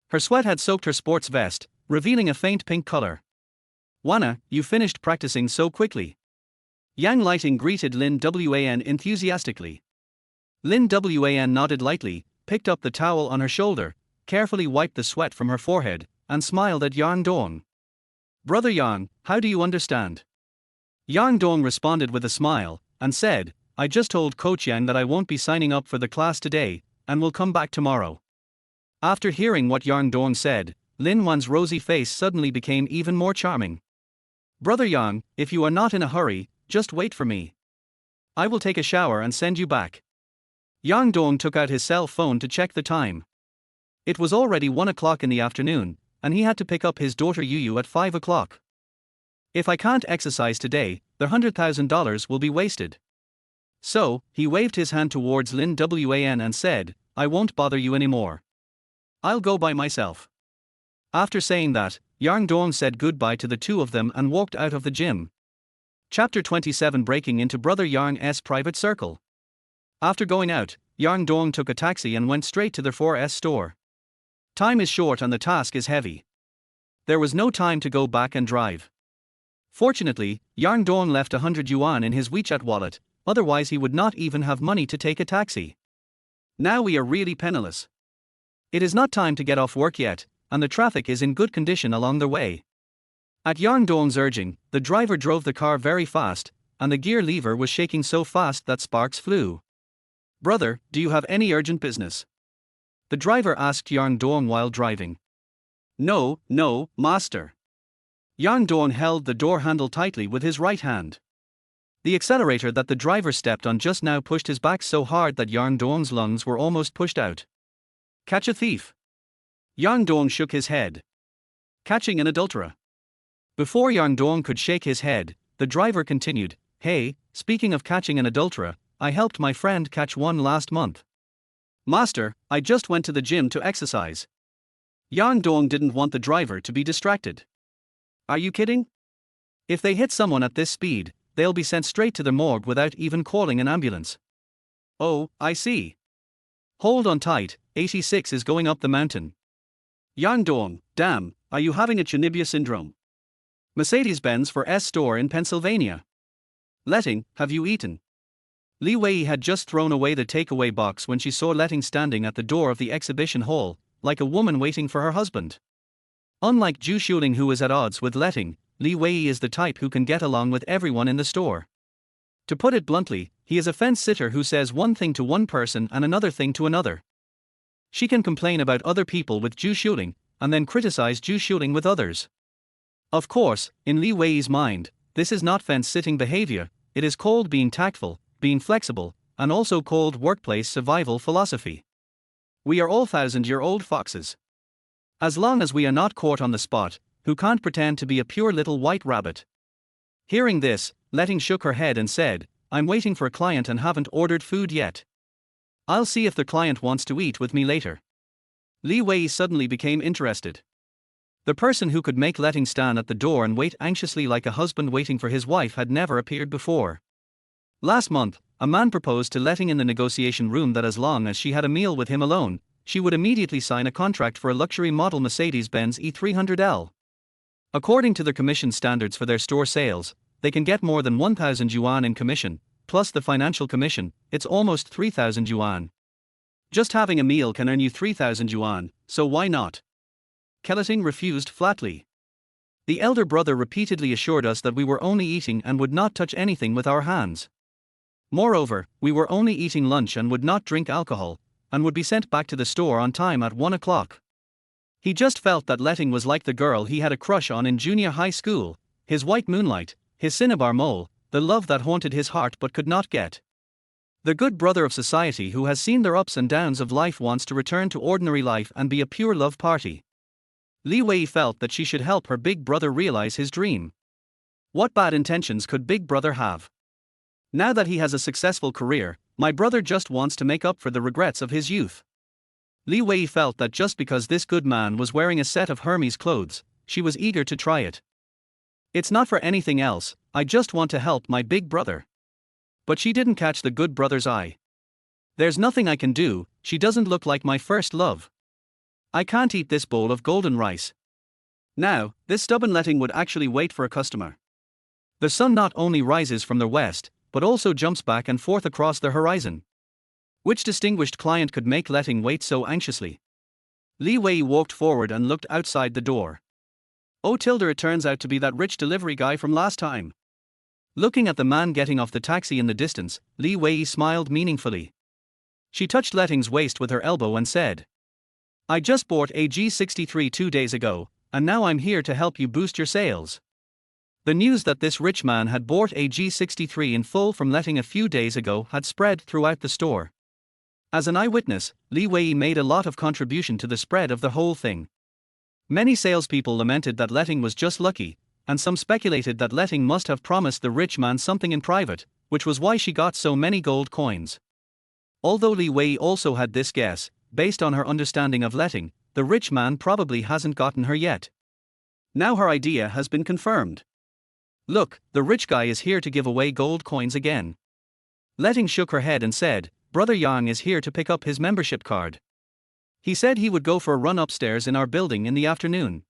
Her sweat had soaked her sports vest, revealing a faint pink color. "Wana, you finished practicing so quickly." Yang Lighting greeted Lin Wan enthusiastically. Lin Wan nodded lightly, picked up the towel on her shoulder, carefully wiped the sweat from her forehead, and smiled at Yang Dong. "Brother Yang, how do you understand?" Yang Dong responded with a smile, and said, "I just told Coach Yang that I won't be signing up for the class today, and will come back tomorrow." After hearing what Yang Dong said, Lin Wan's rosy face suddenly became even more charming. "Brother Yang, if you are not in a hurry, just wait for me. I will take a shower and send you back." Yang Dong took out his cell phone to check the time. It was already 1 o'clock in the afternoon, and he had to pick up his daughter Yu at 5 o'clock. "If I can't exercise today, the $100,000 will be wasted." So, he waved his hand towards Lin Wan and said, "I won't bother you anymore. I'll go by myself." After saying that, Yang Dong said goodbye to the two of them and walked out of the gym. Chapter 27, Breaking into Brother Yang's private circle. After going out, Yang Dong took a taxi and went straight to the 4S store. Time is short and the task is heavy. There was no time to go back and drive. Fortunately, Yang Dong left 100 yuan in his WeChat wallet, otherwise he would not even have money to take a taxi. Now we are really penniless. It is not time to get off work yet, and the traffic is in good condition along the way. At Yang Dong's urging, the driver drove the car very fast, and the gear lever was shaking so fast that sparks flew. "Brother, do you have any urgent business?" the driver asked Yang Dong while driving. No, master." Yang Dong held the door handle tightly with his right hand. The accelerator that the driver stepped on just now pushed his back so hard that Yang Dong's lungs were almost pushed out. "Catch a thief." Yang Dong shook his head. "Catching an adulterer." Before Yang Dong could shake his head, the driver continued, "Hey, speaking of catching an adulterer, I helped my friend catch one last month." "Master, I just went to the gym to exercise." Yang Dong didn't want the driver to be distracted. "Are you kidding? If they hit someone at this speed, they'll be sent straight to the morgue without even calling an ambulance." "Oh, I see. Hold on tight, 86 is going up the mountain." Yang Dong, damn, are you having a Chinibia syndrome? Mercedes-Benz for S store in Pennsylvania. Letting, have you eaten? Li Wei had just thrown away the takeaway box when she saw Letting standing at the door of the exhibition hall, like a woman waiting for her husband. Unlike Zhu Shuling, who is at odds with Letting, Li Wei is the type who can get along with everyone in the store. To put it bluntly, he is a fence-sitter who says one thing to one person and another thing to another. She can complain about other people with Zhu Shuling, and then criticize Zhu Shuling with others. Of course, in Li Wei's mind, this is not fence-sitting behavior, it is called being tactful, being flexible, and also called workplace survival philosophy. We are all 1,000-year-old foxes. As long as we are not caught on the spot, who can't pretend to be a pure little white rabbit? Hearing this, Letting shook her head and said, "I'm waiting for a client and haven't ordered food yet. I'll see if the client wants to eat with me later." Li Wei suddenly became interested. The person who could make Letting stand at the door and wait anxiously like a husband waiting for his wife had never appeared before. Last month, a man proposed to Letting in the negotiation room that as long as she had a meal with him alone, she would immediately sign a contract for a luxury model Mercedes-Benz E300L. According to the commission standards for their store sales, they can get more than 1,000 yuan in commission, plus the financial commission, it's almost 3,000 yuan. Just having a meal can earn you 3,000 yuan, so why not? Letting refused flatly. The elder brother repeatedly assured us that we were only eating and would not touch anything with our hands. Moreover, we were only eating lunch and would not drink alcohol, and would be sent back to the store on time at 1 o'clock. He just felt that Letting was like the girl he had a crush on in junior high school, his white moonlight, his cinnabar mole, the love that haunted his heart but could not get. The good brother of society who has seen their ups and downs of life wants to return to ordinary life and be a pure love party. Li Wei felt that she should help her big brother realize his dream. What bad intentions could big brother have? Now that he has a successful career, my brother just wants to make up for the regrets of his youth. Li Wei felt that just because this good man was wearing a set of Hermes clothes, she was eager to try it. It's not for anything else, I just want to help my big brother. But she didn't catch the good brother's eye. There's nothing I can do, she doesn't look like my first love. I can't eat this bowl of golden rice. Now, this stubborn letting would actually wait for a customer. The sun not only rises from the west, but also jumps back and forth across the horizon. Which distinguished client could make letting wait so anxiously? Li Wei walked forward and looked outside the door. Oh tilde, it turns out to be that rich delivery guy from last time. Looking at the man getting off the taxi in the distance, Li Wei smiled meaningfully. She touched Letting's waist with her elbow and said, I just bought a G63 2 days ago, and now I'm here to help you boost your sales. The news that this rich man had bought a G63 in full from Letting a few days ago had spread throughout the store. As an eyewitness, Li Wei made a lot of contribution to the spread of the whole thing. Many salespeople lamented that Letting was just lucky, and some speculated that Letting must have promised the rich man something in private, which was why she got so many gold coins. Although Li Wei also had this guess, based on her understanding of Letting, the rich man probably hasn't gotten her yet. Now her idea has been confirmed. Look, the rich guy is here to give away gold coins again. Letting shook her head and said, Brother Yang is here to pick up his membership card. He said he would go for a run upstairs in our building in the afternoon.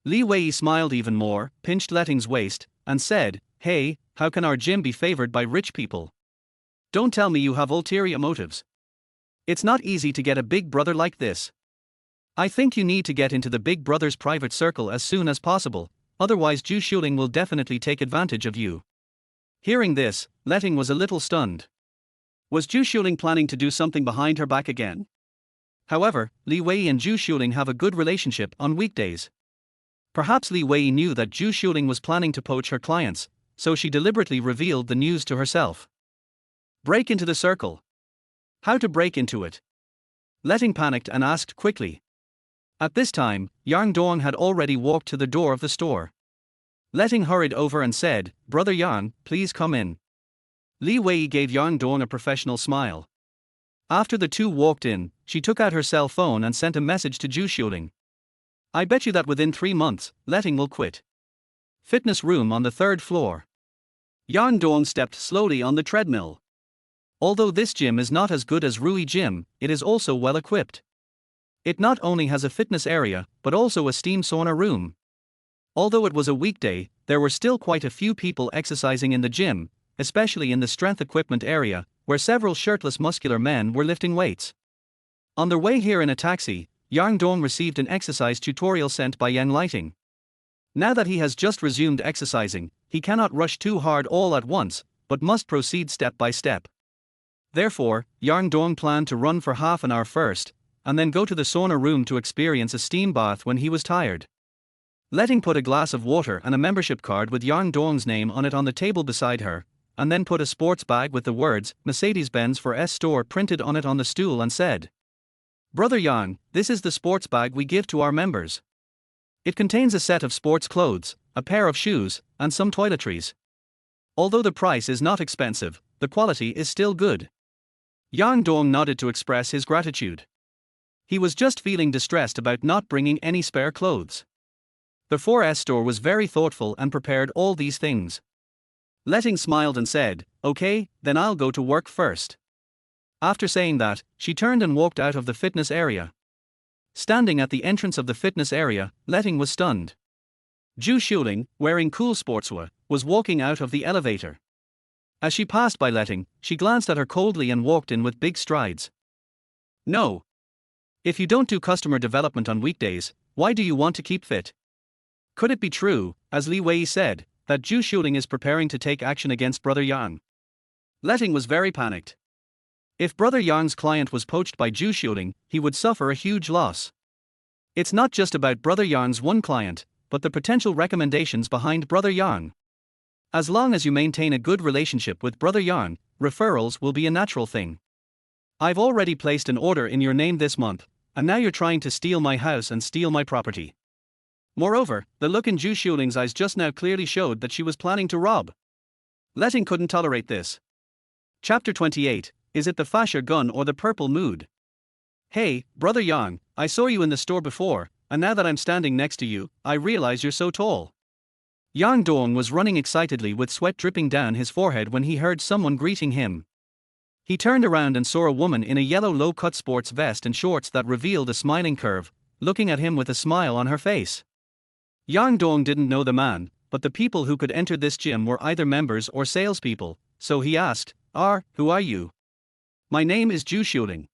Li Wei smiled even more, pinched Letting's waist, and said, Hey, how can our gym be favored by rich people? Don't tell me you have ulterior motives. It's not easy to get a big brother like this. I think you need to get into the big brother's private circle as soon as possible, otherwise Zhu Shuling will definitely take advantage of you. Hearing this, Letting was a little stunned. Was Zhu Shuling planning to do something behind her back again? However, Li Wei and Zhu Shuling have a good relationship on weekdays. Perhaps Li Wei knew that Zhu Shuling was planning to poach her clients, so she deliberately revealed the news to herself. Break into the circle. How to break into it? Letting panicked and asked quickly. At this time, Yang Dong had already walked to the door of the store. Letting hurried over and said, Brother Yang, please come in. Li Wei gave Yang Dong a professional smile. After the two walked in, she took out her cell phone and sent a message to Zhu Shuling. I bet you that within 3 months, Letting will quit. Fitness room on the 3rd floor. Yang Dong stepped slowly on the treadmill. Although this gym is not as good as Rui Gym, it is also well equipped. It not only has a fitness area, but also a steam sauna room. Although it was a weekday, there were still quite a few people exercising in the gym, especially in the strength equipment area, where several shirtless muscular men were lifting weights. On their way here in a taxi, Yang Dong received an exercise tutorial sent by Yang Lighting. Now that he has just resumed exercising, he cannot rush too hard all at once, but must proceed step by step. Therefore, Yang Dong planned to run for half an hour first, and then go to the sauna room to experience a steam bath when he was tired. Letting put a glass of water and a membership card with Yang Dong's name on it on the table beside her, and then put a sports bag with the words Mercedes-Benz for S store printed on it on the stool and said, Brother Yang, this is the sports bag we give to our members. It contains a set of sports clothes, a pair of shoes, and some toiletries. Although the price is not expensive, the quality is still good. Yang Dong nodded to express his gratitude. He was just feeling distressed about not bringing any spare clothes. The 4S store was very thoughtful and prepared all these things. Letting smiled and said, Okay, then I'll go to work first. After saying that, she turned and walked out of the fitness area. Standing at the entrance of the fitness area, Letting was stunned. Zhu Shuling, wearing cool sportswear, was walking out of the elevator. As she passed by Letting, she glanced at her coldly and walked in with big strides. No. If you don't do customer development on weekdays, why do you want to keep fit? Could it be true, as Li Wei said, that Zhu Shuling is preparing to take action against Brother Yang? Letting was very panicked. If Brother Yang's client was poached by Zhu Shuling, he would suffer a huge loss. It's not just about Brother Yang's one client, but the potential recommendations behind Brother Yang. As long as you maintain a good relationship with Brother Yang, referrals will be a natural thing. I've already placed an order in your name this month, and now you're trying to steal my house and steal my property. Moreover, the look in Zhu Shuling's eyes just now clearly showed that she was planning to rob. Letting couldn't tolerate this. Chapter 28, Is it the fascia gun or the purple mood? Hey, Brother Yang, I saw you in the store before, and now that I'm standing next to you, I realize you're so tall. Yang Dong was running excitedly with sweat dripping down his forehead when he heard someone greeting him. He turned around and saw a woman in a yellow low-cut sports vest and shorts that revealed a smiling curve, looking at him with a smile on her face. Yang Dong didn't know the man, but the people who could enter this gym were either members or salespeople, so he asked, who are you? My name is Zhu Shuling.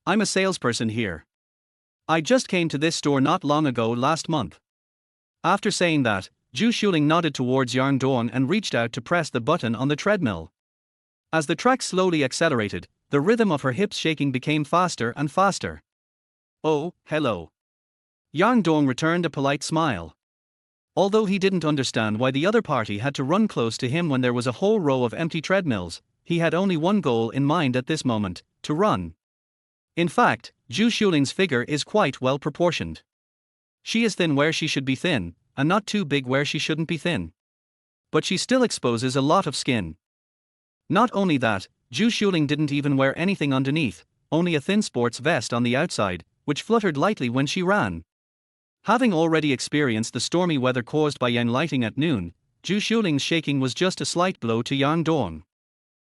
I'm a salesperson here. I just came to this store not long ago last month. After saying that, Zhu Shuling nodded towards Yang Dong and reached out to press the button on the treadmill. As the track slowly accelerated, the rhythm of her hips shaking became faster and faster. Oh, hello. Yang Dong returned a polite smile. Although he didn't understand why the other party had to run close to him when there was a whole row of empty treadmills, he had only one goal in mind at this moment: to run. In fact, Zhu Shuling's figure is quite well proportioned. She is thin where she should be thin, and not too big where she shouldn't be thin. But she still exposes a lot of skin. Not only that, Zhu Shuling didn't even wear anything underneath, only a thin sports vest on the outside, which fluttered lightly when she ran. Having already experienced the stormy weather caused by yang lighting at noon, Zhu Shuling's shaking was just a slight blow to Yang Dong.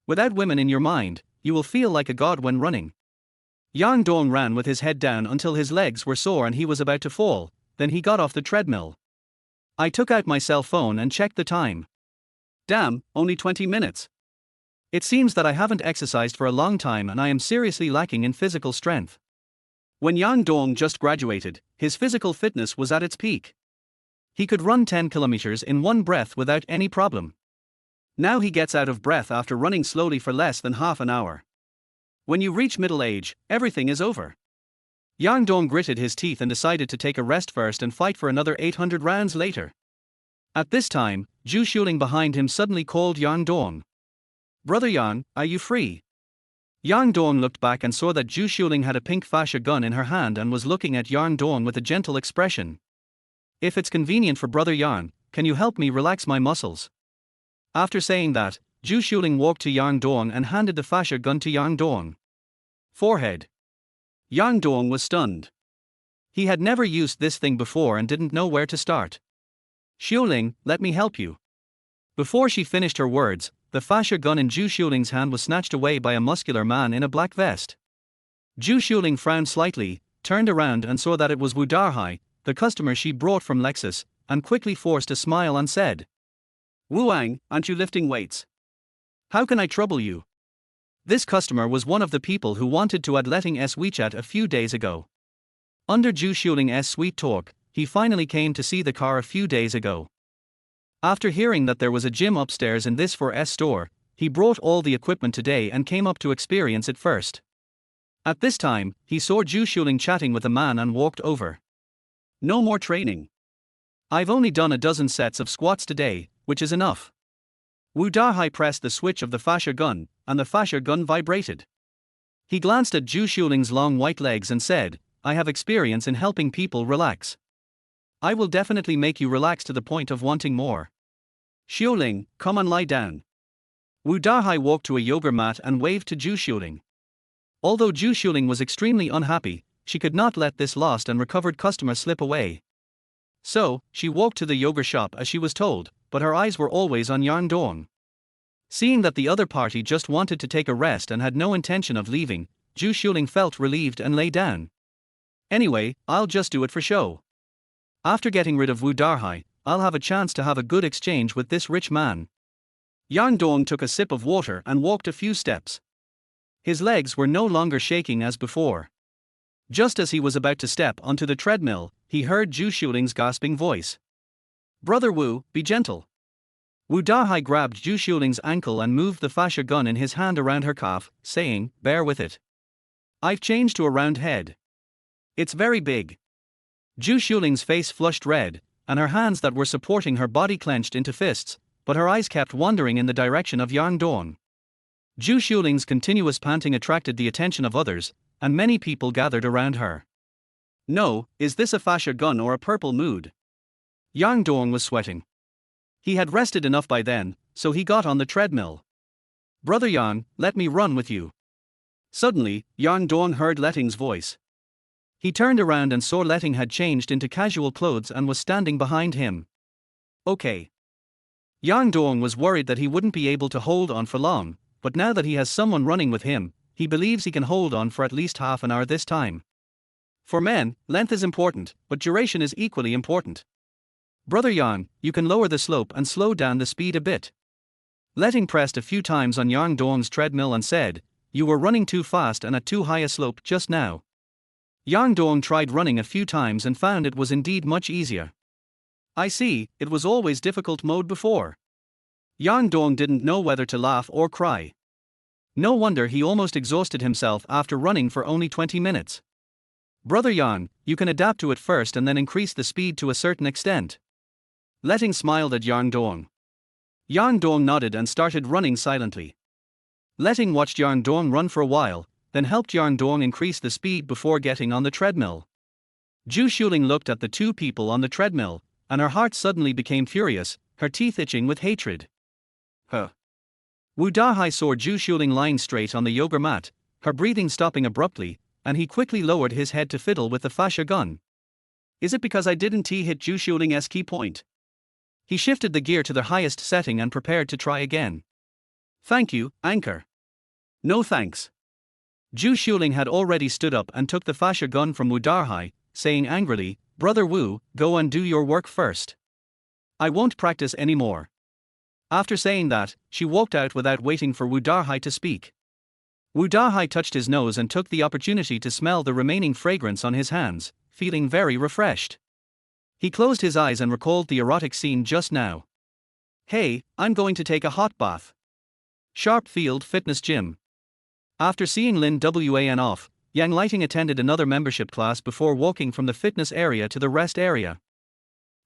Without women in your mind, you will feel like a god when running. Yang Dong ran with his head down until his legs were sore and he was about to fall, then he got off the treadmill. I took out my cell phone and checked the time. Damn, only 20 minutes. It seems that I haven't exercised for a long time and I am seriously lacking in physical strength. When Yang Dong just graduated, his physical fitness was at its peak. He could run 10 kilometers in one breath without any problem. Now he gets out of breath after running slowly for less than half an hour. When you reach middle age, everything is over. Yang Dong gritted his teeth and decided to take a rest first and fight for another 800 rounds later. At this time, Zhu Shuling behind him suddenly called Yang Dong. Brother Yang, are you free? Yang Dong looked back and saw that Zhu Shuling had a pink fascia gun in her hand and was looking at Yang Dong with a gentle expression. If it's convenient for Brother Yang, can you help me relax my muscles? After saying that, Zhu Shuling walked to Yang Dong and handed the fascia gun to Yang Dong. Forehead. Yang Dong was stunned. He had never used this thing before and didn't know where to start. Shuling, let me help you. Before she finished her words, the fascia gun in Zhu Shuling's hand was snatched away by a muscular man in a black vest. Zhu Shuling frowned slightly, turned around and saw that it was Wu Darhai, the customer she brought from Lexus, and quickly forced a smile and said, Wu Wang, aren't you lifting weights? How can I trouble you? This customer was one of the people who wanted to add letting S WeChat a few days ago. Under Zhu Shuling's sweet talk, he finally came to see the car a few days ago. After hearing that there was a gym upstairs in this 4S store, he brought all the equipment today and came up to experience it first. At this time, he saw Zhu Shuling chatting with a man and walked over. No more training. I've only done a dozen sets of squats today, which is enough. Wu Dahai pressed the switch of the fascia gun, and the fascia gun vibrated. He glanced at Zhu Shuling's long white legs and said, I have experience in helping people relax. I will definitely make you relax to the point of wanting more. Shuling, come and lie down. Wu Dahai walked to a yoga mat and waved to Zhu Shuling. Although Zhu Shuling was extremely unhappy, she could not let this lost and recovered customer slip away. So, she walked to the yoga shop as she was told, but her eyes were always on Yang Dong. Seeing that the other party just wanted to take a rest and had no intention of leaving, Zhu Shuling felt relieved and lay down. Anyway, I'll just do it for show. After getting rid of Wu Darhai, I'll have a chance to have a good exchange with this rich man. Yang Dong took a sip of water and walked a few steps. His legs were no longer shaking as before. Just as he was about to step onto the treadmill, he heard Zhu Shuling's gasping voice. Brother Wu, be gentle. Wu Dahai grabbed Zhu Shuling's ankle and moved the fascia gun in his hand around her calf, saying, bear with it. I've changed to a round head. It's very big. Zhu Shuling's face flushed red, and her hands that were supporting her body clenched into fists, but her eyes kept wandering in the direction of Yang Dong. Zhu Shuling's continuous panting attracted the attention of others, and many people gathered around her. No, is this a fascia gun or a purple mood? Yang Dong was sweating. He had rested enough by then, so he got on the treadmill. Brother Yang, let me run with you. Suddenly, Yang Dong heard Letting's voice. He turned around and saw Letting had changed into casual clothes and was standing behind him. Okay. Yang Dong was worried that he wouldn't be able to hold on for long, but now that he has someone running with him, he believes he can hold on for at least half an hour this time. For men, length is important, but duration is equally important. Brother Yang, you can lower the slope and slow down the speed a bit. Letting pressed a few times on Yang Dong's treadmill and said, "You were running too fast and at too high a slope just now." Yang Dong tried running a few times and found it was indeed much easier. I see, it was always difficult mode before. Yang Dong didn't know whether to laugh or cry. No wonder he almost exhausted himself after running for only 20 minutes. Brother Yang, you can adapt to it first and then increase the speed to a certain extent. Letting smiled at Yang Dong. Yang Dong nodded and started running silently. Letting watched Yang Dong run for a while, then helped Yang Dong increase the speed before getting on the treadmill. Zhu Xuling looked at the two people on the treadmill, and her heart suddenly became furious, her teeth itching with hatred. Wu Dahai saw Zhu Xuling lying straight on the yoga mat, her breathing stopping abruptly, and he quickly lowered his head to fiddle with the fascia gun. Is it because I didn't hit Zhu Xuling's key point? He shifted the gear to the highest setting and prepared to try again. Thank you, Anchor. No thanks. Zhu Xuling had already stood up and took the fascia gun from Wu Dahai, saying angrily, Brother Wu, go and do your work first. I won't practice anymore. After saying that, she walked out without waiting for Wu Dahai to speak. Wu Dahai touched his nose and took the opportunity to smell the remaining fragrance on his hands, feeling very refreshed. He closed his eyes and recalled the erotic scene just now. Hey, I'm going to take a hot bath. Sharp Field Fitness Gym. After seeing Lin Wan off, Yang Lighting attended another membership class before walking from the fitness area to the rest area.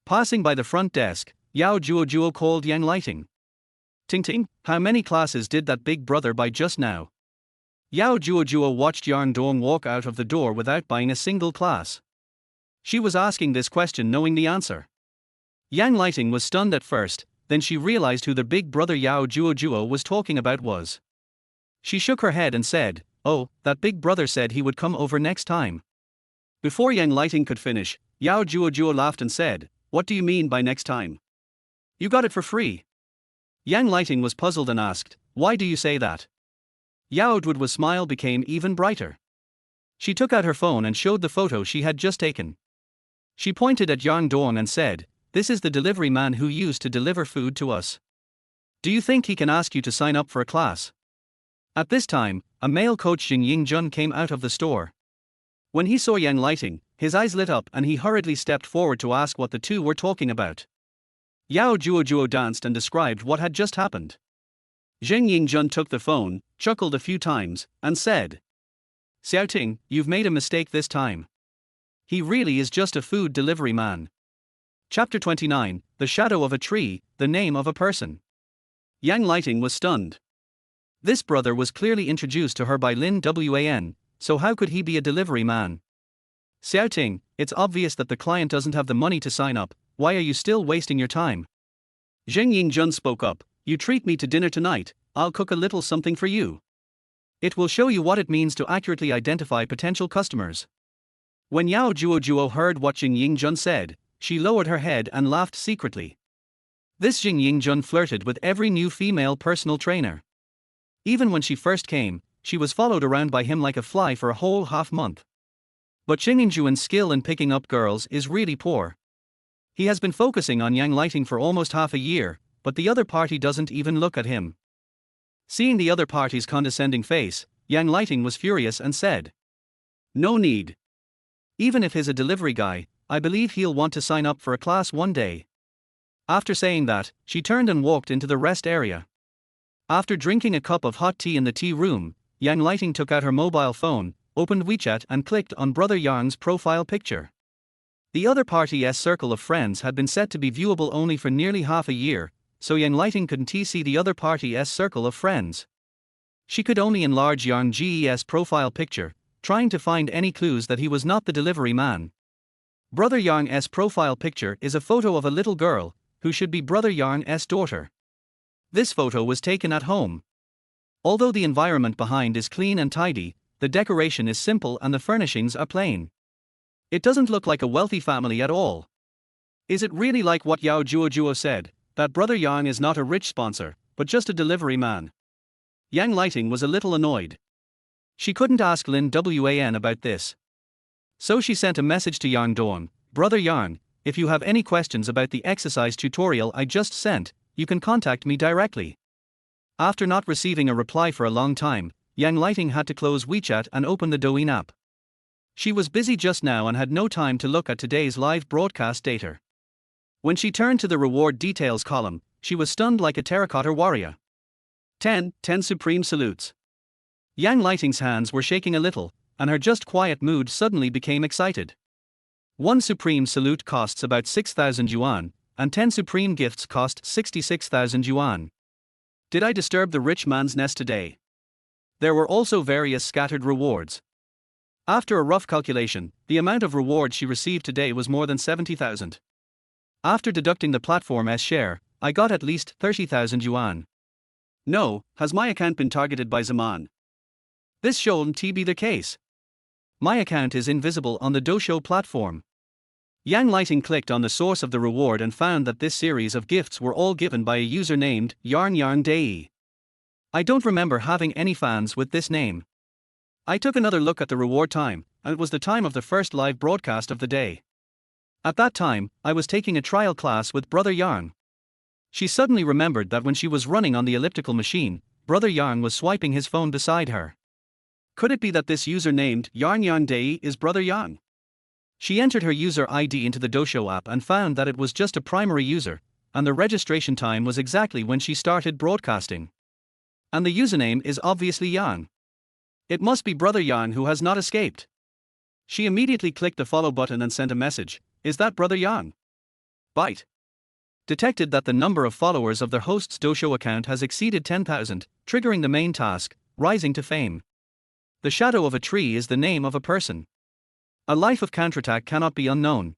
Passing by the front desk, Yao Juo called Yang Lighting. Ting Ting, how many classes did that big brother buy just now? Yao Juo watched Yang Dong walk out of the door without buying a single class. She was asking this question knowing the answer. Yang Lighting was stunned at first, then she realized who the big brother Yao Juo was talking about was. She shook her head and said, oh, that big brother said he would come over next time. Before Yang Lighting could finish, Yao Juo laughed and said, what do you mean by next time? You got it for free. Yang Lighting was puzzled and asked, why do you say that? Yao Duo's smile became even brighter. She took out her phone and showed the photo she had just taken. She pointed at Yang Dong and said, this is the delivery man who used to deliver food to us. Do you think he can ask you to sign up for a class? At this time, a male coach Jing Yingjun came out of the store. When he saw Yang Lighting, his eyes lit up and he hurriedly stepped forward to ask what the two were talking about. Yao Juo danced and described what had just happened. Zheng Yingjun took the phone, chuckled a few times, and said, Xiaoting, you've made a mistake this time. He really is just a food delivery man. Chapter 29, The Shadow of a Tree, The Name of a Person. Yang Lighting was stunned. This brother was clearly introduced to her by Lin Wan, so how could he be a delivery man? Xiaoting, it's obvious that the client doesn't have the money to sign up, why are you still wasting your time? Zheng Yingjun spoke up, you treat me to dinner tonight, I'll cook a little something for you. It will show you what it means to accurately identify potential customers. When Yao Juo heard what Zheng Yingjun said, she lowered her head and laughed secretly. This Zheng Yingjun flirted with every new female personal trainer. Even when she first came, she was followed around by him like a fly for a whole half-month. But Zheng Yingjuan's skill in picking up girls is really poor. He has been focusing on Yang Lighting for almost half a year, but the other party doesn't even look at him. Seeing the other party's condescending face, Yang Lighting was furious and said, no need. Even if he's a delivery guy, I believe he'll want to sign up for a class one day. After saying that, she turned and walked into the rest area. After drinking a cup of hot tea in the tea room, Yang Lighting took out her mobile phone, opened WeChat and clicked on Brother Yang's profile picture. The other party's circle of friends had been set to be viewable only for nearly half a year, so Yang Lighting couldn't see the other party's circle of friends. She could only enlarge Yang Ge's profile picture, trying to find any clues that he was not the delivery man. Brother Yang's profile picture is a photo of a little girl, who should be Brother Yang's daughter. This photo was taken at home. Although the environment behind is clean and tidy, the decoration is simple and the furnishings are plain. It doesn't look like a wealthy family at all. Is it really like what Yao Juojuo said, that Brother Yang is not a rich sponsor, but just a delivery man? Yang Lighting was a little annoyed. She couldn't ask Lin Wan about this. So she sent a message to Yang Dong, Brother Yang, if you have any questions about the exercise tutorial I just sent, you can contact me directly. After not receiving a reply for a long time, Yang Lighting had to close WeChat and open the Douyin app. She was busy just now and had no time to look at today's live broadcast data. When she turned to the reward details column, she was stunned like a terracotta warrior. 10 supreme salutes. Yang Lighting's hands were shaking a little, and her just quiet mood suddenly became excited. 1 supreme salute costs about 6,000 yuan, and 10 supreme gifts cost 66,000 yuan. Did I disturb the rich man's nest today? There were also various scattered rewards. After a rough calculation, the amount of reward she received today was more than 70,000. After deducting the platform's share, I got at least 30,000 yuan. No, has my account been targeted by Zaman? This shouldn't be the case. My account is invisible on the Doushou platform. Yang Lighting clicked on the source of the reward and found that this series of gifts were all given by a user named Yarn Dei. I don't remember having any fans with this name. I took another look at the reward time, and it was the time of the first live broadcast of the day. At that time, I was taking a trial class with Brother Yarn. She suddenly remembered that when she was running on the elliptical machine, Brother Yarn was swiping his phone beside her. Could it be that this user named Yarn Dei is Brother Yarn? She entered her user ID into the Doushou app and found that it was just a primary user, and the registration time was exactly when she started broadcasting. And the username is obviously Yang. It must be Brother Yang who has not escaped. She immediately clicked the follow button and sent a message, is that Brother Yang? Byte. Detected that the number of followers of the host's Doushou account has exceeded 10,000, triggering the main task, Rising to Fame. The shadow of a tree is the name of a person. A life of counterattack cannot be unknown.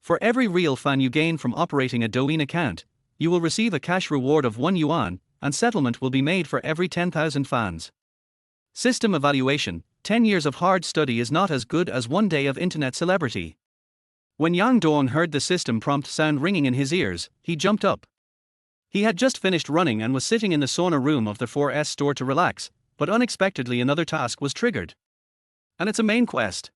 For every real fan you gain from operating a Douyin account, you will receive a cash reward of 1 yuan, and settlement will be made for every 10,000 fans. System evaluation: 10 years of hard study is not as good as 1 day of internet celebrity. When Yang Dong heard the system prompt sound ringing in his ears, he jumped up. He had just finished running and was sitting in the sauna room of the 4S store to relax, but unexpectedly another task was triggered. And it's a main quest.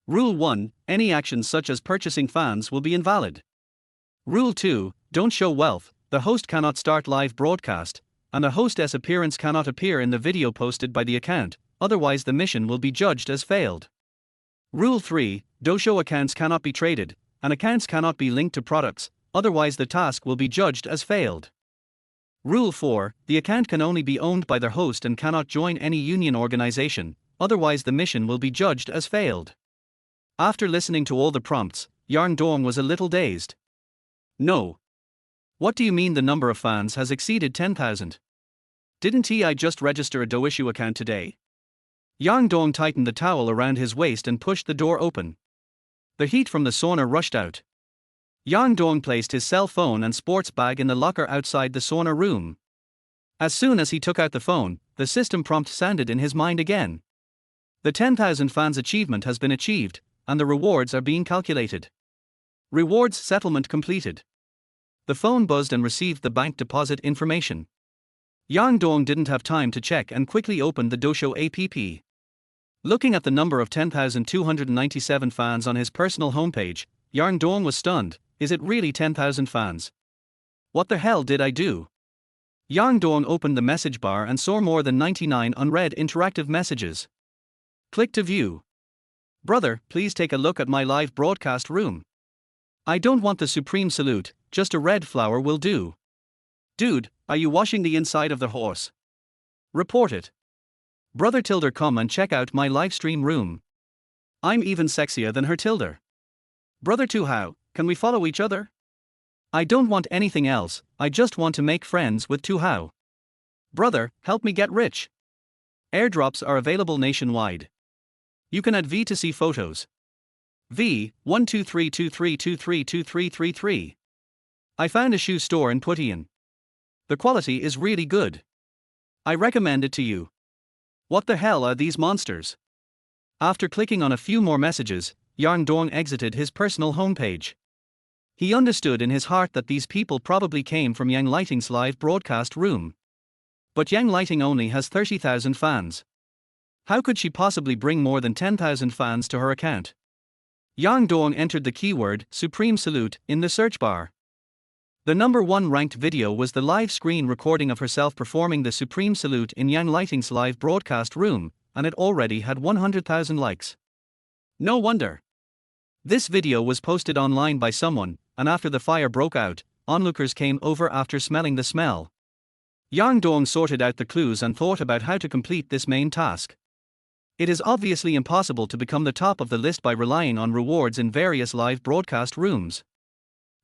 Rule 1, any actions such as purchasing fans will be invalid. Rule 2, don't show wealth, the host cannot start live broadcast, and the hostess appearance cannot appear in the video posted by the account, otherwise the mission will be judged as failed. Rule 3, Doushou accounts cannot be traded, and accounts cannot be linked to products, otherwise the task will be judged as failed. Rule 4, the account can only be owned by the host and cannot join any union organization, otherwise the mission will be judged as failed. After listening to all the prompts, Yarn Dong was a little dazed. No. What do you mean the number of fans has exceeded 10,000? Didn't I just register a Doushou account today? Yarn Dong tightened the towel around his waist and pushed the door open. The heat from the sauna rushed out. Yarn Dong placed his cell phone and sports bag in the locker outside the sauna room. As soon as he took out the phone, the system prompt sounded in his mind again. The 10,000 fans achievement has been achieved, and the rewards are being calculated. Rewards settlement completed. The phone buzzed and received the bank deposit information. Yarn Dong didn't have time to check and quickly opened the Doushou app. Looking at the number of 10,297 fans on his personal homepage, Yarn Dong was stunned. Is it really 10,000 fans? What the hell did I do? Yarn Dong opened the message bar and saw more than 99 unread interactive messages. Click to view. Brother, please take a look at my live broadcast room. I don't want the supreme salute, just a red flower will do. Dude, are you washing the inside of the horse? Report it. Brother Tilder, come and check out my livestream room. I'm even sexier than her Tilder. Brother Tuhao, can we follow each other? I don't want anything else, I just want to make friends with Tuhao. Brother, help me get rich. Airdrops are available nationwide. You can add V to see photos. V, 12323233333. I found a shoe store in Putian. The quality is really good. I recommend it to you. What the hell are these monsters? After clicking on a few more messages, Yang Dong exited his personal homepage. He understood in his heart that these people probably came from Yang Lighting's live broadcast room. But Yang Lighting only has 30,000 fans. How could she possibly bring more than 10,000 fans to her account? Yang Dong entered the keyword Supreme Salute in the search bar. The number 1 ranked video was the live screen recording of herself performing the Supreme Salute in Yang Lighting's live broadcast room, and it already had 100,000 likes. No wonder. This video was posted online by someone, and after the fire broke out, onlookers came over after smelling the smell. Yang Dong sorted out the clues and thought about how to complete this main task. It is obviously impossible to become the top of the list by relying on rewards in various live broadcast rooms.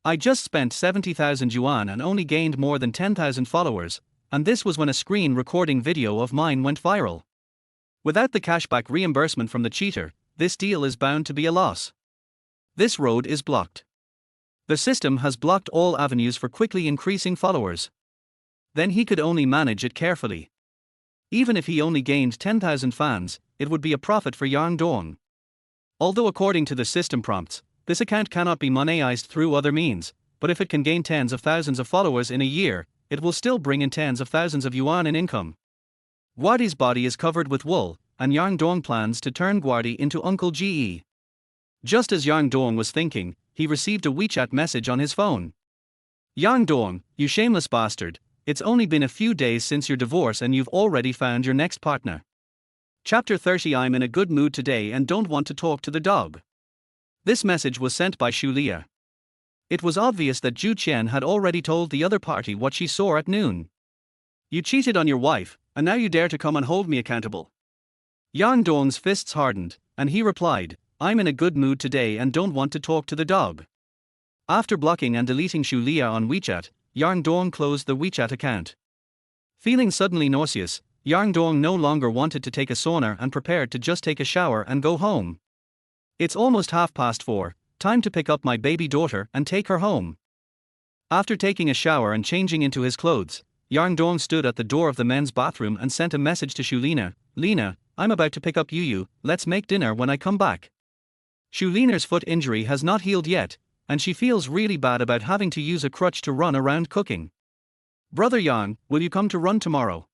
I just spent 70,000 yuan and only gained more than 10,000 followers, and this was when a screen recording video of mine went viral. Without the cashback reimbursement from the cheater, this deal is bound to be a loss. This road is blocked. The system has blocked all avenues for quickly increasing followers. Then he could only manage it carefully. Even if he only gained 10,000 fans, it would be a profit for Yang Dong. Although according to the system prompts, this account cannot be monetized through other means, but if it can gain tens of thousands of followers in a year, it will still bring in tens of thousands of yuan in income. Guardi's body is covered with wool, and Yang Dong plans to turn Guardi into Uncle Ge. Just as Yang Dong was thinking, he received a WeChat message on his phone. Yang Dong, you shameless bastard, it's only been a few days since your divorce and you've already found your next partner. Chapter 30. I'm in a good mood today and don't want to talk to the dog. This message was sent by Xu Lia. It was obvious that Zhu Qian had already told the other party what she saw at noon. You cheated on your wife, and now you dare to come and hold me accountable. Yang Dong's fists hardened, and he replied, I'm in a good mood today and don't want to talk to the dog. After blocking and deleting Xu Lia on WeChat, Yang Dong closed the WeChat account. Feeling suddenly nauseous, Yang Dong no longer wanted to take a sauna and prepared to just take a shower and go home. It's almost 4:30, time to pick up my baby daughter and take her home. After taking a shower and changing into his clothes, Yang Dong stood at the door of the men's bathroom and sent a message to Lena, Lena, I'm about to pick up Yu, let's make dinner when I come back. Lena's foot injury has not healed yet, and she feels really bad about having to use a crutch to run around cooking. Brother Yang, will you come to run tomorrow?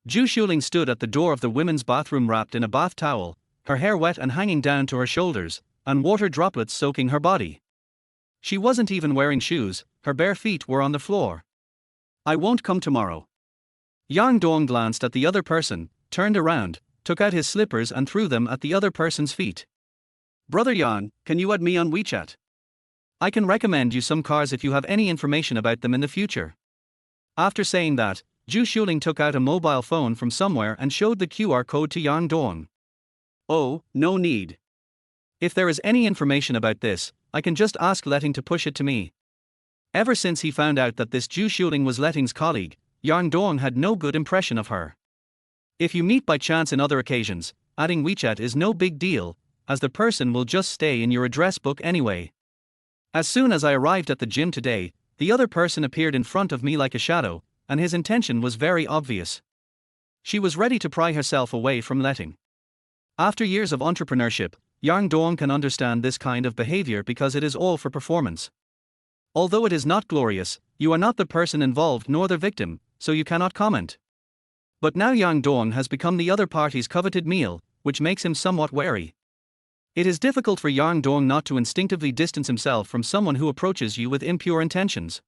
Zhu Shuling stood at the door of the women's bathroom wrapped in a bath towel, her hair wet and hanging down to her shoulders, and water droplets soaking her body. She wasn't even wearing shoes, her bare feet were on the floor. I won't come tomorrow. Yang Dong glanced at the other person, turned around, took out his slippers and threw them at the other person's feet. Brother Yang, can you add me on WeChat? I can recommend you some cars if you have any information about them in the future. After saying that, Zhu Shuling took out a mobile phone from somewhere and showed the QR code to Yang Dong. Oh, no need. If there is any information about this, I can just ask Letting to push it to me. Ever since he found out that this Zhu Shuling was Letting's colleague, Yang Dong had no good impression of her. If you meet by chance in other occasions, adding WeChat is no big deal, as the person will just stay in your address book anyway. As soon as I arrived at the gym today, the other person appeared in front of me like a shadow, and his intention was very obvious. She was ready to pry herself away from Letting. After years of entrepreneurship, Yang Dong can understand this kind of behavior because it is all for performance. Although it is not glorious, you are not the person involved nor the victim, so you cannot comment. But now Yang Dong has become the other party's coveted meal, which makes him somewhat wary. It is difficult for Yang Dong not to instinctively distance himself from someone who approaches you with impure intentions.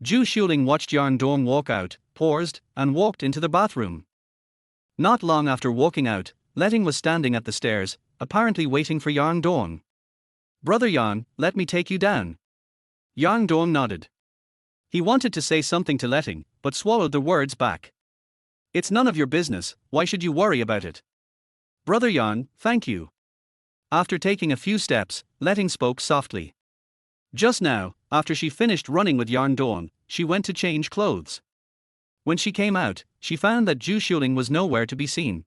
Zhu Shuling watched Yang Dong walk out, paused, and walked into the bathroom. Not long after walking out, Letting was standing at the stairs, apparently waiting for Yang Dong. Brother Yang, let me take you down. Yang Dong nodded. He wanted to say something to Letting, but swallowed the words back. It's none of your business, why should you worry about it? Brother Yang, thank you. After taking a few steps, Letting spoke softly. Just now, after she finished running with Yang Dong, she went to change clothes. When she came out, she found that Zhu Shuling was nowhere to be seen.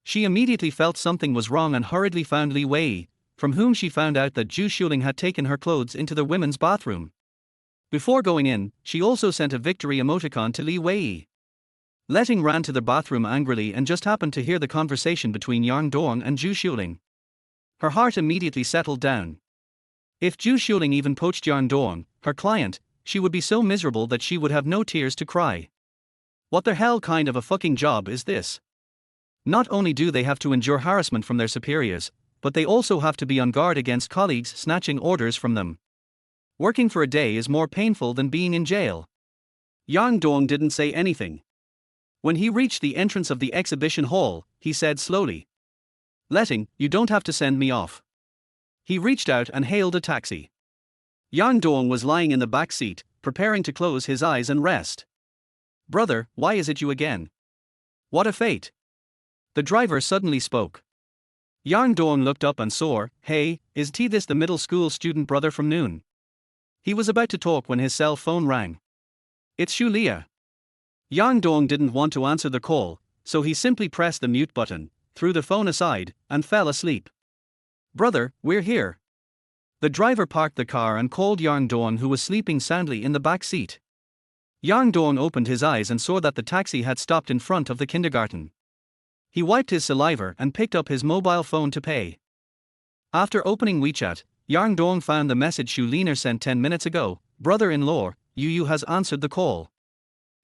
She immediately felt something was wrong and hurriedly found Li Wei, from whom she found out that Zhu Shuling had taken her clothes into the women's bathroom. Before going in, she also sent a victory emoticon to Li Wei. Letting ran to the bathroom angrily and just happened to hear the conversation between Yang Dong and Zhu Xiuling. Her heart immediately settled down. If Zhu Xiuling even poached Yang Dong, her client, she would be so miserable that she would have no tears to cry. What the hell kind of a fucking job is this? Not only do they have to endure harassment from their superiors, but they also have to be on guard against colleagues snatching orders from them. Working for a day is more painful than being in jail. Yang Dong didn't say anything. When he reached the entrance of the exhibition hall, he said slowly, "Letting, you don't have to send me off." He reached out and hailed a taxi. Yang Dong was lying in the back seat, preparing to close his eyes and rest. "Brother, why is it you again? What a fate." The driver suddenly spoke. Yang Dong looked up and saw, "Hey, is this the middle school student brother from noon?" He was about to talk when his cell phone rang. "It's Xu Lia." Yang Dong didn't want to answer the call, so he simply pressed the mute button, threw the phone aside, and fell asleep. "Brother, we're here." The driver parked the car and called Yang Dong, who was sleeping soundly in the back seat. Yang Dong opened his eyes and saw that the taxi had stopped in front of the kindergarten. He wiped his saliva and picked up his mobile phone to pay. After opening WeChat, Yang Dong found the message Xu Liner sent 10 minutes ago. "Brother-in-law, Yu has answered the call.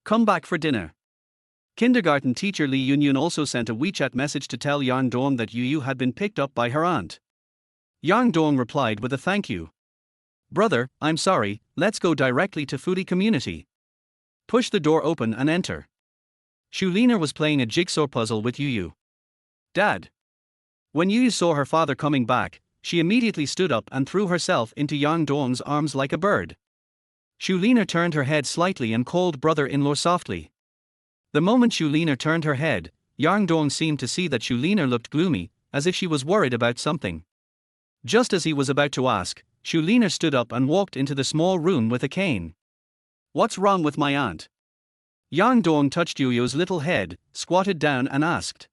Come back for dinner." Kindergarten teacher Li Yunyun also sent a WeChat message to tell Yang Dong that Yu had been picked up by her aunt. Yang Dong replied with a thank you. "Brother, I'm sorry, let's go directly to foodie community." Push the door open and enter. Xu Liner was playing a jigsaw puzzle with Yu. "Dad." When Yu saw her father coming back, she immediately stood up and threw herself into Yang Dong's arms like a bird. Xu Liner turned her head slightly and called brother-in-law softly. The moment Xu Liner turned her head, Yang Dong seemed to see that Xu Liner looked gloomy, as if she was worried about something. Just as he was about to ask, Xu Liner stood up and walked into the small room with a cane. "What's wrong with my aunt?" Yang Dong touched Yu's little head, squatted down and asked.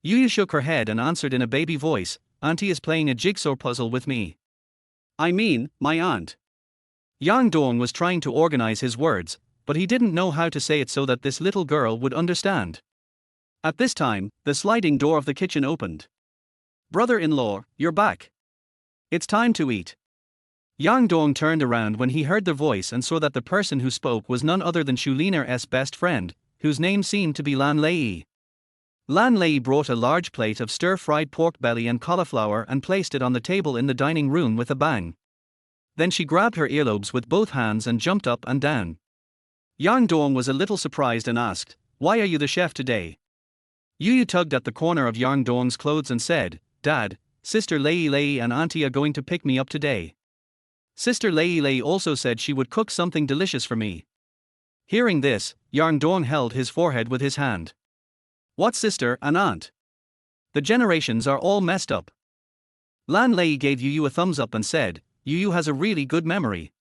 Yu shook her head and answered in a baby voice, "Auntie is playing a jigsaw puzzle with me." "I mean, my aunt." Yang Dong was trying to organize his words, but he didn't know how to say it so that this little girl would understand. At this time, the sliding door of the kitchen opened. "Brother-in-law, you're back. It's time to eat." Yang Dong turned around when he heard the voice and saw that the person who spoke was none other than Xu Liner's best friend, whose name seemed to be Lan Lei. Lan Lei brought a large plate of stir-fried pork belly and cauliflower and placed it on the table in the dining room with a bang. Then she grabbed her earlobes with both hands and jumped up and down. Yang Dong was a little surprised and asked, "Why are you the chef today?" Yu tugged at the corner of Yang Dong's clothes and said, "Dad, Sister Lei and Auntie are going to pick me up today. Sister Lei also said she would cook something delicious for me." Hearing this, Yang Dong held his forehead with his hand. "What sister and aunt? The generations are all messed up." Lan Lei gave Yu a thumbs up and said, "Yu has a really good memory.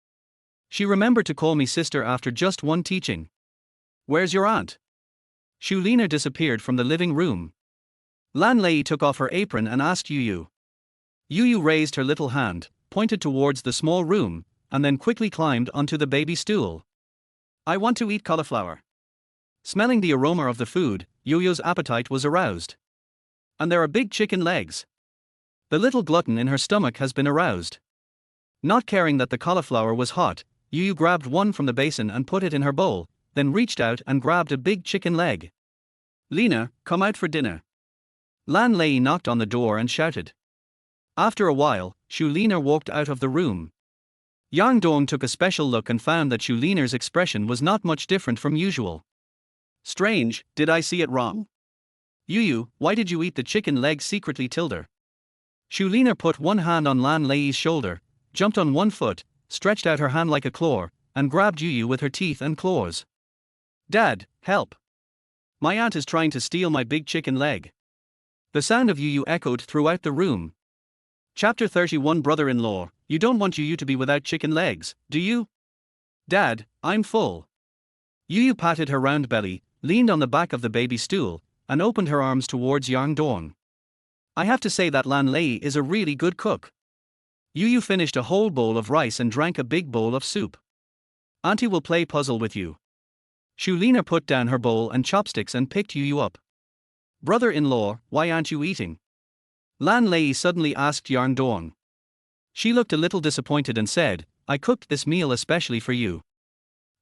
She remembered to call me sister after just one teaching." "Where's your aunt?" Xu Liner disappeared from the living room. Lan Lei took off her apron and asked Yu. Yu raised her little hand, pointed towards the small room, and then quickly climbed onto the baby stool. "I want to eat cauliflower." Smelling the aroma of the food, Yu's appetite was aroused. "And there are big chicken legs." The little glutton in her stomach has been aroused. Not caring that the cauliflower was hot, Yu grabbed one from the basin and put it in her bowl, then reached out and grabbed a big chicken leg. "Lina, come out for dinner." Lan Lei knocked on the door and shouted. After a while, Xu Liner walked out of the room. Yang Dong took a special look and found that Xu Liner's expression was not much different from usual. "Strange, did I see it wrong? Yu, why did you eat the chicken leg secretly tilde?" Xu Liner put one hand on Lan Lei's shoulder, jumped on one foot, stretched out her hand like a claw, and grabbed Yu with her teeth and claws. "Dad, help. My aunt is trying to steal my big chicken leg." The sound of Yu echoed throughout the room. Chapter 31 Brother-in-law, you don't want Yu to be without chicken legs, do you? "Dad, I'm full." Yu patted her round belly, leaned on the back of the baby stool, and opened her arms towards Yang Dong. "I have to say that Lan Lei is a really good cook." Yu finished a whole bowl of rice and drank a big bowl of soup. "Auntie will play puzzle with you." Shulina put down her bowl and chopsticks and picked Yu up. Brother-in-law, why aren't you eating? Lan Lei suddenly asked Yarn Dong. She looked a little disappointed and said, I cooked this meal especially for you.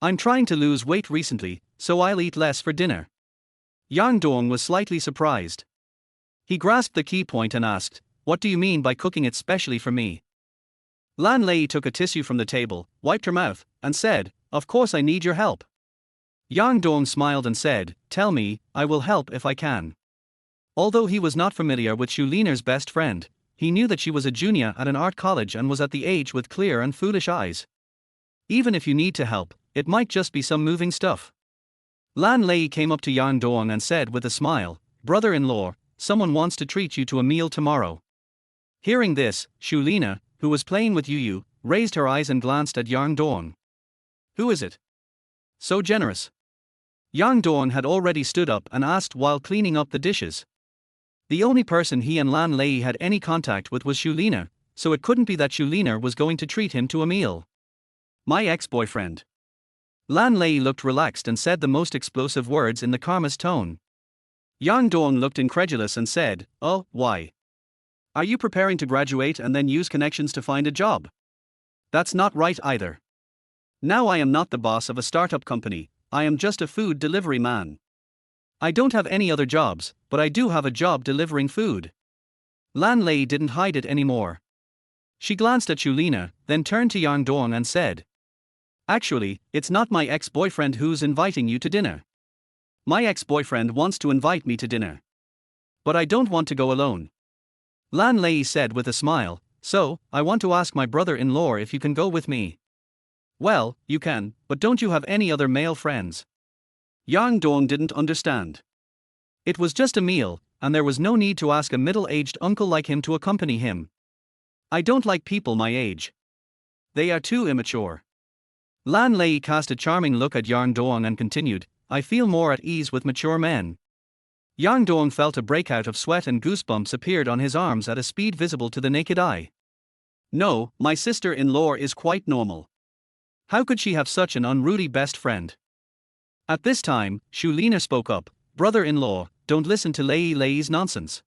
I'm trying to lose weight recently, so I'll eat less for dinner. Yarn Dong was slightly surprised. He grasped the key point and asked, what do you mean by cooking it specially for me? Lan Lei took a tissue from the table, wiped her mouth, and said, of course I need your help. Yarn Dong smiled and said, tell me, I will help if I can. Although he was not familiar with Shulina's best friend, he knew that she was a junior at an art college and was at the age with clear and foolish eyes. Even if you need to help, it might just be some moving stuff. Lan Lei came up to Yarn Dong and said with a smile, brother-in-law, someone wants to treat you to a meal tomorrow. Hearing this, Shulina, who was playing with Yu, raised her eyes and glanced at Yarn Dong. Who is it? So generous. Yarn Dong had already stood up and asked while cleaning up the dishes. The only person he and Lan Lei had any contact with was Shulina, so it couldn't be that Shulina was going to treat him to a meal. My ex-boyfriend. Lan Lei looked relaxed and said the most explosive words in the calmest tone. Yarn Dong looked incredulous and said, oh, why? Are you preparing to graduate and then use connections to find a job? That's not right either. Now I am not the boss of a startup company, I am just a food delivery man. I don't have any other jobs, but I do have a job delivering food. Lan Lei didn't hide it anymore. She glanced at Shulina, then turned to Yarn Dong and said, actually, it's not my ex-boyfriend who's inviting you to dinner. My ex-boyfriend wants to invite me to dinner. But I don't want to go alone. Lan Lei said with a smile, so, I want to ask my brother-in-law if you can go with me. Well, you can, but don't you have any other male friends? Yarn Dong didn't understand. It was just a meal, and there was no need to ask a middle-aged uncle like him to accompany him. I don't like people my age. They are too immature. Lan Lei cast a charming look at Yarn Dong and continued, I feel more at ease with mature men. Yarn Dong felt a breakout of sweat and goosebumps appeared on his arms at a speed visible to the naked eye. No, my sister-in-law is quite normal. How could she have such an unruly best friend? At this time, Shulina spoke up, brother-in-law, don't listen to Lei's nonsense.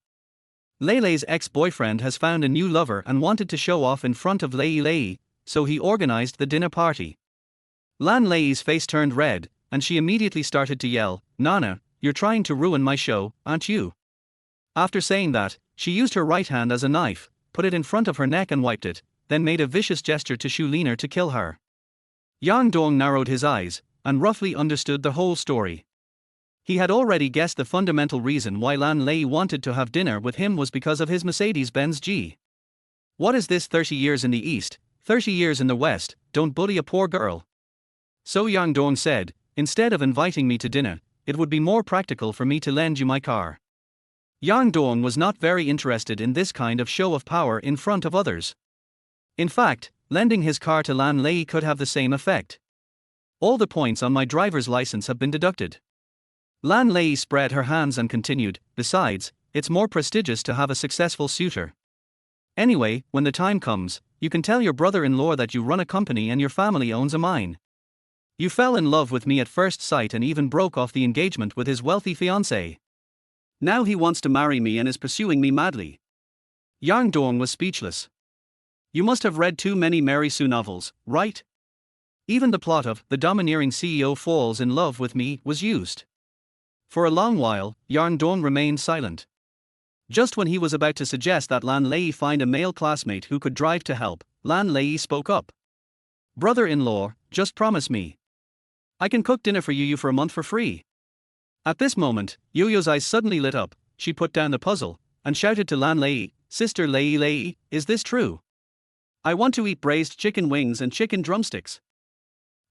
Lei's ex-boyfriend has found a new lover and wanted to show off in front of Lei, so he organized the dinner party. Lan Lei's face turned red, and she immediately started to yell, Nana, you're trying to ruin my show, aren't you? After saying that, she used her right hand as a knife, put it in front of her neck and wiped it, then made a vicious gesture to Shulina to kill her. Yarn Dong narrowed his eyes, and roughly understood the whole story. He had already guessed the fundamental reason why Lan Lei wanted to have dinner with him was because of his Mercedes-Benz G. What is this 30 years in the East, 30 years in the West, don't bully a poor girl. So Yarn Dong said, instead of inviting me to dinner, it would be more practical for me to lend you my car. Yarn Dong was not very interested in this kind of show of power in front of others. In fact, lending his car to Lan Lei could have the same effect. All the points on my driver's license have been deducted. Lan Lei spread her hands and continued, besides, it's more prestigious to have a successful suitor. Anyway, when the time comes, you can tell your brother-in-law that you run a company and your family owns a mine. You fell in love with me at first sight and even broke off the engagement with his wealthy fiancée. Now he wants to marry me and is pursuing me madly. Yarn Dong was speechless. You must have read too many Mary Sue novels, right? Even the plot of The Domineering CEO Falls in Love with Me was used. For a long while, Yarn Dong remained silent. Just when he was about to suggest that Lan Lei find a male classmate who could drive to help, Lan Lei spoke up. Brother-in-law, just promise me. I can cook dinner for you for a month for free. At this moment, Yo-Yo's eyes suddenly lit up, she put down the puzzle, and shouted to Lan Lei, Sister Lei, is this true? I want to eat braised chicken wings and chicken drumsticks.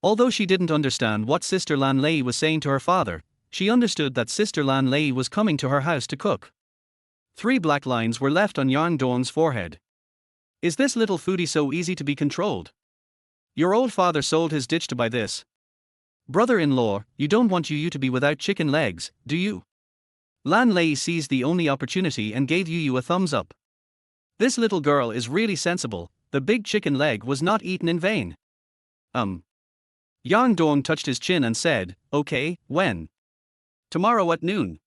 Although she didn't understand what Sister Lan Lei was saying to her father, she understood that Sister Lan Lei was coming to her house to cook. 3 black lines were left on Yarn Dong's forehead. Is this little foodie so easy to be controlled? Your old father sold his ditch to buy this. Brother-in-law, you don't want Yu to be without chicken legs, do you? Lan Lei seized the only opportunity and gave Yu a thumbs up. This little girl is really sensible, the big chicken leg was not eaten in vain. Yang Dong touched his chin and said, "Okay, when?" "Tomorrow at noon.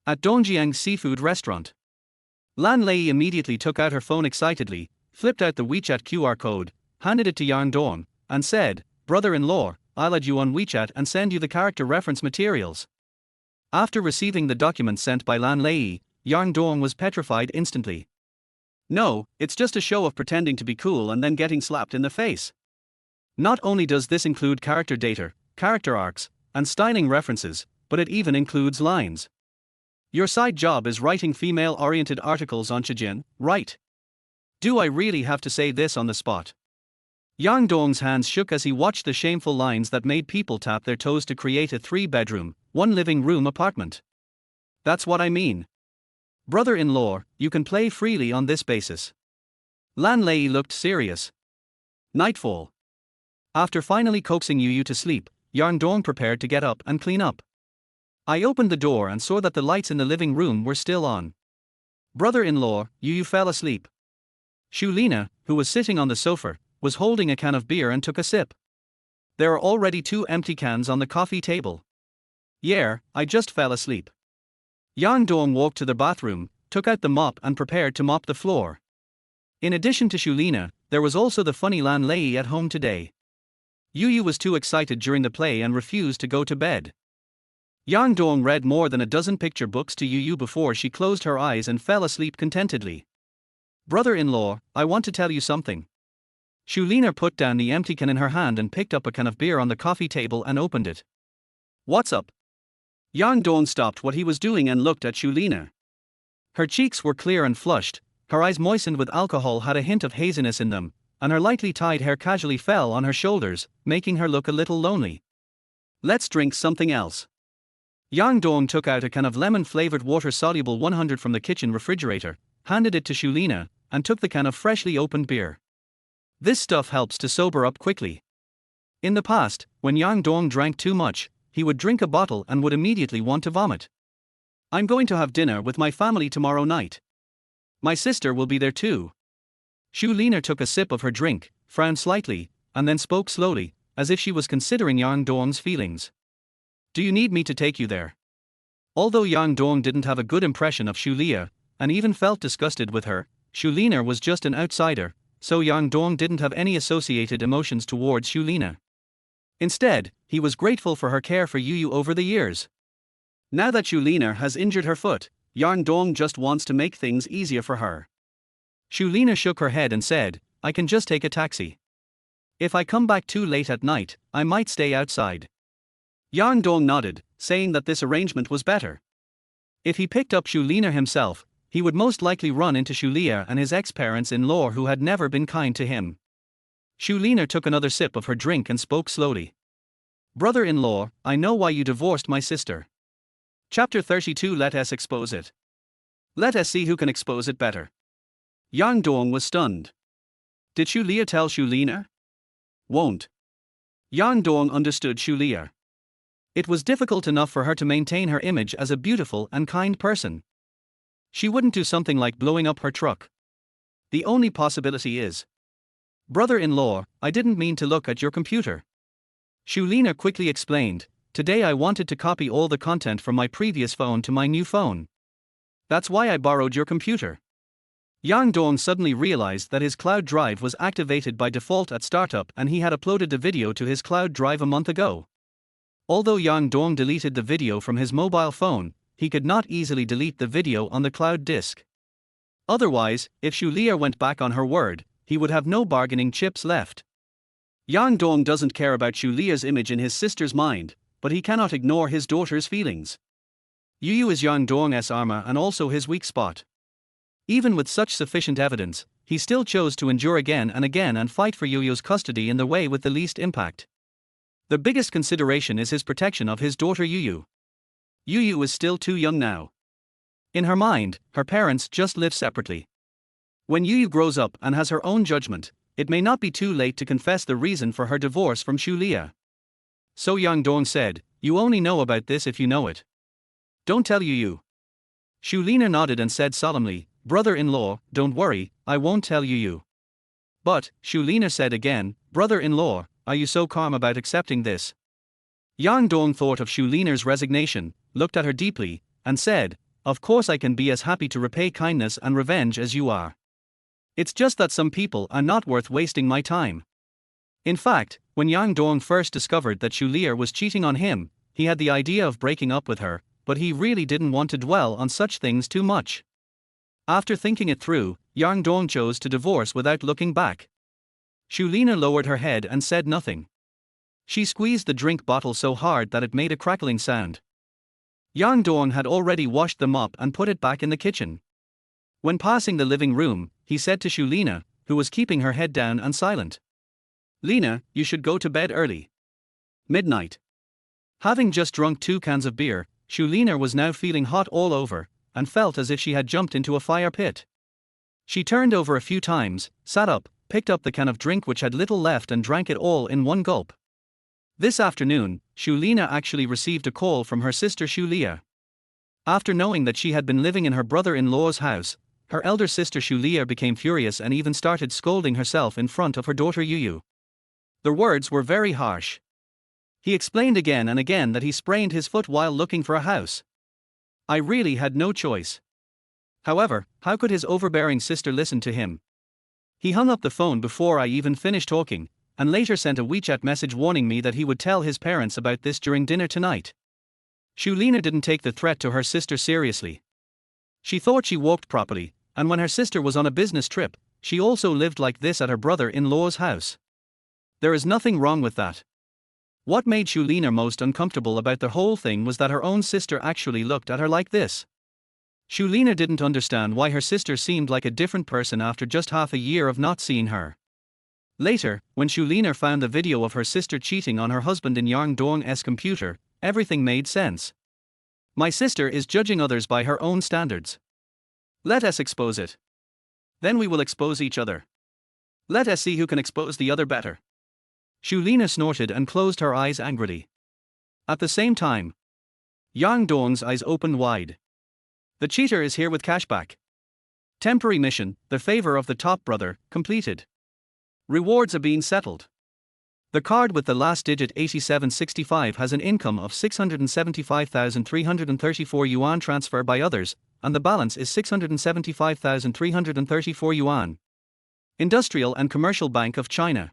At Dongjiang Seafood Restaurant." Lan Lei immediately took out her phone excitedly, flipped out the WeChat QR code, handed it to Yang Dong, and said, "Brother-in-law, I'll add you on WeChat and send you the character reference materials." After receiving the documents sent by Lan Lei, Yang Dong was petrified instantly. No, it's just a show of pretending to be cool and then getting slapped in the face. Not only does this include character data, character arcs, and styling references, but it even includes lines. Your side job is writing female-oriented articles on Shijin, right? Do I really have to say this on the spot? Yang Dong's hands shook as he watched the shameful lines that made people tap their toes to create a 3-bedroom, 1-living-room apartment. That's what I mean. Brother-in-law, you can play freely on this basis. Lan Lei looked serious. Nightfall. After finally coaxing Yu to sleep, Yang Dong prepared to get up and clean up. I opened the door and saw that the lights in the living room were still on. Brother-in-law, Yu fell asleep. Shulina, who was sitting on the sofa, was holding a can of beer and took a sip. There are already 2 empty cans on the coffee table. Yeah, I just fell asleep. Yang Dong walked to the bathroom, took out the mop and prepared to mop the floor. In addition to Shulina, there was also the funny Lan Lei at home today. Yu was too excited during the play and refused to go to bed. Yang Dong read more than a dozen picture books to Yu before she closed her eyes and fell asleep contentedly. Brother-in-law, I want to tell you something. Shulina put down the empty can in her hand and picked up a can of beer on the coffee table and opened it. What's up? Yang Dong stopped what he was doing and looked at Shulina. Her cheeks were clear and flushed, her eyes moistened with alcohol had a hint of haziness in them, and her lightly tied hair casually fell on her shoulders, making her look a little lonely. Let's drink something else. Yang Dong took out a can of lemon-flavored water-soluble 100 from the kitchen refrigerator, handed it to Shulina, and took the can of freshly opened beer. This stuff helps to sober up quickly. In the past, when Yang Dong drank too much, he would drink a bottle and would immediately want to vomit. I'm going to have dinner with my family tomorrow night. My sister will be there too. Shulina took a sip of her drink, frowned slightly, and then spoke slowly, as if she was considering Yang Dong's feelings. Do you need me to take you there? Although Yang Dong didn't have a good impression of Shulina, and even felt disgusted with her, Shulina was just an outsider, so Yang Dong didn't have any associated emotions towards Shulina. Instead, he was grateful for her care for Yu over the years. Now that Shulina has injured her foot, Yang Dong just wants to make things easier for her. Shulina shook her head and said, I can just take a taxi. If I come back too late at night, I might stay outside. Yang Dong nodded, saying that this arrangement was better. If he picked up Shulina himself, he would most likely run into Shulina and his ex-parents-in-law who had never been kind to him. Shulina took another sip of her drink and spoke slowly. Brother-in-law, I know why you divorced my sister. Chapter 32. Let us expose it. Let us see who can expose it better. Yang Dong was stunned. Did Shulina tell Shulina? Won't. Yang Dong understood Shulina. It was difficult enough for her to maintain her image as a beautiful and kind person. She wouldn't do something like blowing up her truck. The only possibility is, brother-in-law, I didn't mean to look at your computer. Shulina quickly explained, today I wanted to copy all the content from my previous phone to my new phone. That's why I borrowed your computer. Yang Dong suddenly realized that his cloud drive was activated by default at startup and he had uploaded the video to his cloud drive a month ago. Although Yang Dong deleted the video from his mobile phone, he could not easily delete the video on the cloud disk. Otherwise, if Shulina went back on her word, he would have no bargaining chips left. Yang Dong doesn't care about Shulina's image in his sister's mind, but he cannot ignore his daughter's feelings. Yu is Yang Dong's armor and also his weak spot. Even with such sufficient evidence, he still chose to endure again and fight for Yu's custody in the way with the least impact. The biggest consideration is his protection of his daughter Yu. Yu is still too young now. In her mind, her parents just live separately. When Yu grows up and has her own judgment, it may not be too late to confess the reason for her divorce from Shulina. So Yang Dong said, you only know about this if you know it. Don't tell Yu. Shulina nodded and said solemnly, brother-in-law, don't worry, I won't tell Yu. But, Shulina said again, brother-in-law, are you so calm about accepting this? Yang Dong thought of Shu Liner's resignation, looked at her deeply, and said, of course I can be as happy to repay kindness and revenge as you are. It's just that some people are not worth wasting my time. In fact, when Yang Dong first discovered that Shu Lier was cheating on him, he had the idea of breaking up with her, but he really didn't want to dwell on such things too much. After thinking it through, Yang Dong chose to divorce without looking back. Shu Lina lowered her head and said nothing. She squeezed the drink bottle so hard that it made a crackling sound. Yang Dong had already washed them up and put it back in the kitchen. When passing the living room, he said to Shu Lina, who was keeping her head down and silent, Lina, you should go to bed early. Midnight. Having just drunk 2 cans of beer, Shu Lina was now feeling hot all over, and felt as if she had jumped into a fire pit. She turned over a few times, sat up, picked up the can of drink which had little left and drank it all in one gulp. This afternoon, Shu Lina actually received a call from her sister Shu Lia. After knowing that she had been living in her brother-in-law's house, her elder sister Shu Lia became furious and even started scolding herself in front of her daughter Yu. The words were very harsh. He explained again and again that he sprained his foot while looking for a house. I really had no choice. However, how could his overbearing sister listen to him? He hung up the phone before I even finished talking, and later sent a WeChat message warning me that he would tell his parents about this during dinner tonight. Shu Lina didn't take the threat to her sister seriously. She thought she walked properly, and when her sister was on a business trip, she also lived like this at her brother-in-law's house. There is nothing wrong with that. What made Shu Lina most uncomfortable about the whole thing was that her own sister actually looked at her like this. Shu Lina didn't understand why her sister seemed like a different person after just half a year of not seeing her. Later, when Shu Lina found the video of her sister cheating on her husband in Yang Dong's computer, everything made sense. My sister is judging others by her own standards. Let us expose it. Then we will expose each other. Let us see who can expose the other better. Shu Lina snorted and closed her eyes angrily. At the same time, Yang Dong's eyes opened wide. The cheater is here with cashback. Temporary mission, the favor of the top brother, completed. Rewards are being settled. The card with the last digit 8765 has an income of 675,334 yuan transfer by others, and the balance is 675,334 yuan. Industrial and Commercial Bank of China.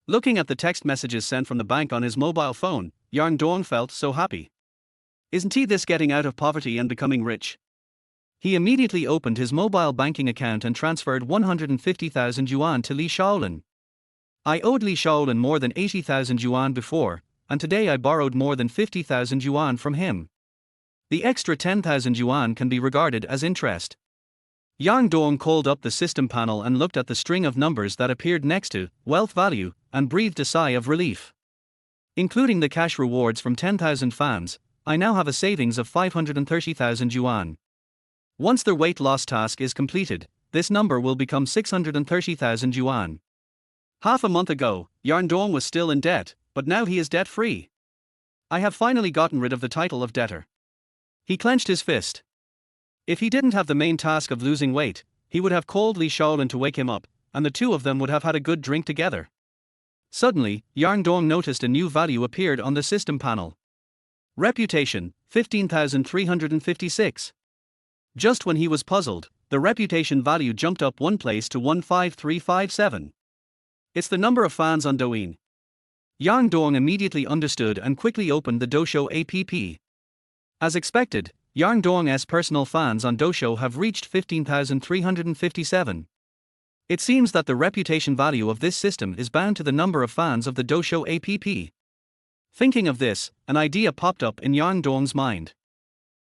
Looking at the text messages sent from the bank on his mobile phone, Yang Dong felt so happy. Isn't he this getting out of poverty and becoming rich? He immediately opened his mobile banking account and transferred 150,000 yuan to Li Shaolin. I owed Li Shaolin more than 80,000 yuan before, and today I borrowed more than 50,000 yuan from him. The extra 10,000 yuan can be regarded as interest. Yang Dong called up the system panel and looked at the string of numbers that appeared next to wealth value and breathed a sigh of relief. Including the cash rewards from 10,000 fans, I now have a savings of 530,000 yuan. Once the weight loss task is completed, this number will become 630,000 yuan. Half a month ago, Yang Dong was still in debt, but now he is debt-free. I have finally gotten rid of the title of debtor. He clenched his fist. If he didn't have the main task of losing weight, he would have called Li Shaolin to wake him up, and the two of them would have had a good drink together. Suddenly, Yang Dong noticed a new value appeared on the system panel. Reputation, 15,356. Just when he was puzzled, the reputation value jumped up one place to 15357. It's the number of fans on Douyin. Yang Dong immediately understood and quickly opened the Doushou app. As expected, Yang Dong's personal fans on Doushou have reached 15,357. It seems that the reputation value of this system is bound to the number of fans of the Doushou app. Thinking of this, an idea popped up in Yang Dong's mind.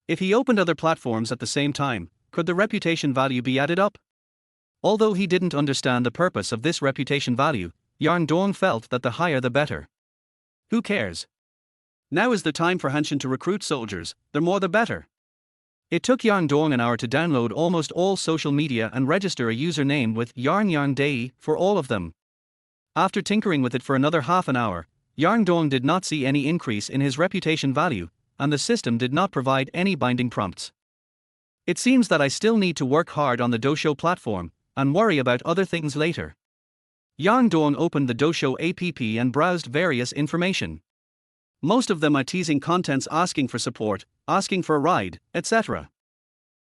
If he opened other platforms at the same time, could the reputation value be added up? Although he didn't understand the purpose of this reputation value, Yang Dong felt that the higher the better. Who cares? Now is the time for Hanshin to recruit soldiers, the more the better. It took Yang Dong an hour to download almost all social media and register a username with Yang Dai for all of them. After tinkering with it for another half an hour, Yang Dong did not see any increase in his reputation value, and the system did not provide any binding prompts. It seems that I still need to work hard on the Doushou platform, and worry about other things later. Yang Dong opened the Doshou app and browsed various information. Most of them are teasing contents asking for support, asking for a ride, etc.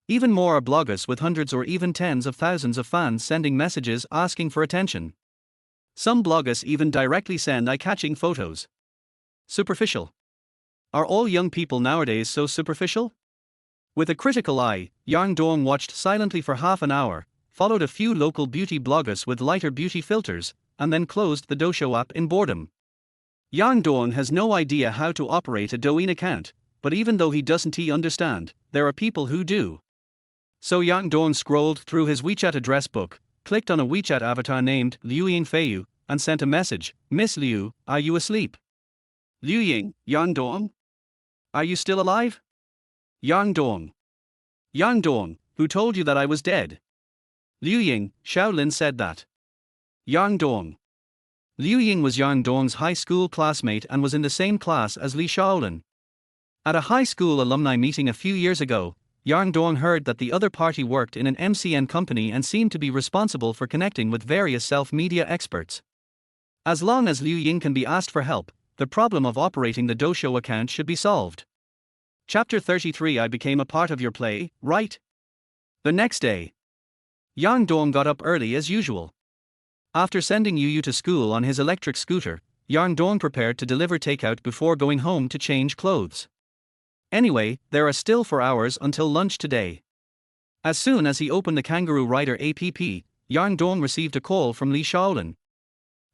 Even more are bloggers with hundreds or even tens of thousands of fans sending messages asking for attention. Some bloggers even directly send eye-catching photos. Superficial. Are all young people nowadays so superficial? With a critical eye, Yang Dong watched silently for half an hour, followed a few local beauty bloggers with lighter beauty filters, and then closed the Doshou app in boredom. Yang Dong has no idea how to operate a Douyin account, but even though he doesn't understand, there are people who do. So Yang Dong scrolled through his WeChat address book, clicked on a WeChat avatar named Liu Yingfeiyu, and sent a message, "Miss Liu, are you asleep?" Liu Ying, Yang Dong? Are you still alive? Yang Dong. Yang Dong, who told you that I was dead? Liu Ying, Shaolin said that. Yang Dong. Liu Ying was Yang Dong's high school classmate and was in the same class as Li Shaolin. At a high school alumni meeting a few years ago, Yang Dong heard that the other party worked in an MCN company and seemed to be responsible for connecting with various self-media experts. As long as Liu Ying can be asked for help, the problem of operating the Doshou account should be solved. Chapter 33 I became a part of your play, right? The next day, Yang Dong got up early as usual. After sending Yu to school on his electric scooter, Yang Dong prepared to deliver takeout before going home to change clothes. Anyway, there are still 4 hours until lunch today. As soon as he opened the Kangaroo Rider app, Yang Dong received a call from Li Shaolin.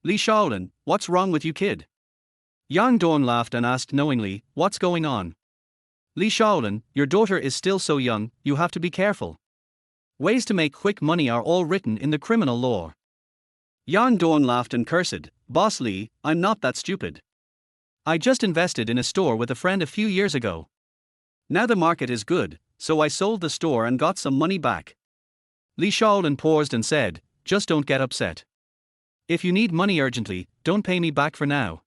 Li Shaolin, what's wrong with you, kid? Yang Dong laughed and asked knowingly, what's going on? Li Shaolin, your daughter is still so young, you have to be careful. Ways to make quick money are all written in the criminal law. Yang Dong laughed and cursed, Boss Li, I'm not that stupid. I just invested in a store with a friend a few years ago. Now the market is good, so I sold the store and got some money back. Li Shaolin paused and said, just don't get upset. If you need money urgently, don't pay me back for now.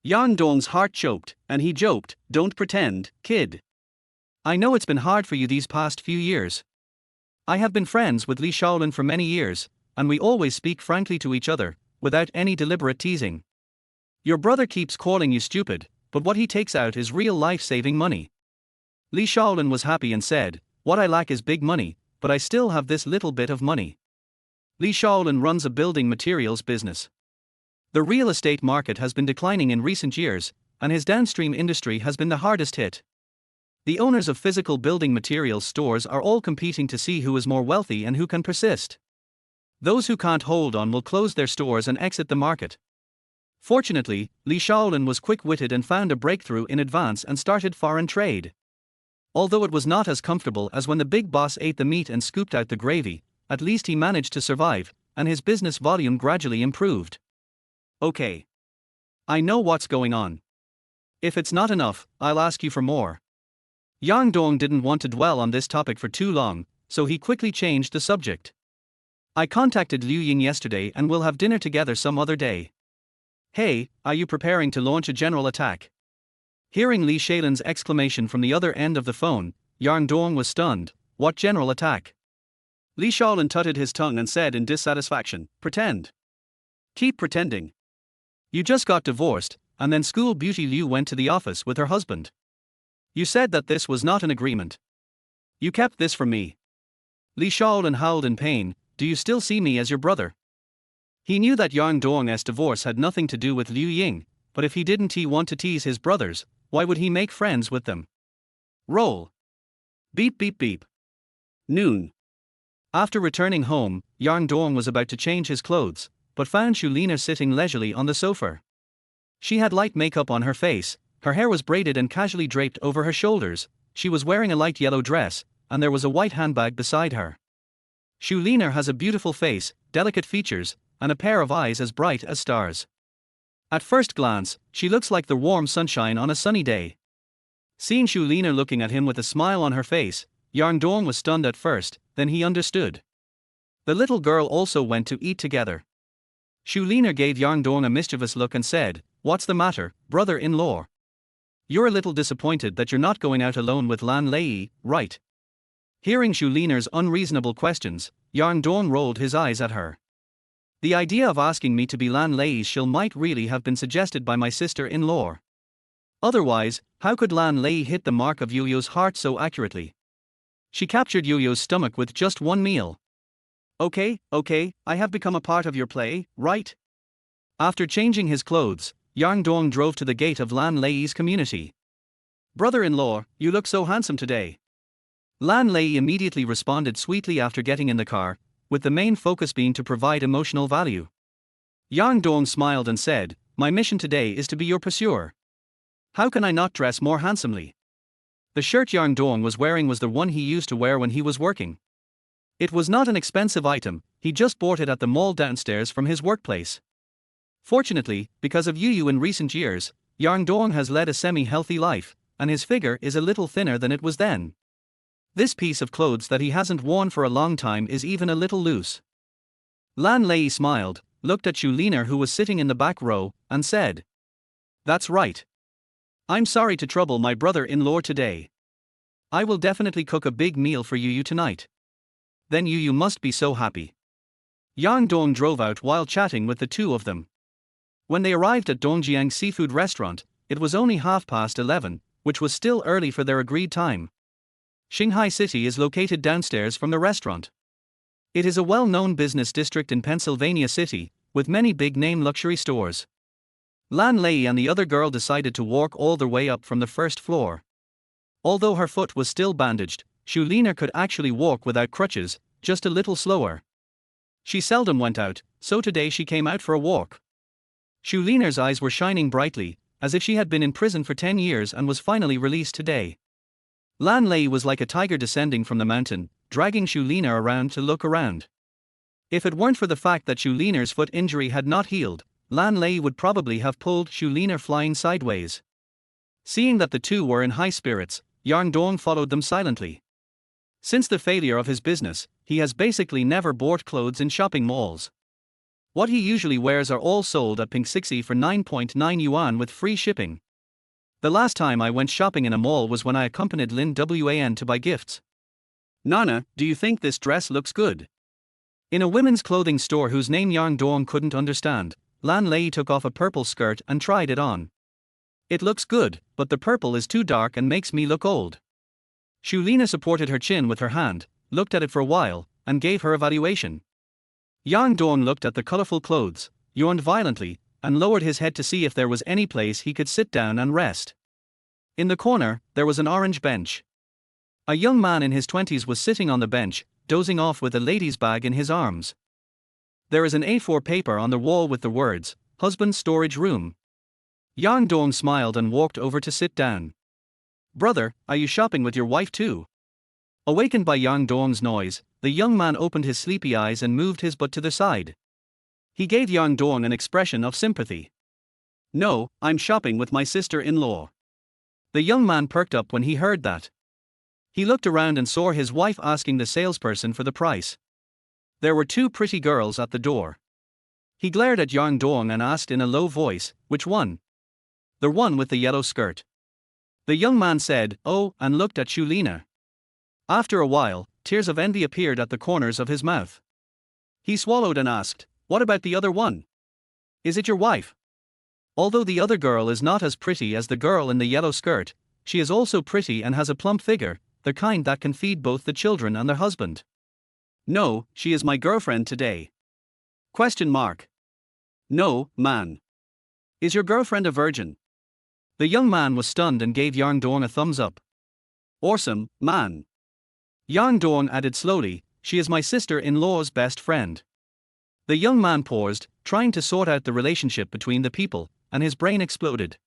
Yang Dong's heart choked, and he joked, don't pretend, kid. I know it's been hard for you these past few years. I have been friends with Li Shaolin for many years, and we always speak frankly to each other, without any deliberate teasing. Your brother keeps calling you stupid, but what he takes out is real life-saving money. Li Shaolin was happy and said, what I lack is big money, but I still have this little bit of money. Li Shaolin runs a building materials business. The real estate market has been declining in recent years, and his downstream industry has been the hardest hit. The owners of physical building materials stores are all competing to see who is more wealthy and who can persist. Those who can't hold on will close their stores and exit the market. Fortunately, Li Shaolin was quick-witted and found a breakthrough in advance and started foreign trade. Although it was not as comfortable as when the big boss ate the meat and scooped out the gravy, at least he managed to survive, and his business volume gradually improved. Okay. I know what's going on. If it's not enough, I'll ask you for more. Yang Dong didn't want to dwell on this topic for too long, so he quickly changed the subject. I contacted Liu Ying yesterday and we'll have dinner together some other day. Hey, are you preparing to launch a general attack? Hearing Li Shaolin's exclamation from the other end of the phone, Yang Dong was stunned. What general attack? Li Shaolin tutted his tongue and said in dissatisfaction, pretend. Keep pretending. You just got divorced, and then school beauty Liu went to the office with her husband. You said that this was not an agreement. You kept this from me. Li Shaolin howled in pain, do you still see me as your brother? He knew that Yang Dong's divorce had nothing to do with Liu Ying, but if he didn't want to tease his brothers, why would he make friends with them? Roll. Beep beep beep. Noon. After returning home, Yang Dong was about to change his clothes, but found Shulina sitting leisurely on the sofa. She had light makeup on her face, her hair was braided and casually draped over her shoulders, she was wearing a light yellow dress, and there was a white handbag beside her. Shulina has a beautiful face, delicate features, and a pair of eyes as bright as stars. At first glance, she looks like the warm sunshine on a sunny day. Seeing Shulina looking at him with a smile on her face, Yang Dong was stunned at first, then he understood. The little girl also went to eat together. Shulina gave Yang Dong a mischievous look and said, what's the matter, brother-in-law? You're a little disappointed that you're not going out alone with Lan Lei, right? Hearing Shulina's unreasonable questions, Yang Dong rolled his eyes at her. The idea of asking me to be Lan Lei's shill might really have been suggested by my sister-in-law. Otherwise, how could Lan Lei hit the mark of Yu-Yu's heart so accurately? She captured Yu-Yu's stomach with just one meal. Okay, I have become a part of your play, right? After changing his clothes, Yang Dong drove to the gate of Lan Lei's community. Brother-in-law, you look so handsome today. Lan Lei immediately responded sweetly after getting in the car, with the main focus being to provide emotional value. Yang Dong smiled and said, my mission today is to be your pursuer. How can I not dress more handsomely? The shirt Yang Dong was wearing was the one he used to wear when he was working. It was not an expensive item, he just bought it at the mall downstairs from his workplace. Fortunately, because of Yu in recent years, Yang Dong has led a semi-healthy life, and his figure is a little thinner than it was then. This piece of clothes that he hasn't worn for a long time is even a little loose. Lan Lei smiled, looked at Xu Liner who was sitting in the back row, and said, that's right. I'm sorry to trouble my brother-in-law today. I will definitely cook a big meal for Yu tonight. Then Yu must be so happy. Yang Dong drove out while chatting with the two of them. When they arrived at Dongjiang Seafood Restaurant, it was only 11:30, which was still early for their agreed time. Shanghai City is located downstairs from the restaurant. It is a well-known business district in Pennsylvania City, with many big-name luxury stores. Lan Lei and the other girl decided to walk all the way up from the first floor. Although her foot was still bandaged, Xu Liner could actually walk without crutches, just a little slower. She seldom went out, so today she came out for a walk. Xu Liner's eyes were shining brightly, as if she had been in prison for 10 years and was finally released today. Lan Lei was like a tiger descending from the mountain, dragging Xu Liner around to look around. If it weren't for the fact that Xu Liner's foot injury had not healed, Lan Lei would probably have pulled Xu Liner flying sideways. Seeing that the two were in high spirits, Yang Dong followed them silently. Since the failure of his business, he has basically never bought clothes in shopping malls. What he usually wears are all sold at Pink Sixy for 9.9 yuan with free shipping. The last time I went shopping in a mall was when I accompanied Lin Wan to buy gifts. Nana, do you think this dress looks good? In a women's clothing store whose name Yang Dong couldn't understand, Lan Lei took off a purple skirt and tried it on. It looks good, but the purple is too dark and makes me look old. Xu Lina supported her chin with her hand, looked at it for a while, and gave her evaluation. Yang Dong looked at the colorful clothes, yawned violently, and lowered his head to see if there was any place he could sit down and rest. In the corner, there was an orange bench. A young man in his 20s was sitting on the bench, dozing off with a lady's bag in his arms. There is an A4 paper on the wall with the words, "Husband's storage room." Yang Dong smiled and walked over to sit down. Brother, are you shopping with your wife too? Awakened by Yang Dong's noise, the young man opened his sleepy eyes and moved his butt to the side. He gave Yang Dong an expression of sympathy. No, I'm shopping with my sister-in-law. The young man perked up when he heard that. He looked around and saw his wife asking the salesperson for the price. There were two pretty girls at the door. He glared at Yang Dong and asked in a low voice, which one? The one with the yellow skirt. The young man said, oh, and looked at Xu Lina. After a while, tears of envy appeared at the corners of his mouth. He swallowed and asked, what about the other one? Is it your wife? Although the other girl is not as pretty as the girl in the yellow skirt, she is also pretty and has a plump figure, the kind that can feed both the children and their husband. No, she is my girlfriend today. Question mark. No, man. Is your girlfriend a virgin? The young man was stunned and gave Yang Dong a thumbs up. Awesome, man. Yang Dong added slowly, she is my sister-in-law's best friend. The young man paused, trying to sort out the relationship between the people, and his brain exploded.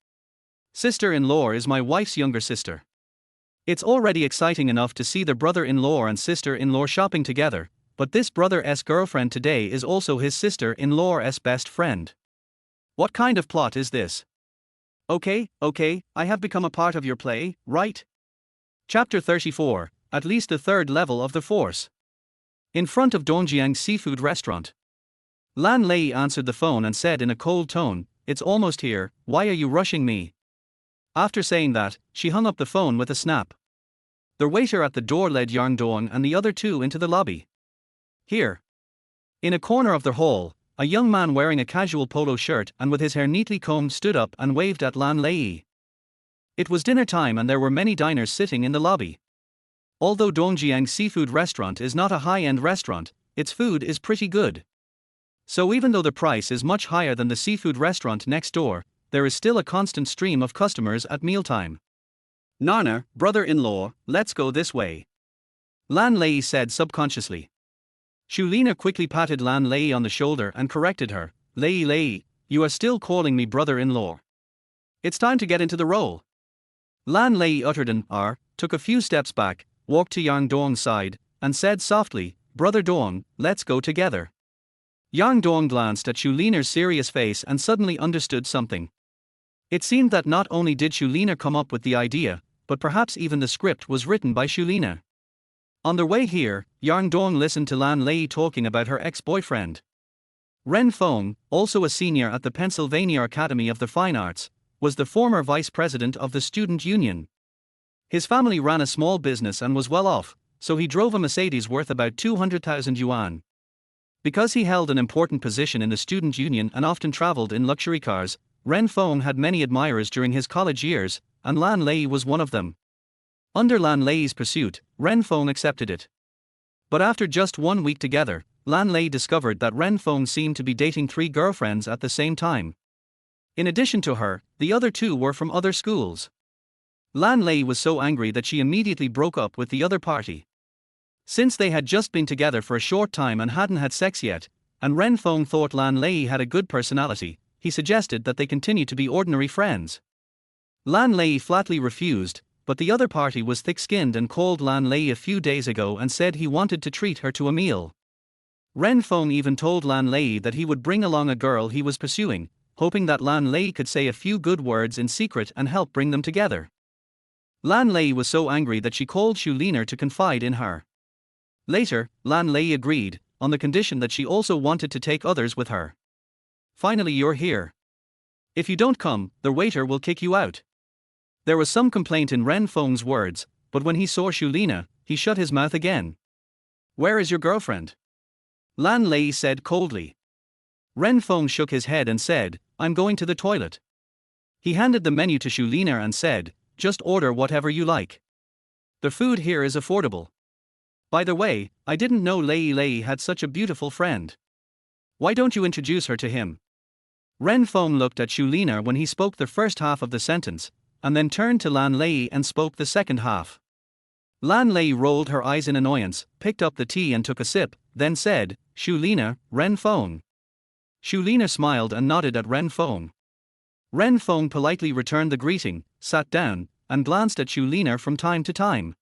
Sister-in-law is my wife's younger sister. It's already exciting enough to see the brother-in-law and sister-in-law shopping together, but this brother's girlfriend today is also his sister-in-law's best friend. What kind of plot is this? Okay, I have become a part of your play, right? Chapter 34, at least the third level of the force. In front of Dongjiang's seafood restaurant. Lan Lei answered the phone and said in a cold tone, it's almost here, why are you rushing me? After saying that, she hung up the phone with a snap. The waiter at the door led Yang Dong and the other two into the lobby. Here. In a corner of the hall, A young man wearing a casual polo shirt and with his hair neatly combed stood up and waved at Lan Lei. It was dinner time and there were many diners sitting in the lobby. Although Dongjiang's seafood restaurant is not a high-end restaurant, its food is pretty good. So even though the price is much higher than the seafood restaurant next door, there is still a constant stream of customers at mealtime. Nana, brother-in-law, let's go this way, Lan Lei said subconsciously. Shulina quickly patted Lan Lei on the shoulder and corrected her. Lei, you are still calling me brother-in-law. It's time to get into the role. Lan Lei uttered an R, took a few steps back, walked to Yang Dong's side, and said softly, Brother Dong, let's go together. Yang Dong glanced at Shulina's serious face and suddenly understood something. It seemed that not only did Shulina come up with the idea, but perhaps even the script was written by Shulina. On their way here, Yang Dong listened to Lan Lei talking about her ex-boyfriend. Ren Feng, also a senior at the Pennsylvania Academy of the Fine Arts, was the former vice president of the student union. His family ran a small business and was well off, so he drove a Mercedes worth about 200,000 yuan. Because he held an important position in the student union and often traveled in luxury cars, Ren Feng had many admirers during his college years, and Lan Lei was one of them. Under Lan Lei's pursuit, Ren Feng accepted it. But after just 1 week together, Lan Lei discovered that Ren Feng seemed to be dating 3 girlfriends at the same time. In addition to her, the other 2 were from other schools. Lan Lei was so angry that she immediately broke up with the other party. Since they had just been together for a short time and hadn't had sex yet, and Ren Feng thought Lan Lei had a good personality, he suggested that they continue to be ordinary friends. Lan Lei flatly refused, but the other party was thick-skinned and called Lan Lei a few days ago and said he wanted to treat her to a meal. Ren Feng even told Lan Lei that he would bring along a girl he was pursuing, hoping that Lan Lei could say a few good words in secret and help bring them together. Lan Lei was so angry that she called Shulina to confide in her. Later, Lan Lei agreed, on the condition that she also wanted to take others with her. Finally, you're here. If you don't come, the waiter will kick you out. There was some complaint in Ren Feng's words, but when he saw Shulina, he shut his mouth again. Where is your girlfriend? Lan Lei said coldly. Ren Feng shook his head and said, I'm going to the toilet. He handed the menu to Shulina and said, just order whatever you like. The food here is affordable. By the way, I didn't know Lei had such a beautiful friend. Why don't you introduce her to him? Ren Feng looked at Shulina when he spoke the first half of the sentence, and then turned to Lan Lei and spoke the second half. Lan Lei rolled her eyes in annoyance, picked up the tea and took a sip, then said, Shulina, Ren Feng. Shulina smiled and nodded at Ren Feng. Ren Feng politely returned the greeting, sat down, and glanced at Shulina from time to time.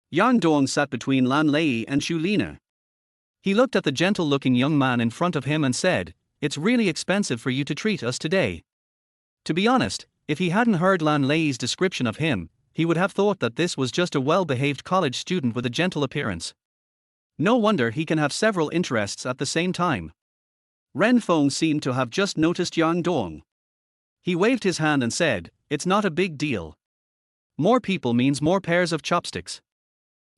Yang Dong sat between Lan Lei and Shulina. He looked at the gentle-looking young man in front of him and said, It's really expensive for you to treat us today. To be honest, if he hadn't heard Lan Lei's description of him, he would have thought that this was just a well-behaved college student with a gentle appearance. No wonder he can have several interests at the same time. Ren Feng seemed to have just noticed Yang Dong. He waved his hand and said, It's not a big deal. More people means more pairs of chopsticks.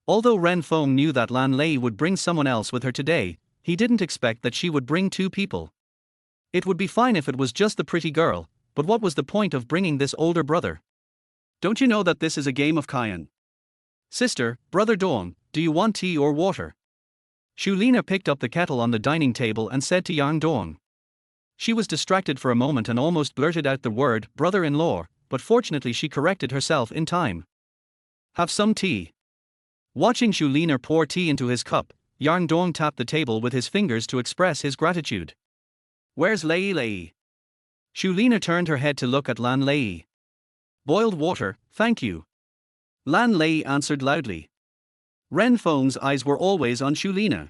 Although Ren Feng knew that Lan Lei would bring someone else with her today, he didn't expect that she would bring 2 people. It would be fine if it was just the pretty girl, but what was the point of bringing this older brother? Don't you know that this is a game of Aqiang? Sister, Brother Dong, do you want tea or water? Shulina picked up the kettle on the dining table and said to Yang Dong. She was distracted for a moment and almost blurted out the word brother-in-law, but fortunately she corrected herself in time. Have some tea. Watching Shulina pour tea into his cup, Yang Dong tapped the table with his fingers to express his gratitude. Where's Lei? Shulina turned her head to look at Lan Lei. Boiled water, thank you. Lan Lei answered loudly. Ren Feng's eyes were always on Shulina.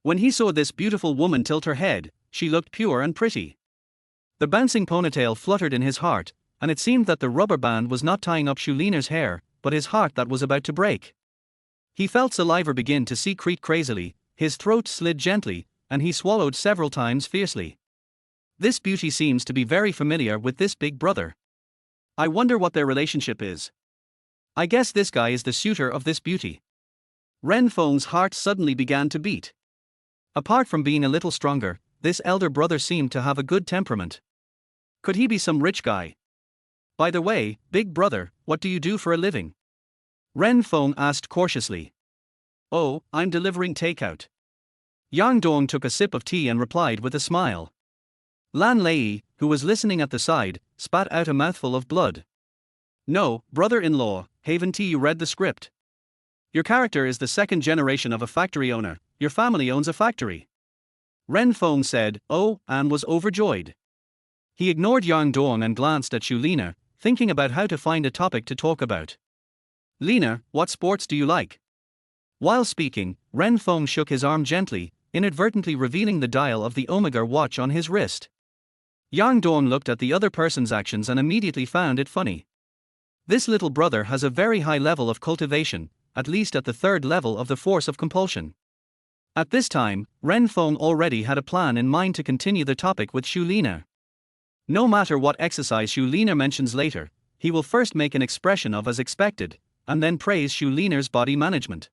When he saw this beautiful woman tilt her head, she looked pure and pretty. The bouncing ponytail fluttered in his heart, and it seemed that the rubber band was not tying up Shulina's hair, but his heart that was about to break. He felt saliva begin to secrete crazily, his throat slid gently, and he swallowed several times fiercely. This beauty seems to be very familiar with this big brother. I wonder what their relationship is. I guess this guy is the suitor of this beauty. Ren Feng's heart suddenly began to beat. Apart from being a little stronger, this elder brother seemed to have a good temperament. Could he be some rich guy? By the way, big brother, what do you do for a living? Ren Feng asked cautiously. Oh, I'm delivering takeout. Yang Dong took a sip of tea and replied with a smile. Lan Lei, who was listening at the side, spat out a mouthful of blood. No, brother-in-law, haven't you read the script? Your character is the second generation of a factory owner, your family owns a factory. Ren Feng said, oh, and was overjoyed. He ignored Yang Dong and glanced at Xu Lina, thinking about how to find a topic to talk about. Lina, what sports do you like? While speaking, Ren Feng shook his arm gently, inadvertently revealing the dial of the Omega watch on his wrist. Yang Dong looked at the other person's actions and immediately found it funny. This little brother has a very high level of cultivation, at least at the third level of the force of compulsion. At this time, Ren Feng already had a plan in mind to continue the topic with Xu Lina. No matter what exercise Xu Lina mentions later, he will first make an expression of as expected, and then praise Xu Lina's body management.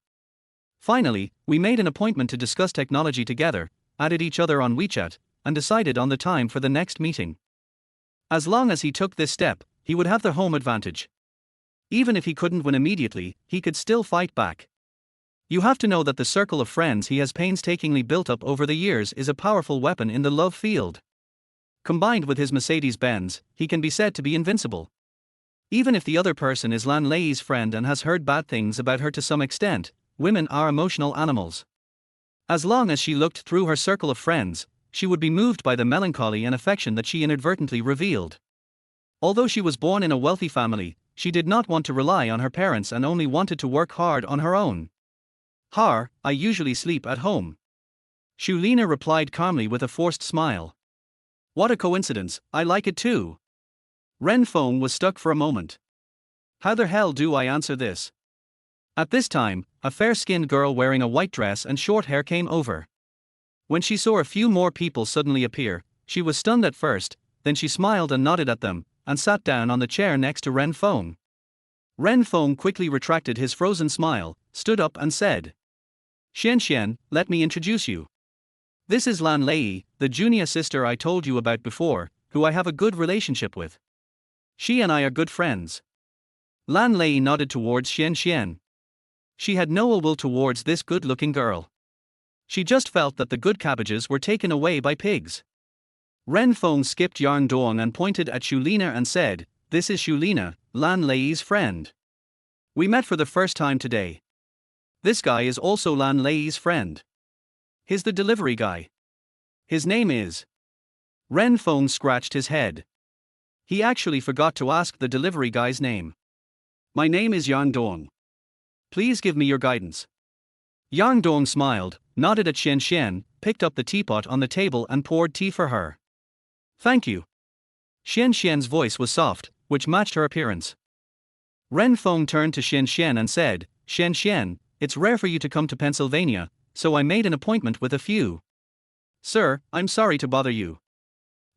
Finally, we made an appointment to discuss technology together, added each other on WeChat, and decided on the time for the next meeting. As long as he took this step, he would have the home advantage. Even if he couldn't win immediately, he could still fight back. You have to know that the circle of friends he has painstakingly built up over the years is a powerful weapon in the love field. Combined with his Mercedes-Benz, he can be said to be invincible. Even if the other person is Lan Lei's friend and has heard bad things about her to some extent, women are emotional animals. As long as she looked through her circle of friends, she would be moved by the melancholy and affection that she inadvertently revealed. Although she was born in a wealthy family, she did not want to rely on her parents and only wanted to work hard on her own. I usually sleep at home. Xu Lina replied calmly with a forced smile. What a coincidence, I like it too. Ren Feng was stuck for a moment. How the hell do I answer this? At this time, a fair-skinned girl wearing a white dress and short hair came over. When she saw a few more people suddenly appear, she was stunned at first, then she smiled and nodded at them, and sat down on the chair next to Ren Feng. Ren Feng quickly retracted his frozen smile, stood up and said, Xian, let me introduce you. This is Lan Lei, the junior sister I told you about before, who I have a good relationship with. She and I are good friends. Lan Lei nodded towards Xian. She had no ill will towards this good-looking girl. She just felt that the good cabbages were taken away by pigs. Ren Feng skipped Yang Dong and pointed at Xu Lina and said, This is Xu Lina, Lan Lei's friend. We met for the first time today. This guy is also Lan Lei's friend. He's the delivery guy. His name is... Ren Feng scratched his head. He actually forgot to ask the delivery guy's name. My name is Yang Dong. Please give me your guidance. Yang Dong smiled, nodded at Xian, picked up the teapot on the table and poured tea for her. Thank you. Xian's voice was soft, which matched her appearance. Ren Feng turned to Xian and said, Xian, it's rare for you to come to Pennsylvania, so I made an appointment with a few. Sir, I'm sorry to bother you.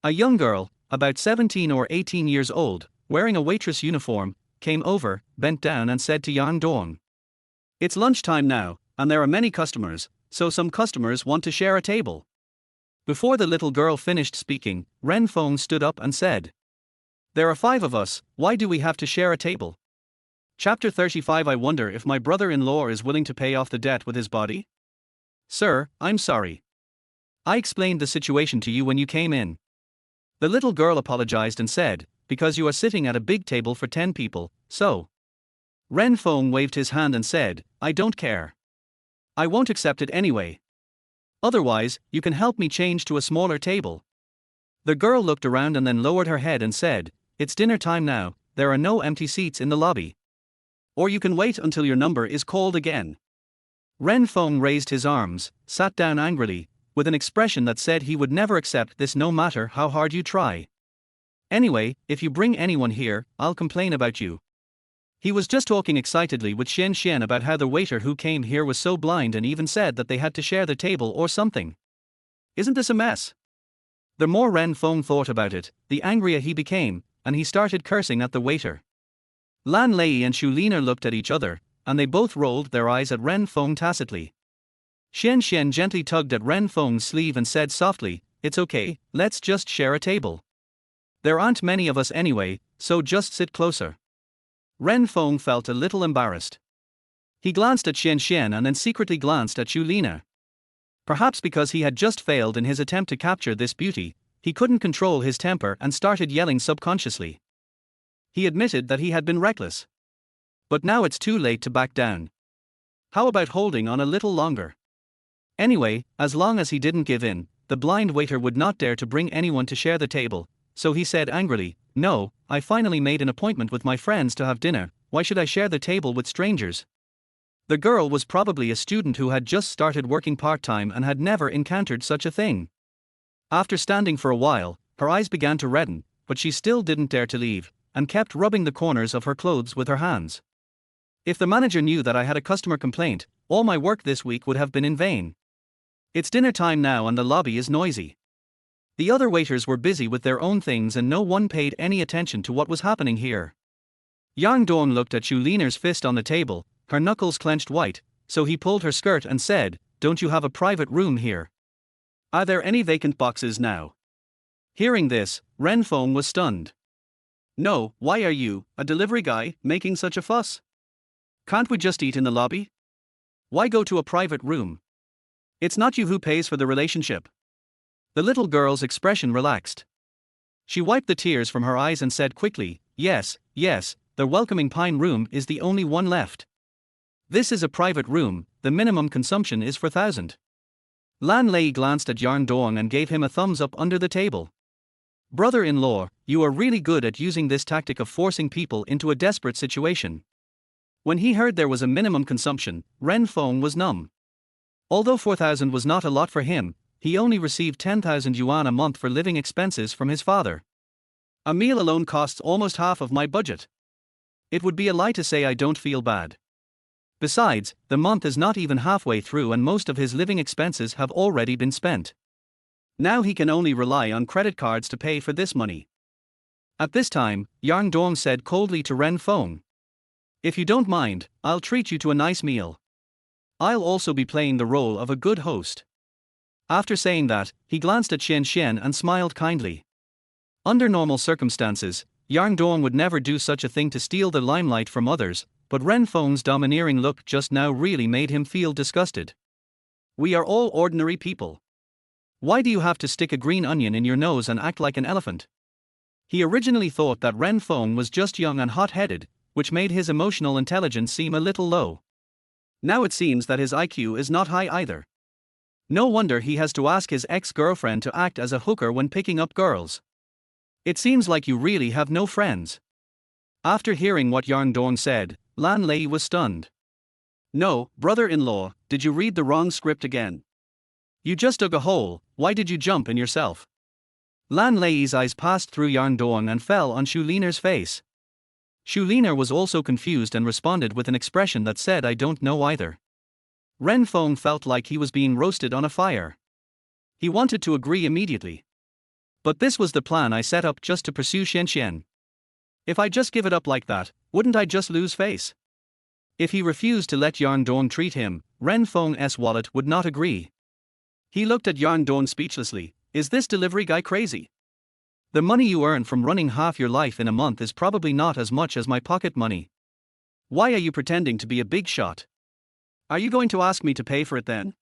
A young girl, about 17 or 18 years old, wearing a waitress uniform, came over, bent down and said to Yang Dong. It's lunchtime now, and there are many customers, so some customers want to share a table. Before the little girl finished speaking, Ren Feng stood up and said, There are 5 of us, why do we have to share a table? Chapter 35 I wonder if my brother-in-law is willing to pay off the debt with his body? Sir, I'm sorry. I explained the situation to you when you came in. The little girl apologized and said, Because you are sitting at a big table for 10 people, so. Ren Feng waved his hand and said, I don't care. I won't accept it anyway. Otherwise, you can help me change to a smaller table. The girl looked around and then lowered her head and said, It's dinner time now, there are no empty seats in the lobby. Or you can wait until your number is called again. Ren Feng raised his arms, sat down angrily, with an expression that said he would never accept this no matter how hard you try. Anyway, if you bring anyone here, I'll complain about you. He was just talking excitedly with Xian about how the waiter who came here was so blind and even said that they had to share the table or something. Isn't this a mess? The more Ren Feng thought about it, the angrier he became, and he started cursing at the waiter. Lan Lei and Xu Lina looked at each other, and they both rolled their eyes at Ren Feng tacitly. Xian gently tugged at Ren Feng's sleeve and said softly, it's okay, let's just share a table. There aren't many of us anyway, so just sit closer. Ren Feng felt a little embarrassed. He glanced at Xian Xian and then secretly glanced at Xu Lina. Perhaps because he had just failed in his attempt to capture this beauty, he couldn't control his temper and started yelling subconsciously. He admitted that he had been reckless. But now it's too late to back down. How about holding on a little longer? Anyway, as long as he didn't give in, the blind waiter would not dare to bring anyone to share the table, so he said angrily, "No, I finally made an appointment with my friends to have dinner, why should I share the table with strangers?" The girl was probably a student who had just started working part-time and had never encountered such a thing. After standing for a while, her eyes began to redden, but she still didn't dare to leave, and kept rubbing the corners of her clothes with her hands. If the manager knew that I had a customer complaint, all my work this week would have been in vain. It's dinner time now and the lobby is noisy. The other waiters were busy with their own things and no one paid any attention to what was happening here. Yang Dong looked at Xu Lina's fist on the table, her knuckles clenched white, so he pulled her skirt and said, "Don't you have a private room here? Are there any vacant boxes now?" Hearing this, Ren Feng was stunned. "No, why are you, a delivery guy, making such a fuss? Can't we just eat in the lobby? Why go to a private room? It's not you who pays for the relationship." The little girl's expression relaxed. She wiped the tears from her eyes and said quickly, yes, the welcoming pine room is the only one left. This is a private room, the minimum consumption is 4,000. Lan Lei glanced at Yarn Dong and gave him a thumbs up under the table. "Brother-in-law, you are really good at using this tactic of forcing people into a desperate situation." When he heard there was a minimum consumption, Ren Feng was numb. Although 4,000 was not a lot for him, he only received 10,000 yuan a month for living expenses from his father. A meal alone costs almost half of my budget. It would be a lie to say I don't feel bad. Besides, the month is not even halfway through and most of his living expenses have already been spent. Now he can only rely on credit cards to pay for this money. At this time, Yang Dong said coldly to Ren Feng, "If you don't mind, I'll treat you to a nice meal. I'll also be playing the role of a good host." After saying that, he glanced at Xian Xian and smiled kindly. Under normal circumstances, Yang Dong would never do such a thing to steal the limelight from others, but Ren Feng's domineering look just now really made him feel disgusted. "We are all ordinary people. Why do you have to stick a green onion in your nose and act like an elephant?" He originally thought that Ren Feng was just young and hot-headed, which made his emotional intelligence seem a little low. Now it seems that his IQ is not high either. No wonder he has to ask his ex-girlfriend to act as a hooker when picking up girls. It seems like you really have no friends. After hearing what Yarn Dong said, Lan Lei was stunned. "No, brother-in-law, did you read the wrong script again? You just dug a hole, why did you jump in yourself?" Lan Lei's eyes passed through Yarn Dong and fell on Xu Lina's face. Xu Lina was also confused and responded with an expression that said I don't know either. Ren Feng felt like he was being roasted on a fire. He wanted to agree immediately. "But this was the plan I set up just to pursue Xian Xian. If I just give it up like that, wouldn't I just lose face?" If he refused to let Yarn Dong treat him, Ren Feng's wallet would not agree. He looked at Yarn Dong speechlessly. Is this delivery guy crazy? The money you earn from running half your life in a month is probably not as much as my pocket money. Why are you pretending to be a big shot? Are you going to ask me to pay for it then?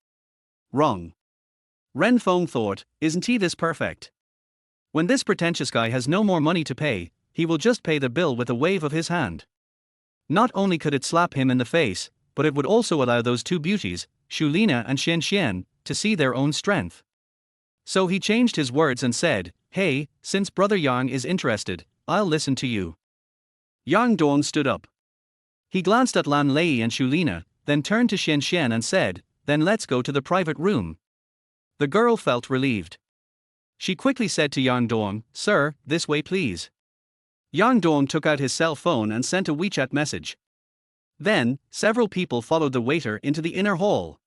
Wrong. Ren Feng thought, isn't he this perfect? When this pretentious guy has no more money to pay, he will just pay the bill with a wave of his hand. Not only could it slap him in the face, but it would also allow those two beauties, Xu Lina and Xian Xian, to see their own strength. So he changed his words and said, "Hey, since Brother Yang is interested, I'll listen to you." Yang Dong stood up. He glanced at Lan Lei and Xu Lina, then turned to Xian Xian and said, "Then let's go to the private room." The girl felt relieved. She quickly said to Yang Dong, "Sir, this way please." Yang Dong took out his cell phone and sent a WeChat message. Then, several people followed the waiter into the inner hall.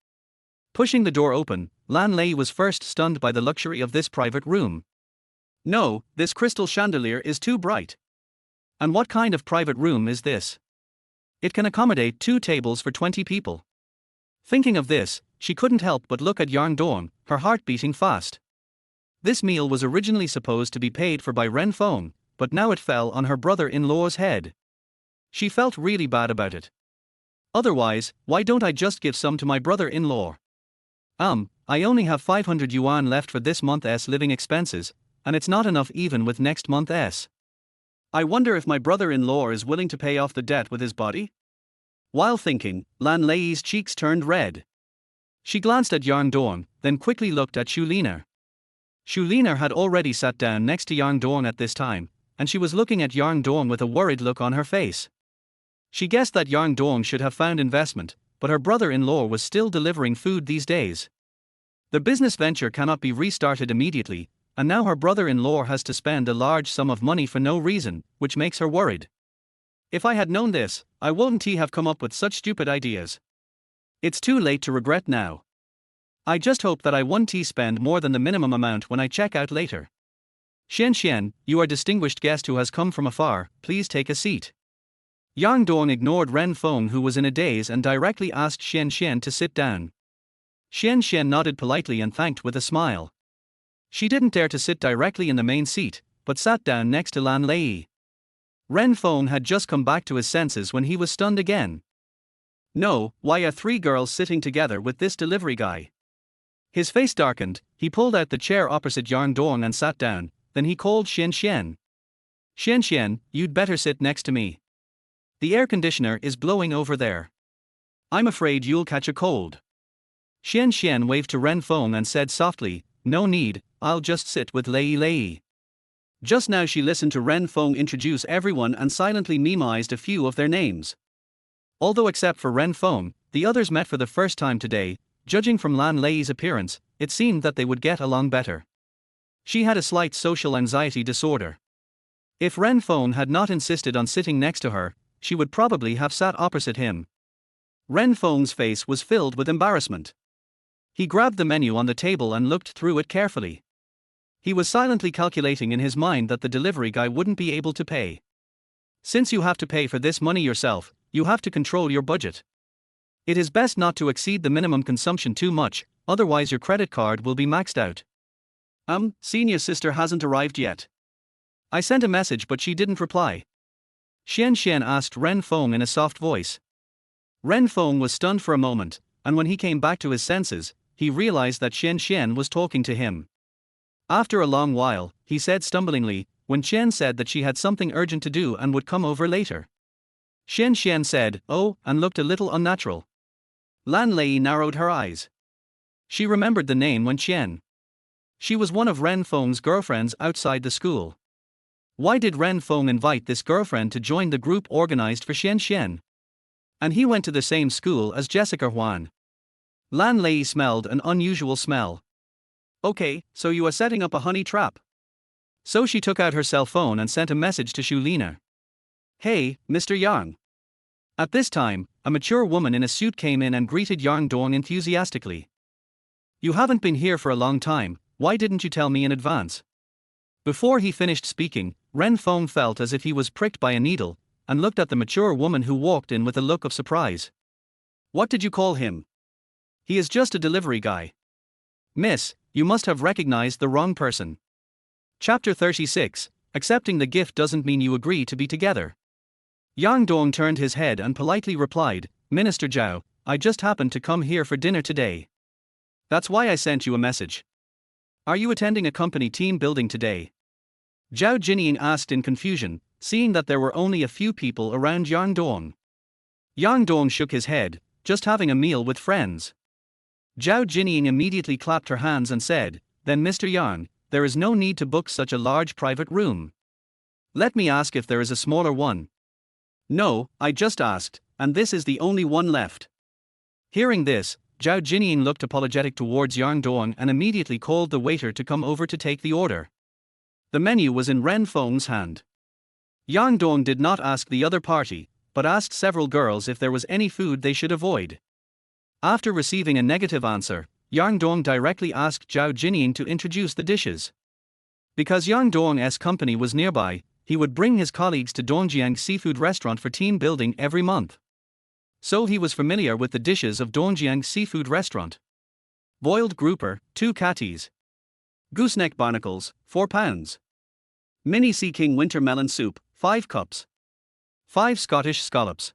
Pushing the door open, Lan Lei was first stunned by the luxury of this private room. No, this crystal chandelier is too bright. And what kind of private room is this? It can accommodate 2 tables for 20 people. Thinking of this, she couldn't help but look at Yarn Dong, her heart beating fast. This meal was originally supposed to be paid for by Ren Feng, but now it fell on her brother-in-law's head. She felt really bad about it. Otherwise, why don't I just give some to my brother-in-law? I only have 500 yuan left for this month's living expenses, and it's not enough even with next month's. I wonder if my brother-in-law is willing to pay off the debt with his body? While thinking, Lan Lei's cheeks turned red. She glanced at Yang Dong, then quickly looked at Xulina. Xulina had already sat down next to Yang Dong at this time, and she was looking at Yang Dong with a worried look on her face. She guessed that Yang Dong should have found investment, but her brother-in-law was still delivering food these days. The business venture cannot be restarted immediately, and now her brother-in-law has to spend a large sum of money for no reason, which makes her worried. If I had known this, I wouldn't have come up with such stupid ideas. It's too late to regret now. I just hope that I won't spend more than the minimum amount when I check out later. Xian, you are a distinguished guest who has come from afar, please take a seat. Yang Dong ignored Ren Feng, who was in a daze, and directly asked Xian to sit down. Xian nodded politely and thanked with a smile. She didn't dare to sit directly in the main seat, but sat down next to Lan Lei. Ren Feng had just come back to his senses when he was stunned again. No, why are three girls sitting together with this delivery guy? His face darkened, he pulled out the chair opposite Yang Dong and sat down, then he called Xian. Xian, you'd better sit next to me. The air conditioner is blowing over there. I'm afraid you'll catch a cold. Xian waved to Ren Feng and said softly, no need, I'll just sit with Lei. Just now she listened to Ren Feng introduce everyone and silently memoized a few of their names. Although except for Ren Feng, the others met for the first time today, judging from Lan Lei's appearance, it seemed that they would get along better. She had a slight social anxiety disorder. If Ren Feng had not insisted on sitting next to her, she would probably have sat opposite him. Ren Feng's face was filled with embarrassment. He grabbed the menu on the table and looked through it carefully. He was silently calculating in his mind that the delivery guy wouldn't be able to pay. Since you have to pay for this money yourself, you have to control your budget. It is best not to exceed the minimum consumption too much, otherwise your credit card will be maxed out. Senior sister hasn't arrived yet. I sent a message but she didn't reply. Xian asked Ren Feng in a soft voice. Ren Feng was stunned for a moment, and when he came back to his senses, he realized that Xian was talking to him. After a long while, he said stumblingly, when Chen said that she had something urgent to do and would come over later. Xian said, oh, and looked a little unnatural. Lan Lei narrowed her eyes. She remembered the name Wen Chen. She was one of Ren Feng's girlfriends outside the school. Why did Ren Feng invite this girlfriend to join the group organized for Xian? And he went to the same school as Jessica Huan. Lan Lei smelled an unusual smell. Okay, so you are setting up a honey trap. So she took out her cell phone and sent a message to Xulina. Hey, Mr. Yang. At this time, a mature woman in a suit came in and greeted Yang Dong enthusiastically. You haven't been here for a long time, why didn't you tell me in advance? Before he finished speaking, Ren Feng felt as if he was pricked by a needle, and looked at the mature woman who walked in with a look of surprise. What did you call him? He is just a delivery guy. Miss, you must have recognized the wrong person. Chapter 36, Accepting the gift doesn't mean you agree to be together. Yang Dong turned his head and politely replied, Minister Zhao, I just happened to come here for dinner today. That's why I sent you a message. Are you attending a company team building today? Zhao Jinying asked in confusion, seeing that there were only a few people around Yang Dong. Yang Dong shook his head, just having a meal with friends. Zhao Jinying immediately clapped her hands and said, then Mr. Yang, there is no need to book such a large private room. Let me ask if there is a smaller one. No, I just asked, and this is the only one left. Hearing this, Zhao Jinying looked apologetic towards Yang Dong and immediately called the waiter to come over to take the order. The menu was in Ren Feng's hand. Yang Dong did not ask the other party, but asked several girls if there was any food they should avoid. After receiving a negative answer, Yang Dong directly asked Zhao Jinying to introduce the dishes. Because Yang Dong's company was nearby, he would bring his colleagues to Dongjiang Seafood Restaurant for team building every month. So he was familiar with the dishes of Dongjiang Seafood Restaurant. Boiled grouper, 2 catties. Gooseneck barnacles, £4. Mini Sea King winter melon soup, 5 cups. 5 Scottish scallops.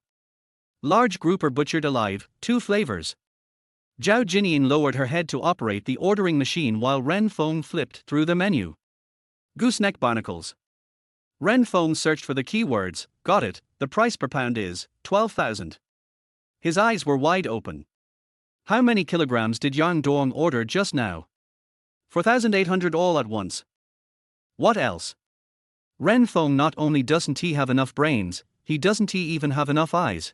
Large grouper butchered alive, 2 flavors. Zhao Jinian lowered her head to operate the ordering machine while Ren Feng flipped through the menu. Gooseneck barnacles. Ren Feng searched for the keywords, got it, the price per pound is 12,000. His eyes were wide open. How many kilograms did Yang Dong order just now? 4,800 all at once. What else? Ren Feng not only doesn't he have enough brains, he doesn't he even have enough eyes.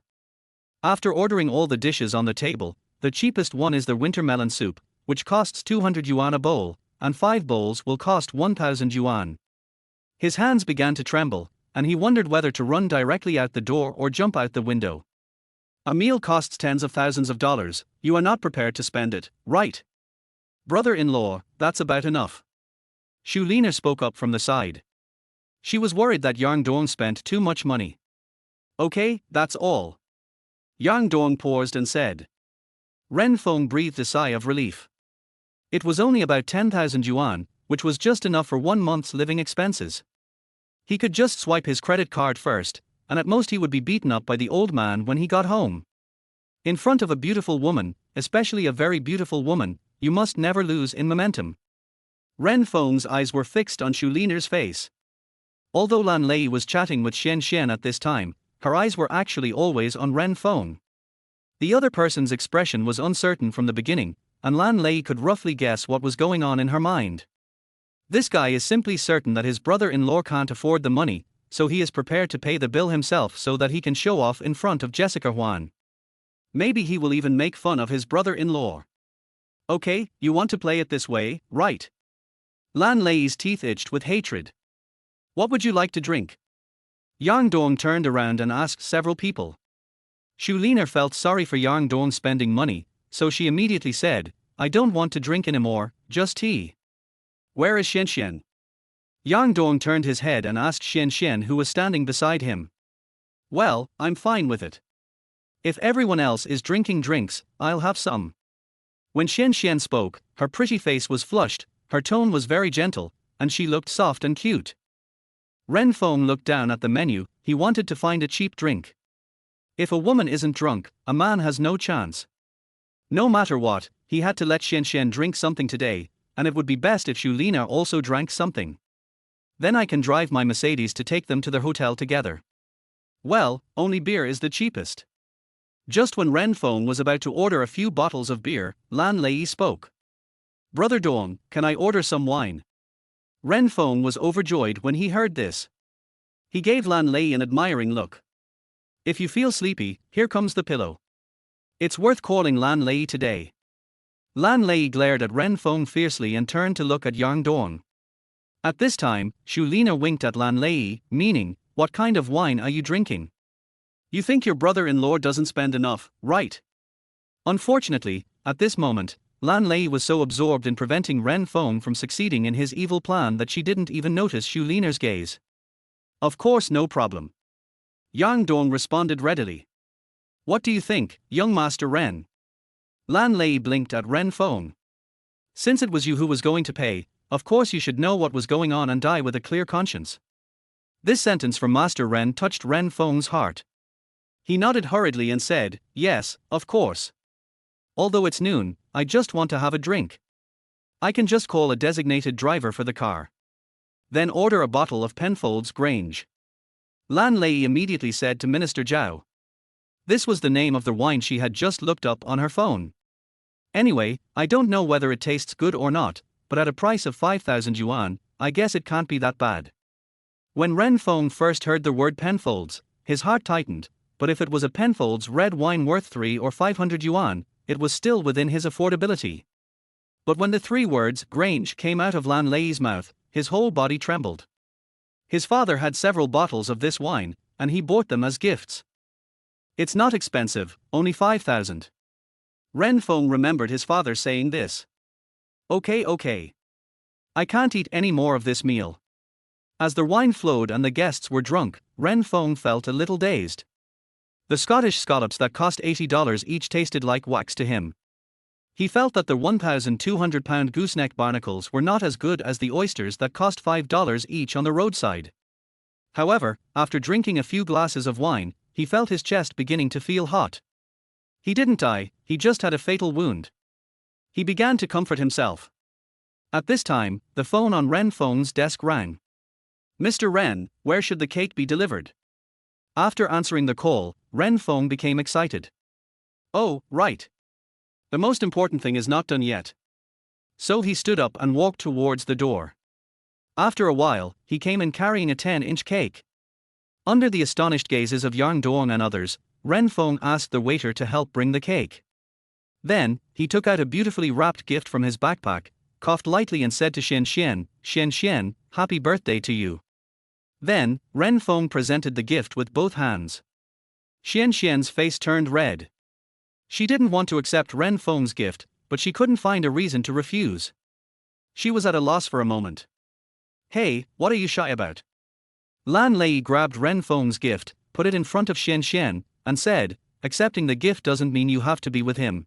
After ordering all the dishes on the table, the cheapest one is the winter melon soup, which costs 200 yuan a bowl, and 5 bowls will cost 1,000 yuan. His hands began to tremble, and he wondered whether to run directly out the door or jump out the window. A meal costs tens of thousands of dollars, you are not prepared to spend it, right? Brother-in-law, that's about enough. Xu Lina spoke up from the side. She was worried that Yang Dong spent too much money. Okay, that's all. Yang Dong paused and said. Ren Feng breathed a sigh of relief. It was only about 10,000 yuan, which was just enough for 1 month's living expenses. He could just swipe his credit card first, and at most he would be beaten up by the old man when he got home. In front of a beautiful woman, especially a very beautiful woman, you must never lose in momentum. Ren Feng's eyes were fixed on Xu Lina's face. Although Lan Lei was chatting with Xian Xian at this time, her eyes were actually always on Ren Feng. The other person's expression was uncertain from the beginning, and Lan Lei could roughly guess what was going on in her mind. This guy is simply certain that his brother-in-law can't afford the money, so he is prepared to pay the bill himself so that he can show off in front of Jessica Huan. Maybe he will even make fun of his brother-in-law. Okay, you want to play it this way, right? Lan Lei's teeth itched with hatred. What would you like to drink? Yang Dong turned around and asked several people. Xu Lina felt sorry for Yang Dong spending money, so she immediately said, I don't want to drink anymore, just tea. Where is Xian Xian? Yang Dong turned his head and asked Xian Xian who was standing beside him. Well, I'm fine with it. If everyone else is drinking drinks, I'll have some. When Xian Xian spoke, her pretty face was flushed, her tone was very gentle, and she looked soft and cute. Ren Feng looked down at the menu, he wanted to find a cheap drink. If a woman isn't drunk, a man has no chance. No matter what, he had to let Xian Xian drink something today, and it would be best if Xu Lina also drank something. Then I can drive my Mercedes to take them to the hotel together. Well, only beer is the cheapest. Just when Ren Feng was about to order a few bottles of beer, Lan Lei spoke. Brother Dong, can I order some wine? Ren Feng was overjoyed when he heard this. He gave Lan Lei an admiring look. If you feel sleepy, here comes the pillow. It's worth calling Lan Lei today. Lan Lei glared at Ren Feng fiercely and turned to look at Yang Dong. At this time, Xu Lina winked at Lan Lei, meaning, what kind of wine are you drinking? You think your brother-in-law doesn't spend enough, right? Unfortunately, at this moment, Lan Lei was so absorbed in preventing Ren Feng from succeeding in his evil plan that she didn't even notice Xu Lina's gaze. Of course, no problem. Yang Dong responded readily. What do you think, young Master Ren? Lan Lei blinked at Ren Feng. Since it was you who was going to pay, of course you should know what was going on and die with a clear conscience. This sentence from Master Ren touched Ren Feng's heart. He nodded hurriedly and said, yes, of course. Although it's noon, I just want to have a drink. I can just call a designated driver for the car. Then order a bottle of Penfolds Grange. Lan Lei immediately said to Minister Zhao. This was the name of the wine she had just looked up on her phone. Anyway, I don't know whether it tastes good or not, but at a price of 5,000 yuan, I guess it can't be that bad. When Ren Feng first heard the word Penfolds, his heart tightened, but if it was a Penfolds red wine worth 300 or 500 yuan, it was still within his affordability. But when the 3 words Grange came out of Lan Lei's mouth, his whole body trembled. His father had several bottles of this wine, and he bought them as gifts. It's not expensive, only 5,000. Ren Feng remembered his father saying this. Okay. I can't eat any more of this meal. As the wine flowed and the guests were drunk, Ren Feng felt a little dazed. The Scottish scallops that cost $80 each tasted like wax to him. He felt that the 1,200-pound gooseneck barnacles were not as good as the oysters that cost $5 each on the roadside. However, after drinking a few glasses of wine, he felt his chest beginning to feel hot. He didn't die, he just had a fatal wound. He began to comfort himself. At this time, the phone on Ren Feng's desk rang. "Mr. Ren, where should the cake be delivered?" After answering the call, Ren Feng became excited. "Oh, right. The most important thing is not done yet." So he stood up and walked towards the door. After a while, he came in carrying a 10-inch cake. Under the astonished gazes of Yang Dong and others, Ren Feng asked the waiter to help bring the cake. Then, he took out a beautifully wrapped gift from his backpack, coughed lightly and said to Xian Xian, "Happy birthday to you." Then, Ren Feng presented the gift with both hands. Xian Xian's face turned red. She didn't want to accept Ren Feng's gift, but she couldn't find a reason to refuse. She was at a loss for a moment. "Hey, what are you shy about?" Lan Lei grabbed Ren Feng's gift, put it in front of Xian Xian, and said, "Accepting the gift doesn't mean you have to be with him."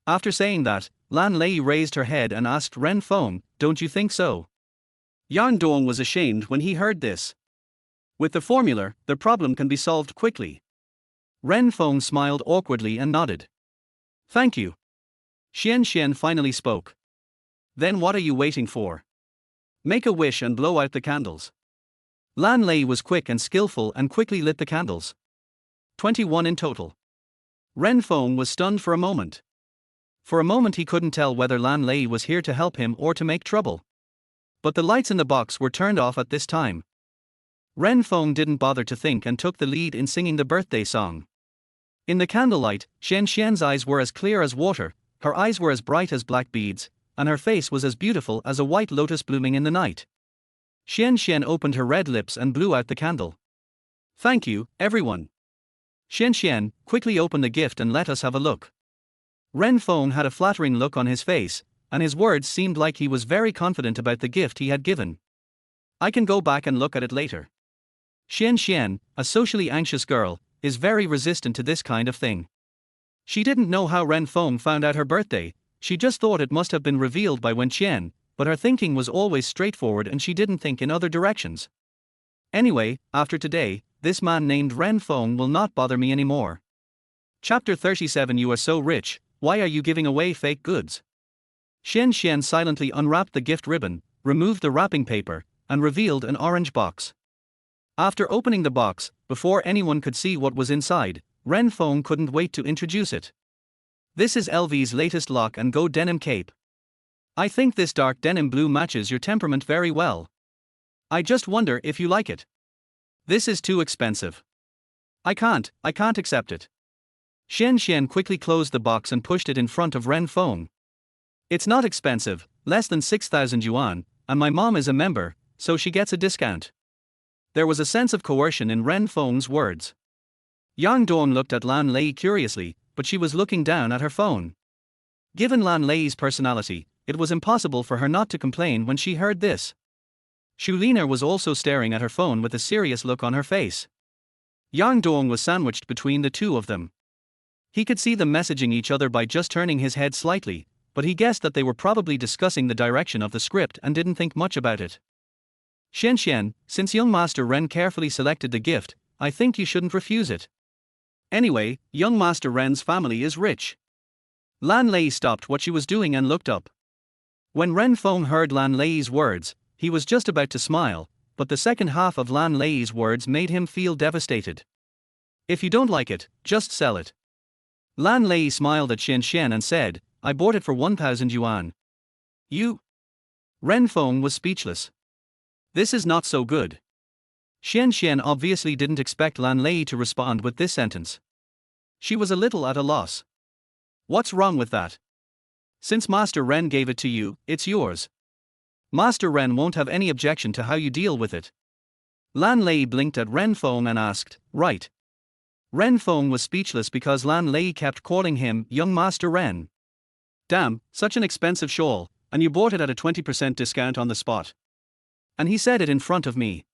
After saying that, Lan Lei raised her head and asked Ren Feng, "Don't you think so?" Yang Dong was ashamed when he heard this. With the formula, the problem can be solved quickly. Ren Feng smiled awkwardly and nodded. "Thank you." Xian Xian finally spoke. "Then what are you waiting for? Make a wish and blow out the candles." Lan Lei was quick and skillful and quickly lit the candles. 21 in total. Ren Feng was stunned for a moment. For a moment he couldn't tell whether Lan Lei was here to help him or to make trouble. But the lights in the box were turned off at this time. Ren Feng didn't bother to think and took the lead in singing the birthday song. In the candlelight, Xian Xian's eyes were as clear as water, her eyes were as bright as black beads, and her face was as beautiful as a white lotus blooming in the night. Xian Xian opened her red lips and blew out the candle. "Thank you, everyone." Xian Xian, quickly open the gift and let us have a look. Ren Feng had a flattering look on his face, and his words seemed like he was very confident about the gift he had given. "I can go back and look at it later." Xian Xian, a socially anxious girl, is very resistant to this kind of thing. She didn't know how Ren Feng found out her birthday, she just thought it must have been revealed by Wen Qian, but her thinking was always straightforward and she didn't think in other directions. Anyway, after today, this man named Ren Feng will not bother me anymore. Chapter 37. You are so rich, why are you giving away fake goods? Xian Xian silently unwrapped the gift ribbon, removed the wrapping paper, and revealed an orange box. After opening the box, before anyone could see what was inside, Ren Feng couldn't wait to introduce it. "This is LV's latest lock and go denim cape. I think this dark denim blue matches your temperament very well. I just wonder if you like it. This is too expensive. I can't accept it." Xian Xian quickly closed the box and pushed it in front of Ren Feng. "It's not expensive, less than 6,000 yuan, and my mom is a member, so she gets a discount." There was a sense of coercion in Ren Feng's words. Yang Dong looked at Lan Lei curiously, but she was looking down at her phone. Given Lan Lei's personality, it was impossible for her not to complain when she heard this. Lina was also staring at her phone with a serious look on her face. Yang Dong was sandwiched between the two of them. He could see them messaging each other by just turning his head slightly, but he guessed that they were probably discussing the direction of the script and didn't think much about it. "Xian Xian, since young Master Ren carefully selected the gift, I think you shouldn't refuse it. Anyway, young Master Ren's family is rich." Lan Lei stopped what she was doing and looked up. When Ren Feng heard Lan Lei's words, he was just about to smile, but the second half of Lan Lei's words made him feel devastated. "If you don't like it, just sell it." Lan Lei smiled at Xian Xian and said, "I bought it for 1,000 yuan. You?" Ren Feng was speechless. This is not so good. Xian Xian obviously didn't expect Lan Lei to respond with this sentence. She was a little at a loss. "What's wrong with that? Since Master Ren gave it to you, it's yours. Master Ren won't have any objection to how you deal with it." Lan Lei blinked at Ren Feng and asked, "Right?" Ren Feng was speechless because Lan Lei kept calling him young Master Ren. "Damn, such an expensive shawl, and you bought it at a 20% discount on the spot. And he said it in front of me."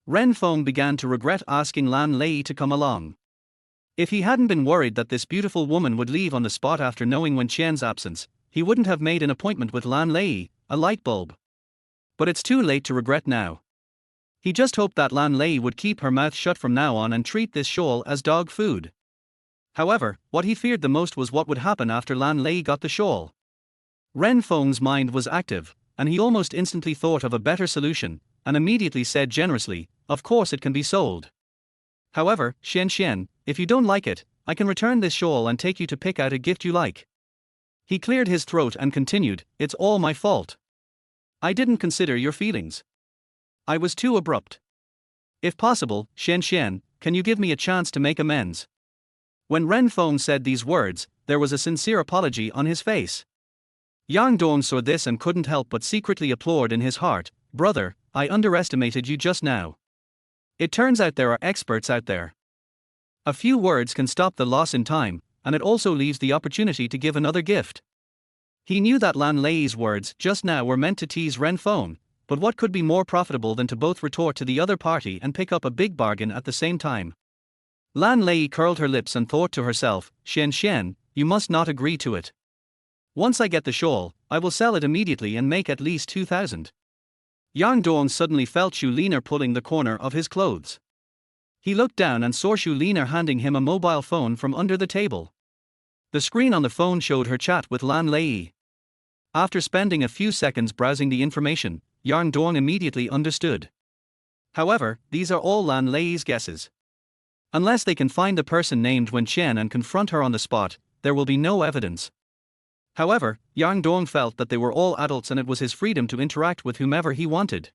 Ren Feng began to regret asking Lan Lei to come along. If he hadn't been worried that this beautiful woman would leave on the spot after knowing Wen Qian's absence, he wouldn't have made an appointment with Lan Lei, a light bulb. But it's too late to regret now. He just hoped that Lan Lei would keep her mouth shut from now on and treat this shawl as dog food. However, what he feared the most was what would happen after Lan Lei got the shawl. Ren Feng's mind was active, and he almost instantly thought of a better solution, and immediately said generously, "Of course it can be sold. However, Xian, if you don't like it, I can return this shawl and take you to pick out a gift you like." He cleared his throat and continued, "It's all my fault. I didn't consider your feelings. I was too abrupt. If possible, Xian, can you give me a chance to make amends?" When Ren Feng said these words, there was a sincere apology on his face. Yang Dong saw this and couldn't help but secretly applaud in his heart. "Brother, I underestimated you just now. It turns out there are experts out there. A few words can stop the loss in time, and it also leaves the opportunity to give another gift." He knew that Lan Lei's words just now were meant to tease Ren Feng, but what could be more profitable than to both retort to the other party and pick up a big bargain at the same time? Lan Lei curled her lips and thought to herself, Xian, you must not agree to it. Once I get the shawl, I will sell it immediately and make at least 2,000. Yang Dong suddenly felt Xu Liner pulling the corner of his clothes. He looked down and saw Xu Liner handing him a mobile phone from under the table. The screen on the phone showed her chat with Lan Lei. After spending a few seconds browsing the information, Yang Dong immediately understood. However, these are all Lan Lei's guesses. Unless they can find the person named Wen Qian and confront her on the spot, there will be no evidence. However, Yang Dong felt that they were all adults and it was his freedom to interact with whomever he wanted.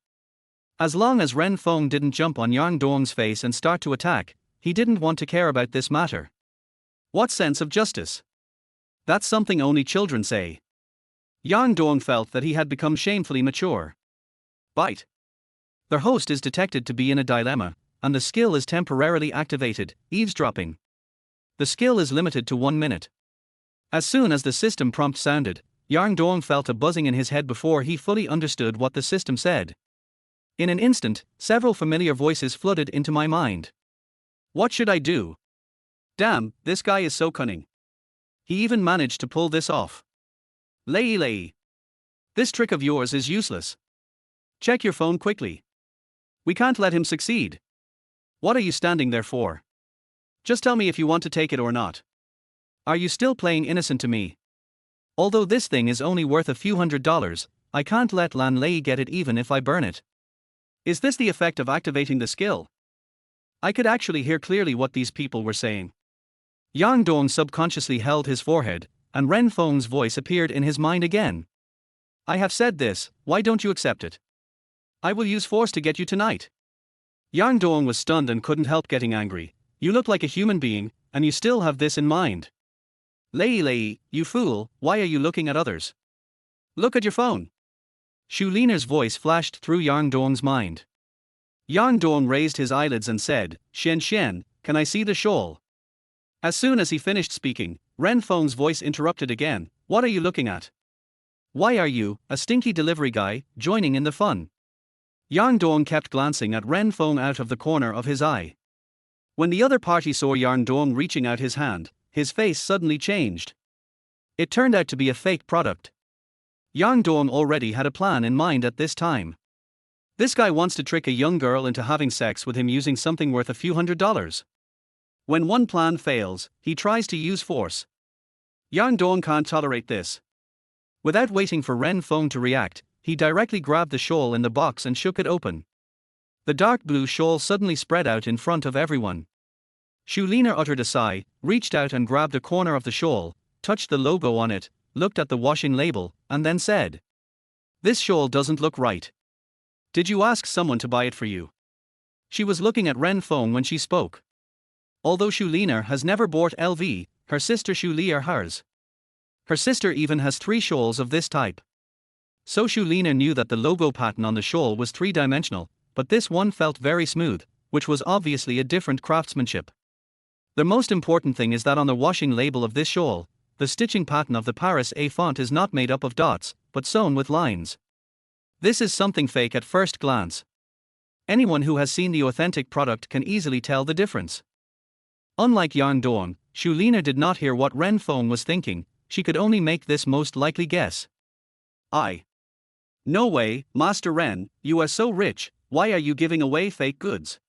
As long as Ren Feng didn't jump on Yang Dong's face and start to attack, he didn't want to care about this matter. What sense of justice? That's something only children say. Yang Dong felt that he had become shamefully mature. Bite. Their host is detected to be in a dilemma, and the skill is temporarily activated, eavesdropping. The skill is limited to 1 minute. As soon as the system prompt sounded, Yang Dong felt a buzzing in his head before he fully understood what the system said. In an instant, several familiar voices flooded into my mind. What should I do? Damn, this guy is so cunning. He even managed to pull this off. Lei. This trick of yours is useless. Check your phone quickly. We can't let him succeed. What are you standing there for? Just tell me if you want to take it or not. Are you still playing innocent to me? Although this thing is only worth a few $100s, I can't let Lan Lei get it even if I burn it. Is this the effect of activating the skill? I could actually hear clearly what these people were saying. Yang Dong subconsciously held his forehead, and Ren Feng's voice appeared in his mind again. I have said this, why don't you accept it? I will use force to get you tonight. Yang Dong was stunned and couldn't help getting angry. You look like a human being, and you still have this in mind. Lei, you fool, why are you looking at others? Look at your phone. Xu Liner's voice flashed through Yang Dong's mind. Yang Dong raised his eyelids and said, Xian, can I see the shawl? As soon as he finished speaking, Ren Feng's voice interrupted again, what are you looking at? Why are you, a stinky delivery guy, joining in the fun? Yang Dong kept glancing at Ren Feng out of the corner of his eye. When the other party saw Yang Dong reaching out his hand, his face suddenly changed. It turned out to be a fake product. Yang Dong already had a plan in mind at this time. This guy wants to trick a young girl into having sex with him using something worth a few $100s. When one plan fails, he tries to use force. Yang Dong can't tolerate this. Without waiting for Ren Feng to react, he directly grabbed the shawl in the box and shook it open. The dark blue shawl suddenly spread out in front of everyone. Xu Liner uttered a sigh, reached out and grabbed a corner of the shawl, touched the logo on it, looked at the washing label, and then said, This shawl doesn't look right. Did you ask someone to buy it for you? She was looking at Ren Feng when she spoke. Although Xu Liner has never bought LV, her sister Xu Li has. Her sister even has 3 shawls of this type. So Xu Liner knew that the logo pattern on the shawl was 3-dimensional, but this one felt very smooth, which was obviously a different craftsmanship. The most important thing is that on the washing label of this shawl, the stitching pattern of the Paris A font is not made up of dots, but sewn with lines. This is something fake at first glance. Anyone who has seen the authentic product can easily tell the difference. Unlike Yang Dong, Shu Lina did not hear what Ren Feng was thinking, she could only make this most likely guess. No way, Master Ren, you are so rich, why are you giving away fake goods?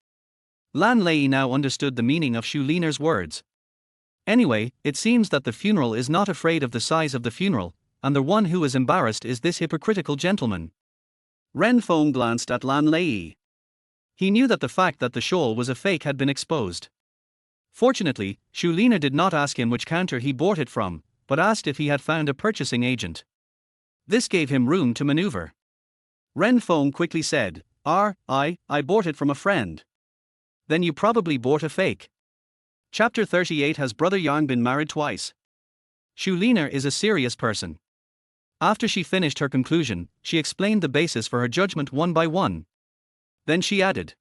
Lan Lei now understood the meaning of Shu Lina's words. Anyway, it seems that the funeral is not afraid of the size of the funeral, and the one who is embarrassed is this hypocritical gentleman. Ren Feng glanced at Lan Lei. He knew that the fact that the shawl was a fake had been exposed. Fortunately, Shu Lina did not ask him which counter he bought it from, but asked if he had found a purchasing agent. This gave him room to maneuver. Ren Feng quickly said, I bought it from a friend. Then you probably bought a fake. Chapter 38 Has Brother Yang been married twice? Shu Lina is a serious person. After she finished her conclusion, she explained the basis for her judgment one by one. Then she added,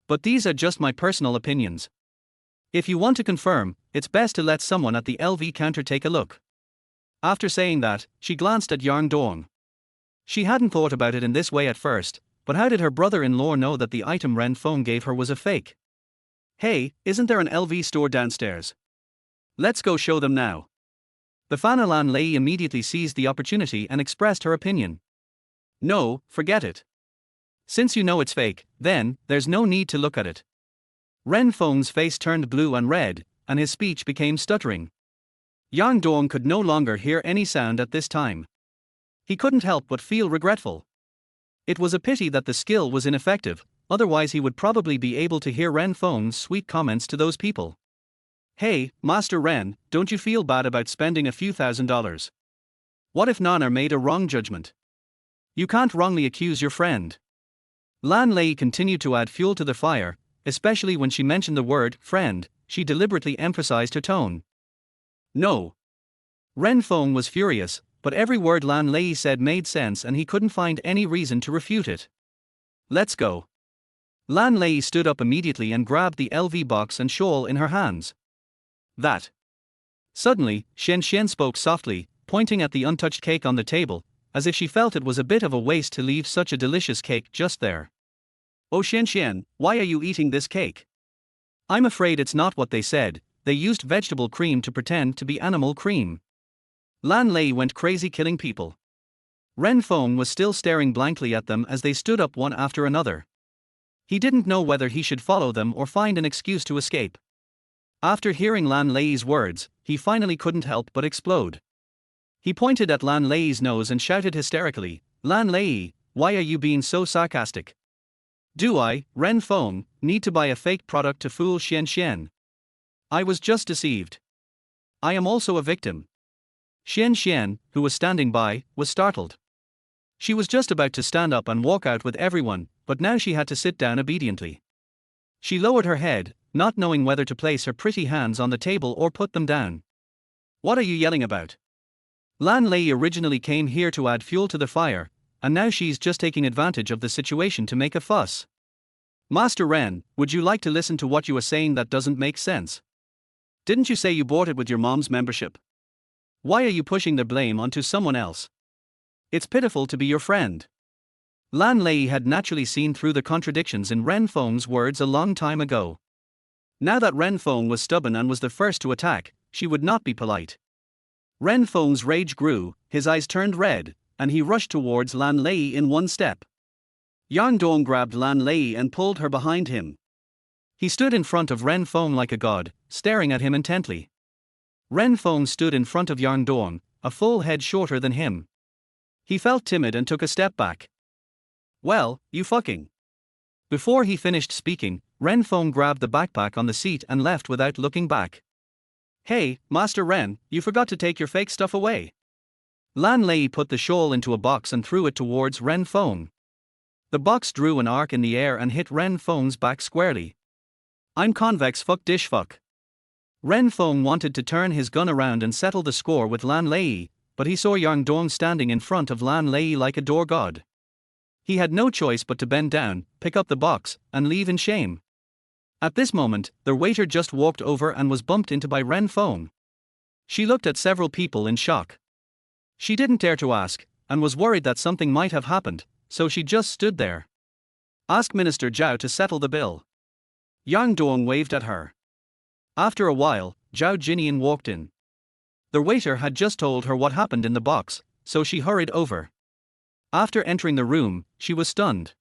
but these are just my personal opinions. If you want to confirm, it's best to let someone at the LV counter take a look. After saying that, she glanced at Yang Dong. She hadn't thought about it in this way at first, but how did her brother-in-law know that the item Ren Feng gave her was a fake? Hey, isn't there an LV store downstairs? Let's go show them now. The fan Lan Lei immediately seized the opportunity and expressed her opinion. No, forget it. Since you know it's fake, then, there's no need to look at it. Ren Feng's face turned blue and red, and his speech became stuttering. Yang Dong could no longer hear any sound at this time. He couldn't help but feel regretful. It was a pity that the skill was ineffective, otherwise he would probably be able to hear Ren Feng's sweet comments to those people. Hey, Master Ren, don't you feel bad about spending a few $1,000s? What if Nana made a wrong judgment? You can't wrongly accuse your friend. Lan Lei continued to add fuel to the fire, especially when she mentioned the word friend. She deliberately emphasized her tone. No. Ren Feng was furious, but every word Lan Lei said made sense and he couldn't find any reason to refute it. Let's go. Lan Lei stood up immediately and grabbed the LV box and shawl in her hands. That. Suddenly, Xian Xian spoke softly, pointing at the untouched cake on the table, as if she felt it was a bit of a waste to leave such a delicious cake just there. Oh Xian Xian, why are you eating this cake? I'm afraid it's not what they said, they used vegetable cream to pretend to be animal cream. Lan Lei went crazy killing people. Ren Feng was still staring blankly at them as they stood up one after another. He didn't know whether he should follow them or find an excuse to escape. After hearing Lan Lei's words, he finally couldn't help but explode. He pointed at Lan Lei's nose and shouted hysterically, Lan Lei, why are you being so sarcastic? Do I, Ren Feng, need to buy a fake product to fool Xian Xian? I was just deceived. I am also a victim. Xian Xian, who was standing by, was startled. She was just about to stand up and walk out with everyone, but now she had to sit down obediently. She lowered her head, not knowing whether to place her pretty hands on the table or put them down. What are you yelling about? Lan Lei originally came here to add fuel to the fire, and now she's just taking advantage of the situation to make a fuss. Master Ren, would you like to listen to what you are saying that doesn't make sense? Didn't you say you bought it with your mom's membership? Why are you pushing the blame onto someone else? It's pitiful to be your friend. Lan Lei had naturally seen through the contradictions in Ren Feng's words a long time ago. Now that Ren Feng was stubborn and was the first to attack, she would not be polite. Ren Feng's rage grew, his eyes turned red, and he rushed towards Lan Lei in one step. Yang Dong grabbed Lan Lei and pulled her behind him. He stood in front of Ren Feng like a god, staring at him intently. Ren Feng stood in front of Yang Dong, a full head shorter than him. He felt timid and took a step back. Well, you fucking. Before he finished speaking, Ren Feng grabbed the backpack on the seat and left without looking back. Hey, Master Ren, you forgot to take your fake stuff away. Lan Lei put the shawl into a box and threw it towards Ren Feng. The box drew an arc in the air and hit Ren Feng's back squarely. I'm convex fuck dish fuck. Ren Feng wanted to turn his gun around and settle the score with Lan Lei, but he saw Yang Dong standing in front of Lan Lei like a door god. He had no choice but to bend down, pick up the box, and leave in shame. At this moment, the waiter just walked over and was bumped into by Ren Feng. She looked at several people in shock. She didn't dare to ask, and was worried that something might have happened, so she just stood there. Ask Minister Zhao to settle the bill. Yang Dong waved at her. After a while, Zhao Jinian walked in. The waiter had just told her what happened in the box, so she hurried over. After entering the room, she was stunned.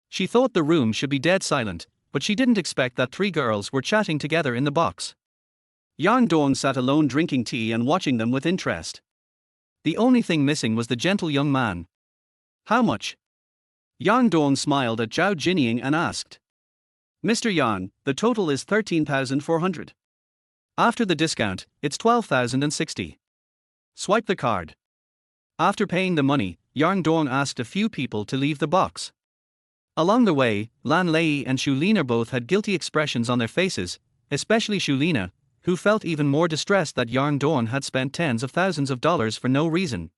She thought the room should be dead silent, but she didn't expect that three girls were chatting together in the box. Yang Dong sat alone drinking tea and watching them with interest. The only thing missing was the gentle young man. How much? Yang Dong smiled at Zhao Jinying and asked. Mr. Yang, the total is 13,400. After the discount, it's 12,060. Swipe the card. After paying the money, Yang Dong asked a few people to leave the box. Along the way, Lan Lei and Xu Lina both had guilty expressions on their faces, especially Xu Lina, who felt even more distressed that Yang Dong had spent tens of thousands of dollars for no reason.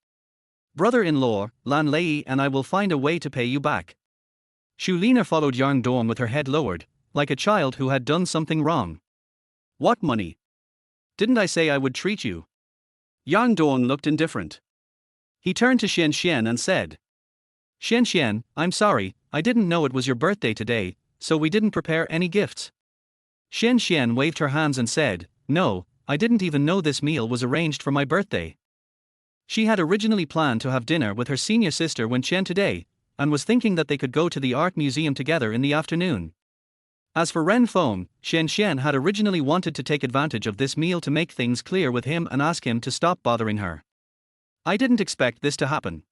Brother-in-law, Lan Lei and I will find a way to pay you back. Xu Lina followed Yang Dong with her head lowered, like a child who had done something wrong. What money? Didn't I say I would treat you? Yang Dong looked indifferent. He turned to Xian Xian and said. Xian Xian, I'm sorry, I didn't know it was your birthday today, so we didn't prepare any gifts. Xian Xian waved her hands and said, No, I didn't even know this meal was arranged for my birthday. She had originally planned to have dinner with her senior sister Wen Qian today, and was thinking that they could go to the art museum together in the afternoon. As for Ren Feng, Xian Xian had originally wanted to take advantage of this meal to make things clear with him and ask him to stop bothering her. I didn't expect this to happen.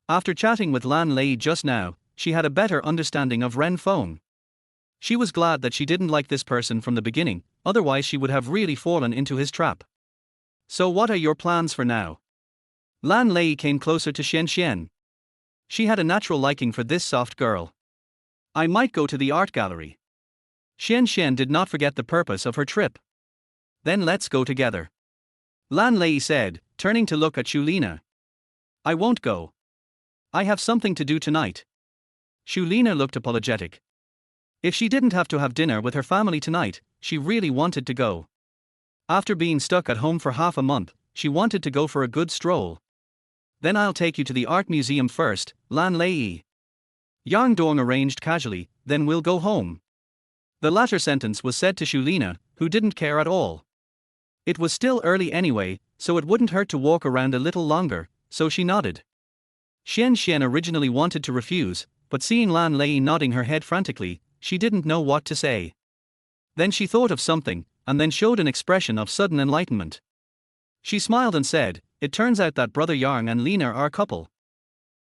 After chatting with Lan Lei just now, she had a better understanding of Ren Feng. She was glad that she didn't like this person from the beginning, otherwise she would have really fallen into his trap. So what are your plans for now? Lan Lei came closer to Xian Xian. She had a natural liking for this soft girl. I might go to the art gallery. Xian Xian did not forget the purpose of her trip. Then let's go together. Lan Lei said, turning to look at Xu Lina. I won't go. I have something to do tonight. Xu Lina looked apologetic. If she didn't have to have dinner with her family tonight, she really wanted to go. After being stuck at home for half a month, she wanted to go for a good stroll. Then I'll take you to the art museum first, Lan Lei. Yang Dong arranged casually, then we'll go home. The latter sentence was said to Xu Lina, who didn't care at all. It was still early anyway, so it wouldn't hurt to walk around a little longer, so she nodded. Xian Xian originally wanted to refuse, but seeing Lan Lei nodding her head frantically, she didn't know what to say. Then she thought of something, and then showed an expression of sudden enlightenment. She smiled and said, It turns out that Brother Yang and Lina are a couple.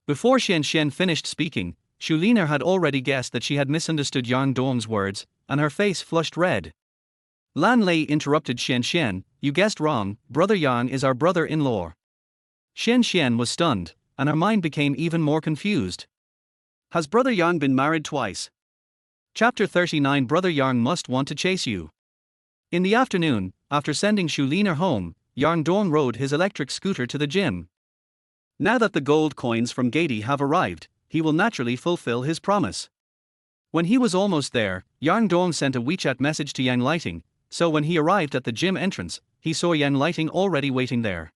Before Xian Xian finished speaking, Xu Lina had already guessed that she had misunderstood Yang Dong's words, and her face flushed red. Lan Lei interrupted Xian Xian, You guessed wrong, Brother Yang is our brother-in-law. Xian Xian was stunned, and her mind became even more confused. Has Brother Yang been married twice? Chapter 39 Brother Yang must want to chase you. In the afternoon, after sending Xu Lina home, Yang Dong rode his electric scooter to the gym. Now that the gold coins from Gady have arrived, he will naturally fulfill his promise. When he was almost there, Yang Dong sent a WeChat message to Yang Lighting, so when he arrived at the gym entrance, he saw Yang Lighting already waiting there.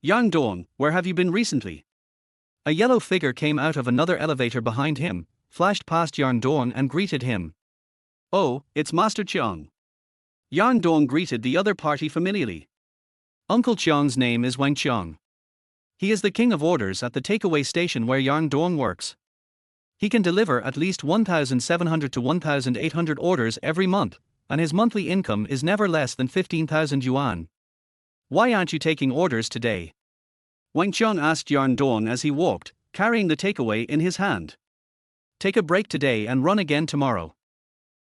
Yang Dong, where have you been recently? A yellow figure came out of another elevator behind him, flashed past Yang Dong and greeted him. Oh, it's Master Chiang. Yang Dong greeted the other party familiarly. Uncle Chiang's name is Wang Chiang. He is the king of orders at the takeaway station where Yang Dong works. He can deliver at least 1,700 to 1,800 orders every month, and his monthly income is never less than 15,000 yuan. Why aren't you taking orders today? Wang Qiang asked Yang Dong as he walked, carrying the takeaway in his hand. Take a break today and run again tomorrow.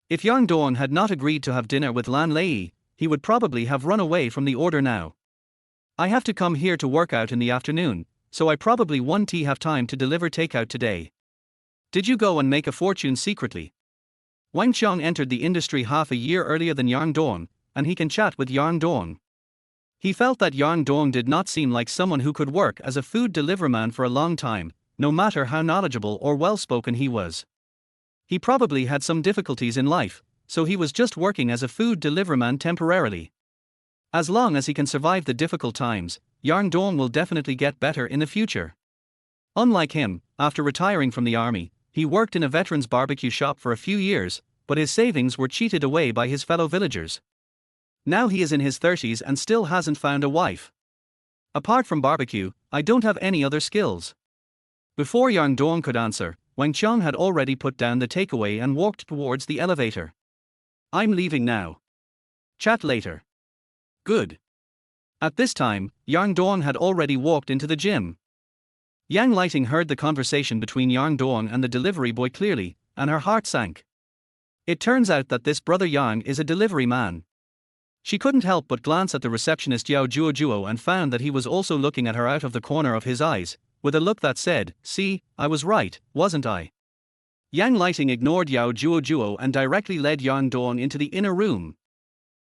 If Yang Dong had not agreed to have dinner with Lan Lei, he would probably have run away from the order now. I have to come here to work out in the afternoon, so I probably won't have time to deliver takeout today. Did you go and make a fortune secretly? Wang Qiang entered the industry half a year earlier than Yang Dong, and he can chat with Yang Dong. He felt that Yang Dong did not seem like someone who could work as a food deliverman for a long time, no matter how knowledgeable or well-spoken he was. He probably had some difficulties in life, so he was just working as a food deliverman temporarily. As long as he can survive the difficult times, Yang Dong will definitely get better in the future. Unlike him, after retiring from the army, he worked in a veterans barbecue shop for a few years, but his savings were cheated away by his fellow villagers. Now he is in his 30s and still hasn't found a wife. Apart from barbecue, I don't have any other skills. Before Yang Dong could answer, Wang Qiang had already put down the takeaway and walked towards the elevator. I'm leaving now. Chat later. Good. At this time, Yang Dong had already walked into the gym. Yang Lighting heard the conversation between Yang Dong and the delivery boy clearly, and her heart sank. It turns out that this brother Yang is a delivery man. She couldn't help but glance at the receptionist Yao Juo and found that he was also looking at her out of the corner of his eyes, with a look that said, "See, I was right, wasn't I?" Yang Lighting ignored Yao Juo and directly led Yang Dong into the inner room.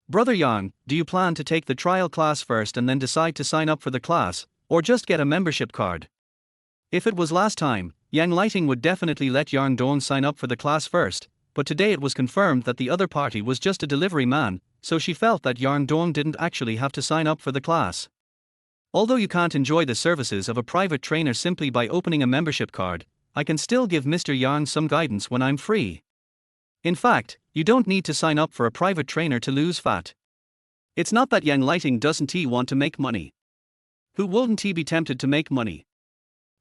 Brother Yang, do you plan to take the trial class first and then decide to sign up for the class, or just get a membership card? If it was last time, Yang Lighting would definitely let Yang Dong sign up for the class first, but today it was confirmed that the other party was just a delivery man, so she felt that Yang Dong didn't actually have to sign up for the class. Although you can't enjoy the services of a private trainer simply by opening a membership card, I can still give Mr. Yang some guidance when I'm free. In fact, you don't need to sign up for a private trainer to lose fat. It's not that Yang Lighting doesn't want to make money. Who wouldn't be tempted to make money?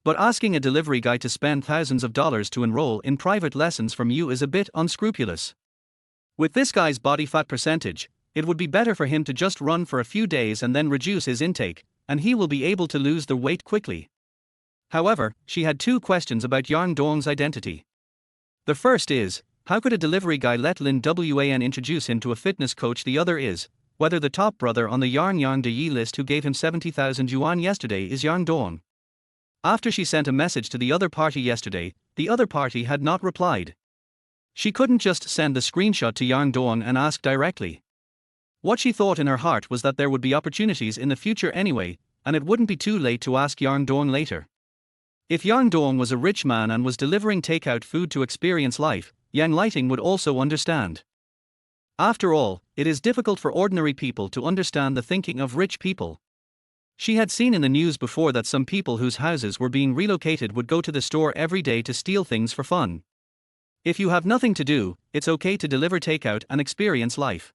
But asking a delivery guy to spend thousands of dollars to enroll in private lessons from you is a bit unscrupulous. With this guy's body fat percentage, it would be better for him to just run for a few days and then reduce his intake, and he will be able to lose the weight quickly. However, she had two questions about Yang Dong's identity. The first is, how could a delivery guy let Lin Wan introduce him to a fitness coach? The other is, whether the top brother on the Yang De Yi list who gave him 70,000 yuan yesterday is Yang Dong. After she sent a message to the other party yesterday, the other party had not replied. She couldn't just send the screenshot to Yang Dong and ask directly. What she thought in her heart was that there would be opportunities in the future anyway, and it wouldn't be too late to ask Yang Dong later. If Yang Dong was a rich man and was delivering takeout food to experience life, Yang Lighting would also understand. After all, it is difficult for ordinary people to understand the thinking of rich people. She had seen in the news before that some people whose houses were being relocated would go to the store every day to steal things for fun. If you have nothing to do, it's okay to deliver takeout and experience life.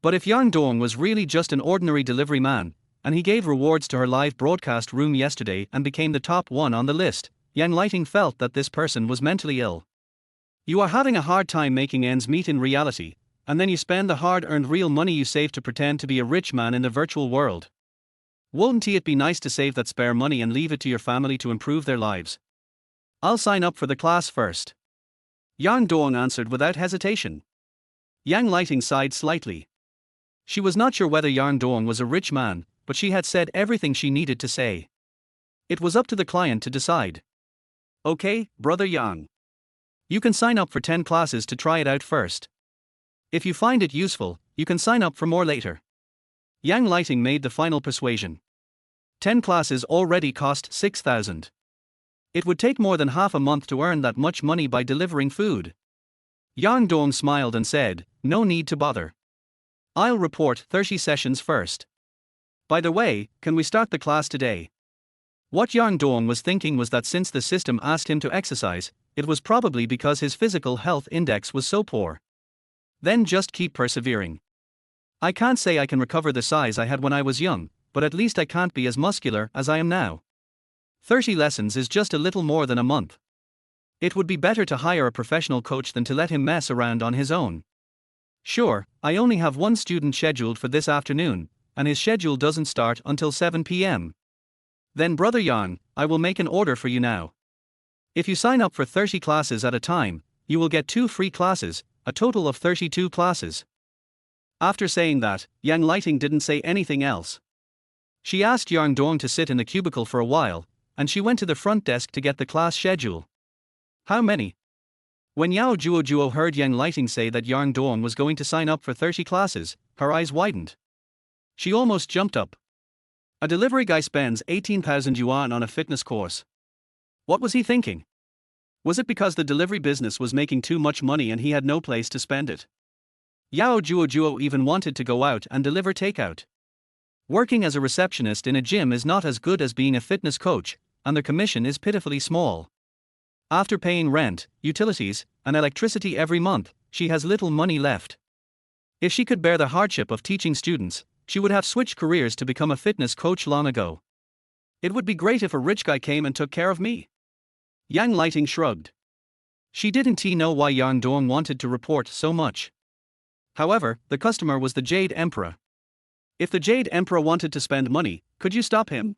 But if Yang Dong was really just an ordinary delivery man, and he gave rewards to her live broadcast room yesterday and became the top one on the list, Yang Lighting felt that this person was mentally ill. You are having a hard time making ends meet in reality, and then you spend the hard-earned real money you save to pretend to be a rich man in the virtual world. Wouldn't it be nice to save that spare money and leave it to your family to improve their lives? I'll sign up for the class first. Yang Dong answered without hesitation. Yang Lighting sighed slightly. She was not sure whether Yang Dong was a rich man, but she had said everything she needed to say. It was up to the client to decide. Okay, brother Yang. You can sign up for 10 classes to try it out first. If you find it useful, you can sign up for more later. Yang Lighting made the final persuasion. 10 classes already cost 6,000. It would take more than half a month to earn that much money by delivering food. Yang Dong smiled and said, no need to bother. I'll report 30 sessions first. By the way, can we start the class today? What Yang Dong was thinking was that since the system asked him to exercise, it was probably because his physical health index was so poor. Then just keep persevering. I can't say I can recover the size I had when I was young, but at least I can't be as muscular as I am now. 30 lessons is just a little more than a month. It would be better to hire a professional coach than to let him mess around on his own. Sure, I only have one student scheduled for this afternoon, and his schedule doesn't start until 7 p.m. Then brother Yang, I will make an order for you now. If you sign up for 30 classes at a time, you will get 2 free classes, a total of 32 classes. After saying that, Yang Lighting didn't say anything else. She asked Yang Dong to sit in the cubicle for a while, and she went to the front desk to get the class schedule. How many? When Yao Juo heard Yang Lighting say that Yang Dong was going to sign up for 30 classes, her eyes widened. She almost jumped up. A delivery guy spends 18,000 yuan on a fitness course. What was he thinking? Was it because the delivery business was making too much money and he had no place to spend it? Yao Juo even wanted to go out and deliver takeout. Working as a receptionist in a gym is not as good as being a fitness coach, and the commission is pitifully small. After paying rent, utilities, and electricity every month, she has little money left. If she could bear the hardship of teaching students, she would have switched careers to become a fitness coach long ago. It would be great if a rich guy came and took care of me. Yang Lighting shrugged. She didn't know why Yang Dong wanted to report so much. However, the customer was the Jade Emperor. If the Jade Emperor wanted to spend money, could you stop him?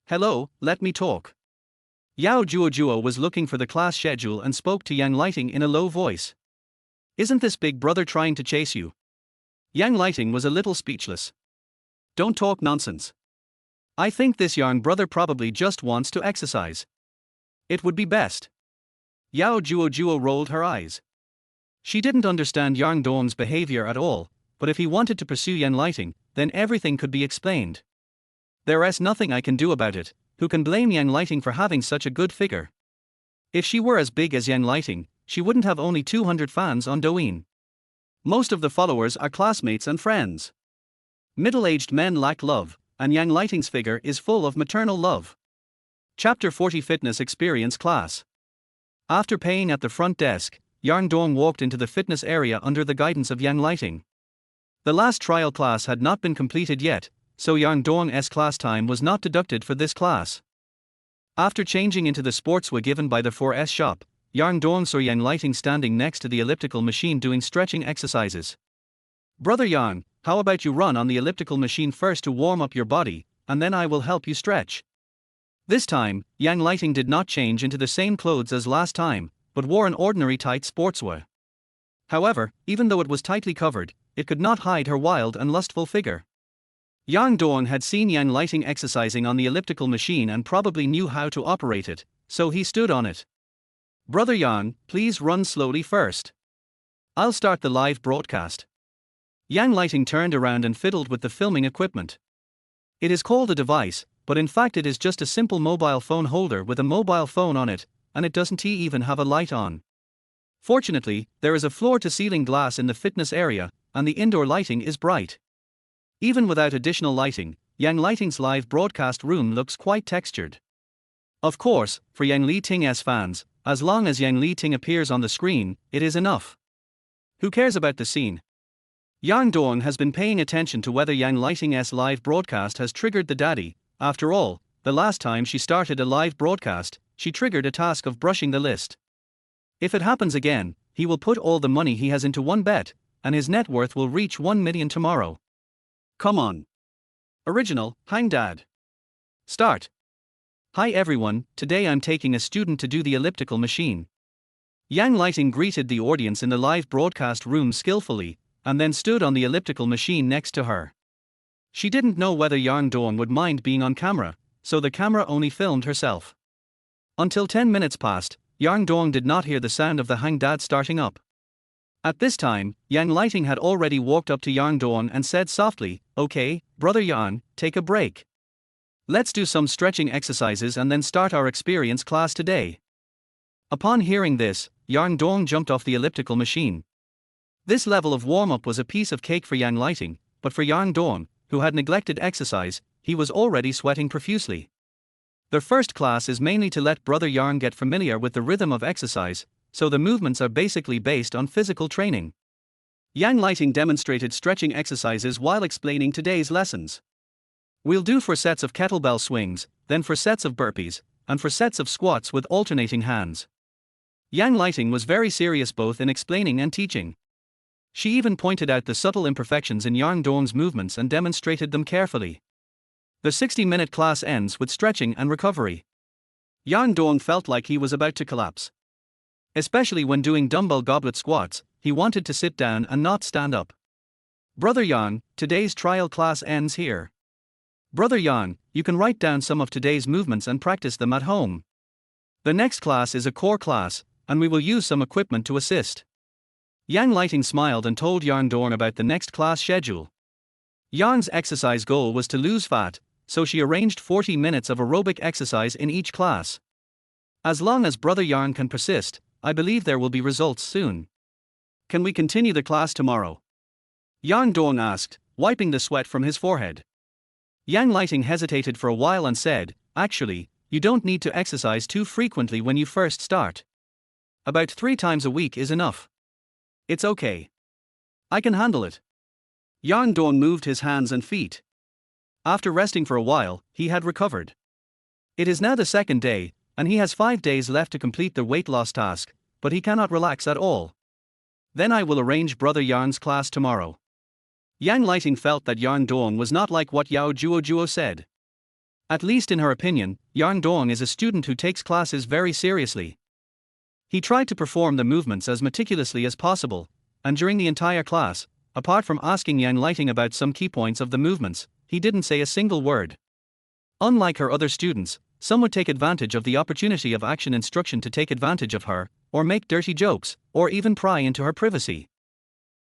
Hello, let me talk. Yao Juo was looking for the class schedule and spoke to Yang Lighting in a low voice. Isn't this big brother trying to chase you? Yang Lighting was a little speechless. Don't talk nonsense. I think this young brother probably just wants to exercise. It would be best. Yao Juo rolled her eyes. She didn't understand Yang Dong's behavior at all, but if he wanted to pursue Yang Lighting, then everything could be explained. There's nothing I can do about it. Who can blame Yang Lighting for having such a good figure? If she were as big as Yang Lighting, she wouldn't have only 200 fans on Douyin. Most of the followers are classmates and friends. Middle-aged men lack love, and Yang Lighting's figure is full of maternal love. Chapter 40 Fitness Experience Class. After paying at the front desk, Yang Dong walked into the fitness area under the guidance of Yang Lighting. The last trial class had not been completed yet, so Yang Dong's class time was not deducted for this class. After changing into the sportswear given by the 4S shop, Yang Dong saw Yang Lighting standing next to the elliptical machine doing stretching exercises. Brother Yang, how about you run on the elliptical machine first to warm up your body, and then I will help you stretch. This time, Yang Lighting did not change into the same clothes as last time, but wore an ordinary tight sportswear. However, even though it was tightly covered, it could not hide her wild and lustful figure. Yang Dong had seen Yang Lighting exercising on the elliptical machine and probably knew how to operate it, so he stood on it. Brother Yang, please run slowly first. I'll start the live broadcast. Yang Lighting turned around and fiddled with the filming equipment. It is called a device, but in fact it is just a simple mobile phone holder with a mobile phone on it, and it doesn't even have a light on. Fortunately, there is a floor-to-ceiling glass in the fitness area, and the indoor lighting is bright. Even without additional lighting, Yang Lighting's live broadcast room looks quite textured. Of course, for Yang Lighting's fans, as long as Yang Lighting appears on the screen, it is enough. Who cares about the scene? Yang Dong has been paying attention to whether Yang Lighting's live broadcast has triggered the daddy. After all, the last time she started a live broadcast, she triggered a task of brushing the list. If it happens again, he will put all the money he has into one bet, and his net worth will reach 1 million tomorrow. Come on. Original, Hang Dad. Start. Hi everyone, today I'm taking a student to do the elliptical machine. Yang Lighting greeted the audience in the live broadcast room skillfully, and then stood on the elliptical machine next to her. She didn't know whether Yang Dong would mind being on camera, so the camera only filmed herself. Until 10 minutes passed, Yang Dong did not hear the sound of the Hang Dad starting up. At this time, Yang Lighting had already walked up to Yang Dong and said softly, "Okay, brother Yang, take a break. Let's do some stretching exercises and then start our experience class today." Upon hearing this, Yang Dong jumped off the elliptical machine. This level of warm-up was a piece of cake for Yang Lighting, but for Yang Dong, who had neglected exercise, he was already sweating profusely. The first class is mainly to let brother Yang get familiar with the rhythm of exercise, so the movements are basically based on physical training. Yang Lighting demonstrated stretching exercises while explaining today's lessons. We'll do 4 sets of kettlebell swings, then 4 sets of burpees, and 4 sets of squats with alternating hands. Yang Lighting was very serious both in explaining and teaching. She even pointed out the subtle imperfections in Yang Dong's movements and demonstrated them carefully. The 60-minute class ends with stretching and recovery. Yang Dong felt like he was about to collapse. Especially when doing dumbbell goblet squats, he wanted to sit down and not stand up. Brother Yang, today's trial class ends here. Brother Yang, you can write down some of today's movements and practice them at home. The next class is a core class, and we will use some equipment to assist. Yang Lighting smiled and told Yang Dong about the next class schedule. Yang's exercise goal was to lose fat, so she arranged 40 minutes of aerobic exercise in each class. As long as brother Yang can persist, I believe there will be results soon. Can we continue the class tomorrow? Yang Dong asked, wiping the sweat from his forehead. Yang Lighting hesitated for a while and said, "Actually, you don't need to exercise too frequently when you first start. About 3 times a week is enough. It's okay." I can handle it. Yang Dong moved his hands and feet. After resting for a while, he had recovered. It is now the second day, and he has 5 days left to complete the weight loss task, but he cannot relax at all. Then I will arrange Brother Yarn's class tomorrow. Yang Lighting felt that Yang Dong was not like what Yao Juo said. At least in her opinion, Yang Dong is a student who takes classes very seriously. He tried to perform the movements as meticulously as possible, and during the entire class, apart from asking Yang Lighting about some key points of the movements, he didn't say a single word. Unlike her other students, some would take advantage of the opportunity of action instruction to take advantage of her, or make dirty jokes, or even pry into her privacy.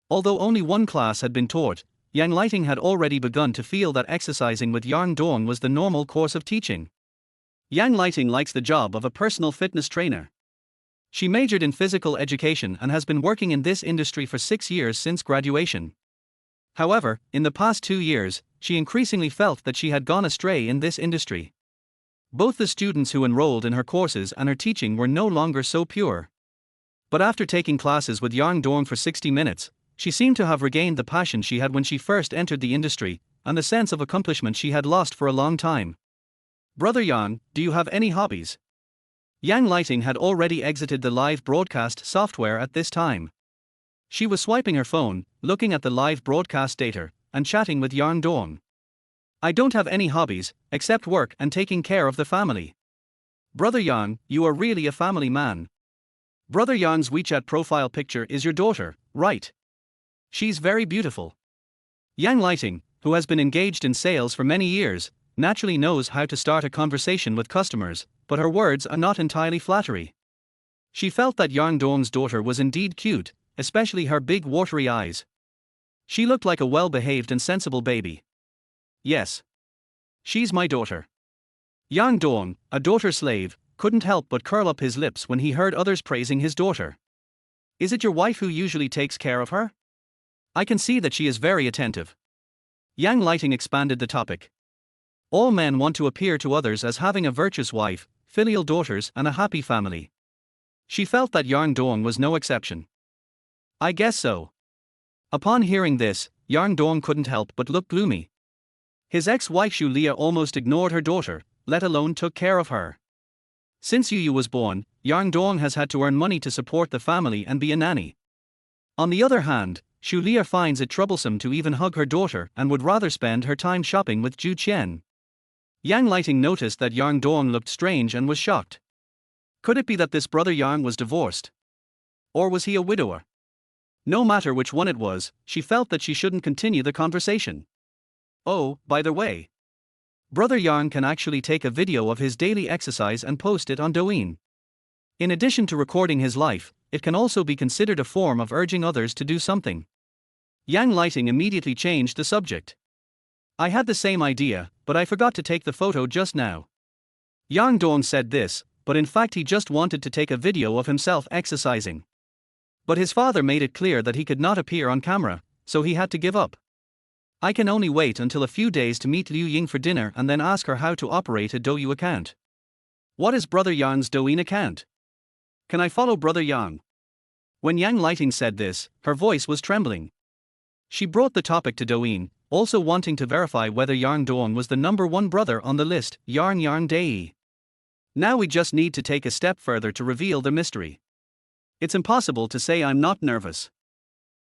Although only one class had been taught, Yang Lighting had already begun to feel that exercising with Yang Dong was the normal course of teaching. Yang Lighting likes the job of a personal fitness trainer. She majored in physical education and has been working in this industry for 6 years since graduation. However, in the past 2 years, she increasingly felt that she had gone astray in this industry. Both the students who enrolled in her courses and her teaching were no longer so pure. But after taking classes with Yang Dong for 60 minutes, she seemed to have regained the passion she had when she first entered the industry, and the sense of accomplishment she had lost for a long time. Brother Yang, do you have any hobbies? Yang Lighting had already exited the live broadcast software at this time. She was swiping her phone, looking at the live broadcast data, and chatting with Yang Dong. I don't have any hobbies, except work and taking care of the family. Brother Yang, you are really a family man. Brother Yang's WeChat profile picture is your daughter, right? She's very beautiful. Yang Lighting, who has been engaged in sales for many years, naturally knows how to start a conversation with customers, but her words are not entirely flattery. She felt that Yang Dong's daughter was indeed cute, especially her big watery eyes. She looked like a well-behaved and sensible baby. Yes. She's my daughter. Yang Dong, a daughter slave, couldn't help but curl up his lips when he heard others praising his daughter. Is it your wife who usually takes care of her? I can see that she is very attentive. Yang Lighting expanded the topic. All men want to appear to others as having a virtuous wife, filial daughters, and a happy family. She felt that Yang Dong was no exception. I guess so. Upon hearing this, Yang Dong couldn't help but look gloomy. His ex-wife Xu Lia almost ignored her daughter, let alone took care of her. Since Yu was born, Yang Dong has had to earn money to support the family and be a nanny. On the other hand, Xu Lia finds it troublesome to even hug her daughter and would rather spend her time shopping with Zhu Qian. Yang Lighting noticed that Yang Dong looked strange and was shocked. Could it be that this brother Yang was divorced? Or was he a widower? No matter which one it was, she felt that she shouldn't continue the conversation. Oh, by the way, Brother Yang can actually take a video of his daily exercise and post it on Douyin. In addition to recording his life, it can also be considered a form of urging others to do something. Yang Lighting immediately changed the subject. I had the same idea, but I forgot to take the photo just now. Yang Dong said this, but in fact he just wanted to take a video of himself exercising. But his father made it clear that he could not appear on camera, so he had to give up. I can only wait until a few days to meet Liu Ying for dinner and then ask her how to operate a Douyin account. What is Brother Yang's Douyin account? Can I follow Brother Yang? When Yang Lighting said this, her voice was trembling. She brought the topic to Douyin, also wanting to verify whether Yang Dong was the number one brother on the list, Yarn Dai. Now we just need to take a step further to reveal the mystery. It's impossible to say I'm not nervous.